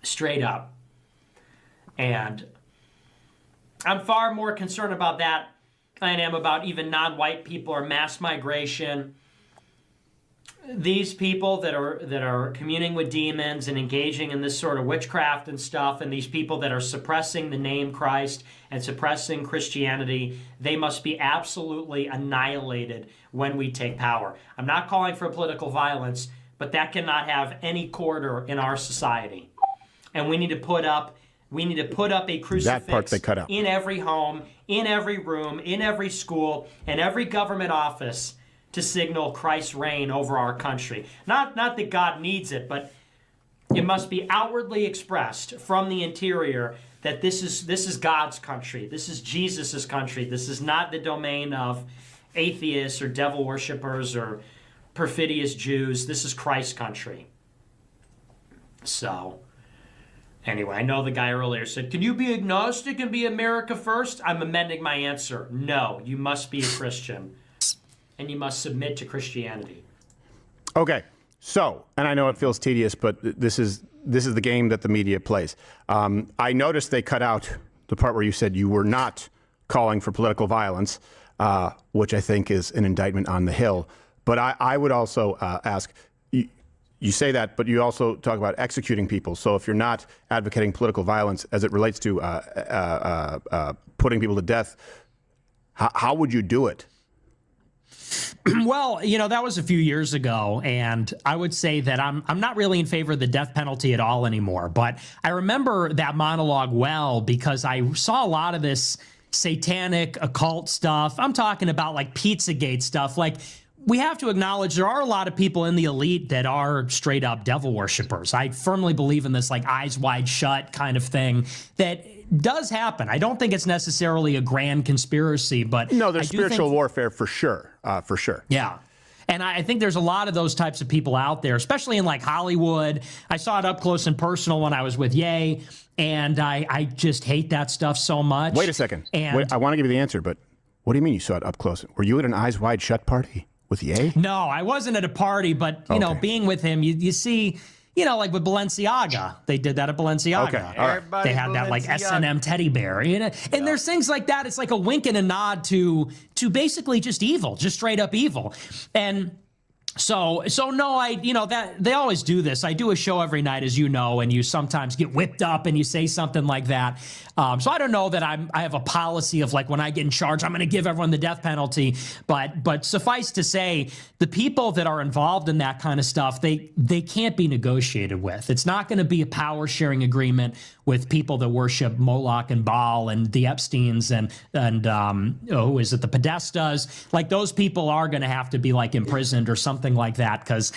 Straight up. And I'm far more concerned about that than I am about even non-white people or mass migration. These people that are communing with demons and engaging in this sort of witchcraft and stuff, and these people that are suppressing the name Christ and suppressing Christianity, they must be absolutely annihilated when we take power. I'm not calling for political violence, but that cannot have any quarter in our society. And we need to put up a crucifix That part they cut out. in every home, in every room, in every school, in every government office to signal Christ's reign over our country. Not that God needs it, but it must be outwardly expressed from the interior that this is God's country. This is Jesus' country. This is not the domain of atheists or devil worshippers or perfidious Jews. This is Christ's country. So, anyway, I know the guy earlier said, can you be agnostic and be America first? I'm amending my answer. No, you must be a Christian. And you must submit to Christianity. Okay, so, and I know it feels tedious, but this is the game that the media plays. I noticed they cut out the part where you said you were not calling for political violence, which I think is an indictment on the Hill. But I would also ask, you say that, but you also talk about executing people. So if you're not advocating political violence as it relates to putting people to death, how would you do it? Well, that was a few years ago, and I would say that I'm not really in favor of the death penalty at all anymore. But I remember that monologue well because I saw a lot of this satanic occult stuff. I'm talking about like Pizzagate stuff. Like, we have to acknowledge there are a lot of people in the elite that are straight up devil worshipers. I firmly believe in this like eyes wide shut kind of thing that does happen. I don't think it's necessarily a grand conspiracy, but no, there's spiritual warfare for sure. For sure. Yeah. And I think there's a lot of those types of people out there, especially in like Hollywood. I saw it up close and personal when I was with Ye, and I just hate that stuff so much. Wait a second. And Wait, I want to give you the answer, but what do you mean you saw it up close? Were you at an eyes wide shut party with Ye? No, I wasn't at a party, but you know, being with him, you see, like with Balenciaga, they did that at Balenciaga. Okay, all right. They had that like S&M teddy bear, and there's things like that. It's like a wink and a nod to basically just evil, just straight up evil, and. So no, that they always do this. I do a show every night, as you know, and you sometimes get whipped up and you say something like that. So I don't know that I have a policy of like when I get in charge, I'm going to give everyone the death penalty. But suffice to say, the people that are involved in that kind of stuff, they can't be negotiated with. It's not going to be a power sharing agreement with people that worship Moloch and Baal and the Epsteins and who is it, the Podestas. Like those people are going to have to be like imprisoned or something like that, because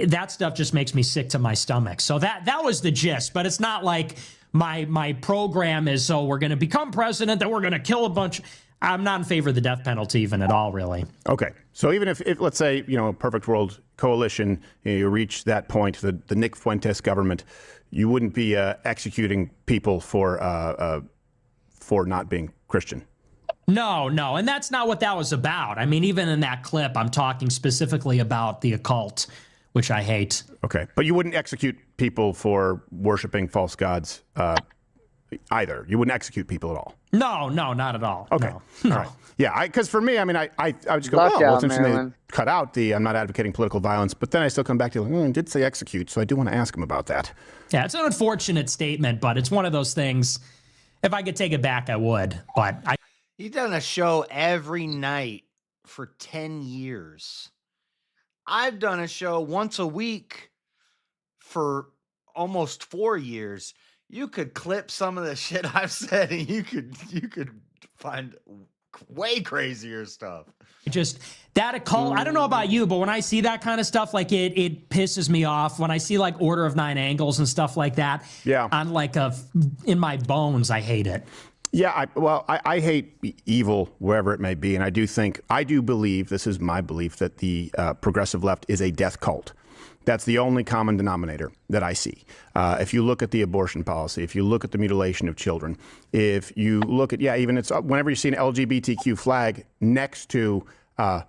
that stuff just makes me sick to my stomach. So that was the gist, but it's not like my program is, so we're going to become president, that we're going to kill a bunch. I'm not in favor of the death penalty even at all, really. Okay. So even if let's say, a perfect world coalition, you reach that point, the Nick Fuentes government, you wouldn't be executing people for not being Christian. No, and that's not what that was about. I mean, even in that clip, I'm talking specifically about the occult, which I hate. Okay, but you wouldn't execute people for worshiping false gods either. You wouldn't execute people at all. No, not at all. Okay, no. All right. Yeah, because for me, I mean, I would just go, Lockdown, well, it's interesting Maryland. they cut out the I'm not advocating political violence, but then I still come back to, I did say execute, so I do want to ask him about that. Yeah, it's an unfortunate statement, but it's one of those things. If I could take it back, I would, but He's done a show every night for 10 years. I've done a show once a week for almost 4 years. You could clip some of the shit I've said and you could find way crazier stuff. Just that occult, I don't know about you, but when I see that kind of stuff, like it pisses me off. When I see like Order of Nine Angles and stuff like that, I'm like in my bones, I hate it. Yeah, I hate evil wherever it may be, and I do believe, this is my belief, that the progressive left is a death cult. That's the only common denominator that I see. If you look at the abortion policy, if you look at the mutilation of children, if you look at, even it's whenever you see an LGBTQ flag next to a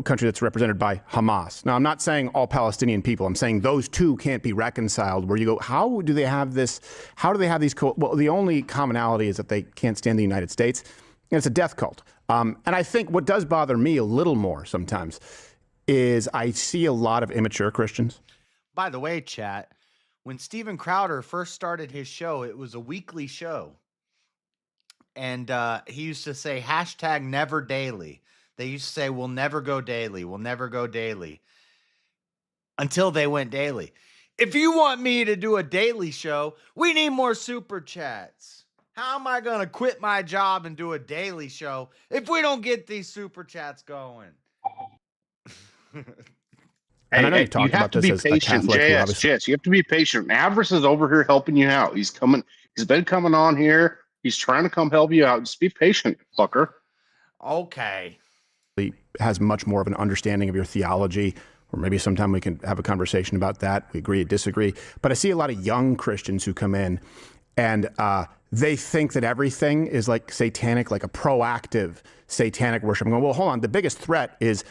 country that's represented by Hamas. Now, I'm not saying all Palestinian people. I'm saying those two can't be reconciled, where you go, how do they have this? How do they have these? Well, the only commonality is that they can't stand the United States. And it's a death cult. And I think what does bother me a little more sometimes is I see a lot of immature Christians. By the way, chat, when Steven Crowder first started his show, it was a weekly show. And he used to say #never daily. They used to say, we'll never go daily. We'll never go daily. Until they went daily. If you want me to do a daily show, we need more super chats. How am I going to quit my job and do a daily show if we don't get these super chats going? And I know you talked about this as a Catholic. JS, you have to be patient. Avarice is over here helping you out. He's been coming on here. He's trying to come help you out. Just be patient, fucker. Okay. Has much more of an understanding of your theology, or maybe sometime we can have a conversation about that. We agree or disagree. But I see a lot of young Christians who come in and they think that everything is like satanic, like a proactive satanic worship. I'm going, well, hold on. The biggest threat is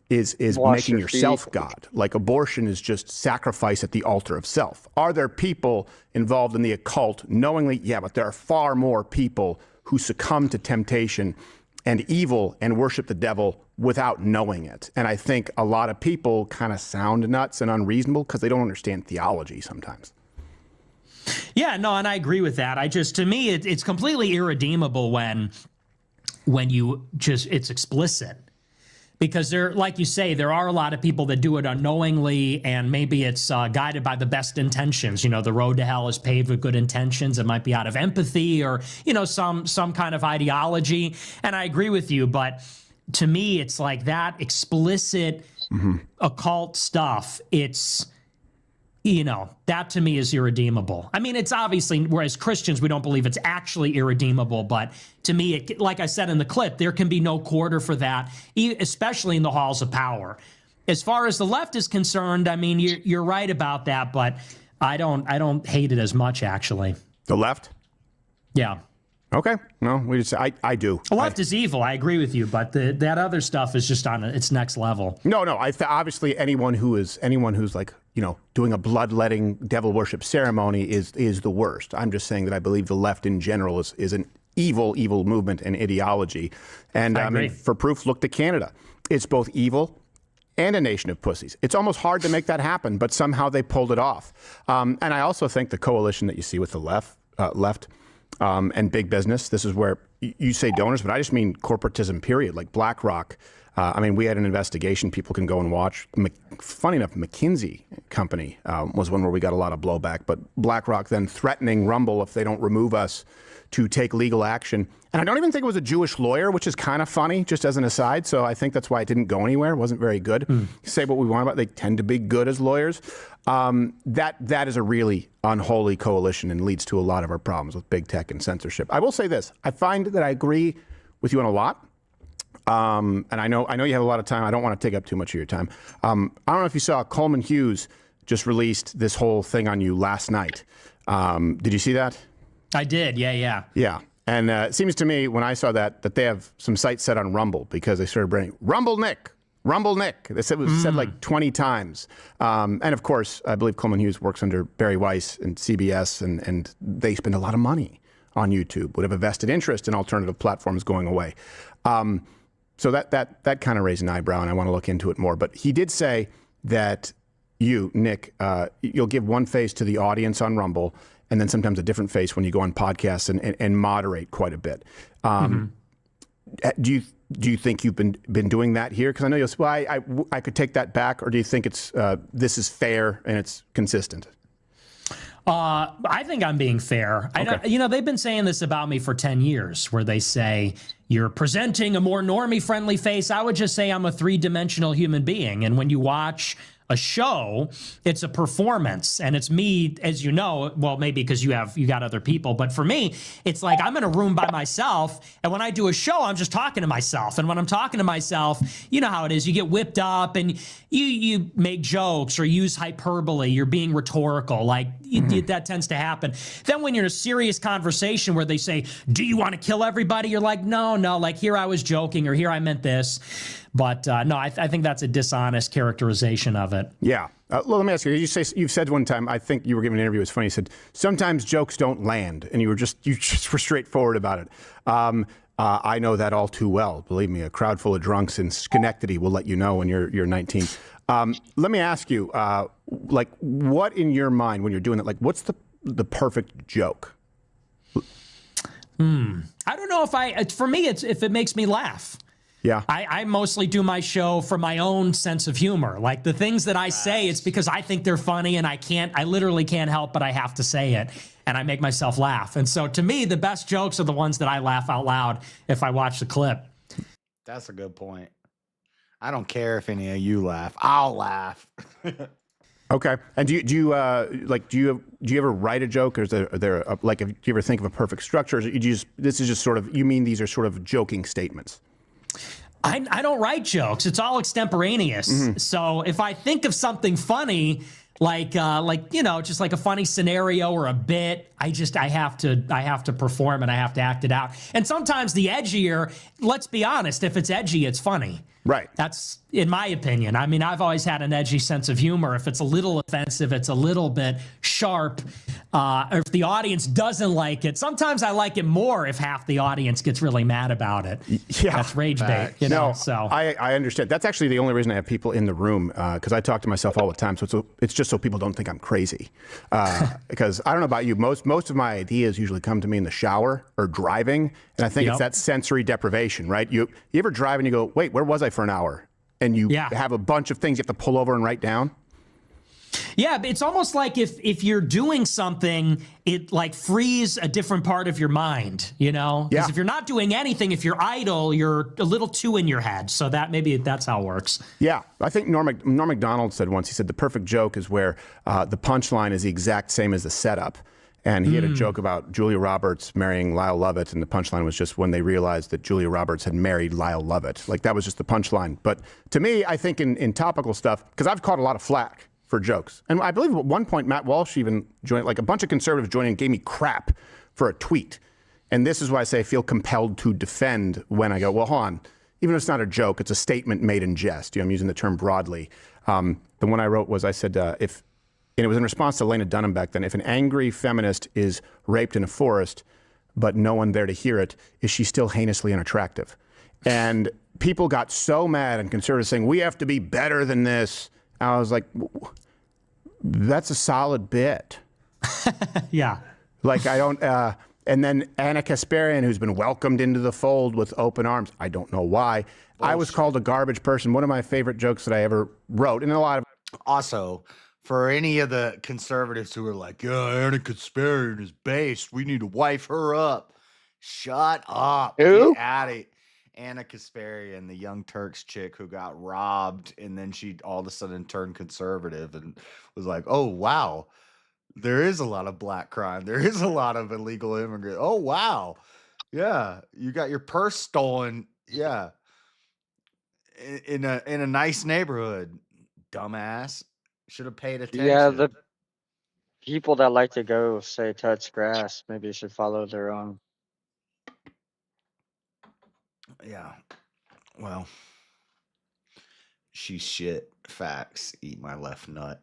making yourself God. Like abortion is just sacrifice at the altar of self. Are there people involved in the occult knowingly? Yeah, but there are far more people who succumb to temptation and evil and worship the devil without knowing it. And I think a lot of people kind of sound nuts and unreasonable because they don't understand theology sometimes. Yeah, no, and I agree with that. To me, it's completely irredeemable when it's explicit. Because like you say, there are a lot of people that do it unknowingly, and maybe it's guided by the best intentions. You know, the road to hell is paved with good intentions. It might be out of empathy or, some kind of ideology. And I agree with you, but to me, it's like that explicit occult stuff. It's, that to me is irredeemable. I mean, it's obviously, whereas Christians, we don't believe it's actually irredeemable, but to me, like I said in the clip, there can be no quarter for that, especially in the halls of power. As far as the left is concerned, I mean, you're right about that, but I don't hate it as much, actually. The left? Yeah. Okay. No, I do. The left is evil. I agree with you, but that other stuff is just on its next level. No. Obviously, anyone who's like, doing a bloodletting devil worship ceremony is the worst. I'm just saying that I believe the left in general is an evil movement and ideology. And I mean, for proof, look to Canada. It's both evil and a nation of pussies. It's almost hard to make that happen, but somehow they pulled it off. And I also think the coalition that you see with the left and big business, this is where you say donors, but I just mean corporatism, period, like BlackRock. I mean, we had an investigation people can go and watch. Funny enough, McKinsey Company was one where we got a lot of blowback, but BlackRock then threatening Rumble if they don't remove us to take legal action. And I don't even think it was a Jewish lawyer, which is kind of funny, just as an aside. So I think that's why it didn't go anywhere. It wasn't very good. Say what we want about it. They tend to be good as lawyers. That is a really unholy coalition and leads to a lot of our problems with big tech and censorship. I will say this. I find that I agree with you on a lot. And I know you have a lot of time. I don't want to take up too much of your time. I don't know if you saw Coleman Hughes just released this whole thing on you last night. Did you see that? I did. Yeah. Yeah. And it seems to me when I saw that they have some sites set on Rumble because they started bringing Rumble Nick. They said it was said like 20 times. And of course, I believe Coleman Hughes works under Barry Weiss and CBS, and they spend a lot of money on YouTube, would have a vested interest in alternative platforms going away. So that kind of raised an eyebrow, and I want to look into it more. But he did say that you, Nick, you'll give one face to the audience on Rumble, and then sometimes a different face when you go on podcasts and moderate quite a bit. do you think you've been doing that here? Because I know you'll say, well, I could take that back, or do you think it's this is fair and it's consistent? I think I'm being fair. Okay. They've been saying this about me for 10 years, where they say you're presenting a more normie-friendly face. I would just say I'm a three-dimensional human being, and when you watch a show, it's a performance, and it's me, as you know, well, maybe because you got other people, but for me, it's like I'm in a room by myself, and when I do a show, I'm just talking to myself, and when I'm talking to myself, you know how it is, you get whipped up, and you make jokes or use hyperbole, you're being rhetorical, like that tends to happen. Then when you're in a serious conversation where they say, do you want to kill everybody? You're like, no, like here I was joking, or here I meant this. But no, I think that's a dishonest characterization of it. Yeah. Well, let me ask you. You've said one time, I think you were giving an interview. It was funny. You said sometimes jokes don't land, and you just were straightforward about it. I know that all too well. Believe me, a crowd full of drunks in Schenectady will let you know when you're 19. Let me ask you, like, what in your mind when you're doing it? Like, what's the perfect joke? I don't know for me, it's if it makes me laugh. Yeah. I mostly do my show for my own sense of humor. Like the things that I say, it's because I think they're funny, and I literally can't help but I have to say it, and I make myself laugh. And so to me, the best jokes are the ones that I laugh out loud if I watch the clip. That's a good point. I don't care if any of you laugh. I'll laugh. Okay. And do you ever write a joke, or do you ever think of a perfect structure? Or this is just sort of, you mean these are sort of joking statements? I don't write jokes. It's all extemporaneous. Mm-hmm. So if I think of something funny, like just like a funny scenario or a bit, I have to perform and I have to act it out. And sometimes the edgier, let's be honest, if it's edgy, it's funny. Right. That's in my opinion. I mean, I've always had an edgy sense of humor. If it's a little offensive, it's a little bit sharp. Or if the audience doesn't like it, sometimes I like it more if half the audience gets really mad about it. Yeah. That's rage bait, you know? So I understand. That's actually the only reason I have people in the room, because I talk to myself all the time. So it's just so people don't think I'm crazy. Because I don't know about you, most of my ideas usually come to me in the shower or driving. And I think it's that sensory deprivation, right? You ever drive and you go, wait, where was I for an hour? And you have a bunch of things you have to pull over and write down. Yeah, it's almost like if you're doing something, it like frees a different part of your mind, you know? Because if you're not doing anything, if you're idle, you're a little too in your head. So that's how it works. Yeah, I think Norm Macdonald said once, he said the perfect joke is where the punchline is the exact same as the setup. And he had a joke about Julia Roberts marrying Lyle Lovett, and the punchline was just when they realized that Julia Roberts had married Lyle Lovett. Like, that was just the punchline. But to me, I think in topical stuff, because I've caught a lot of flack for jokes. And I believe at one point, Matt Walsh even joined, like a bunch of conservatives joined and gave me crap for a tweet. And this is why I say I feel compelled to defend when I go, well, hold on. Even if it's not a joke, it's a statement made in jest. I'm using the term broadly. The one I wrote was, I said, and it was in response to Lena Dunham back then, if an angry feminist is raped in a forest, but no one there to hear it, is she still heinously unattractive? And people got so mad, and conservatives saying, we have to be better than this. And I was like, that's a solid bit. Yeah. Like, I don't, and then Anna Kasparian, who's been welcomed into the fold with open arms. I don't know why. I was called a garbage person. One of my favorite jokes that I ever wrote, and a lot of. Also, for any of the conservatives who are like, yeah, Anna Kasparian is based, we need to wife her up. Shut up. Who? Get at it. Anna Kasparian, the Young Turks chick who got robbed, and then she all of a sudden turned conservative and was like, oh, wow, there is a lot of black crime. There is a lot of illegal immigrants. Oh, wow. Yeah, you got your purse stolen. Yeah. In a nice neighborhood, dumbass. Should have paid attention. Yeah, the people that like to go say touch grass, maybe you should follow their own. Yeah. Well, she's shit. Facts. Eat my left nut.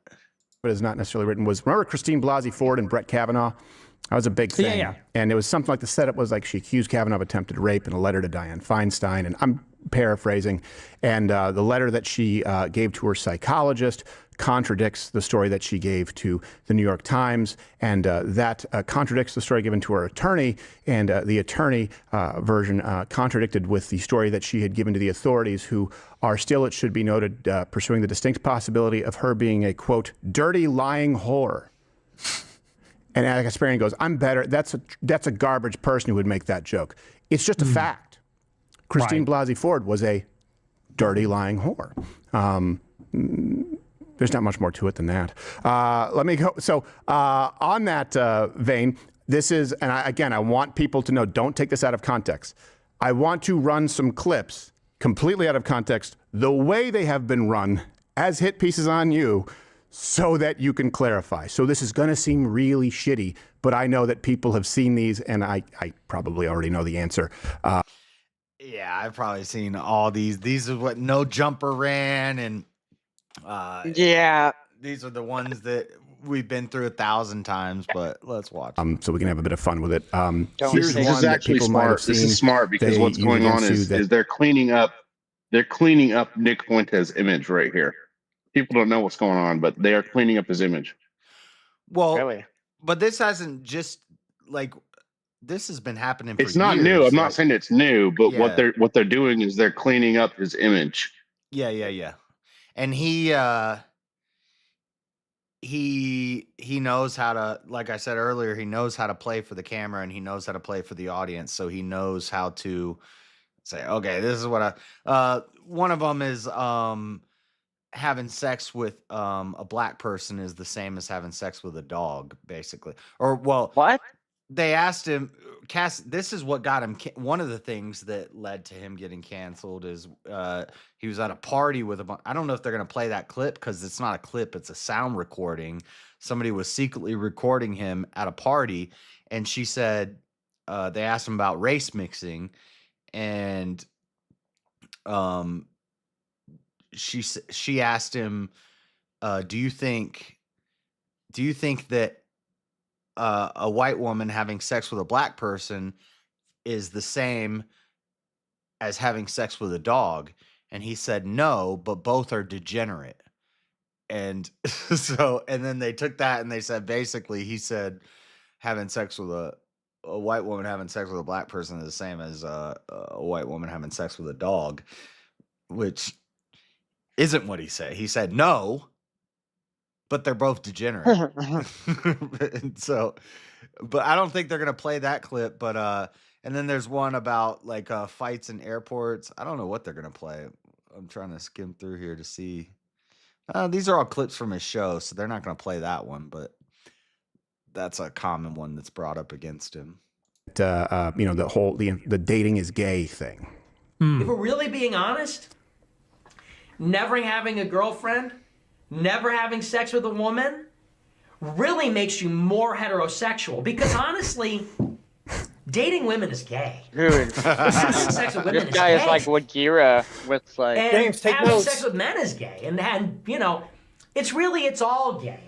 But is not necessarily written was, remember Christine Blasey Ford and Brett Kavanaugh? That was a big thing. Yeah. And it was something like the setup was like she accused Kavanaugh of attempted rape in a letter to Dianne Feinstein. And I'm paraphrasing. And the letter that she gave to her psychologist contradicts the story that she gave to the New York Times. And that contradicts the story given to her attorney. And the attorney version contradicted with the story that she had given to the authorities, who are still, it should be noted, pursuing the distinct possibility of her being a, quote, dirty, lying whore. And Alec Asparian goes, I'm better. That's a garbage person who would make that joke. It's just a fact. Christine Blasey Ford was a dirty, lying whore. There's not much more to it than that. Let me go. So on that vein, this is, and I want people to know, don't take this out of context. I want to run some clips completely out of context, the way they have been run as hit pieces on you, so that you can clarify. So this is going to seem really shitty, but I know that people have seen these, and I probably already know the answer. Yeah, I've probably seen all these. These are what No Jumper ran, and yeah, these are the ones that we've been through 1,000 times. But let's watch. So we can have a bit of fun with it. This is actually smart. This is smart because what's going on is they're cleaning up. They're cleaning up Nick Fuentes' image right here. People don't know what's going on, but they are cleaning up his image. Well, really? But this hasn't just like this has been happening. It's not new. I'm not saying it's new, but what they're doing is they're cleaning up his image. Yeah. And he knows how to, like I said earlier, he knows how to play for the camera and he knows how to play for the audience. So he knows how to say, okay, this is what one of them is having sex with a black person is the same as having sex with a dog, basically. Or, well, what? They asked him, this is what got him, one of the things that led to him getting canceled is he was at a party with I don't know if they're going to play that clip because it's not a clip, it's a sound recording. Somebody was secretly recording him at a party, and she said, they asked him about race mixing, and she asked him, do you think that a white woman having sex with a black person is the same as having sex with a dog? And he said no, but both are degenerate. And and then they took that and they said, basically, he said having sex with a white woman having sex with a black person is the same as a white woman having sex with a dog, which isn't what he said. He said no, but they're both degenerate. And so, but I don't think they're gonna play that clip. But and then there's one about like fights in airports. I don't know what they're gonna play. I'm trying to skim through here to see. These are all clips from his show, so they're not gonna play that one. But that's a common one that's brought up against him. The whole the dating is gay thing. If we're really being honest, never having a girlfriend, never having sex with a woman really makes you more heterosexual, because honestly, dating women is gay. Dude, having sex with women this guy is gay. like Wagira with like. And James, take having notes. sex with men is gay, and it's all gay.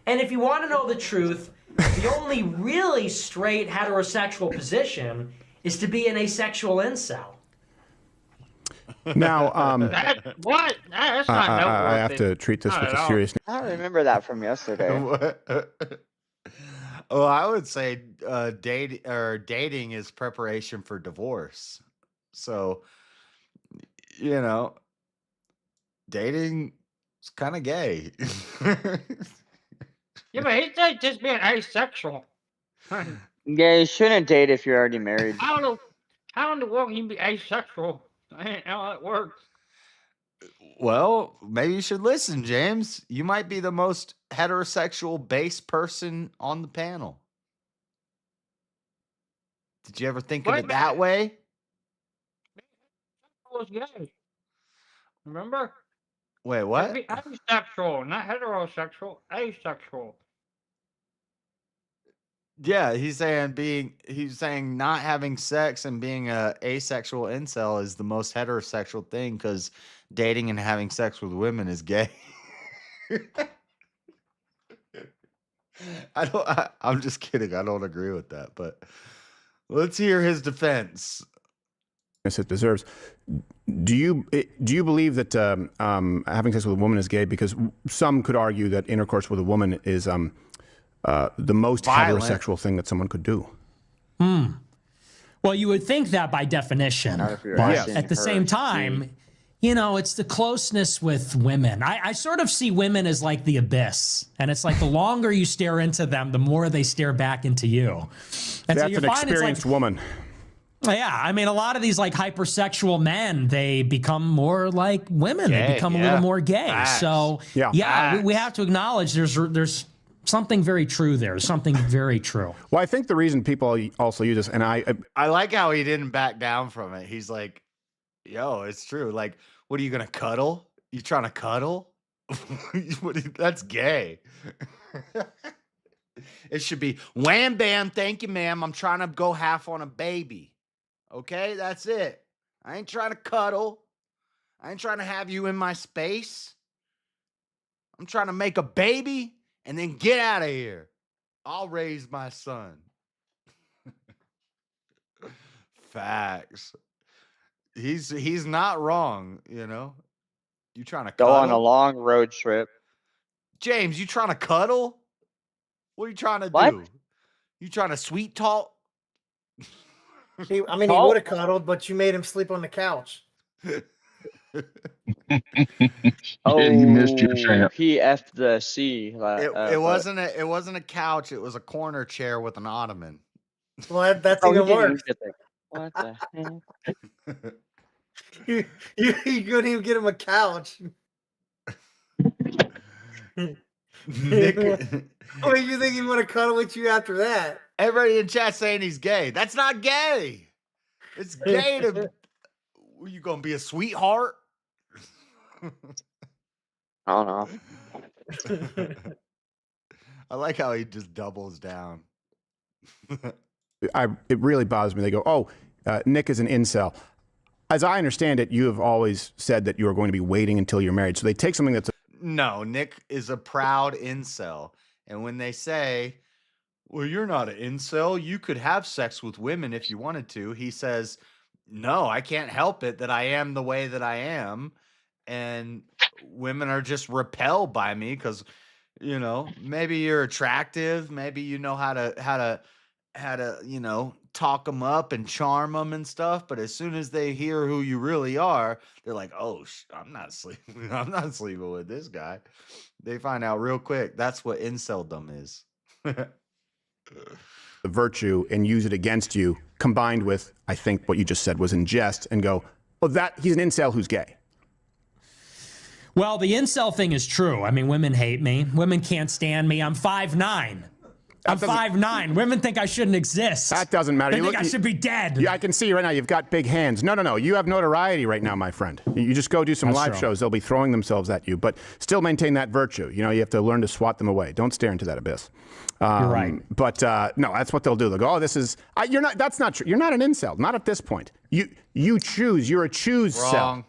And if you want to know the truth, the only really straight heterosexual position is to be an asexual incel. Now, What? That's not I have to treat this with a serious. I don't remember that from yesterday. Well, I would say dating is preparation for divorce. So, dating is kind of gay. Yeah, but he's like just being asexual. Yeah, you shouldn't date if you're already married. How in the world can you be asexual? That ain't how that works. Well, maybe you should listen, James. You might be the most heterosexual base person on the panel. Did you ever think of it that way? I was gay. Remember? Wait, what? Be asexual, not heterosexual. Asexual. Yeah, he's saying not having sex and being a asexual incel is the most heterosexual thing because dating and having sex with women is gay. I'm just kidding. I don't agree with that, but let's hear his defense. Yes, it deserves. Do you believe that having sex with a woman is gay? Because some could argue that intercourse with a woman is the most Violent. heterosexual thing that someone could do. Well, you would think that by definition. Yes. At the same time, you know, it's the closeness with women. I sort of see women as like the abyss. And it's like the longer you stare into them, the more they stare back into you. And That's an experienced woman. Yeah, I mean, a lot of these like hypersexual men, they become more like women. Gay, they become a little more gay. Facts. So we have to acknowledge there's something very true there. Something very true. Well, I think the reason people also use this, and I like how he didn't back down from it. He's like, yo, it's true. Like, what are you going to cuddle? You trying to cuddle? That's gay. It should be wham, bam, thank you, ma'am. I'm trying to go half on a baby. Okay, that's it. I ain't trying to cuddle. I ain't trying to have you in my space. I'm trying to make a baby and then get out of here. I'll raise my son. Facts. He's not wrong, you know. You trying to Go cuddle? on a long road trip. James, you trying to cuddle? What are you trying to do? You trying to sweet talk? He would have cuddled, but you made him sleep on the couch. Oh, you missed your chance. He effed the C. It wasn't a couch. It was a corner chair with an ottoman. Well, that's even worse. What the hell? You couldn't even get him a couch. Nick, What do you think he would have cuddled with you after that? everybody in chat saying he's gay. That's not gay. It's gay to. Are you gonna be a sweetheart? I don't know. I like how he just doubles down. It really bothers me. They go, "Oh, Nick is an incel." As I understand it, you have always said that you are going to be waiting until you're married. So they take something that's No, Nick is a proud incel. And when they say, well, you're not an incel, you could have sex with women if you wanted to, he says, no, I can't help it that I am the way that I am. And women are just repelled by me because, you know, maybe you're attractive. Maybe you know how to, you know, talk them up and charm them and stuff. But as soon as they hear who you really are, they're like, oh, I'm not sleeping. I'm not sleeping with this guy. They find out real quick. That's what inceldom is. the virtue and use it against you, combined with, I think what you just said was in jest, and go, well, he's an incel who's gay. Well, the incel thing is true. I mean, women hate me. Women can't stand me. I'm 5'9". I'm 5'9". Women think I shouldn't exist. That doesn't matter. They think I should be dead. Yeah, I can see you right now. You've got big hands. No. You have notoriety right now, my friend. You just go do some live shows. They'll be throwing themselves at you, but still maintain that virtue. You know, you have to learn to swat them away. Don't stare into that abyss. You're right. But no, that's what they'll do. They'll go, oh, this is, you're not, that's not true. You're not an incel. Not at this point. You choose. You're a choose cell.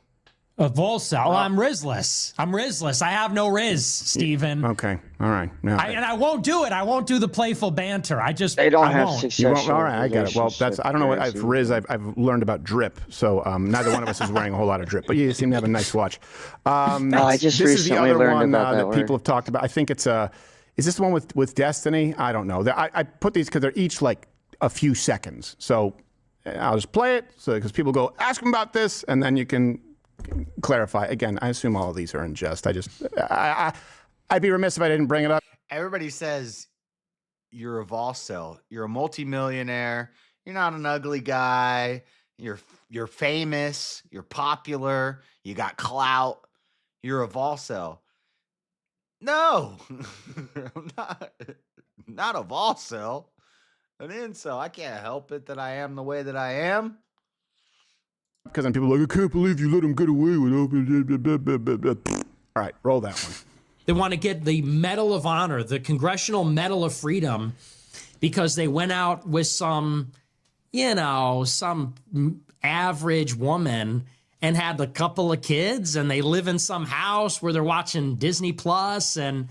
A Volcel. I'm Rizless. I have no Riz, Steven. Okay. All right. No. And I won't do it. I won't do the playful banter. They don't have successful. All right. I got it. Well, I don't know what Riz. I've learned about drip. So neither one of us is wearing a whole lot of drip. But you seem to have a nice watch. I just this is the recently other learned one about that people have talked about. I think it's is this the one with Destiny? I don't know. I put these because they're each like a few seconds. So I'll just play it. So because people go ask them about this, and then you can clarify. Again, I assume all of these are in jest. I'd be remiss if I didn't bring it up. Everybody says you're a Volcel. You're a multimillionaire. You're not an ugly guy. You're famous. You're popular. You got clout. You're a Volcel. No, I'm not a Volcel. An incel. I can't help it that I am the way that I am. Because then people are like, I can't believe you let him get away with it. All right, roll that one. They want to get the Medal of Honor, the Congressional Medal of Freedom, because they went out with some average woman and had a couple of kids, and they live in some house where they're watching Disney Plus, and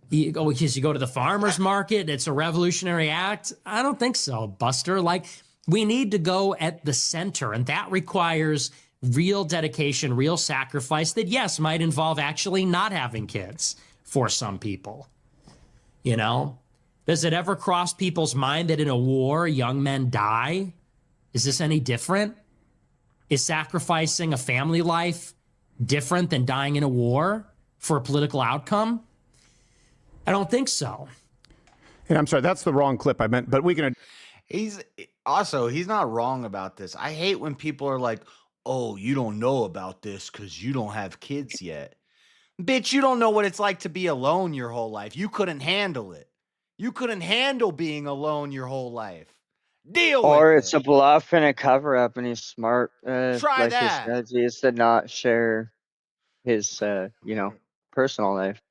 Because you go to the farmer's market, it's a revolutionary act. I don't think so, Buster. Like, we need to go at the center, and that requires real dedication, real sacrifice that, yes, might involve actually not having kids for some people. You know? Does it ever cross people's mind that in a war, young men die? Is this any different? Is sacrificing a family life different than dying in a war for a political outcome? I don't think so. And I'm sorry, that's the wrong clip I meant, but we can. He's not wrong about this. I hate when people are like, oh, you don't know about this because you don't have kids yet. Bitch, you don't know what it's like to be alone your whole life. You couldn't handle it. You couldn't handle being alone your whole life. Deal with it. Or it's a bluff and a cover up, and he's smart. Try like that. His strategy is to not share his, personal life.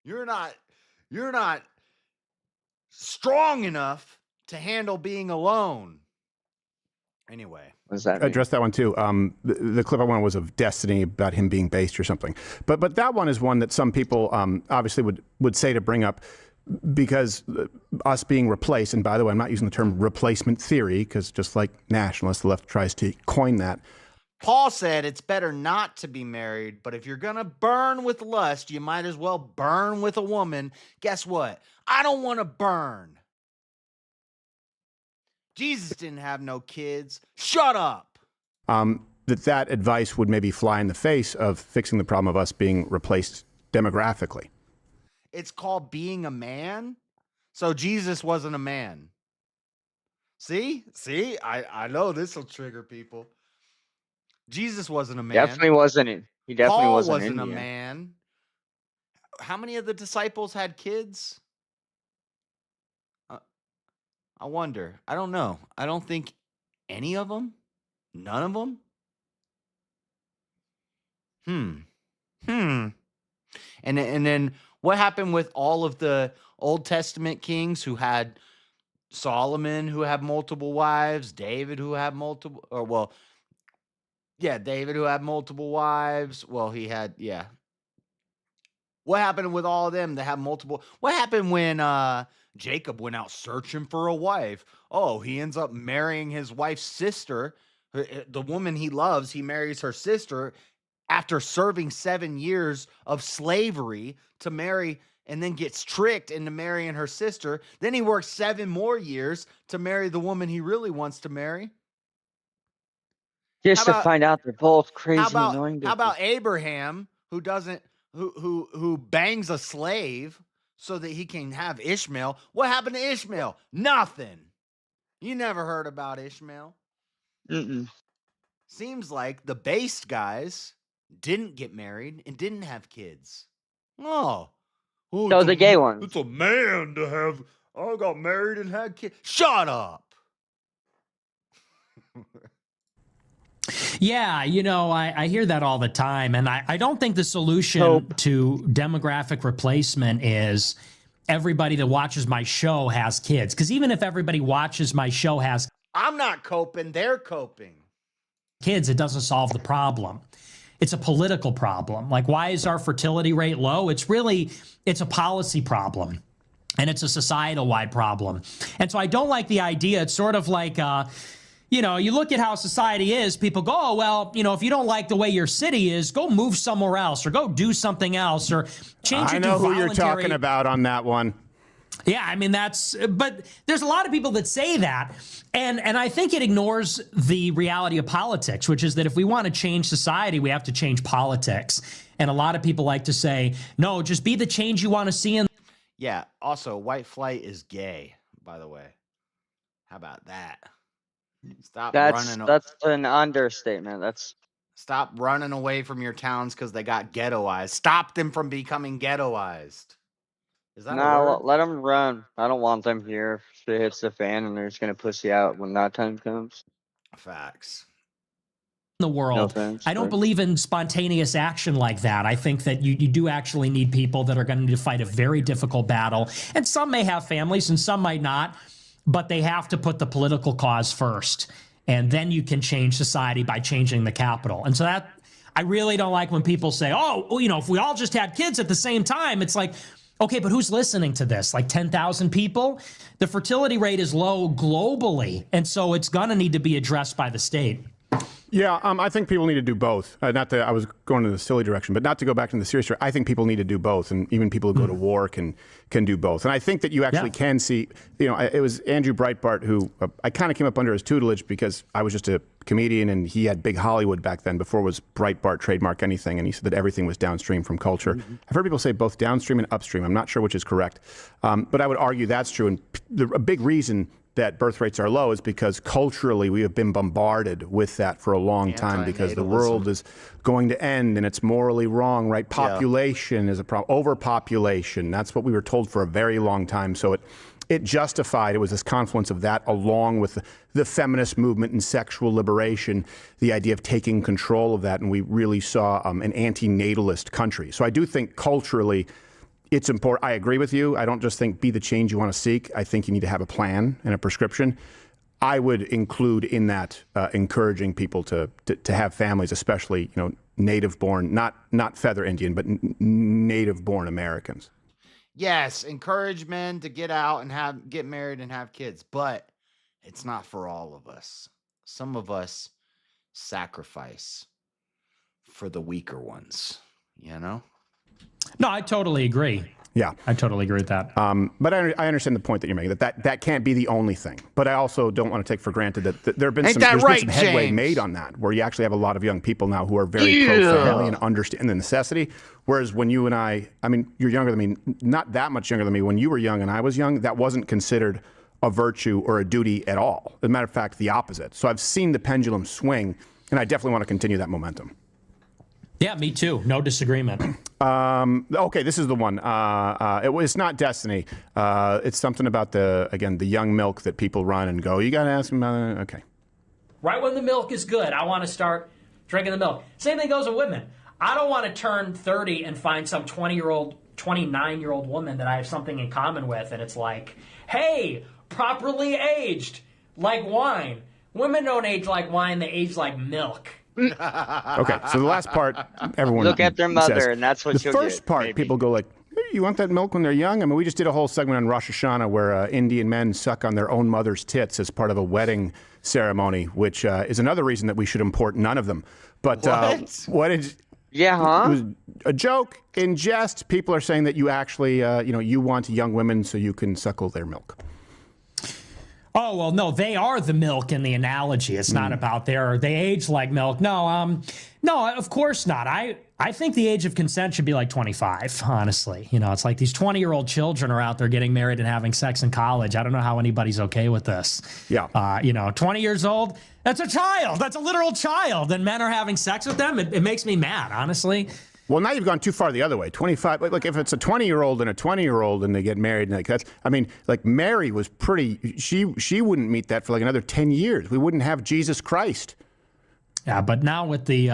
You're not strong enough to handle being alone. Anyway, what does that mean? Address that one too. The clip I wanted was of Destiny about him being based or something. But that one is one that some people obviously would say to bring up because us being replaced. And by the way, I'm not using the term replacement theory because just like nationalists, the left tries to coin that. Paul said it's better not to be married, but if you're going to burn with lust, you might as well burn with a woman. Guess what? I don't want to burn. Jesus didn't have no kids. Shut up. That advice would maybe fly in the face of fixing the problem of us being replaced demographically. It's called being a man. So Jesus wasn't a man. See? I know this will trigger people. Jesus wasn't a man. Definitely wasn't. He definitely Paul wasn't a Indian. man. How many of the disciples had kids? I wonder. I don't know. I don't think any of them. None of them. And then what happened with all of the Old Testament kings who had Solomon, who had multiple wives, David, who had multiple, David, who had multiple wives. Well, he had, What happened with all of them that have multiple? What happened when Jacob went out searching for a wife? Oh, he ends up marrying his wife's sister. The woman he loves, he marries her sister after serving 7 years of slavery to marry, and then gets tricked into marrying her sister. Then he works 7 more years to marry the woman he really wants to marry. Just to find out they're both crazy annoying. How about Abraham, who bangs a slave so that he can have Ishmael? What happened to Ishmael? Nothing. You never heard about Ishmael. Seems like the based guys didn't get married and didn't have kids. Oh, so the gay ones. It's a man to have. I got married and had kids. Shut up. Yeah, I hear that all the time. And I don't think the solution to demographic replacement is everybody that watches my show has kids. Because even if everybody watches my show has I'm not coping, they're coping. Kids, it doesn't solve the problem. It's a political problem. Like, why is our fertility rate low? It's a policy problem. And it's a societal-wide problem. And so I don't like the idea. It's sort of like, you look at how society is, people go, oh, well, if you don't like the way your city is, go move somewhere else or go do something else or change it to voluntary. I know who you're talking about on that one. Yeah, I mean, but there's a lot of people that say that. And I think it ignores the reality of politics, which is that if we want to change society, we have to change politics. And a lot of people like to say, no, just be the change you want to see in. Yeah. Also, white flight is gay, by the way. How about that? That's an understatement. Stop running away from your towns because they got ghettoized. Stop them from becoming ghettoized. Is that let them run. I don't want them here. If shit hits the fan and they're just gonna pussy out when that time comes. Facts. The world. No offense, I don't believe in spontaneous action like that. I think that you do actually need people that are going to need to fight a very difficult battle. And some may have families and some might not, but they have to put the political cause first. And then you can change society by changing the capital. And so I really don't like when people say, oh, well, if we all just had kids at the same time, it's like, okay, but who's listening to this? Like 10,000 people? The fertility rate is low globally, and so it's going to need to be addressed by the state. Yeah, I think people need to do both. Not that I was going in the silly direction, but not to go back to the serious direction. I think people need to do both, and even people who go to war can do both. And I think that you actually can see, it was Andrew Breitbart who I kind of came up under his tutelage because I was just a comedian, and he had big Hollywood back then before it was Breitbart trademark anything, and he said that everything was downstream from culture. I've heard people say both downstream and upstream. I'm not sure which is correct, but I would argue that's true. And a big reason that birth rates are low is because culturally we have been bombarded with that for a long time because the world is going to end and it's morally wrong, right? Population is a problem. Overpopulation, that's what we were told for a very long time. So it justified, it was this confluence of that along with the feminist movement and sexual liberation, the idea of taking control of that. And we really saw an anti-natalist country. So I do think culturally, it's important. I agree with you. I don't just think be the change you want to seek. I think you need to have a plan and a prescription. I would include in that encouraging people to have families, especially native born, not feather Indian, but native born Americans. Yes, encourage men to get out and get married and have kids, but it's not for all of us. Some of us sacrifice for the weaker ones, No, I totally agree. Yeah, I totally agree with that. But I understand the point that you're making, that can't be the only thing. But I also don't want to take for granted that there have been there's been some headway made on that, where you actually have a lot of young people now who are very pro-family and understand the necessity. Whereas when you and I mean, you're younger than me, not that much younger than me. When you were young and I was young, that wasn't considered a virtue or a duty at all. As a matter of fact, the opposite. So I've seen the pendulum swing, and I definitely want to continue that momentum. Yeah, me too. No disagreement. Okay, this is the one. It's not Destiny. It's something about the young milk that people run and go, you got to ask them about it. Okay. Right when the milk is good, I want to start drinking the milk. Same thing goes with women. I don't want to turn 30 and find some 20-year-old, 29-year-old woman that I have something in common with, and it's like, hey, properly aged, like wine. Women don't age like wine, they age like milk. Okay, so the last part, everyone look at their mother, says, and that's what the you'll first get, part. maybe. People go like, hey, "You want that milk when they're young?" I mean, we just did a whole segment on Rosh Hashanah where Indian men suck on their own mother's tits as part of a wedding ceremony, which is another reason that we should import none of them. But what did? Yeah, huh? It was a joke in jest. People are saying that you actually, you want young women so you can suckle their milk. Oh, well, no, they are the milk in the analogy. It's not about they age like milk. No, of course not. I think the age of consent should be like 25, honestly. It's like these 20-year-old children are out there getting married and having sex in college. I don't know how anybody's okay with this. Yeah. 20 years old, that's a child. That's a literal child. And men are having sex with them. It makes me mad, honestly. Well, now you've gone too far the other way. 25. Like if it's a 20-year-old and a 20-year-old and they get married, and like Mary was pretty. She wouldn't meet that for like another 10 years. We wouldn't have Jesus Christ. Yeah, but now with the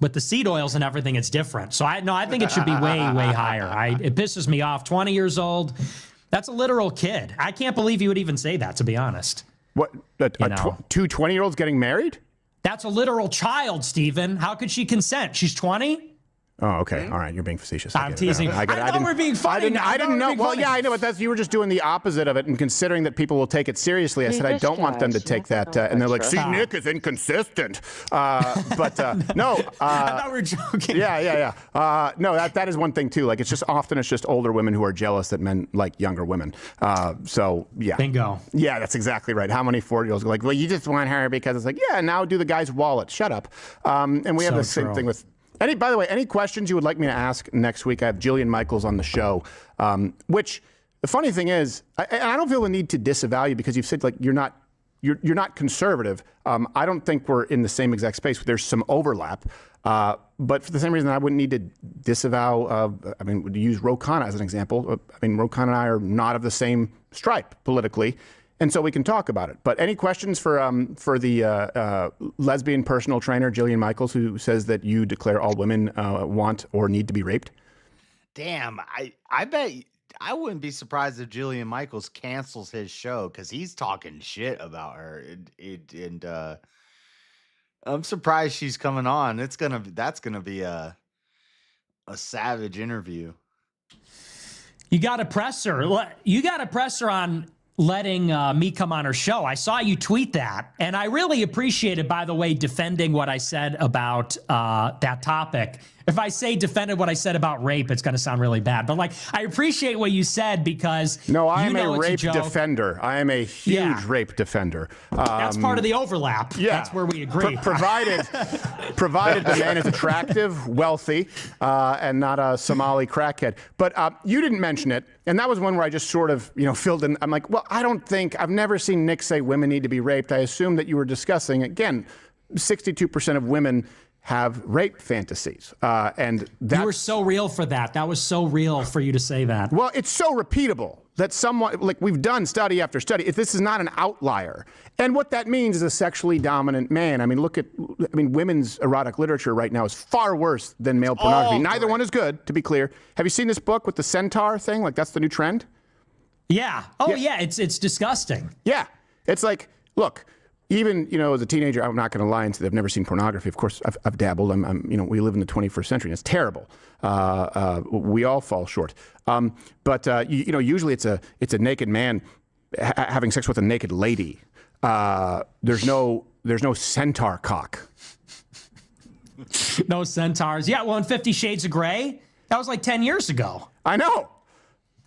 with the seed oils and everything, it's different. So I think it should be way higher. It pisses me off. 20 years old, that's a literal kid. I can't believe you would even say that, to be honest. What? Two 20-year-olds getting married? That's a literal child, Stephen. How could she consent? She's 20. Oh, okay. All right. You're being facetious. I'm teasing. I thought we're being funny. I didn't know. Well, yeah, I know, but you were just doing the opposite of it, and considering that people will take it seriously. I said I don't want them to take that, and they're like, "See, Nick is inconsistent." No. I thought we were joking. Yeah. No, that is one thing too. Like it's just older women who are jealous that men like younger women. So yeah. Bingo. Yeah, that's exactly right. How many 40-year-olds go like, "Well, you just want her because it's like, yeah." Now do the guy's wallet. Shut up. And we have the same thing with. By the way, any questions you would like me to ask next week? I have Jillian Michaels on the show, which the funny thing is, I don't feel the need to disavow you because you've said like you're not conservative. I don't think we're in the same exact space. There's some overlap, but for the same reason I wouldn't need to disavow. To use Ro Khanna as an example. Ro Khanna and I are not of the same stripe politically. And so we can talk about it. But any questions for the lesbian personal trainer, Jillian Michaels, who says that you declare all women want or need to be raped? Damn, I bet I wouldn't be surprised if Jillian Michaels cancels his show because he's talking shit about her. I'm surprised she's coming on. That's gonna be a savage interview. You got to press her. You got to press her on letting me come on her show. I saw you tweet that, and I really appreciated, by the way, defending what I said about that topic. If I say defended what I said about rape, it's going to sound really bad. But I appreciate what you said because I am a rape defender. I am a huge rape defender. That's part of the overlap. Yeah, that's where we agree. Provided the man is attractive, wealthy, and not a Somali crackhead. But you didn't mention it, and that was one where I just sort of filled in. I'm like, well, I've never seen Nick say women need to be raped. I assume that you were discussing again. 62% of women have rape fantasies. And that, you were so real for that. That was so real for you to say that. Well, it's so repeatable that someone, we've done study after study, if this is not an outlier. And what that means is a sexually dominant man. Women's erotic literature right now is far worse than male pornography. Neither one is good, to be clear. Have you seen this book with the centaur thing? That's the new trend? Yeah. Oh, yeah. It's disgusting. Yeah. It's look, even, as a teenager, I'm not going to lie and say I've never seen pornography. Of course, I've dabbled. We live in the 21st century, and it's terrible. We all fall short. But usually it's a naked man having sex with a naked lady. There's no centaur cock. No centaurs. Yeah, well, in 50 Shades of Grey, that was 10 years ago. I know.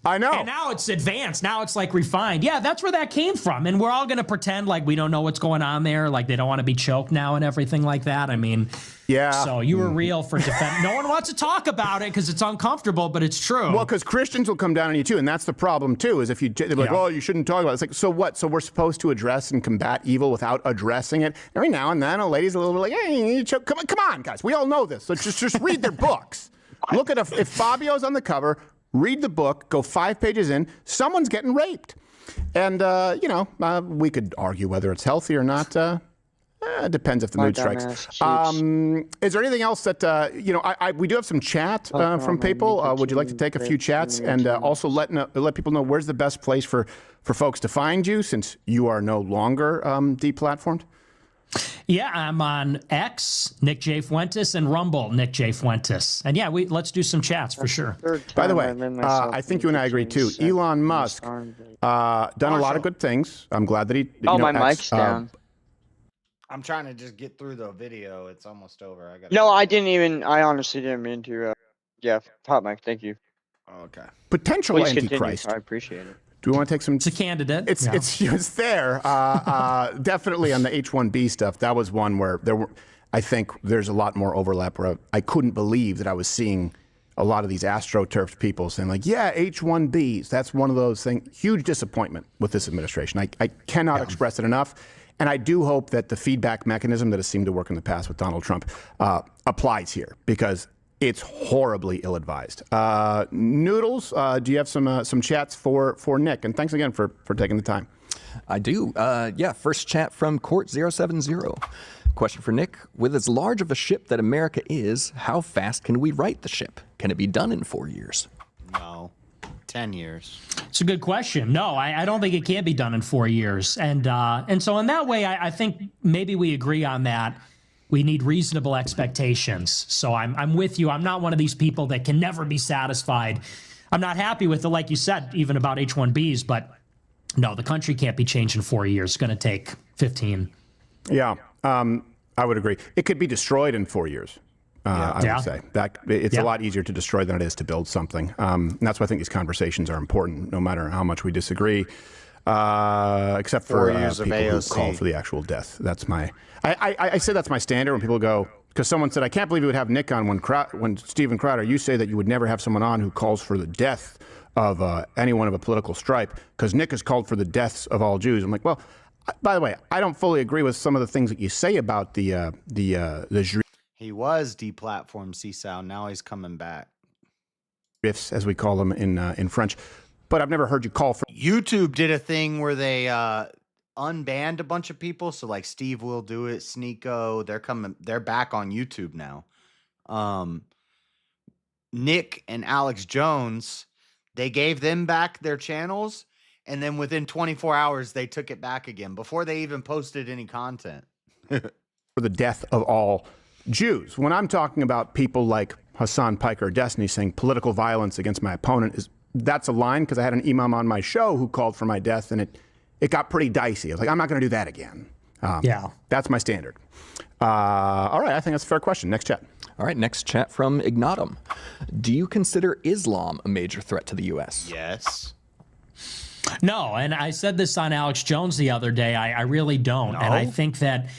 And now it's advanced. Now it's refined. Yeah, that's where that came from. And we're all going to pretend we don't know what's going on there. They don't want to be choked now and everything like that. Yeah. So you were real for defense. No one wants to talk about it because it's uncomfortable, but it's true. Well, because Christians will come down on you too. And that's the problem too, is if they're like, oh, you shouldn't talk about it. It's so what? So we're supposed to address and combat evil without addressing it. Every now and then a lady's a little hey, you need to choke. Come on, guys. We all know this. So just read their books. Look at if Fabio's on the cover, read the book, go 5 pages in, someone's getting raped. And, we could argue whether it's healthy or not. It depends if the mood strikes. Is there anything else that, we do have some chat from people. Would you like to take a few chats and also let people know where's the best place for folks to find you since you are no longer deplatformed? Yeah, I'm on X, Nick J. Fuentes, and Rumble, Nick J. Fuentes. And let's do some chats for sure. By the way, I think you and I agree too. Elon Musk done a lot of good things. I'm glad that he. My mic's down. I'm trying to just get through the video. It's almost over. I honestly didn't mean to. Hot mic. Thank you. Okay. Potential Please Antichrist. Continue. I appreciate it. Do we want to take some? It's a candidate. It's there. Definitely on the H-1B stuff. That was one where I think there's a lot more overlap where I couldn't believe that I was seeing a lot of these astroturfed people saying H-1Bs. That's one of those things. Huge disappointment with this administration. I cannot express it enough. And I do hope that the feedback mechanism that has seemed to work in the past with Donald Trump applies here because it's horribly ill-advised. Noodles, do you have some chats for Nick? And thanks again for taking the time. I do. First chat from Court070. Question for Nick. With as large of a ship that America is, how fast can we right the ship? Can it be done in 4 years? No. 10 years. It's a good question. No, I don't think it can be done in 4 years. And so in that way, I think maybe we agree on that. We need reasonable expectations. So I'm with you. I'm not one of these people that can never be satisfied. I'm not happy with it, like you said, even about H-1Bs. But no, the country can't be changed in 4 years. It's going to take 15. Yeah, I would agree. It could be destroyed in 4 years. I would say that it's a lot easier to destroy than it is to build something. And that's why I think these conversations are important, no matter how much we disagree. Except for people who call for the actual death. That's my. I say that's my standard when people go, because someone said, I can't believe you would have Nick on when Steven Crowder, you say that you would never have someone on who calls for the death of anyone of a political stripe, because Nick has called for the deaths of all Jews. I'm like, well, by the way, I don't fully agree with some of the things that you say about the He was deplatformed, CSAL. Now he's coming back. Riffs, as we call them in French. But I've never heard you call for. YouTube did a thing where they unbanned a bunch of people. So like Steve will do it, Sneeko. They're back on YouTube now. Nick and Alex Jones, they gave them back their channels, and then within 24 hours they took it back again before they even posted any content. for the death of all Jews. When I'm talking about people like Hassan Piker or Destiny saying political violence against my opponent, that's a line, because I had an imam on my show who called for my death, and it got pretty dicey. I was like, I'm not going to do that again. That's my standard. All right, I think that's a fair question. Next chat. All right, next chat from Ignatum. Do you consider Islam a major threat to the U.S.? Yes. No, and I said this on Alex Jones the other day. I really don't. And I think that,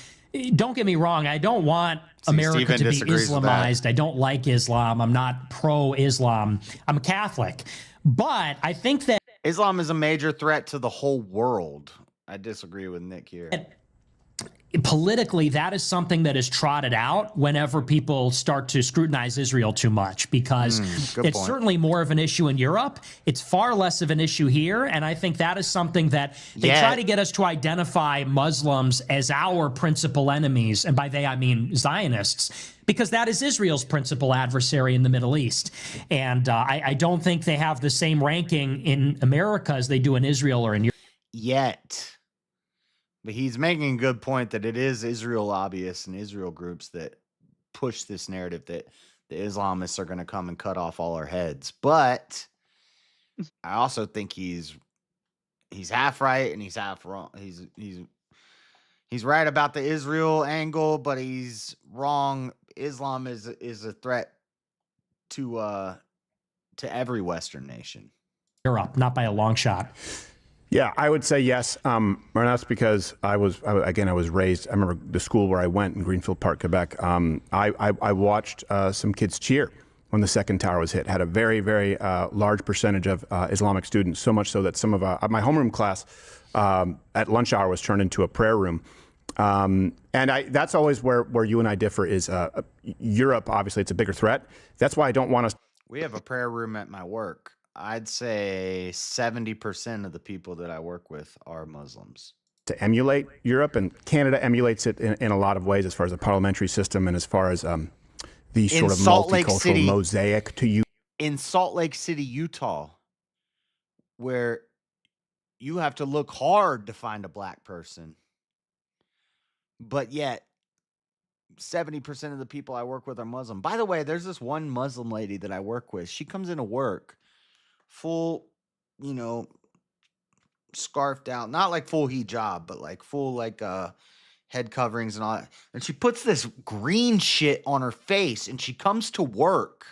don't get me wrong, I don't want America to be Islamized. I don't like Islam. I'm not pro-Islam. I'm a Catholic. But I think that Islam is a major threat to the whole world. I disagree with Nick here. Politically, that is something that is trotted out whenever people start to scrutinize Israel too much, because it's certainly more of an issue in Europe. It's far less of an issue here. And I think that is something that they try to get us to identify Muslims as our principal enemies. And by they, I mean Zionists, because that is Israel's principal adversary in the Middle East. And I don't think they have the same ranking in America as they do in Israel or in Europe. Yet. But he's making a good point that it is Israel lobbyists and Israel groups that push this narrative that the Islamists are going to come and cut off all our heads. But I also think he's half right and he's half wrong. He's right about the Israel angle, but he's wrong. Islam is a threat to every Western nation. Europe, not by a long shot. Yeah, I would say yes. And that's because I was raised. I remember the school where I went in Greenfield Park, Quebec. I watched some kids cheer when the second tower was hit. Had a very, very large percentage of Islamic students, so much so that some of my homeroom class at lunch hour was turned into a prayer room. And that's always where you and I differ is Europe. Obviously, it's a bigger threat. That's why I don't want us. We have a prayer room at my work. I'd say 70% of the people that I work with are Muslims. To emulate Europe, and Canada emulates it in a lot of ways as far as the parliamentary system and as far as the sort of multicultural mosaic to you. In Salt Lake City, Utah, where you have to look hard to find a black person, but yet 70% of the people I work with are Muslim. By the way, there's this one Muslim lady that I work with. She comes into work full, scarfed out, not like full hijab, but like full head coverings and all that. And she puts this green shit on her face and she comes to work.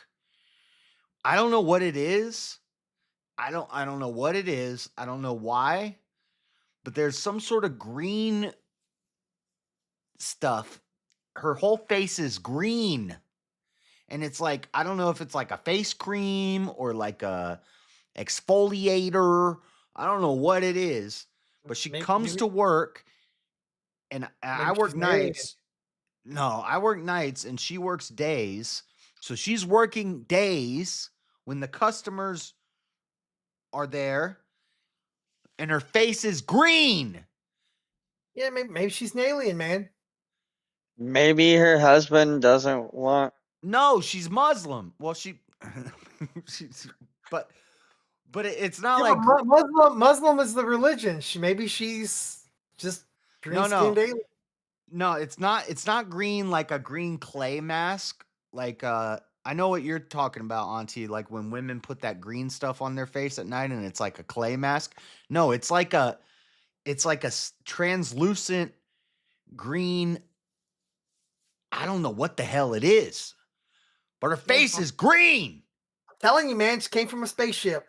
I don't know what it is. I don't know what it is. I don't know why, but there's some sort of green stuff. Her whole face is green. And it's like, I don't know if it's like a face cream or like a exfoliator. I don't know what it is, but she comes to work and I work nights. No, I work nights and she works days. So she's working days when the customers are there and her face is green. Yeah, maybe she's an alien, man. Maybe her husband doesn't want. No, she's Muslim. Well, but it's not like Muslim is the religion. Maybe she's just green-skinned alien. No, it's not. It's not green like a green clay mask. Like I know what you're talking about, Auntie. Like when women put that green stuff on their face at night and it's like a clay mask. No, it's like a translucent green. I don't know what the hell it is, but her face is green. I'm telling you, man, she came from a spaceship.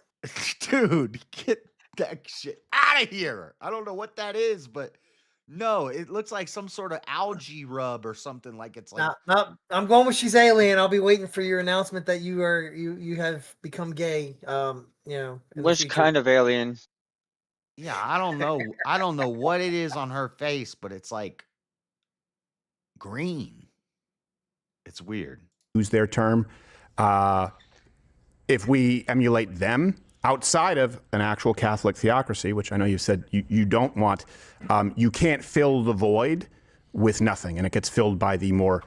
Dude, get that shit out of here. I don't know what that is, but no, it looks like some sort of algae rub or something. Like it's like. No, I'm going with she's alien. I'll be waiting for your announcement that you have become gay. Which kind of alien? Yeah, I don't know. I don't know what it is on her face, but it's like green. It's weird. Use their term. If we emulate them outside of an actual Catholic theocracy, which I know you said you don't want, you can't fill the void with nothing, and it gets filled by the more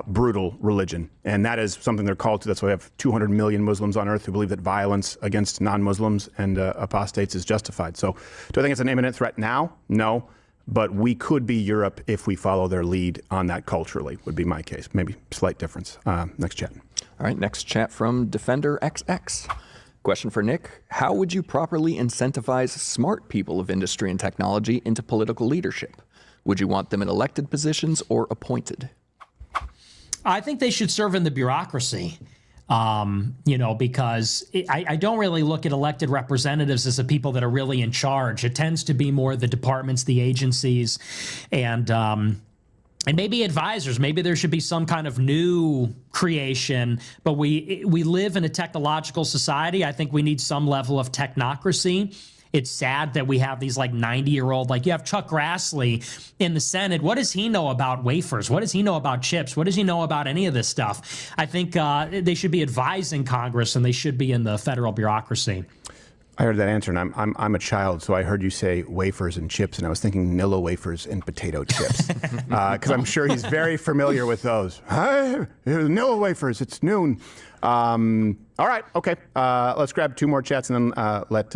brutal religion. And that is something they're called to. That's why we have 200 million Muslims on earth who believe that violence against non-Muslims and apostates is justified. So do I think it's an imminent threat now? No. but we could be Europe if we follow their lead on that culturally, would be my case. Maybe slight difference. Next chat. All right, next chat from Defender XX. Question for Nick. How would you properly incentivize smart people of industry and technology into political leadership? Would you want them in elected positions or appointed? I think they should serve in the bureaucracy. Because I don't really look at elected representatives as the people that are really in charge. It tends to be more the departments, the agencies, and maybe advisors. Maybe there should be some kind of new creation, but we live in a technological society. I think we need some level of technocracy. It's sad that we have these like 90-year-old, like you have Chuck Grassley in the Senate. What does he know about wafers? What does he know about chips? What does he know about any of this stuff? I think they should be advising Congress and they should be in the federal bureaucracy. I heard that answer, and I'm a child, so I heard you say wafers and chips, and I was thinking Nilla wafers and potato chips, because I'm sure he's very familiar with those. Hi, Nilla wafers, it's noon. All right, okay, let's grab 2 more chats and then let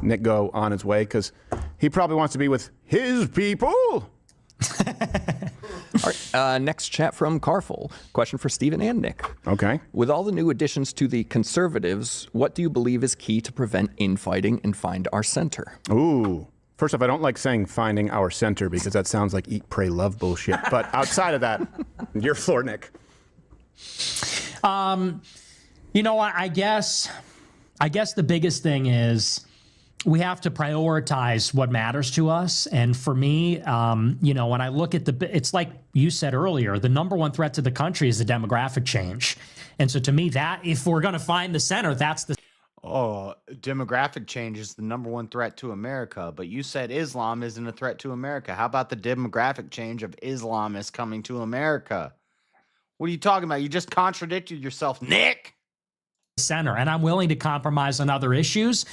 Nick go on his way, because he probably wants to be with his people. All right, next chat from Carful. Question for Stephen and Nick. Okay. With all the new additions to the Conservatives, what do you believe is key to prevent infighting and find our center? Ooh. First off, I don't like saying finding our center because that sounds like eat, pray, love bullshit. But outside of that, your floor, Nick. I guess the biggest thing is we have to prioritize what matters to us. And for me, when I look at it's like you said earlier, the number one threat to the country is the demographic change. And so to me, that if we're going to find the center, that's the... Oh, demographic change is the number one threat to America. But you said Islam isn't a threat to America. How about the demographic change of Islamists coming to America? What are you talking about? You just contradicted yourself, Nick. Center, and I'm willing to compromise on other issues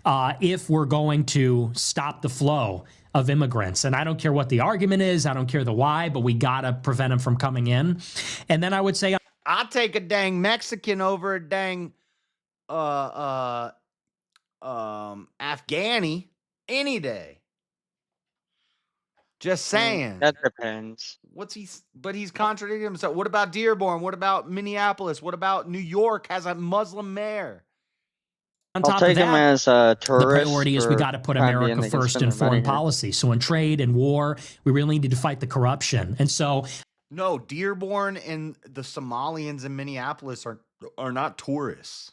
if we're going to stop the flow of immigrants. And I don't care what the argument is, I don't care the why, but we gotta prevent them from coming in. And then I would say I'll take a dang Mexican over a dang Afghani any day. Just saying. That depends. But he's contradicting himself. What about Dearborn? What about Minneapolis? What about New York has a Muslim mayor? On top I'll take of that, him as a tourist. The priority is we got to put America first in foreign policy. So in trade and war, we really need to fight the corruption. And so... No, Dearborn and the Somalians in Minneapolis are not tourists.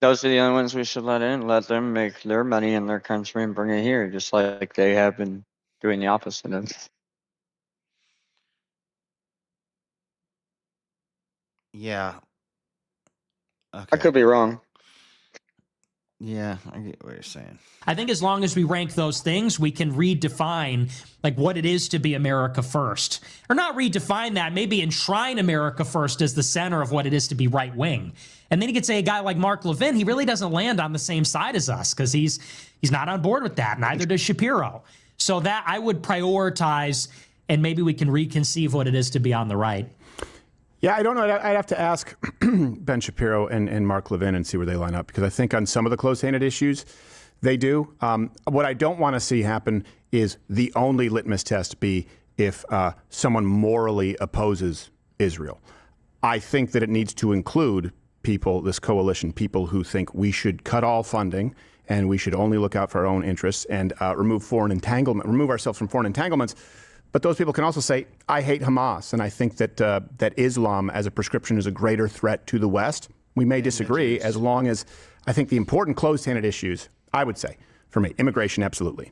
Those are the only ones we should let in. Let them make their money in their country and bring it here, just like they have been doing the opposite of. Yeah. Okay. I could be wrong. Yeah, I get what you're saying. I think as long as we rank those things, we can redefine like what it is to be America first. Or not redefine that, maybe enshrine America first as the center of what it is to be right wing. And then you could say a guy like Mark Levin, he really doesn't land on the same side as us because he's not on board with that. Neither does Shapiro. So that I would prioritize, and maybe we can reconceive what it is to be on the right. Yeah, I don't know. I'd have to ask Ben Shapiro and Mark Levin and see where they line up, because I think on some of the close-handed issues, they do. What I don't want to see happen is the only litmus test be if someone morally opposes Israel. I think that it needs to include people, this coalition, people who think we should cut all funding and we should only look out for our own interests and remove ourselves from foreign entanglements. But those people can also say, I hate Hamas, and I think that that Islam as a prescription is a greater threat to the West. We may disagree, as long as I think the important closed-handed issues, I would say, for me, immigration, absolutely,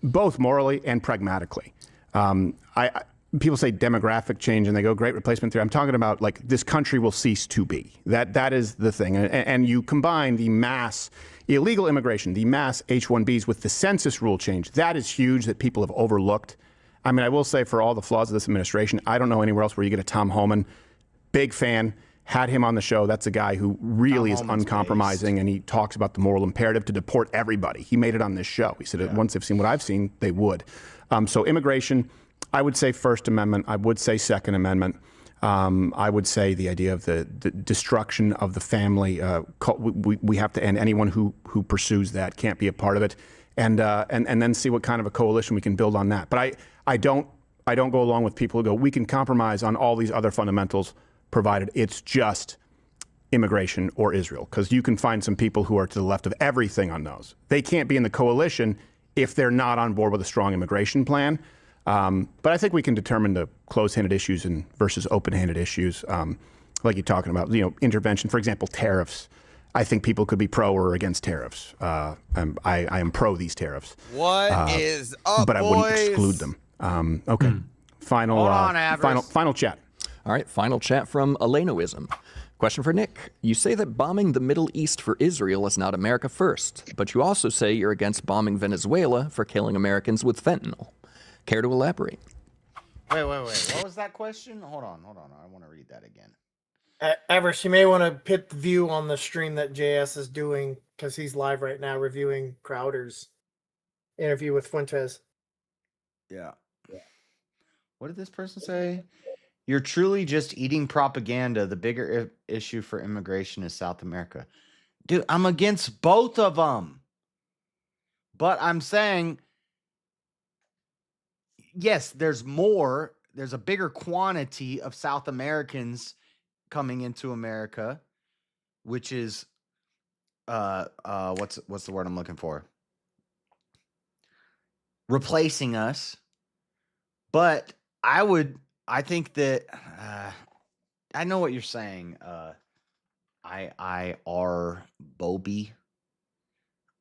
both morally and pragmatically. People say demographic change, and they go, great replacement theory. I'm talking about, like, this country will cease to be. That is the thing. And you combine the mass illegal immigration, the mass H-1Bs with the census rule change. That is huge that people have overlooked. I mean, I will say, for all the flaws of this administration, I don't know anywhere else where you get a Tom Homan. Big fan, had him on the show. That's a guy who really is uncompromising, and he talks about the moral imperative to deport everybody. He made it on this show. He said once they've seen what I've seen, they would. So immigration, I would say First Amendment. I would say Second Amendment. I would say the idea of the destruction of the family. We have to end. Anyone who pursues that can't be a part of it. and then see what kind of a coalition we can build on that. But I don't go along with people who go, we can compromise on all these other fundamentals provided it's just immigration or Israel, because you can find some people who are to the left of everything on those. They can't be in the coalition if they're not on board with a strong immigration plan. But I think we can determine the close-handed issues versus open-handed issues, like you're talking about. Intervention, for example, tariffs. I think people could be pro or against tariffs. I am pro these tariffs. What is up, but I wouldn't exclude them. Okay. Final chat. All right, final chat from Elenoism. Question for Nick. You say that bombing the Middle East for Israel is not America first, but you also say you're against bombing Venezuela for killing Americans with fentanyl. Care to elaborate? Wait. What was that question? Hold on. I want to read that again. Everest, you may want to put the view on the stream that JS is doing, because he's live right now reviewing Crowder's interview with Fuentes. Yeah. What did this person say? You're truly just eating propaganda. The bigger issue for immigration is South America. Dude, I'm against both of them. But I'm saying, yes, there's a bigger quantity of South Americans coming into America, which is what's the word I'm looking for? Replacing us. But I think that I know what you're saying. I.R. Bobby.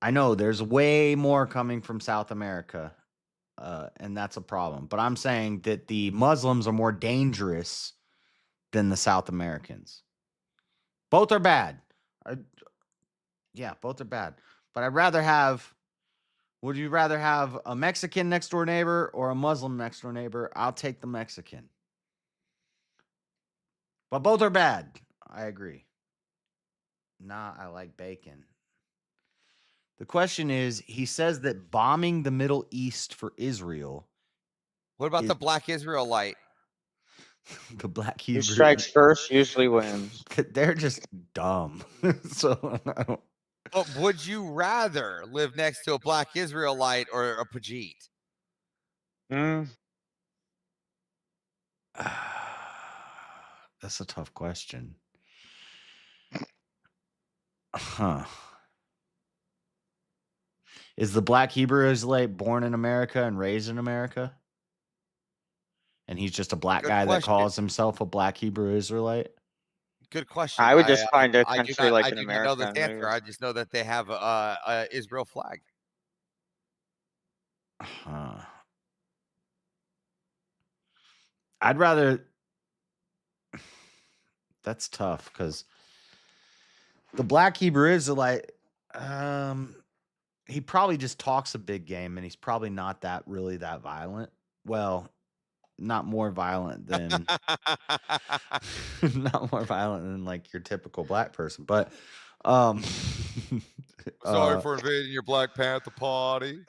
I know there's way more coming from South America, and that's a problem. But I'm saying that the Muslims are more dangerous than the South Americans. Both are bad. Both are bad. But would you rather have a Mexican next door neighbor or a Muslim next door neighbor? I'll take the Mexican. But both are bad. I agree. Nah, I like bacon. The question is, he says that bombing the Middle East for Israel. What about the Black Israelite? The Black Who Hebrew. strikes first usually wins. They're just dumb. So I don't. But would you rather live next to a Black Israelite or a Pajit? That's a tough question. Huh. Is the Black Hebrew Israelite born in America and raised in America? And he's just a black guy that calls himself a Black Hebrew Israelite? Good question. I would just find a I country like I in do America. not know the answer. I just know that they have a Israel flag. Huh. I'd rather. That's tough because the Black Hebrew Israelite, he probably just talks a big game, and he's probably not really that violent. Well, not more violent than not more violent than like your typical black person, but sorry for invading your Black Panther party.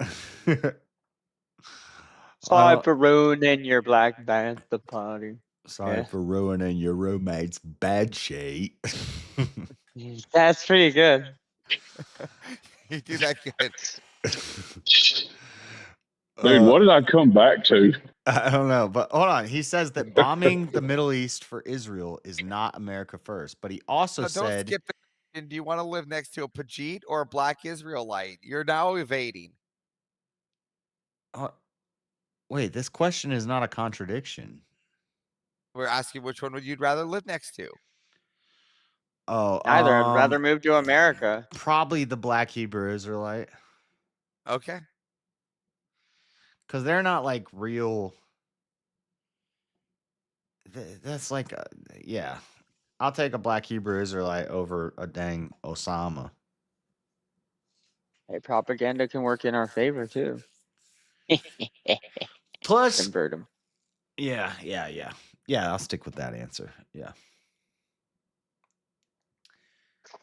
Sorry for ruining your Black Panther party. Sorry for ruining your roommate's bed sheet. That's pretty good. You do that good. Dude, what did I come back to? I don't know, but hold on. He says that bombing the Middle East for Israel is not America first, but he also Don't said, skip it. Do you want to live next to a Pajit or a Black Israelite? You're now evading. wait, this question is not a contradiction. We're asking which one would you rather live next to? Oh, Neither. I'd rather move to America. Probably the Black Hebrew Israelite. Okay. Because they're not like real. That's like, yeah. I'll take a Black Hebrew Israelite over a dang Osama. Hey, propaganda can work in our favor too. Plus, convert them. Yeah. I'll stick with that answer. Yeah.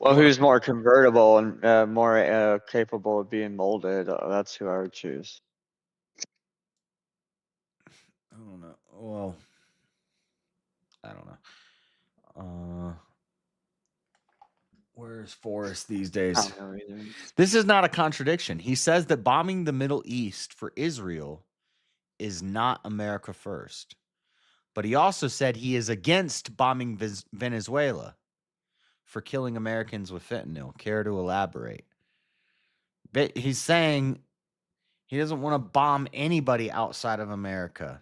Well, who's more convertible and more capable of being molded? That's who I would choose. I don't know. Well, I don't know. Where's Forrest these days? This is not a contradiction. He says that bombing the Middle East for Israel is not America first. But he also said he is against bombing Venezuela for killing Americans with fentanyl. Care to elaborate? But he's saying he doesn't want to bomb anybody outside of America.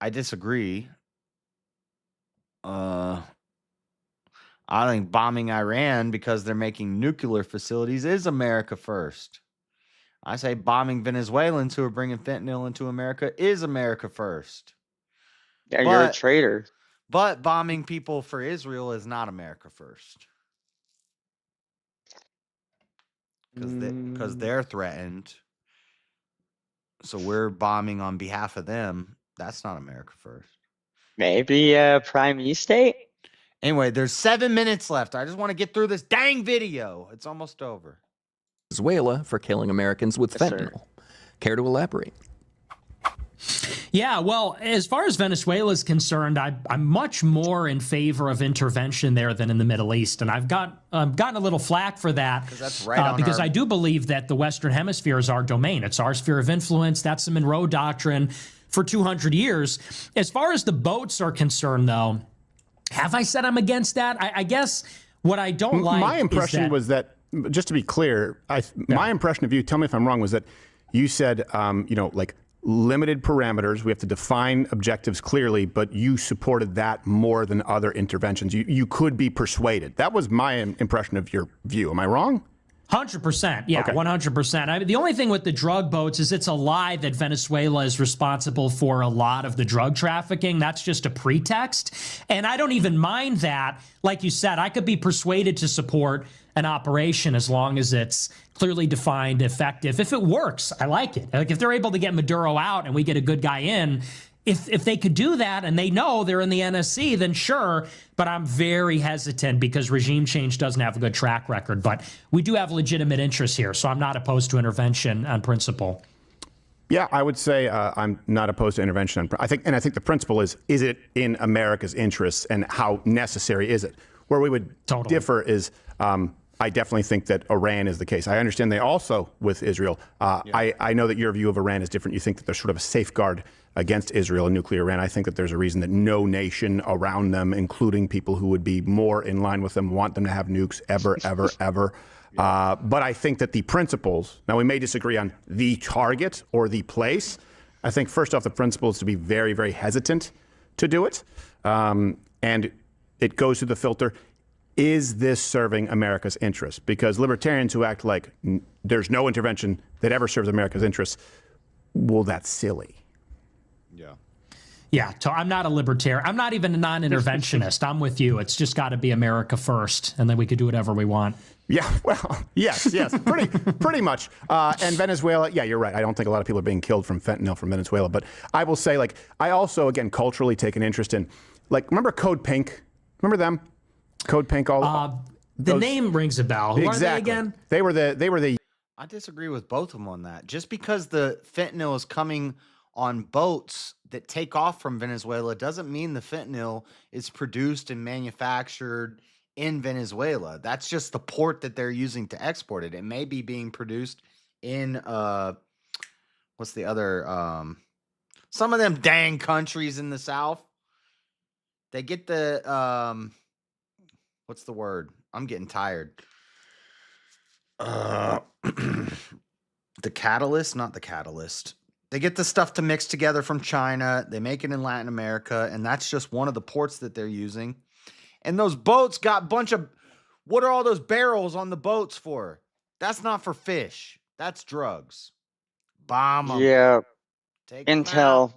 I disagree. I think bombing Iran because they're making nuclear facilities is America first. I say bombing Venezuelans who are bringing fentanyl into America is America first. Yeah, you're a traitor. But bombing people for Israel is not America first. Because they're threatened. So we're bombing on behalf of them. That's not America first. Maybe Prime Estate? Anyway, there's 7 minutes left. I just want to get through this dang video. It's almost over. Venezuela for killing Americans with fentanyl. Care to elaborate? Yeah, well, as far as Venezuela is concerned, I'm much more in favor of intervention there than in the Middle East, and I've gotten a little flack for that. Because that's right on because I do believe that the Western Hemisphere is our domain. It's our sphere of influence. That's the Monroe Doctrine for 200 years. As far as the boats are concerned, though, have I said I'm against that? I guess what I don't like. My impression was that, just to be clear, my impression of you, tell me if I'm wrong, was that you said, like limited parameters. We have to define objectives clearly, but you supported that more than other interventions. You could be persuaded. That was my impression of your view. Am I wrong? 100%. Yeah, okay. 100%. I mean, the only thing with the drug boats is it's a lie that Venezuela is responsible for a lot of the drug trafficking. That's just a pretext. And I don't even mind that. Like you said, I could be persuaded to support an operation as long as it's clearly defined, effective. If it works, I like it. Like if they're able to get Maduro out and we get a good guy in, if they could do that and they know they're in the NSC, then sure. But I'm very hesitant because regime change doesn't have a good track record. But we do have legitimate interests here, so I'm not opposed to intervention on principle. Yeah, I would say I'm not opposed to intervention. I think the principle is it in America's interests and how necessary is it? Where we would differ is I definitely think that Iran is the case. I understand they also with Israel. I know that your view of Iran is different. You think that there's sort of a safeguard against Israel and nuclear Iran. I think that there's a reason that no nation around them, including people who would be more in line with them, want them to have nukes ever, ever, ever. But I think that the principles, now we may disagree on the target or the place. I think first off, the principle is to be very, very hesitant to do it. And it goes through the filter. Is this serving America's interests? Because libertarians who act like there's no intervention that ever serves America's interests, well, that's silly. Yeah, so I'm not a libertarian. I'm not even a non-interventionist. I'm with you. It's just got to be America first, and then we could do whatever we want. Yeah, well, yes, pretty much. And Venezuela, yeah, you're right. I don't think a lot of people are being killed from fentanyl from Venezuela. But I will say, like, I also, again, culturally take an interest in, like, remember Code Pink? Remember them? Code Pink, the name rings a bell. Who are they again? They were the. I disagree with both of them on that. Just because the fentanyl is coming on boats that take off from Venezuela doesn't mean the fentanyl is produced and manufactured in Venezuela. That's just the port that they're using to export it. It may be being produced in what's the other some of them dang countries in the South. They get the what's the word? I'm getting tired. The catalyst, not the catalyst. They get the stuff to mix together from China. They make it in Latin America, and that's just one of the ports that they're using. And those boats got a bunch of, what are all those barrels on the boats for? That's not for fish. That's drugs. Bomb them. Yeah. Take them Intel. out.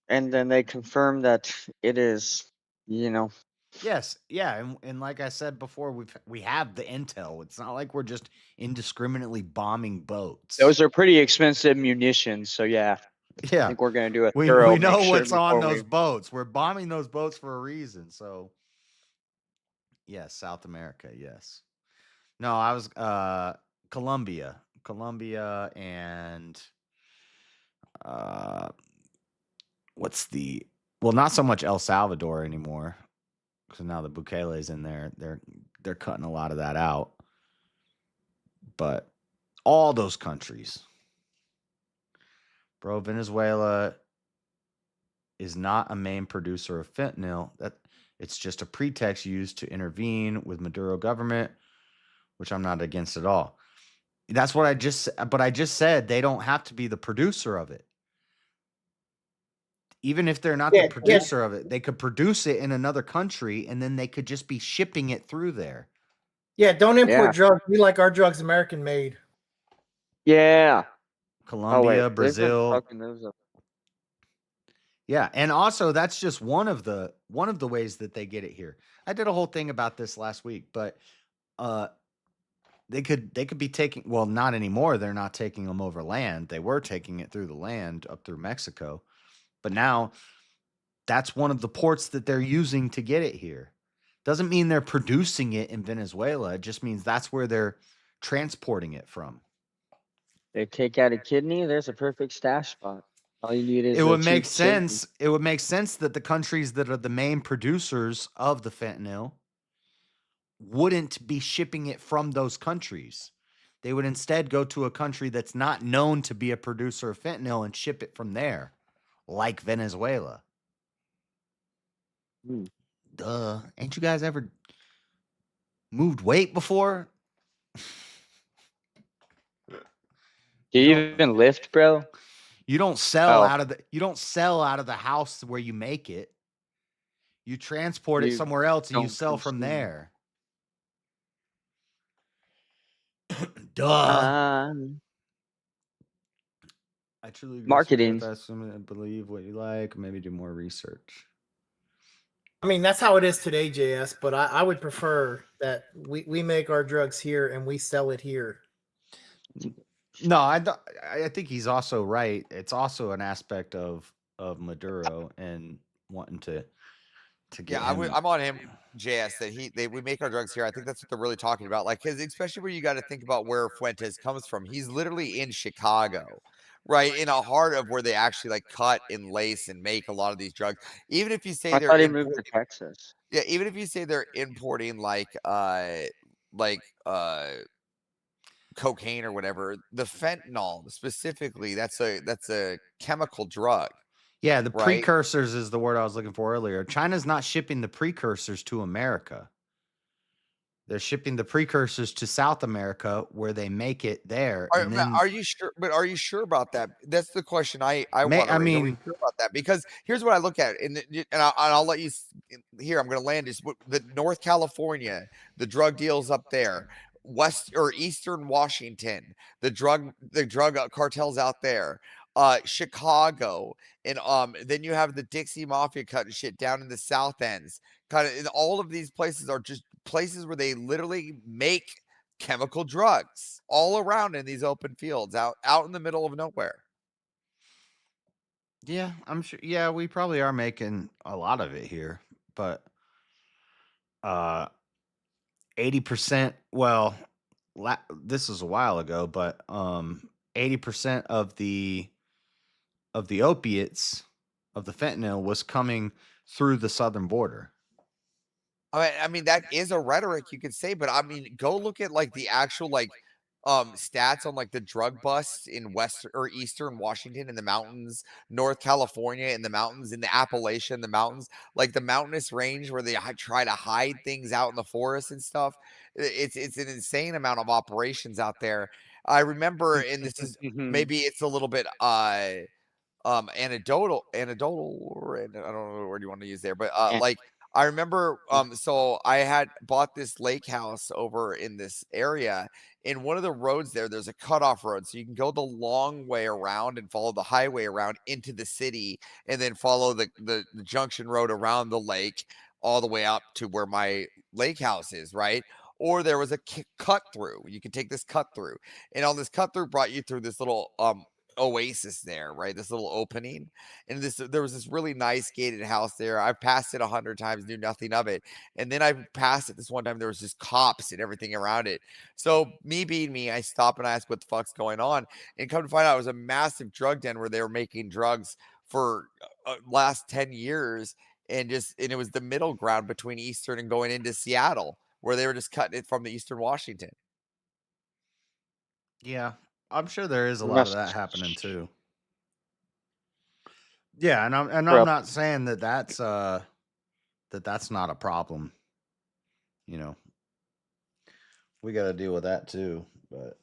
And then they confirm that it is, Yes, yeah, and like I said before, we have the intel. It's not like we're just indiscriminately bombing boats. Those are pretty expensive munitions, so yeah. Yeah. I think we're gonna do a We thorough know mixture what's on before those boats. We're bombing those boats for a reason. So yes, South America, yes. No, I was Colombia and not so much El Salvador anymore. because now the Bukele's in there. They're cutting a lot of that out. But all those countries, bro, Venezuela is not a main producer of fentanyl. It's just a pretext used to intervene with Maduro government, which I'm not against at all. That's what I just said they don't have to be the producer of it. Even if they're not the producer of it, they could produce it in another country and then they could just be shipping it through there. Yeah, don't import drugs. We like our drugs American made. Yeah. Colombia, Brazil. Yeah, and also that's just one of the ways that they get it here. I did a whole thing about this last week, but they could be taking, well, not anymore. They're not taking them over land. They were taking it through the land up through Mexico. But now that's one of the ports that they're using to get it here. Doesn't mean they're producing it in Venezuela. It just means that's where they're transporting it from. They take out a kidney, there's a perfect stash spot. All you need is it would make sense. It would make sense that the countries that are the main producers of the fentanyl wouldn't be shipping it from those countries. They would instead go to a country that's not known to be a producer of fentanyl and ship it from there, like Venezuela. Duh. Ain't you guys ever moved weight before? Do you even lift, bro? You don't sell out of the house where you make it. You transport it somewhere else and you sell from there. Duh. I truly agree. Marketing. I believe what you like. Maybe do more research. I mean, that's how it is today, JS, but I would prefer that we make our drugs here and we sell it here. No, I think he's also right. It's also an aspect of Maduro and wanting to get him. I'm on him, JS, that we make our drugs here. I think that's what they're really talking about. Like, because especially where you got to think about where Fuentes comes from. He's literally in Chicago, right? In a heart of where they actually like cut and lace and make a lot of these drugs. Even if you say I thought he moved to Texas. Yeah, even if you say they're importing like cocaine or whatever, the fentanyl specifically, that's a chemical drug. Yeah, the precursors is the word I was looking for earlier. China's not shipping the precursors to America. They're shipping the precursors to South America where they make it there. Are you sure? But are you sure about that? That's the question I want. I mean, are we sure about that? Because here's what I look at, and I'll let you here. I'm going to land is the North California, the drug deals up there. West or Eastern Washington, the drug cartels out there, Chicago, and then you have the Dixie Mafia cutting shit down in the South Ends. Kind of, all of these places are just places where they literally make chemical drugs all around in these open fields out in the middle of nowhere. Yeah, I'm sure. Yeah, we probably are making a lot of it here, but 80%, well, this was a while ago, but 80% of the opiates of the fentanyl was coming through the southern border. I mean that is a rhetoric you could say, but I mean go look at like the actual like stats on like the drug busts in Western or Eastern Washington in the mountains, North California in the mountains, in the Appalachian, the mountains, like the mountainous range where they try to hide things out in the forest and stuff. It's an insane amount of operations out there. I remember, and this is maybe it's a little bit anecdotal, or I don't know what word you want to use there, but like I remember so I had bought this lake house over in this area. In one of the roads there's a cutoff road, so you can go the long way around and follow the highway around into the city, and then follow the junction road around the lake all the way up to where my lake house is, right? Or there was a cut through. You could take this cut through, and on this cut through brought you through this little oasis there, right? This little opening, and there was this really nice gated house there. I've passed it 100 times, knew nothing of it, and then I passed it this one time. There was just cops and everything around it. So me being me, I stop and I ask what the fuck's going on, and come to find out it was a massive drug den where they were making drugs for last 10 years. and it was the middle ground between Eastern and going into Seattle, where they were just cutting it from the Eastern Washington. Yeah, I'm sure there is a lot of that happening too. Yeah, and I'm not saying that that's not a problem. You know, we got to deal with that too, but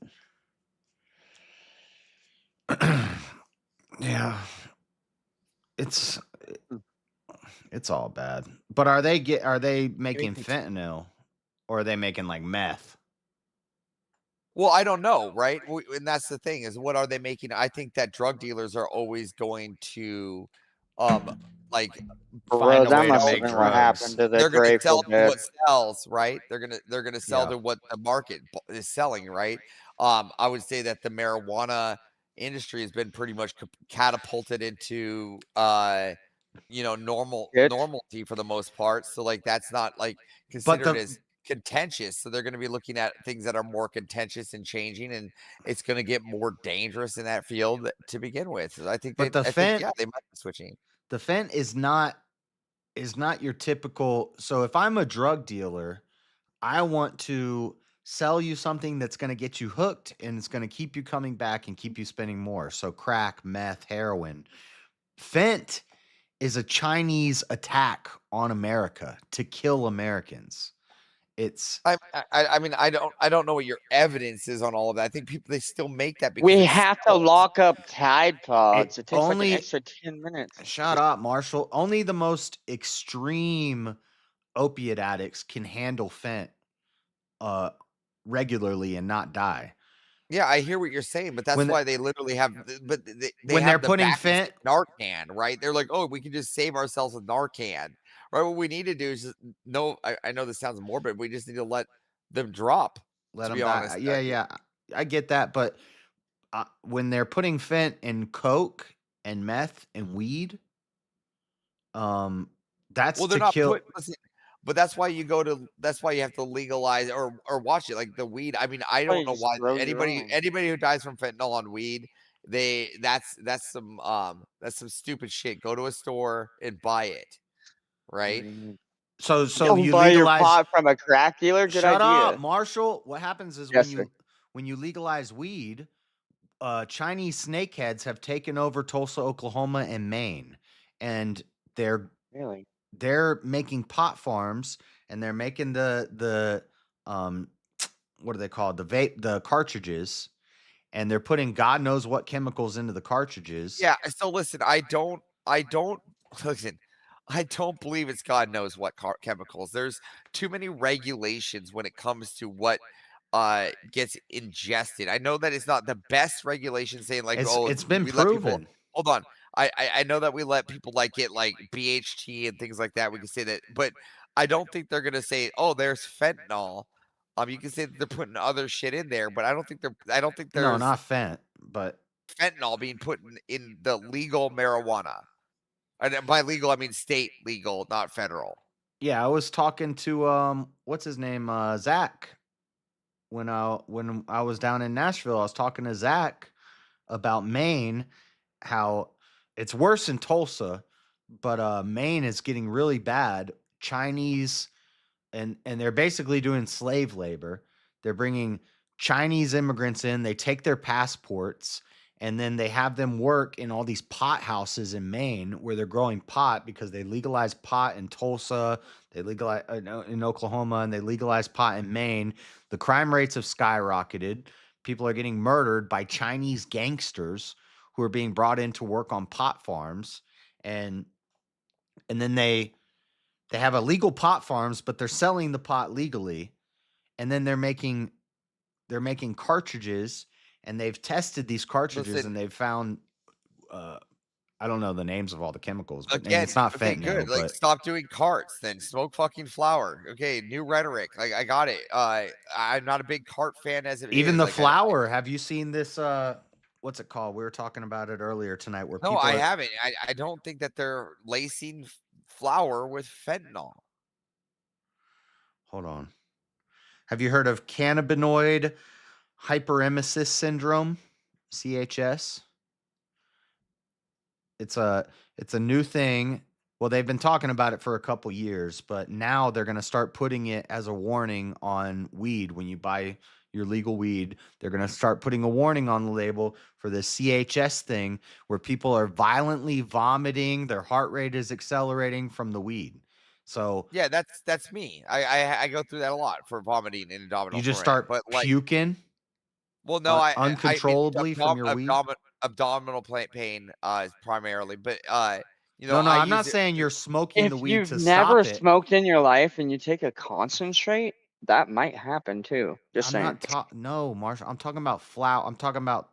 yeah, it's all bad. But are they making fentanyl, or are they making like meth? Well, I don't know, right? And that's the thing, is what are they making? I think that drug dealers are always going to, like, Bro, that must have been what happened to the they're gonna Grateful sell to Dead. what sells, right? They're gonna sell to what the market is selling, right? I would say that the marijuana industry has been pretty much catapulted into normalcy for the most part. So like that's not like considered as contentious. So they're going to be looking at things that are more contentious and changing, and it's going to get more dangerous in that field to begin with. So I think But they might be switching. The fent is not your typical. So if I'm a drug dealer, I want to sell you something that's going to get you hooked and it's going to keep you coming back and keep you spending more. So crack, meth, heroin. Fent is a Chinese attack on America to kill Americans. It's I mean, I don't know what your evidence is on all of that. I think they still make that because We have to lock up Tide Pods. It takes like an extra 10 minutes. Shut up, Marshall. Only the most extreme opiate addicts can handle fent regularly and not die. Yeah, I hear what you're saying, but that's why they literally have. But they when have they're the putting backup fent Narcan, right? They're like, oh, we can just save ourselves with Narcan, right? What we need to do is just I know this sounds morbid. We just need to let them drop. Let to them be die. honest, Yeah, I get that, but when they're putting fent in coke and meth and weed, that's well, they're to not kill. listen, but that's why you have to legalize or watch it, like the weed. I mean, I don't know why anybody who dies from fentanyl on weed, that's some stupid shit. Go to a store and buy it, right? So Don't you buy your legalize pot from a crack dealer. Good Shut idea. up, Marshall. What happens is when you legalize weed, Chinese snakeheads have taken over Tulsa, Oklahoma, and Maine, and they're making pot farms, and they're making the what are they called? The cartridges, and they're putting God knows what chemicals into the cartridges. Yeah. So listen, I don't listen. I don't believe it's God knows what chemicals. There's too many regulations when it comes to what gets ingested. I know that it's not the best regulation saying like, it's been we let people proven. hold on. I know that we let people like get like BHT and things like that. We can say that, but I don't think they're gonna say, oh, there's fentanyl. You can say that they're putting other shit in there, but I don't think there's No, not fent, but fentanyl being put in the legal marijuana. And by legal, I mean state legal, not federal. Yeah, I was talking to what's his name, Zach. When I was down in Nashville, I was talking to Zach about Maine, how it's worse in Tulsa, but Maine is getting really bad. Chinese and they're basically doing slave labor. They're bringing Chinese immigrants in, they take their passports, and then they have them work in all these pot houses in Maine where they're growing pot because they legalized pot in Tulsa, they legalize in Oklahoma, and they legalized pot in Maine. The crime rates have skyrocketed. People are getting murdered by Chinese gangsters who are being brought in to work on pot farms, and then they have illegal pot farms, but they're selling the pot legally, and then they're making cartridges, and they've tested these cartridges and they've found I don't know the names of all the chemicals, but Again, it's not okay, fentanyl. good. Like, stop doing carts, then smoke fucking flower. Okay, new rhetoric. Like, I got it. I'm not a big cart fan as it Even is. the Like, flower. Have you seen this? What's it called? We were talking about it earlier tonight. Where no, people I are, haven't. I don't think that they're lacing flour with fentanyl. Hold on. Have you heard of cannabinoid hyperemesis syndrome, CHS? It's a new thing. Well, they've been talking about it for a couple years, but now they're going to start putting it as a warning on weed. When you buy your legal weed, they're going to start putting a warning on the label for the CHS thing where people are violently vomiting, their heart rate is accelerating from the weed. So yeah, that's me. I go through that a lot for vomiting and abdominal. you just pain, start but like, puking well, no, I mean uncontrollably from your weed. abdominal pain is primarily, but No, I I'm not use it. saying you're smoking the If weed you've to never stop it. smoked in your life and you take a concentrate, that might happen too. Just I'm saying. not talking. No, Marshall. I'm talking about flour. I'm talking about.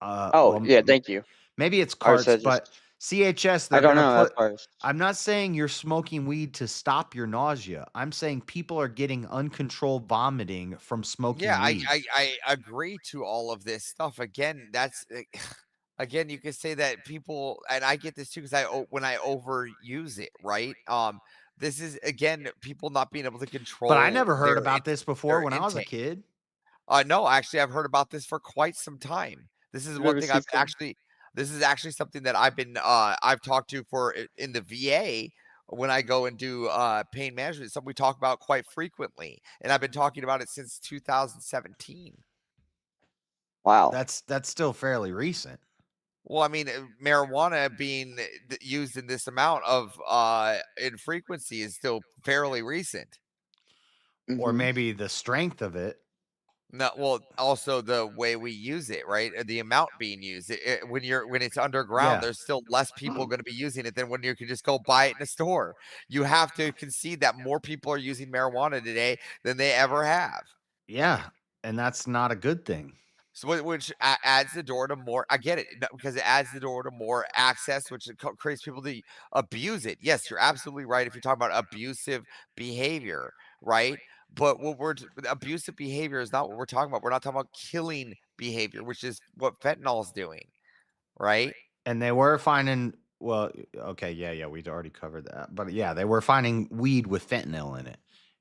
Oh, Well, yeah, thank you. maybe it's Or carts, so but just CHS. I They're don't gonna know. That's put. ours. I'm not saying you're smoking weed to stop your nausea. I'm saying people are getting uncontrolled vomiting from smoking Yeah, weed. I agree to all of this stuff. Again, that's again, you could say that people, and I get this too because when I overuse it, right? This is again people not being able to But I control never heard about this before their when I was a intake. kid. No, actually, I've heard about this for quite some time. This is You one ever thing see I've actually. This is actually something that I've talked to in the VA when I go and do pain management. Something we talk about quite frequently, and I've been talking about it since 2017. Wow. That's still fairly recent. Well, I mean, marijuana being used in this amount of in frequency is still fairly recent. Or maybe the strength of it. No, well, also the way we use it, right? The amount being used. When it's underground, Yeah. there's still less people going to be using it than when you can just go buy it in a store. You have to concede that more people are using marijuana today than they ever have. Yeah, and that's not a good thing. So, which adds the door to more. I get it because it adds the door to more access, which creates people to abuse it. Yes, you're absolutely right. If you're talking about abusive behavior, right? But abusive behavior is not what we're talking about. We're not talking about killing behavior, which is what fentanyl is doing, right? And they were finding. Well, okay, yeah, we'd already covered that. But yeah, they were finding weed with fentanyl in it,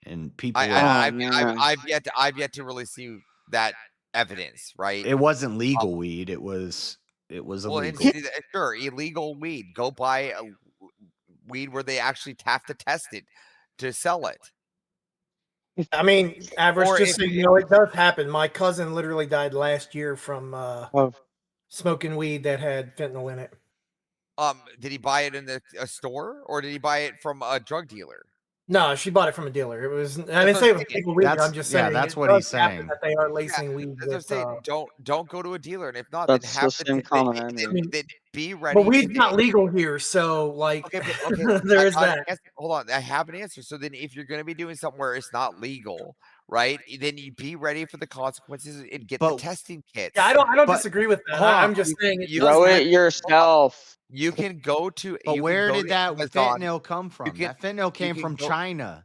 and people. I've yet to really see that evidence, right? It wasn't legal weed. It was Well, illegal. sure, illegal weed. Go buy a weed where they actually have to test it to sell it. I mean, average, Or just so you know, it does happen. My cousin literally died last year from smoking weed that had fentanyl in it. Did he buy it in a store or did he buy it from a drug dealer? No, she bought it from a dealer. It was. I didn't say it was legal weed. I'm just saying. that's it what does he's happen saying. That they are lacing weed As I'm with. saying, don't go to a dealer, and if not, That's then have the same common enemy. then be ready. But weed's not legal here, so like, Okay, there is that. Hold on, I have an answer. So then, if you're going to be doing something where it's not legal, right? Then you be ready for the consequences and get the testing kits. Yeah, I don't disagree with that. I'm just saying it does Grow it happen. yourself. You can go to. But where did that Amazon. fentanyl come from? That fentanyl came from China.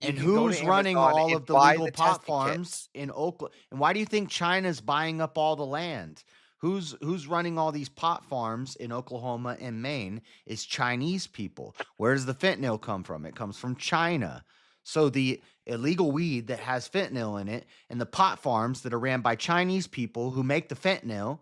And can go to who's running Amazon all and of the buy legal the pot testing farms in Oakland? And why do you think China's buying up all the land? Who's running all these pot farms in Oklahoma and Maine? Is Chinese people. Where does the fentanyl come from? It comes from China. So the illegal weed that has fentanyl in it and the pot farms that are ran by Chinese people who make the fentanyl.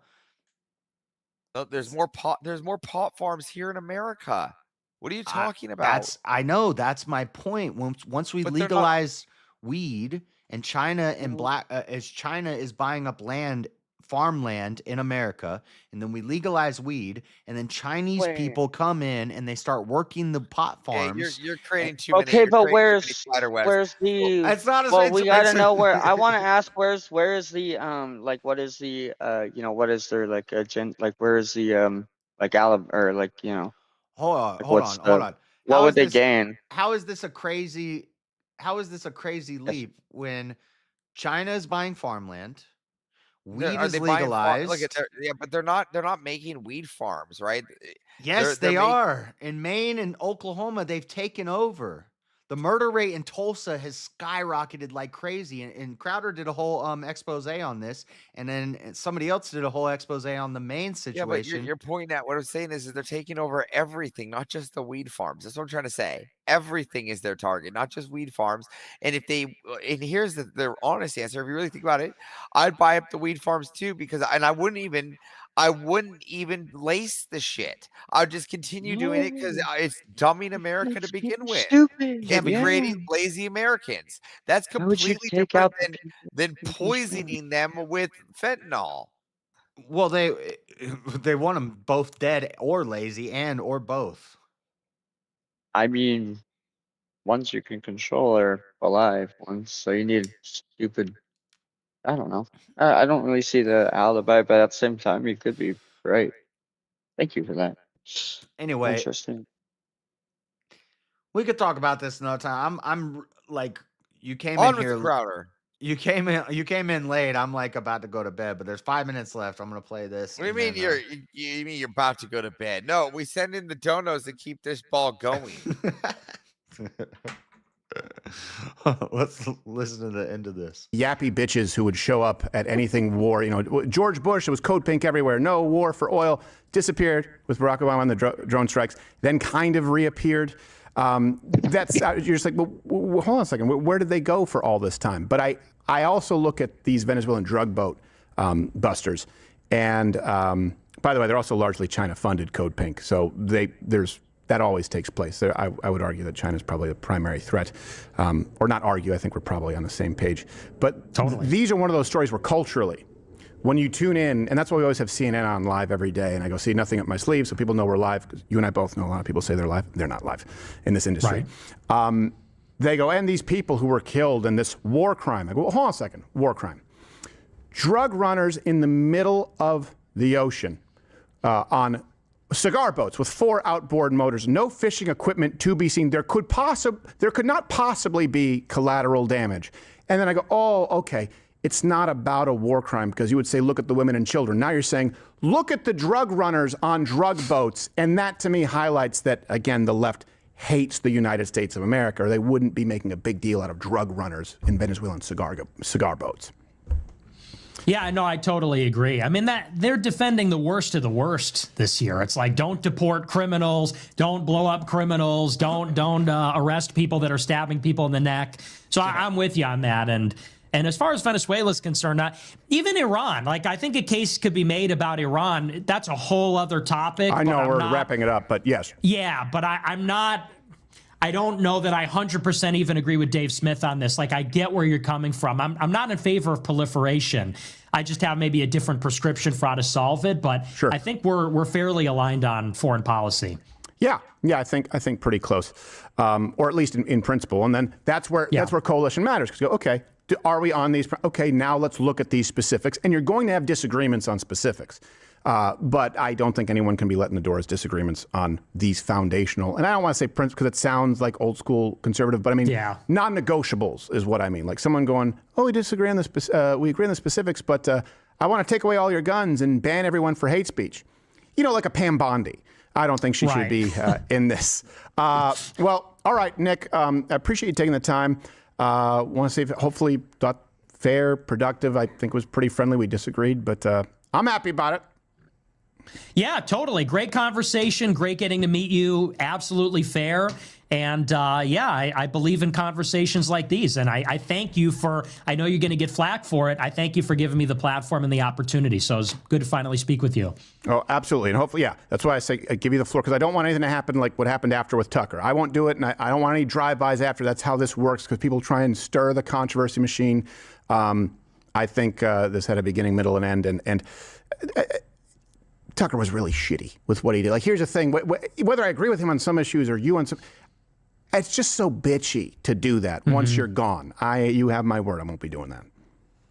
There's more pot farms here in America. What are you talking about? I know, that's my point. Once we legalize weed and China and as China is buying up farmland in America, and then we legalize weed, and then Chinese people come in and they start working the pot farms. You're creating too many. Okay, but where's the? It's not as well, we gotta know where. I want to ask where is the like what is the what is there like a where is the like or like Hold on, like hold on. What would they gain? How is this a crazy leap when China is buying farmland? Weed is legalized. But they're not making weed farms, right? Yes, they are. In Maine and Oklahoma, they've taken over. The murder rate in Tulsa has skyrocketed like crazy. And Crowder did a whole expose on this. And then somebody else did a whole expose on the Maine situation. Yeah, but you're pointing at what I'm saying is they're taking over everything, not just the weed farms. That's what I'm trying to say. everything is their target, not just weed farms. And if they, and here's the honest answer, if you really think about it, I'd buy up the weed farms too, because, and I wouldn't even lace the shit. I'd just continue doing it because it's dumbing America to begin with. Stupid. And Yeah. creating lazy Americans. That's How would you completely take different out the than poisoning them with fentanyl. Well, they want them both dead or lazy or both. I mean, ones you can control are alive ones, so you need stupid. I don't know. I don't really see the alibi, but at the same time, you could be right. Thank you for that. Anyway, Interesting. we could talk about this another time. I'm like, you came On in with here. the Crowder. You came in late. I'm like about to go to bed, but there's 5 minutes left. I'm gonna play this. What do you mean you mean you're about to go to bed? No, we send in the donos to keep this ball going. Let's listen to the end of this. Yappy bitches who would show up at anything war. You know, George Bush, it was code pink everywhere. No war for oil. Disappeared with Barack Obama on the drone strikes. Then kind of reappeared. That's you're just like, well, hold on a second. Where did they go for all this time? But I also look at these Venezuelan drug boat busters, and by the way, they're also largely China-funded code pink. So that always takes place. I would argue that China is probably the primary threat, or not argue. I think we're probably on the same page. But these are one of those stories where culturally, when you tune in, and that's why we always have CNN on live every day, and I go, see, nothing up my sleeve, so people know we're live, because you and I both know a lot of people say they're live. They're not live in this industry. Right. They go, and these people who were killed in this war crime. I go, well, hold on a second, war crime. Drug runners in the middle of the ocean on cigar boats with 4 outboard motors, no fishing equipment to be seen. There could not possibly be collateral damage. And then I go, oh, okay. It's not about a war crime, because you would say, look at the women and children. Now you're saying, look at the drug runners on drug boats. And that to me highlights that, again, the left hates the United States of America, or they wouldn't be making a big deal out of drug runners in Venezuelan cigar boats. Yeah, no, I totally agree. I mean, that they're defending the worst of the worst this year. It's like, don't deport criminals, don't blow up criminals, don't arrest people that are stabbing people in the neck. So I'm with you on that. And as far as Venezuela is concerned, even Iran, like, I think a case could be made about Iran. That's a whole other topic. I know we're wrapping it up, but yes. Yeah, but I don't know that I 100% even agree with Dave Smith on this. Like, I get where you're coming from. I'm not in favor of proliferation. I just have maybe a different prescription for how to solve it. But sure. I think we're fairly aligned on foreign policy. Yeah, I think pretty close, or at least in principle. And then that's where coalition matters. Because okay, are we on these? Okay, now let's look at these specifics. And you're going to have disagreements on specifics. But I don't think anyone can be let in the door as disagreements on these foundational, and I don't want to say principles because it sounds like old school conservative, but I mean, non-negotiables is what I mean. Like someone going, oh, we disagree on the we agree on the specifics, but I want to take away all your guns and ban everyone for hate speech. You know, like a Pam Bondi. I don't think she should be in this. Well, all right, Nick, I appreciate you taking the time. Want to say, hopefully, thought fair, productive. I think it was pretty friendly. We disagreed, but I'm happy about it. Yeah, totally. Great conversation. Great getting to meet you. Absolutely fair. And I believe in conversations like these. And I thank you for, I know you're going to get flack for it. I thank you for giving me the platform and the opportunity. So it's good to finally speak with you. Oh, absolutely. And hopefully, that's why I say I give you the floor, because I don't want anything to happen like what happened after with Tucker. I won't do it, and I don't want any drive-bys after. That's how this works, because people try and stir the controversy machine. I think this had a beginning, middle, and end. And Tucker was really shitty with what he did. Like, here's the thing. Whether I agree with him on some issues or you on some, it's just so bitchy to do that once you're gone. You have my word. I won't be doing that.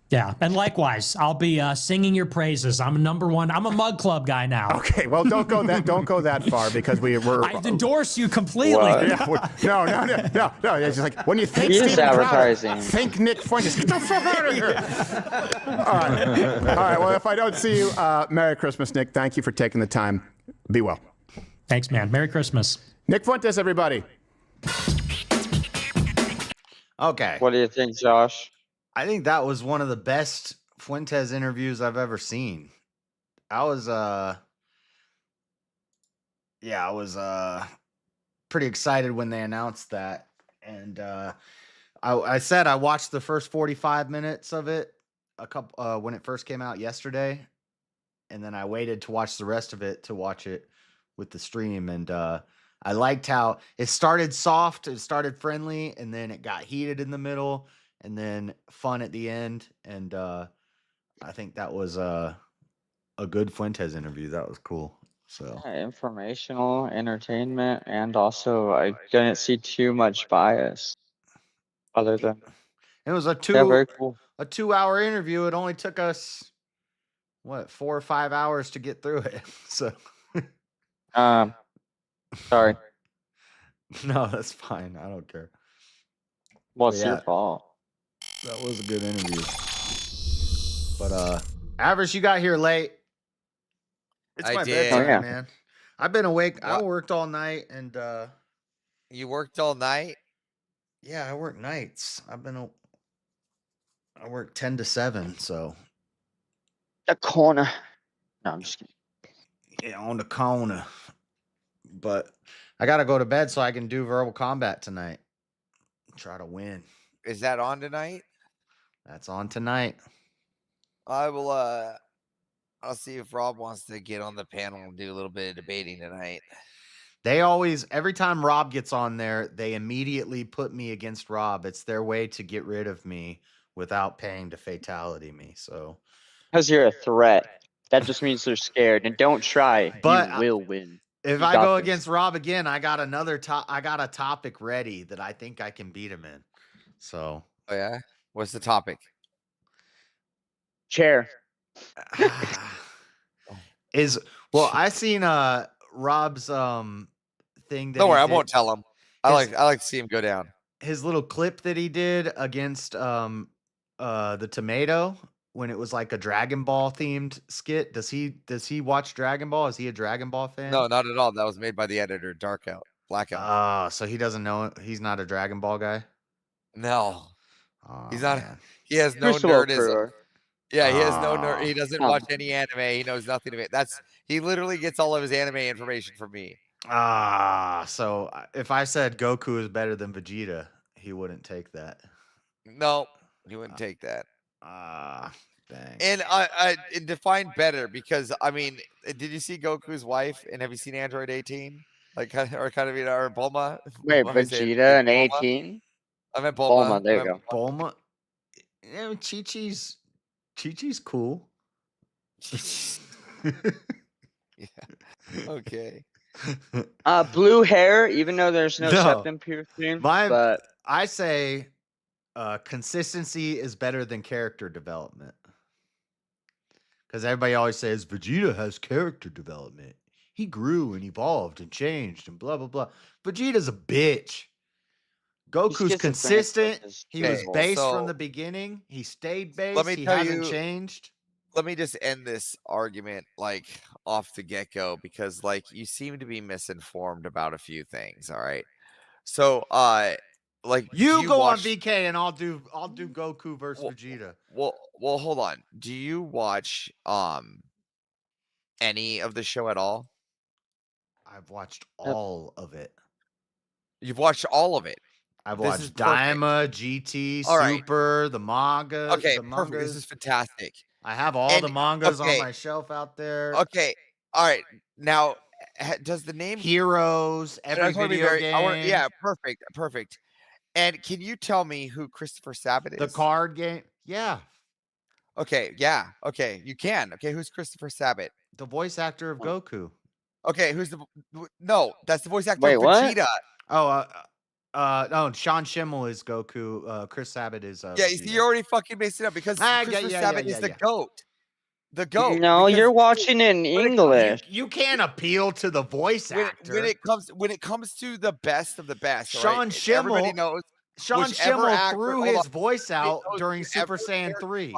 Yeah, and likewise, I'll be singing your praises. I'm number one. I'm a Mug Club guy now. Okay, well, don't go that far, because we're. I endorse you completely. No. It's just like when you think Steven Crowder, think Nick Fuentes. Get the fuck out of here! All right. Well, if I don't see you, Merry Christmas, Nick. Thank you for taking the time. Be well. Thanks, man. Merry Christmas. Nick Fuentes, everybody. Okay. What do you think, Josh? I think that was one of the best Fuentes interviews I've ever seen. I was pretty excited when they announced that. And I said I watched the first 45 minutes of it when it first came out yesterday, and then I waited to watch the rest of it to watch it with the stream. And I liked how it started soft, it started friendly, and then it got heated in the middle, and then fun at the end. And I think that was a good Fuentes interview. That was cool. So informational, entertainment, and also I didn't see too much bias. Other than it was a very cool. a 2-hour interview. It only took us 4 or 5 hours to get through it. So sorry. No, that's fine. I don't care. Well, it's your fault. That was a good interview. But Average, you got here late. It's my bedtime, man. I've been awake. I worked all night, and you worked all night? Yeah, I work nights. I work 10 to 7, so the corner. No, I'm just kidding. Yeah, on the corner. But I gotta go to bed so I can do verbal combat tonight. Try to win. Is that on tonight? That's on tonight. I will I'll see if Rob wants to get on the panel and do a little bit of debating tonight. They always, every time Rob gets on there, they immediately put me against Rob. It's their way to get rid of me without paying to fatality me. So because you're a threat. That just means they're scared. And don't try. But you will win. If I go against Rob again, I got I got a topic ready that I think I can beat him in. So oh yeah? What's the topic? Chair. I seen Rob's thing that don't worry, I won't tell him. I like to see him go down. His little clip that he did against the tomato when it was like a Dragon Ball themed skit. Does he watch Dragon Ball? Is he a Dragon Ball fan? No, not at all. That was made by the editor, Blackout. So he doesn't know, he's not a Dragon Ball guy? No. Oh, he's not. man. He has no nerdism. Yeah, he has no nerd. He doesn't watch any anime. He knows nothing of it. He literally gets all of his anime information from me. So if I said Goku is better than Vegeta, he wouldn't take that. No, he wouldn't take that. Dang. And I define better because I mean, did you see Goku's wife? And have you seen Android 18? Like, or Bulma? Wait, Vegeta and 18? I meant Bulma. There you go. Bulma. Yeah, Chi-Chi's cool. Yeah. Okay. Blue hair, even though there's no septum piercing. But I say consistency is better than character development. Because everybody always says Vegeta has character development. He grew and evolved and changed and blah, blah, blah. Vegeta's a bitch. Goku's consistent. He was based from the beginning. He stayed based. He hasn't changed. Let me just end this argument like off the get-go because like you seem to be misinformed about a few things. All right. So like you go on VK and I'll do Goku versus Vegeta. Well, hold on. Do you watch any of the show at all? I've watched all of it. You've watched all of it. I've watched Daima, GT, Super, the manga. Okay, perfect. This is fantastic. I have all the mangas on my shelf out there. Okay, all right. Now, does the name Heroes, every video game? Yeah, perfect. And can you tell me who Christopher Sabat is? The card game? Yeah. Okay, yeah. Okay, you can. Okay, who's Christopher Sabat? The voice actor of Goku. Okay, no, that's the voice actor of Vegeta. No, Sean Schimmel is Goku. Chris Sabat is yeah, you already fucking mixed it up because Christopher Sabat is the GOAT. The GOAT. No, you're watching in English. You can't appeal to the voice actor. When it comes to the best of the best, Sean Schimmel, everybody knows. Sean Schimmel threw his voice out during Super Saiyan 3.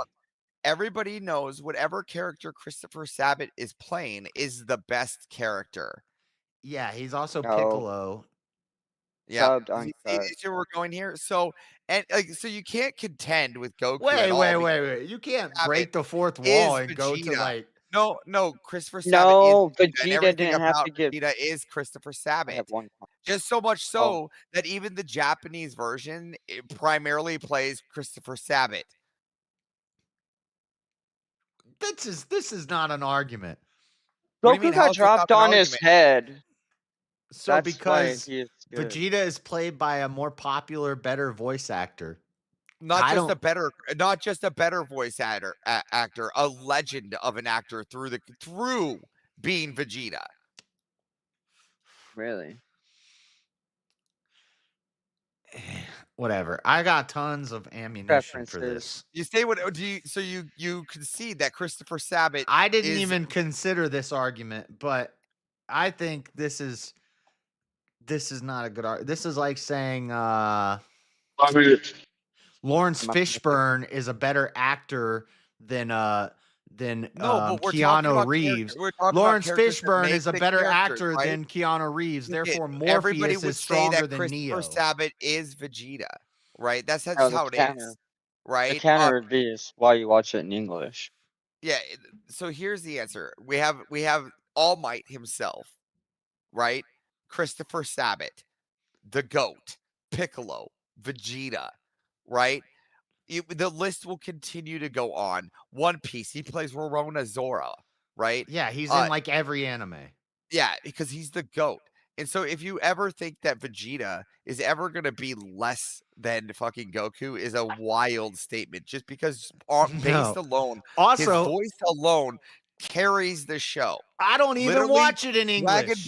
Everybody knows whatever character Christopher Sabat is playing is the best character. Yeah, he's also Piccolo. Yeah, see where we're going here. So you can't contend with Goku. Wait! You can't break the fourth wall and go to like No, Christopher Sabat No, is Vegeta, and Vegeta everything didn't have about to give. Vegeta is Christopher I have Sabat. one. Just so much Oh. so that even the Japanese version primarily plays Christopher Sabat. This is not an argument. What do you Goku mean? How got is this not dropped an on his argument? head. So That's why because he is good. Vegeta is played by a more popular, better voice actor. Not just a better voice actor, a legend of an actor through being Vegeta. Really? Whatever. I got tons of ammunition for this. You say what? Do you? So you concede that Christopher Sabat? I didn't even consider this argument, but I think this is not a good argument. This is like saying Lawrence Fishburne is a better actor than but we're talking Keanu about Reeves. we're talking about Lawrence characters that Fishburne make is a the better characters, actor right? than Keanu Reeves. Look, Therefore, everybody Morpheus would is say stronger that than Christopher Neo. Sabat is Vegeta, right? That's No, how the it counter. is, right? The counter would be is why you watch it in English. Yeah. So here's the answer. We have All Might himself, right? Christopher Sabat, the GOAT, Piccolo, Vegeta, right? The list will continue to go on. One Piece, he plays Rorona Zora, right? Yeah, he's in like every anime. Yeah, because he's the GOAT. And so if you ever think that Vegeta is ever going to be less than fucking Goku is a wild statement, just because based alone, his Also, voice alone carries the show. I don't even Literally, watch it in English.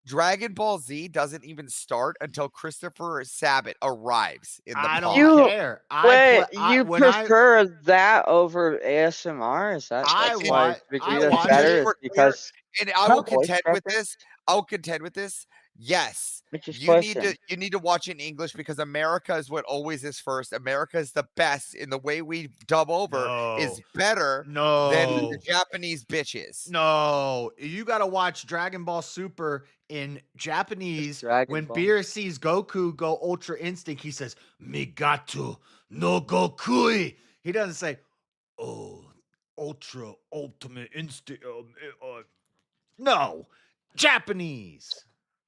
Dragon Ball Z doesn't even start until Christopher Sabat arrives in the I pod. don't care. You prefer that over ASMR? Is that why Vegeta's better? Is because and I will the voice contend with preference? this. I'll contend with this. Yes, Just you need question. to watch it in English because America is what always is first. America is the best, and the way we dub over is better than the Japanese bitches. No, you got to watch Dragon Ball Super in Japanese. When Ball. Beer sees Goku go Ultra Instinct, he says, "Migato no Gokui." He doesn't say, "Oh, Ultra Ultimate Instinct." No, Japanese.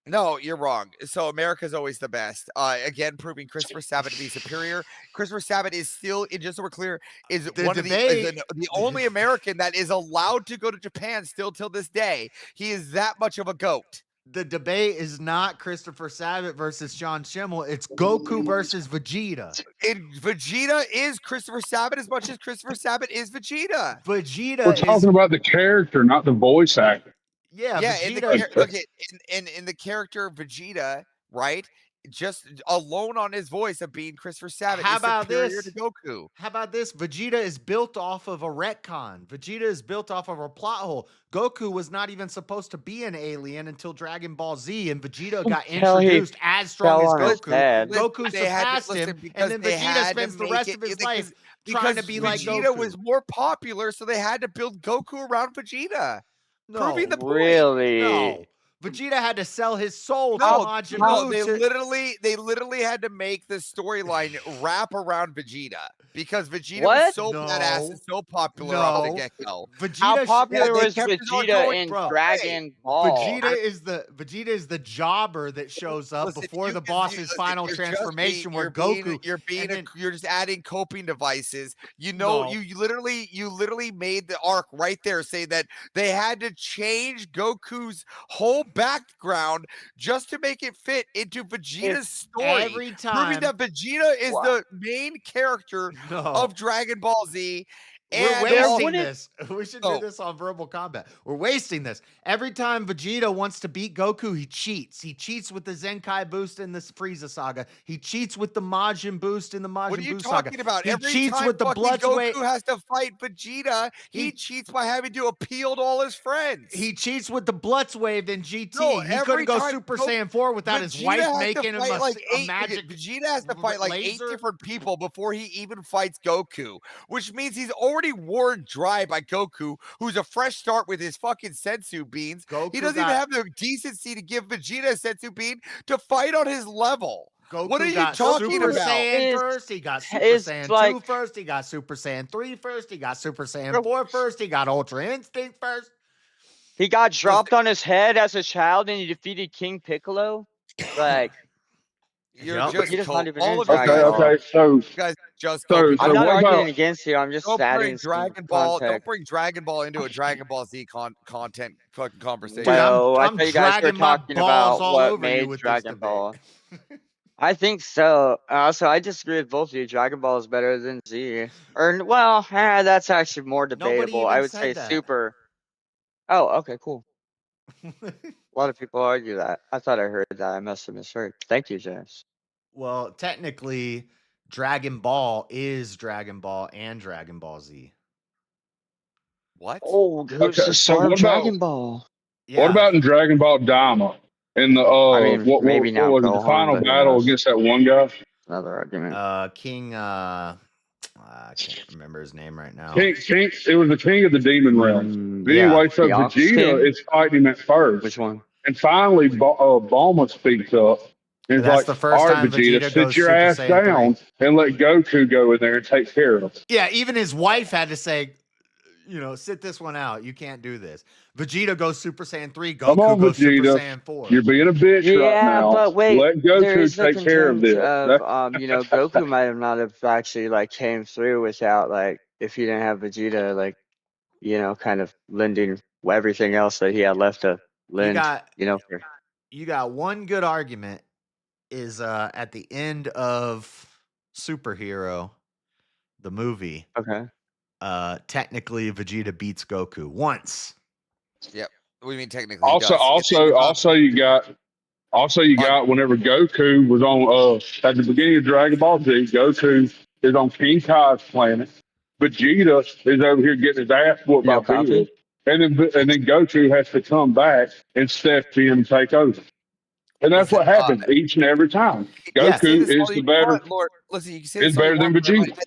No, you're wrong. So America's always the best. Again, proving Christopher Sabat to be superior. Christopher Sabat is still, just so we're clear, is the only American that is allowed to go to Japan still till this day. He is that much of a GOAT. The debate is not Christopher Sabat versus John Schimmel. It's Goku versus Vegeta. And Vegeta is Christopher Sabat as much as Christopher Sabat is Vegeta. Vegeta We're talking about the character, not the voice actor. Yeah, Vegeta, in the character Vegeta, right? Just alone on his voice of being Christopher Sabat is superior to Goku. How about this? Vegeta is built off of a retcon. Vegeta is built off of a plot hole. Goku was not even supposed to be an alien until Dragon Ball Z, and Vegeta got introduced as strong as Goku. Goku surpassed him, and then Vegeta spends the rest of his life trying to be like Goku. Vegeta was more popular, so they had to build Goku around Vegeta. No, proving the point. Really? No. Vegeta had to sell his soul to Majin Buu. They literally had to make the storyline wrap around Vegeta because Vegeta was so badass and so popular off the get-go. How popular was Vegeta in Dragon Ball? Vegeta is the jobber that shows up before the boss's final transformation. You're just adding coping devices. You literally made the arc right there say that they had to change Goku's whole background just to make it fit into Vegeta's story. Every time, proving that Vegeta is the main character of Dragon Ball Z. We're wasting this. We should do this on Verbal Combat. We're wasting this. Every time Vegeta wants to beat Goku, he cheats. He cheats with the Zenkai boost in the Frieza saga. He cheats with the Majin boost in the Majin Buu saga. What are you talking about? He Every cheats time with the Goku has to fight Vegeta, he cheats by having to appeal to all his friends. He cheats with the Blutz wave in GT. No, he couldn't go Super Saiyan 4 without his wife making him a magic Vegeta has to fight like 8 different people before he even fights Goku, which means he's already worn dry by Goku, who's a fresh start with his fucking sensu beans. He doesn't even have the decency to give Vegeta a sensu bean to fight on his level. Goku What are you got talking Super about? Saiyan first. He got Super it's Saiyan like- 2 first. He got Super Saiyan 3 first. He got Super Saiyan 4 first. He got Ultra Instinct first. He got dropped on his head as a child and he defeated King Piccolo. Like, You're Yep. just Vegeta's not even in all of you Dragon guys. Ball. Okay. So You guys just So- Goku. so I'm not what arguing about- against you. I'm just Don't adding bring some Dragon Ball. Don't context. bring Dragon Ball into a Dragon Ball Z content fucking conversation. Dude, Well, I I'm thought you guys were dragging my talking balls about all what over you made with this Dragon debate. Ball. I think so. Also, I disagree with both of you. Dragon Ball is better than Z. Or, well, that's actually more debatable. even I would said say that. Super. Oh, okay, cool. A lot of people argue that. I thought I heard that. I must have misheard. Thank you, James. Well, technically, Dragon Ball is Dragon Ball and Dragon Ball Z. What? Oh, Goose Okay, is so from what about- Dragon Ball. Yeah. What about in Dragon Ball Daima? In the I mean, what maybe not was it? The Gohan, final but who battle knows? against that one guy. Another argument. King. I can't remember his name right now. King. It was the king of the demon realm. But yeah. anyway, so The Ox Vegeta King? is fighting him at first. Which one? And finally, Bulma speaks up. And That's like, the first all right, time Vegeta, Vegeta sit goes your Super ass Saiyan down and let Goku go in there and take care of him. Yeah, even his wife had to say, sit this one out. You can't do this. Vegeta goes Super Saiyan 3. Come Goku on, goes Super Vegeta. Saiyan 4. You're being a bitch right Yeah, now. but wait, Let there is Goku the take care of contingent this. of, Goku might have not have actually like came through without like if he didn't have Vegeta like, kind of lending everything else that he had left to lend. For- You got one good argument is at the end of Superhero, the movie. Okay. Technically Vegeta beats Goku once. Yep. What do you mean technically? Also, you got whenever Goku was on at the beginning of Dragon Ball Z, Goku is on King Kai's planet. Vegeta is over here getting his ass whooped by Vegeta. And then Goku has to come back and step in and take over. And that's what happens each and every time. Goku is the better. Lord, listen, you can say is this all you better than want, but, Vegeta. like,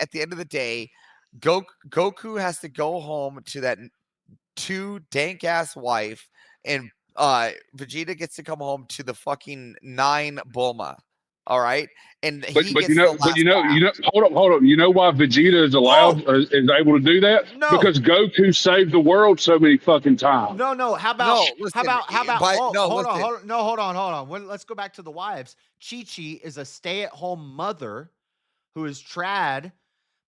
at the end of the day, Goku has to go home to that 2 dank ass wife, and Vegeta gets to come home to the fucking 9 Bulma. All right, and But he gets you know, hold up. You know why Vegeta is allowed is able to do that? No. Because Goku saved the world so many fucking times. No. How about? listen, Hold on. Let's go back to the wives. Chi-Chi is a stay-at-home mother who is trad.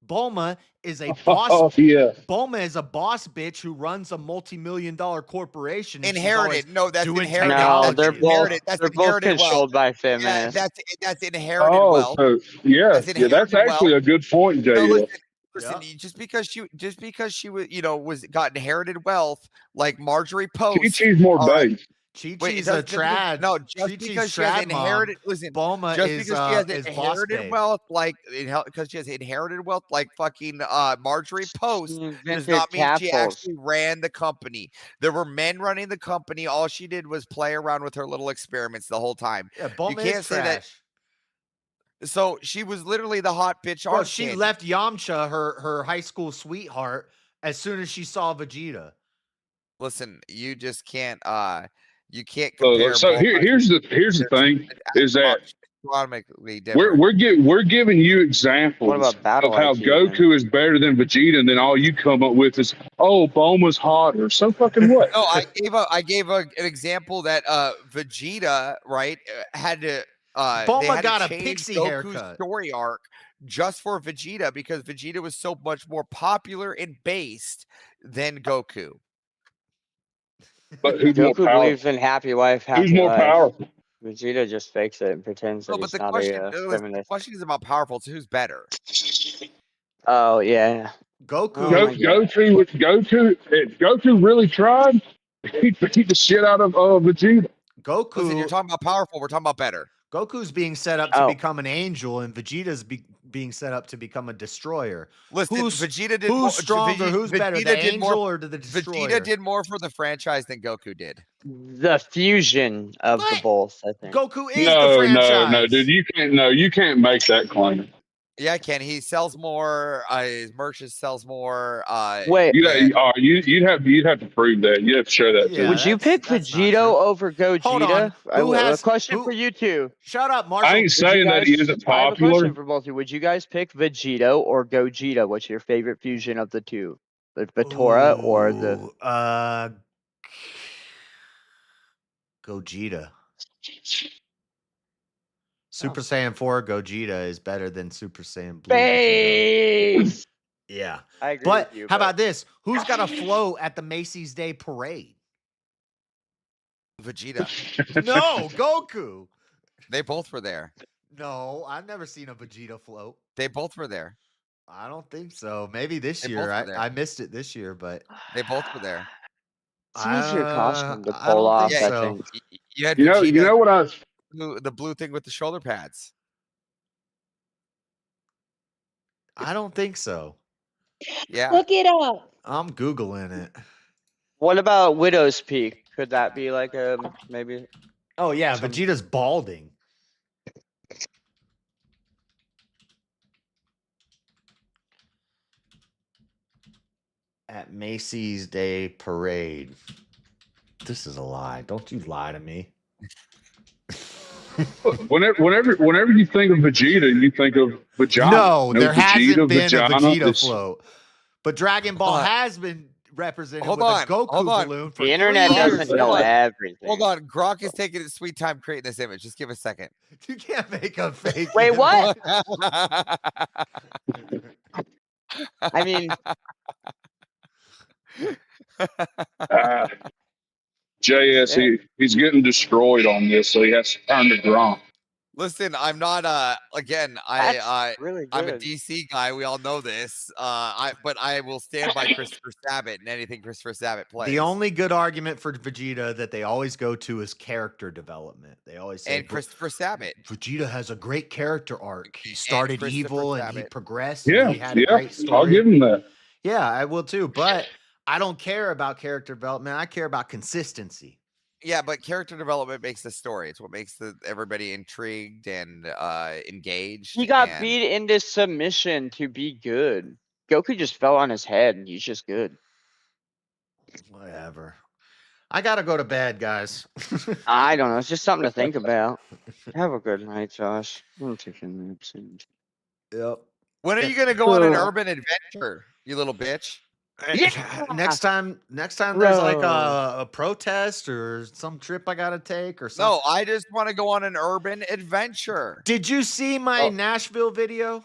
Bulma is a boss. Bulma is a boss bitch who runs a multi-million-dollar corporation. Inherited. No, that's inherited. No, That's they're inherited. both That's they're both inherited controlled by Yeah, feminists. that's inherited wealth. So that's inherited actually a good point, No, JL. listen, just because she was got inherited wealth like Marjorie Post. Chi-Chi's more based. Chi-Chi's a trad. No, just because she has inherited. Listen, Bulma just is because she has is boss inherited babe. wealth, because she has inherited wealth, like fucking Marjorie Post, does invented not mean she capsules. actually ran the company. There were men running the company. All she did was play around with her little experiments the whole time. Yeah, Bulma You can't is say that. trash. So she was literally the hot bitch. Bro, arch she candy. left Yamcha, her high school sweetheart, as soon as she saw Vegeta. Listen, you just can't. You can't compare. So here's the thing is that different. we're giving you examples What about of battle how IQ, Goku is better than Vegeta, and then all you come up with is, oh, Bulma's hotter. So fucking what? No, I gave an example that Vegeta had to. Bulma they had got to a change pixie Goku's haircut. story arc just for Vegeta because Vegeta was so much more popular and based than Goku. But who's more Goku powerful? believes in happy wife, happy Who's more life. powerful? Vegeta just fakes it and pretends that No, but he's the not question, a listen, the feminist. question is about powerful. So who's better? Oh yeah. Goku. Oh, my God. Goku really tried. He beat the shit out of Vegeta. Goku. Listen, you're talking about powerful. We're talking about better. Goku's being set up to become an angel, and Vegeta's being set up to become a destroyer. Listen, Vegeta did who's more, stronger? Who's better, Vegeta the did angel more, or the destroyer? Vegeta did more for the franchise than Goku did. The fusion of the both, I think. Goku is the franchise. No, dude, you can't make that claim. Yeah, Ken. He sells more. His merchant sells more. Wait. You'd have to prove that. You have to show that to Would me. you pick Vegito over Hold on. Gogeta? Who A question for you two. Shut up, I Marshall. ain't saying that he isn't I have a popular. question for both of you. Would you guys pick Vegito or Gogeta? What's your favorite fusion of the two? The Vatora or the Gogeta. Super Saiyan 4 Gogeta is better than Super Saiyan Blue Vegeta. Base? Yeah. I agree But with you. how about this? Who's got a float at the Macy's Day Parade? Vegeta. No, Goku. They both were there. No, I've never seen a Vegeta float. They both were there. I don't think so. Maybe this They year. both were there. I missed it this year, but They both were there. It's an easier costume to I pull don't off, think I so. think. You had You Vegeta, know what I? the blue thing with the shoulder pads. I don't think so. Yeah. Look it up. I'm Googling it. What about Widow's Peak? Could that be like a maybe? Oh yeah, Vegeta's balding. At Macy's Day Parade. This is a lie. Don't you lie to me. Whenever you think of Vegeta, you think of vagina. No, there hasn't been vagina, a Vegeta it's- float. But Dragon Ball has been represented Hold with on, a Goku hold on. balloon for The internet 3 years. doesn't know everything. Hold on. Grok is taking his sweet time creating this image. Just give a second. You can't make a fake. Wait, what? I I mean, JS, he's getting destroyed on this, so he has to turn to Gronk. Listen, I'm not again, That's really I'm a good. DC guy. We all know this. But I will stand by Christopher Sabat and anything Christopher Sabat plays. The only good argument for Vegeta that they always go to is character development. They always say and Christopher Sabat. Vegeta has a great character arc. He started Christopher evil and he Sabat. progressed. Yeah, and he had a great story. I'll give him that. Yeah, I will too. But I don't care about character development. I care about consistency. Yeah, but character development makes the story. It's what makes everybody intrigued and engaged. he got and- beat into submission to be good. Goku just fell on his head, and he's just good. Whatever. I gotta go to bed, guys. I don't know. It's just something to think about. Have a good night, Josh. I'm taking a nap soon. Yep. When are you gonna go on an urban adventure, you little bitch? Next time there's like a protest or some trip I gotta take or something. No, I just want to go on an urban adventure. Did you see my Nashville video?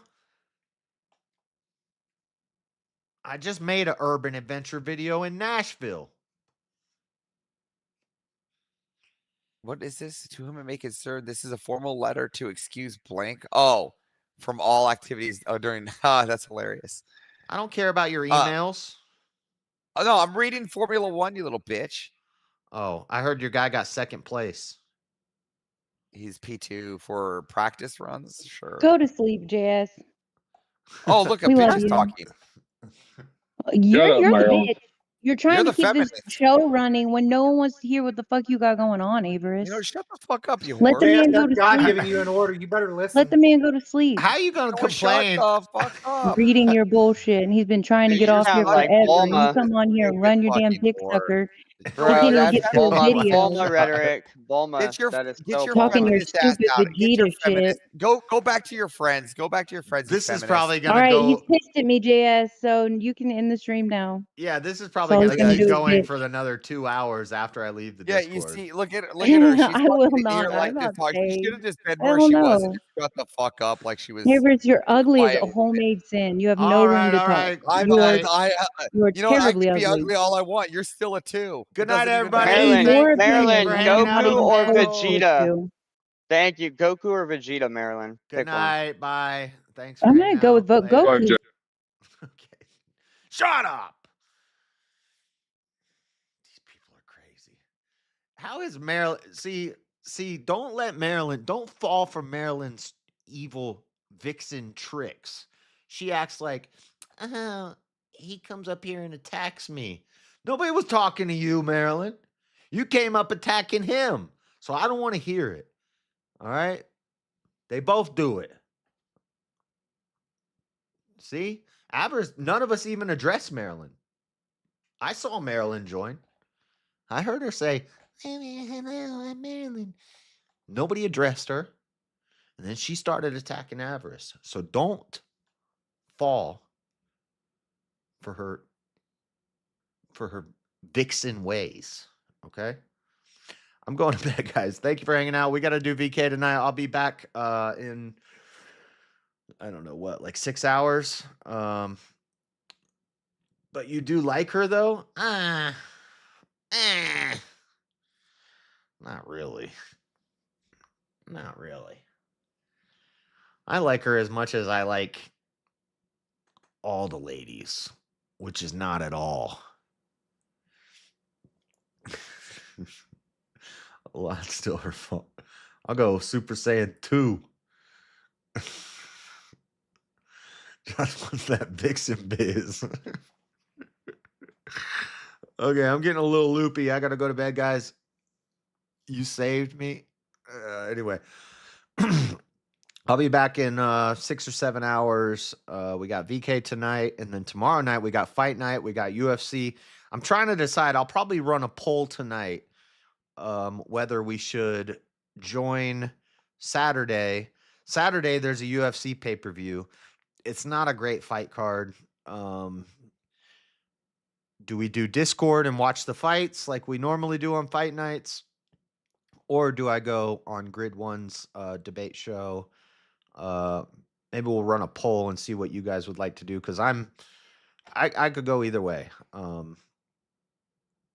I just made an urban adventure video in Nashville. What is this? To whom it may concern, this is a formal letter to excuse blank. Oh, from all activities during. That's hilarious. I don't care about your emails. Oh no, I'm reading Formula One, you little bitch. Oh, I heard your guy got second place. He's P2 for practice runs. Sure. Go to sleep, JS. Oh, look, a We love bitch is you. talking. You're the Marilyn. bitch. You're trying You're to the keep this feminist. show running when no one wants to hear what the fuck you got going on, Averis. You know, shut the fuck up, you Let whore. the man go to God sleep. giving you an order. You better listen. Let the man go to sleep. How you gonna Oh, shut complain? the fuck up. Reading your bullshit, and he's been trying to Yeah, get you off here sound like forever. And you Bulma. come on here and run your damn Fucking dick whore. sucker. Bro, Thinking you'll that's get to a Bulma, video. Bulma rhetoric. Bulma. Get your That is get so your Talking your feminist ass stupid out. Get your Vegeta feminist. shit. Go back to your friends. Go back to your friends. This you is feminists. probably All gonna right, go. he's pissed at me, JS. So you can end the stream now. Yeah, this is That's probably all he's gonna gonna keep do is going bitch. for another 2 hours after I leave the Yeah, Discord. you see, look at her. She's I will fucking not. here like I'm this not talk. She safe. should have just been I where don't she was and know. just shut the fuck up like she was. Averis, you're ugly as a quiet. homemade sin. You have no All room right, to all talk. right. I'm You are, you are you know what? I terribly can be ugly. ugly all I want. You're still a 2. Good It night, doesn't even everybody. matter. Hey, Marilyn, your Marilyn, opinion. for I'm hanging not out Goku even or close to Vegeta? you. Thank you. Goku or Vegeta, Marilyn? Good Pick one. night. Bye. Thanks for I'm hanging gonna go out. with vote Later. Bye, Goku. Jay. Okay. Shut up. These people are crazy. How is Marilyn? See, don't fall for Marilyn's evil vixen tricks. She acts like, he comes up here and attacks me. Nobody was talking to you, Marilyn. You came up attacking him. So I don't want to hear it. All right? They both do it. See, Avarice. None of us even addressed Marilyn. I saw Marilyn join. I heard her say, "Hello, I'm Marilyn." Nobody addressed her, and then she started attacking Avarice. So don't fall for her vixen ways. Okay. I'm going to bed, guys. Thank you for hanging out. We got to do VK tonight. I'll be back in, I don't know what, like 6 hours. But you do like her though? Not really. Not really. I like her as much as I like all the ladies, which is not at all. A lot still her fault. I'll go Super Saiyan 2. Just wants that Vixen biz. Okay, I'm getting a little loopy. I gotta go to bed, guys. You saved me. Anyway, I'll be back in 6 or 7 hours. We got VK tonight, and then tomorrow night we got Fight Night. We got UFC. I'm trying to decide. I'll probably run a poll tonight whether we should join Saturday. Saturday there's a UFC pay-per-view. It's not a great fight card. Do we do Discord and watch the fights like we normally do on fight nights? Or do I go on Grid One's debate show? Maybe we'll run a poll and see what you guys would like to do, because I could go either way.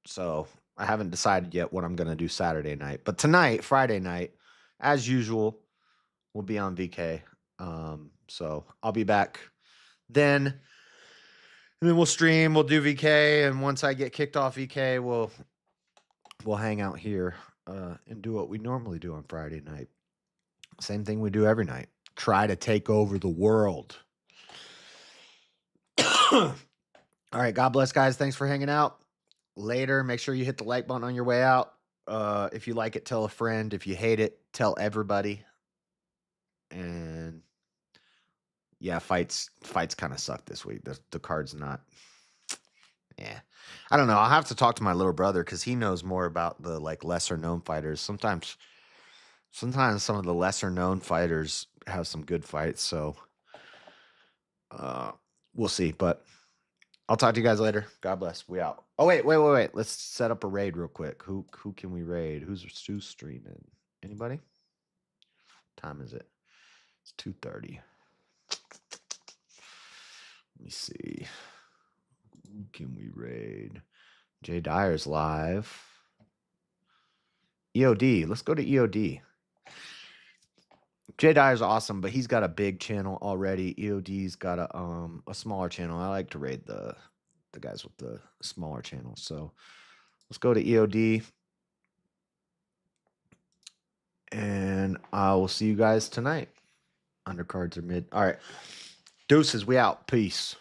So I haven't decided yet what I'm going to do Saturday night. But tonight, Friday night, as usual, we'll be on VK. So I'll be back then. And then we'll stream, we'll do VK, and once I get kicked off VK, we'll hang out here and do what we normally do on Friday night. Same thing we do every night. Try to take over the world. All right, God bless, guys. Thanks for hanging out. Later, make sure you hit the like button on your way out. If you like it, tell a friend. If you hate it, tell everybody. And yeah, fights kind of suck this week. The card's not. Yeah, I don't know. I'll have to talk to my little brother because he knows more about the like lesser known fighters. Sometimes some of the lesser known fighters have some good fights. So we'll see. But I'll talk to you guys later. God bless. We out. Oh wait. Let's set up a raid real quick. Who can we raid? Who's streaming? Anybody? What time is it? It's 2:30. Let me see. Who can we raid? Jay Dyer's live. EOD. Let's go to EOD. Jay Dyer's awesome, but he's got a big channel already. EOD's got a smaller channel. I like to raid the guys with the smaller channels. So let's go to EOD. And I will see you guys tonight. Undercards are mid. All right. Deuces, we out. Peace.